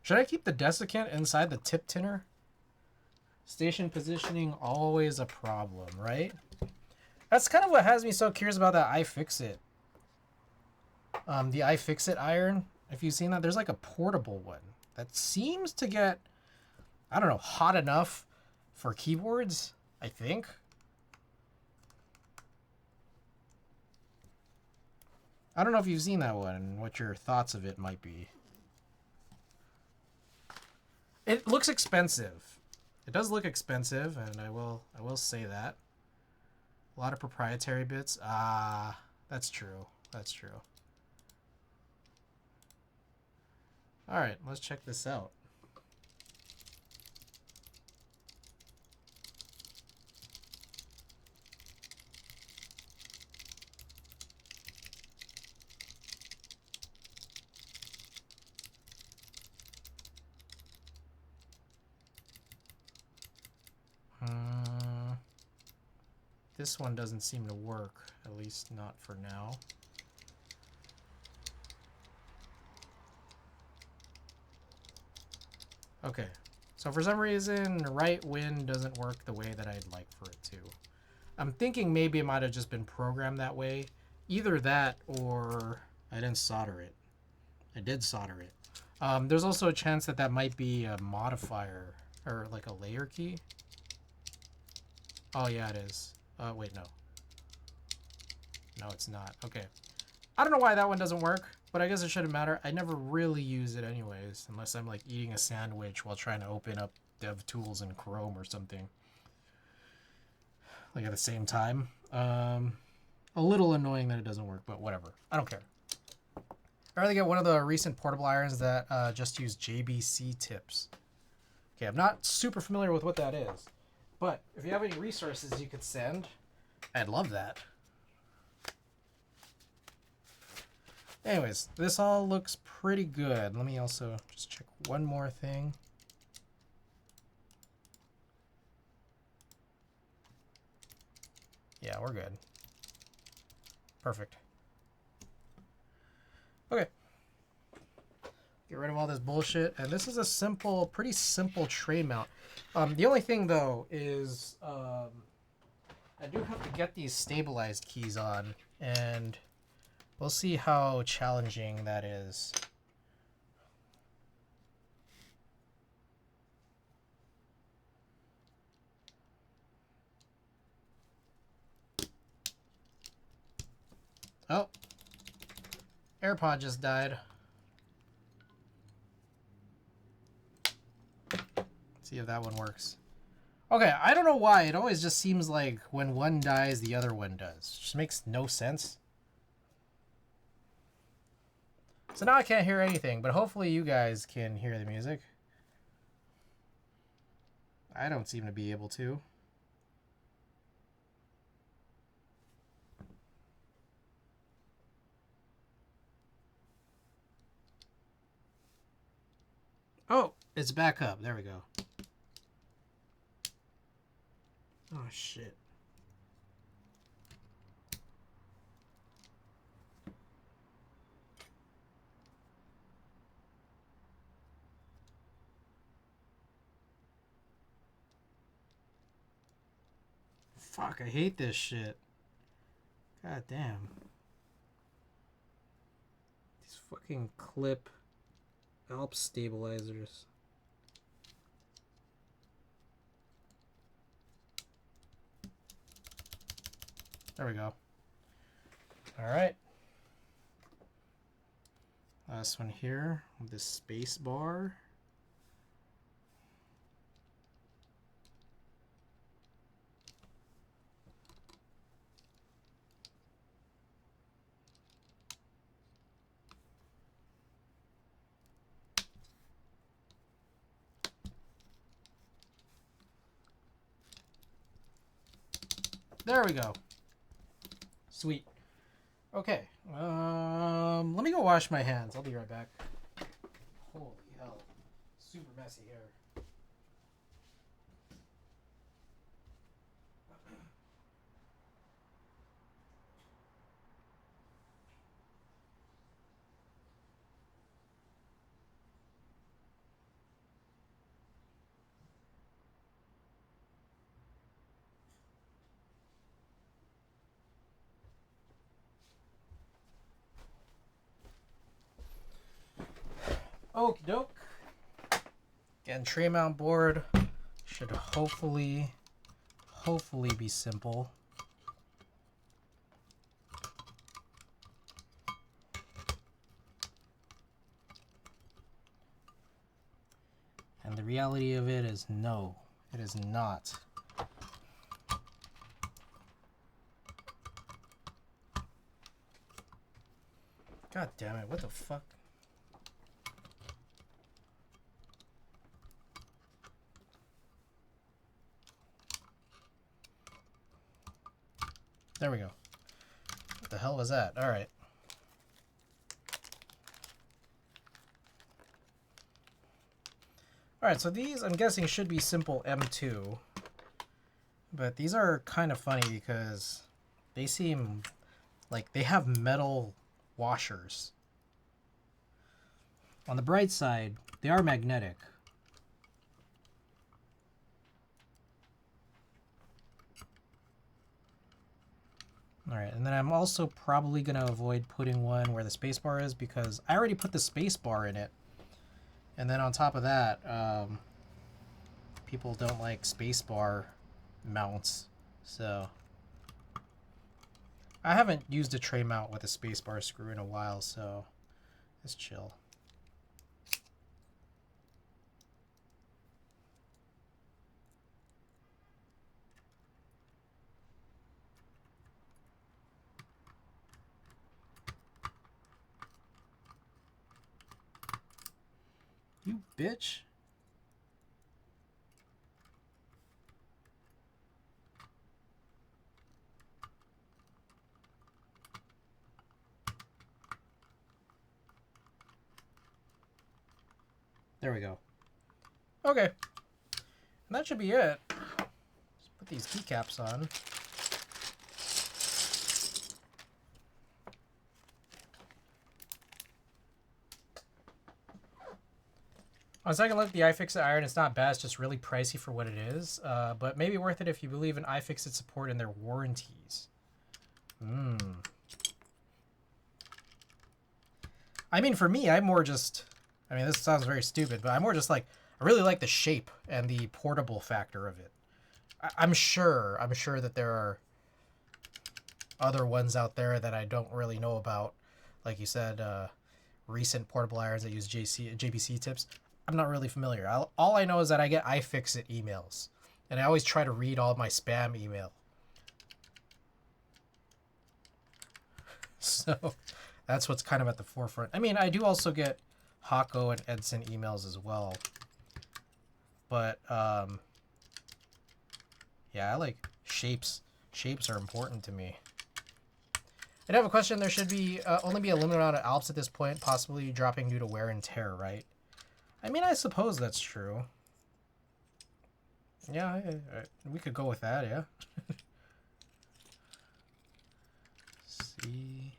S1: Should I keep the desiccant inside the tip tinner? Station positioning, always a problem, right? That's kind of what has me so curious about that iFixit. The iFixit iron, if you've seen that, there's like a portable one that seems to get, I don't know, hot enough for keyboards, I think. I don't know if you've seen that one and what your thoughts of it might be. It looks expensive. It does look expensive, and I will say that. A lot of proprietary bits. Ah, that's true. That's true. All right, let's check this out. This one doesn't seem to work, at least not for now. Okay, so for some reason, right win doesn't work the way that I'd like for it to. I'm thinking maybe it might have just been programmed that way. Either that or I didn't solder it. I did solder it. There's also a chance that that might be a modifier or like a layer key. Oh yeah, it is. Wait, no. No, it's not. Okay. I don't know why that one doesn't work, but I guess it shouldn't matter. I never really use it anyways, unless I'm like eating a sandwich while trying to open up DevTools in Chrome or something. Like at the same time. A little annoying that it doesn't work, but whatever. I don't care. I'd rather get one of the recent portable irons that just use JBC tips. Okay, I'm not super familiar with what that is. But if you have any resources you could send, I'd love that. Anyways, this all looks pretty good. Let me also just check one more thing. Yeah, we're good. Perfect. Okay. Get rid of all this bullshit. And this is a simple, pretty simple tray mount. The only thing, though, is I do have to get these stabilized keys on. And we'll see how challenging that is. Oh. AirPod just died. See if that one works. Okay, I don't know why. It always just seems like when one dies, the other one does. It just makes no sense. So now I can't hear anything, but hopefully you guys can hear the music. I don't seem to be able to. Oh, it's back up. There we go. Oh, shit. Fuck, I hate this shit. God damn. These fucking clip Alp stabilizers. There we go. Alright. Last one here with this space bar. There we go. Sweet. Okay. Let me go wash my hands. I'll be right back. Holy hell. Super messy hair. Okie doke. Again, tray mount board should hopefully be simple. And the reality of it is no, it is not. God damn it, what the fuck? There we go. What the hell was that? Alright. Alright, so these, I'm guessing, should be simple M2. But these are kind of funny because they seem like they have metal washers. On the bright side, they are magnetic. Alright, and then I'm also probably going to avoid putting one where the spacebar is because I already put the spacebar in it. And then on top of that, people don't like spacebar mounts. So I haven't used a tray mount with a spacebar screw in a while, so let's chill. You bitch. There we go. Okay. And that should be it. Let's put these keycaps on. On second look, the iFixit iron is not bad. It's just really pricey for what it is, but maybe worth it if you believe in iFixit support and their warranties. I mean, for me, I'm more just... I mean, this sounds very stupid, but I'm more just like... I really like the shape and the portable factor of it. I'm sure that there are other ones out there that I don't really know about. Like you said, recent portable irons that use JBC tips. I'm not really familiar. All I know is that I get iFixit emails, and I always try to read all my spam email. So that's what's kind of at the forefront. I mean, I do also get Hako and Edson emails as well. But yeah, I like shapes. Shapes are important to me. I have a question. There should be only be a limited amount of Alps at this point, possibly dropping due to wear and tear, right? I mean, I suppose that's true. Yeah, we could go with that, yeah. See.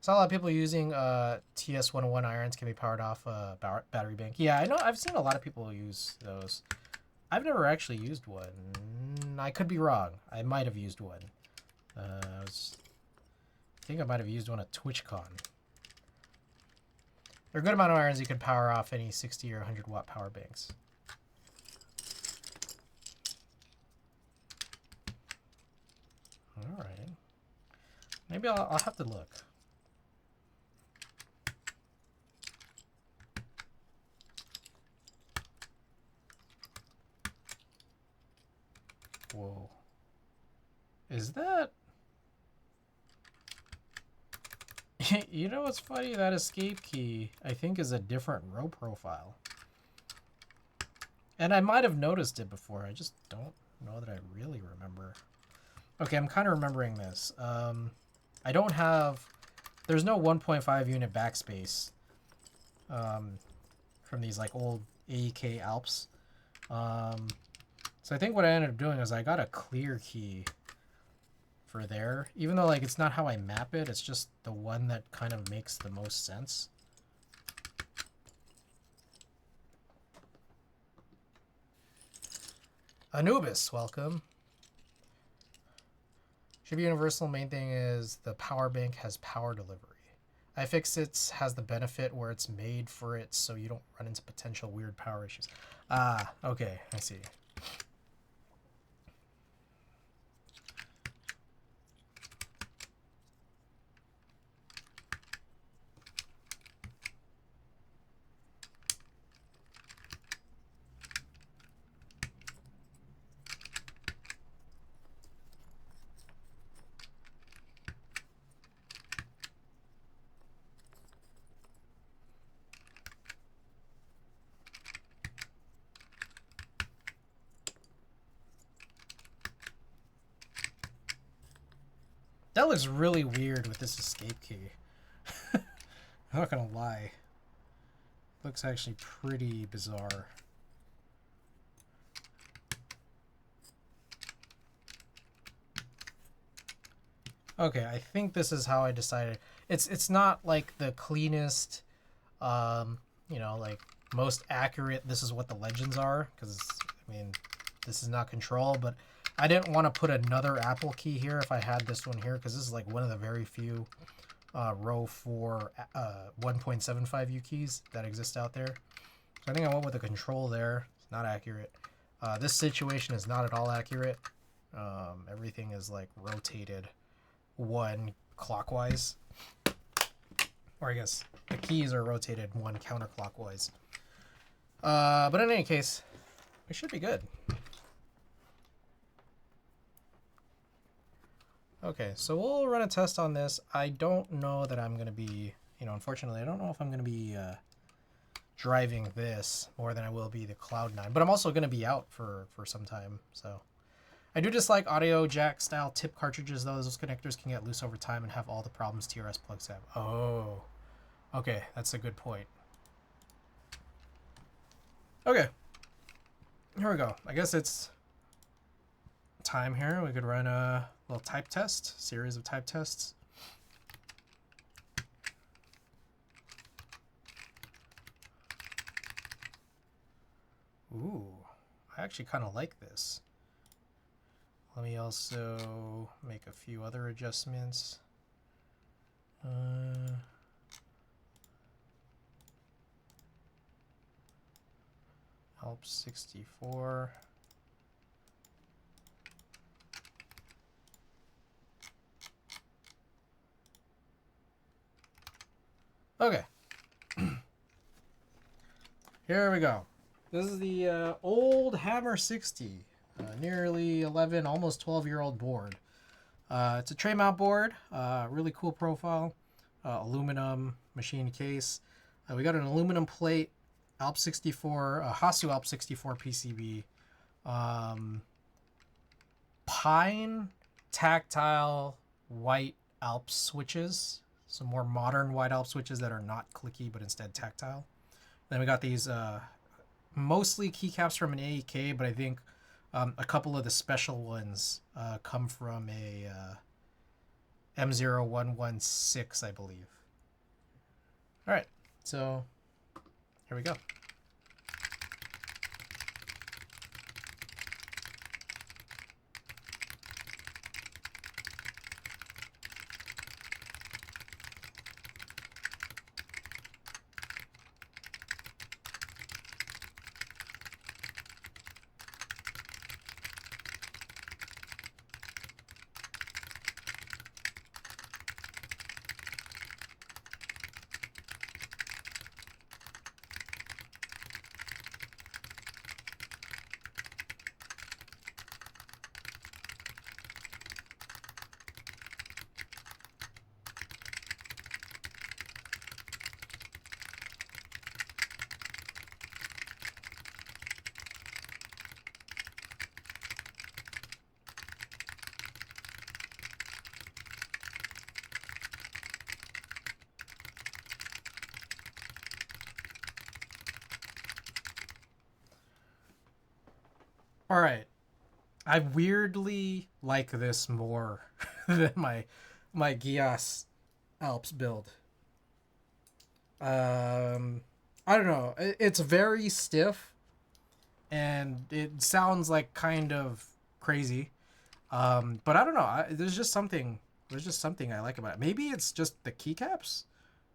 S1: Saw a lot of people using TS101 irons can be powered off a battery bank. Yeah, I know. I've seen a lot of people use those. I've never actually used one. I could be wrong. I might have used one. I think I might have used one at TwitchCon. There are a good amount of irons you can power off any 60 or 100 watt power banks. All right. Maybe I'll have to look. Whoa. Is that... You know what's funny? That escape key, I think, is a different row profile. And I might have noticed it before. I just don't know that I really remember. Okay, I'm kind of remembering this. I don't have... There's no 1.5 unit backspace from these like old AEK Alps. So I think what I ended up doing is I got a clear key for there. Even though like it's not how I map it, it's just the one that kind of makes the most sense. Anubis, welcome. Should be universal. Main thing is the power bank has power delivery. iFixit has the benefit where it's made for it so you don't run into potential weird power issues. Ah, okay, I see. That looks really weird with this escape key. I'm not gonna lie. Looks actually pretty bizarre. Okay, I think this is how I decided. It's not like the cleanest, you know, like most accurate. This is what the legends are, because I mean, this is not control, but I didn't want to put another Apple key here if I had this one here, because this is like one of the very few row 4 1.75 U keys that exist out there. So I think I went with a control there. It's not accurate. This situation is not at all accurate. Everything is like rotated 1 clockwise. Or I guess the keys are rotated 1 counterclockwise. But in any case, we should be good. Okay, so we'll run a test on this. I don't know that I'm going to be, you know, unfortunately, I don't know if I'm going to be driving this more than I will be the Cloud9. But I'm also going to be out for some time, so. I do dislike audio jack style tip cartridges though. Those connectors can get loose over time and have all the problems TRS plugs have. Oh, okay, that's a good point. Okay, here we go. I guess it's time here. We could run a little type test, series of type tests. Ooh, I actually kind of like this. Let me also make a few other adjustments. Help 64. Okay. Here we go. This is the old Hammer 60, nearly 11, almost 12-year-old board. It's a tray mount board, really cool profile, aluminum machine case. We got an aluminum plate, Alp 64, Hasu Alp 64 PCB, pine tactile white Alp switches, some more modern white Alp switches that are not clicky but instead tactile. Then we got these mostly keycaps from an AEK, but I think a couple of the special ones come from a M0116, I believe. All right, so here we go. All right, I weirdly like this more than my Gias Alps build. I don't know. It's very stiff, and it sounds like kind of crazy. But I don't know. There's just something I like about it. Maybe it's just the keycaps.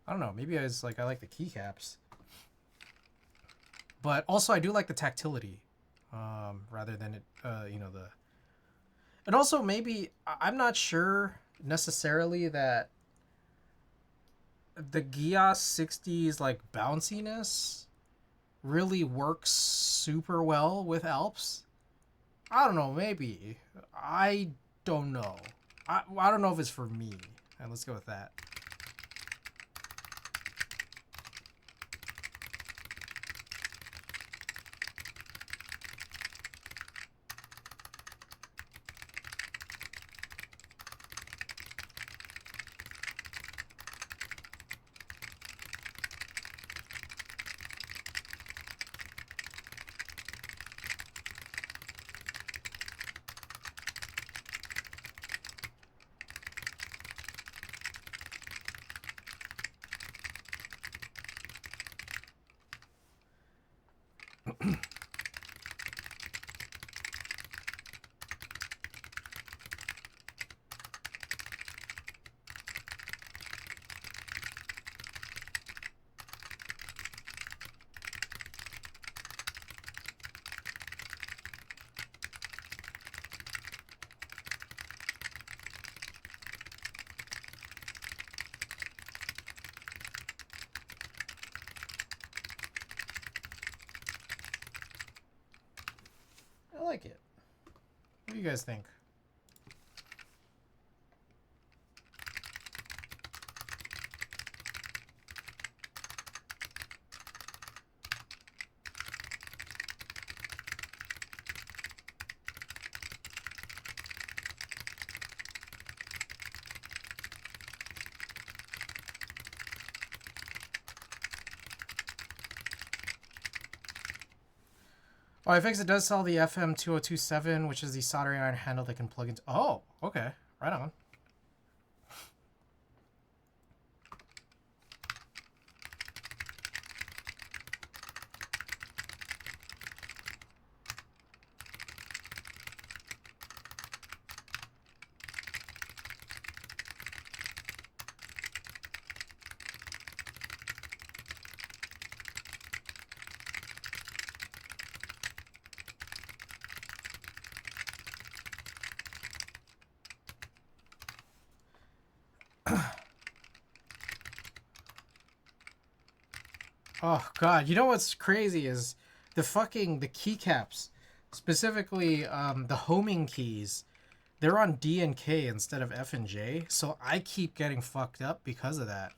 S1: I don't know. Maybe I like the keycaps. But also I do like the tactility, rather than it. And also maybe I'm not sure necessarily that the Gias 60's like bounciness really works super well with Alps. I don't know, maybe. I don't know. I don't know if it's for me. And let's go with that. I like it. What do you guys think? Oh, iFix, it does sell the FM2027, which is the soldering iron handle that can plug into... Oh, okay. Right on. Oh god, you know what's crazy is the keycaps, specifically the homing keys. They're on D and K instead of F and J, so I keep getting fucked up because of that.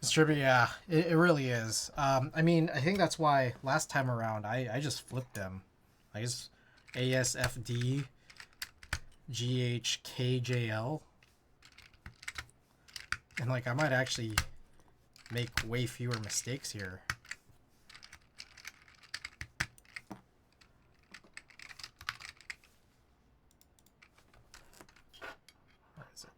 S1: It's true, yeah, it really is. I mean, I think that's why last time around I just flipped them. I just ASFD GHKJL. And like I might actually make way fewer mistakes here. Where is it?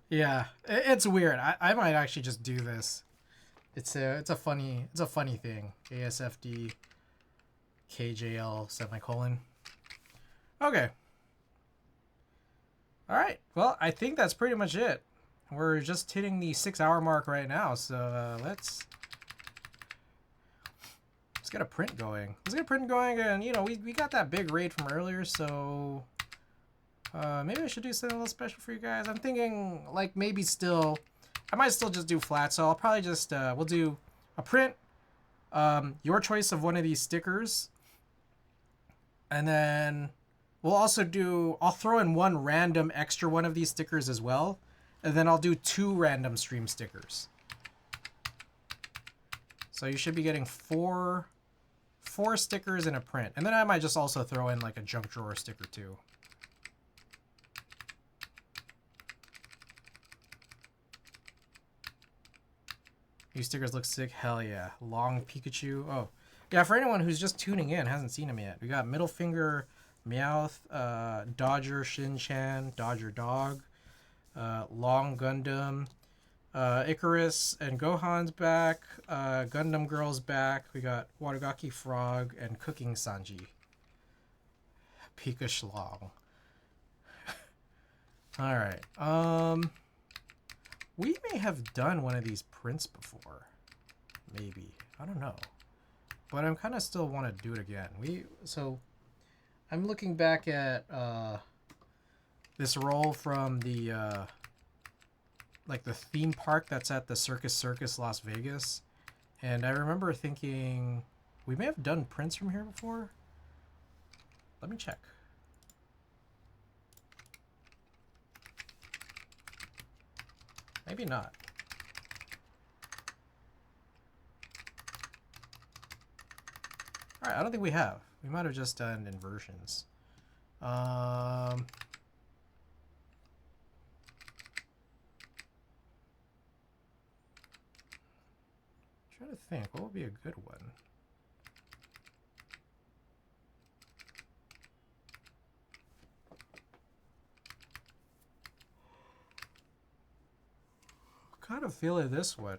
S1: Yeah, it's weird. I might actually just do this. It's a funny thing. ASFD KJL semicolon. Okay. All right. Well, I think that's pretty much it. We're just hitting the 6-hour mark right now, so let's get a print going. Let's get a print going, and you know we got that big raid from earlier, so maybe I should do something a little special for you guys. I'm thinking like maybe still, I might still just do flat. So I'll probably just we'll do a print, your choice of one of these stickers, and then we'll also do. I'll throw in one random extra one of these stickers as well, and then I'll do 2 random stream stickers. So you should be getting four stickers in a print, and then I might just also throw in like a junk drawer sticker too. These stickers look sick. Hell yeah. Long Pikachu. Oh, yeah, for anyone who's just tuning in, hasn't seen him yet, we got Middle Finger, Meowth, Dodger, Shin-Chan, Dodger Dog, Long Gundam, Icarus and Gohan's back, Gundam Girl's back. We got Watagaki Frog and Cooking Sanji. Pika Schlong. Alright, we may have done one of these prints before. Maybe. I don't know. But I'm kind of still want to do it again. So I'm looking back at this roll from the like the theme park that's at the Circus Las Vegas. And I remember thinking we may have done prints from here before. Let me check. Maybe not. Alright, I don't think we have. We might have just done inversions. Trying to think, what would be a good one? Kind of feel it this one.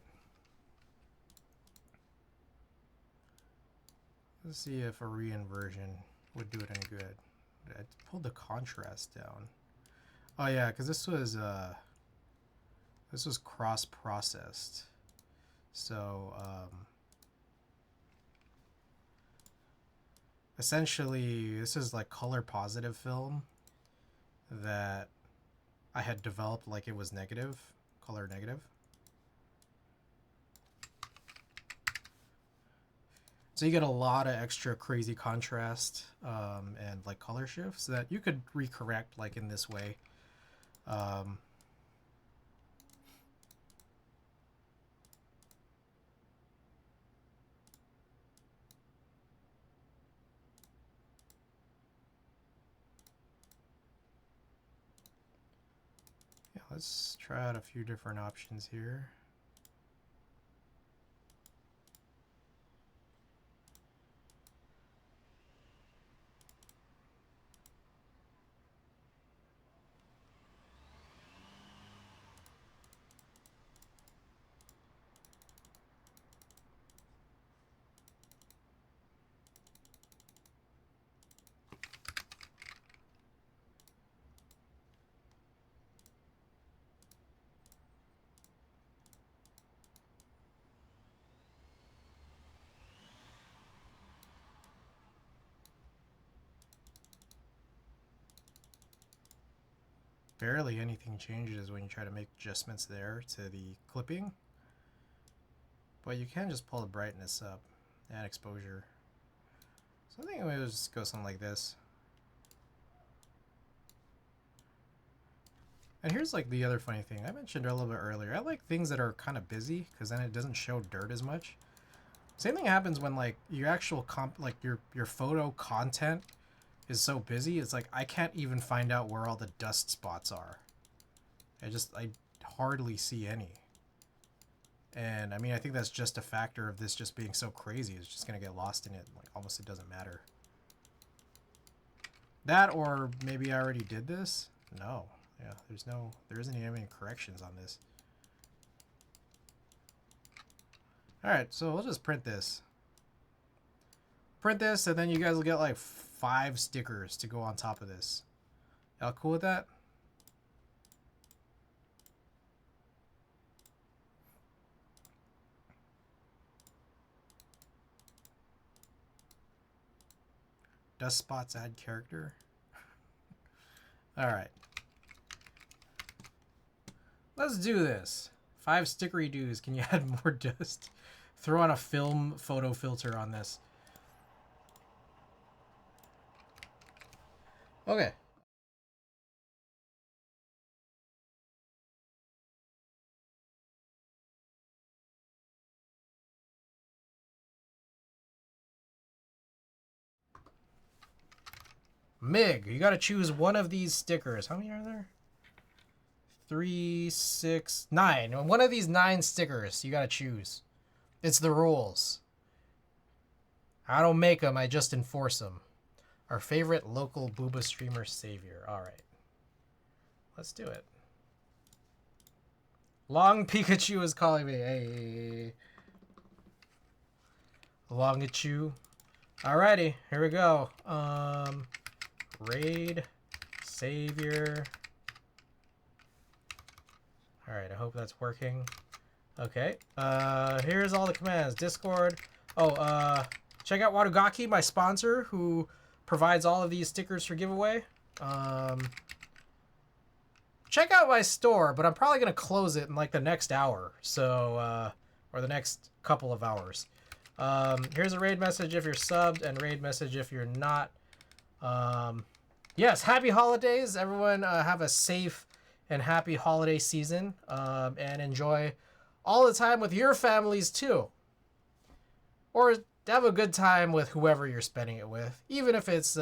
S1: Let's see if a reinversion would do it any good. I pulled the contrast down. Oh yeah, because this was cross-processed. So essentially, this is like color positive film that I had developed like it was negative, color negative. So you get a lot of extra crazy contrast and like color shifts that you could recorrect like in this way. Yeah, let's try out a few different options here. Barely anything changes when you try to make adjustments there to the clipping. But you can just pull the brightness up and exposure. So I think we'll just go something like this. And here's like the other funny thing. I mentioned a little bit earlier. I like things that are kind of busy because then it doesn't show dirt as much. Same thing happens when like your actual your photo content is so busy. It's like I can't even find out where all the dust spots are. I hardly see any. And I mean, I think that's just a factor of this just being so crazy. It's just gonna get lost in it. Like almost it doesn't matter. That, or maybe I already did this. No, yeah, there isn't even any corrections on this. All right, so we'll just print this. Print this, and then you guys will get like 5 stickers to go on top of this. Y'all cool with that? Dust spots add character. All right. Let's do this. 5 stickery doos. Can you add more dust? Throw on a film photo filter on this. Okay. Mig, you gotta choose one of these stickers. How many are there? 3, 6, 9. One of these 9 stickers you gotta choose. It's the rules. I don't make them, I just enforce them. Our favorite local booba streamer savior. Alright. Let's do it. Long Pikachu is calling me. Hey. Longachu. Alrighty, here we go. Raid. Savior. Alright, I hope that's working. Okay. Here's all the commands. Discord. Oh, check out Wadugaki, my sponsor, who provides all of these stickers for giveaway. Check out my store, but I'm probably going to close it in like the next hour. So, or the next couple of hours. Here's a raid message if you're subbed and raid message if you're not. Yes, happy holidays. Everyone have a safe and happy holiday season, and enjoy all the time with your families too. Or have a good time with whoever you're spending it with, even if it's,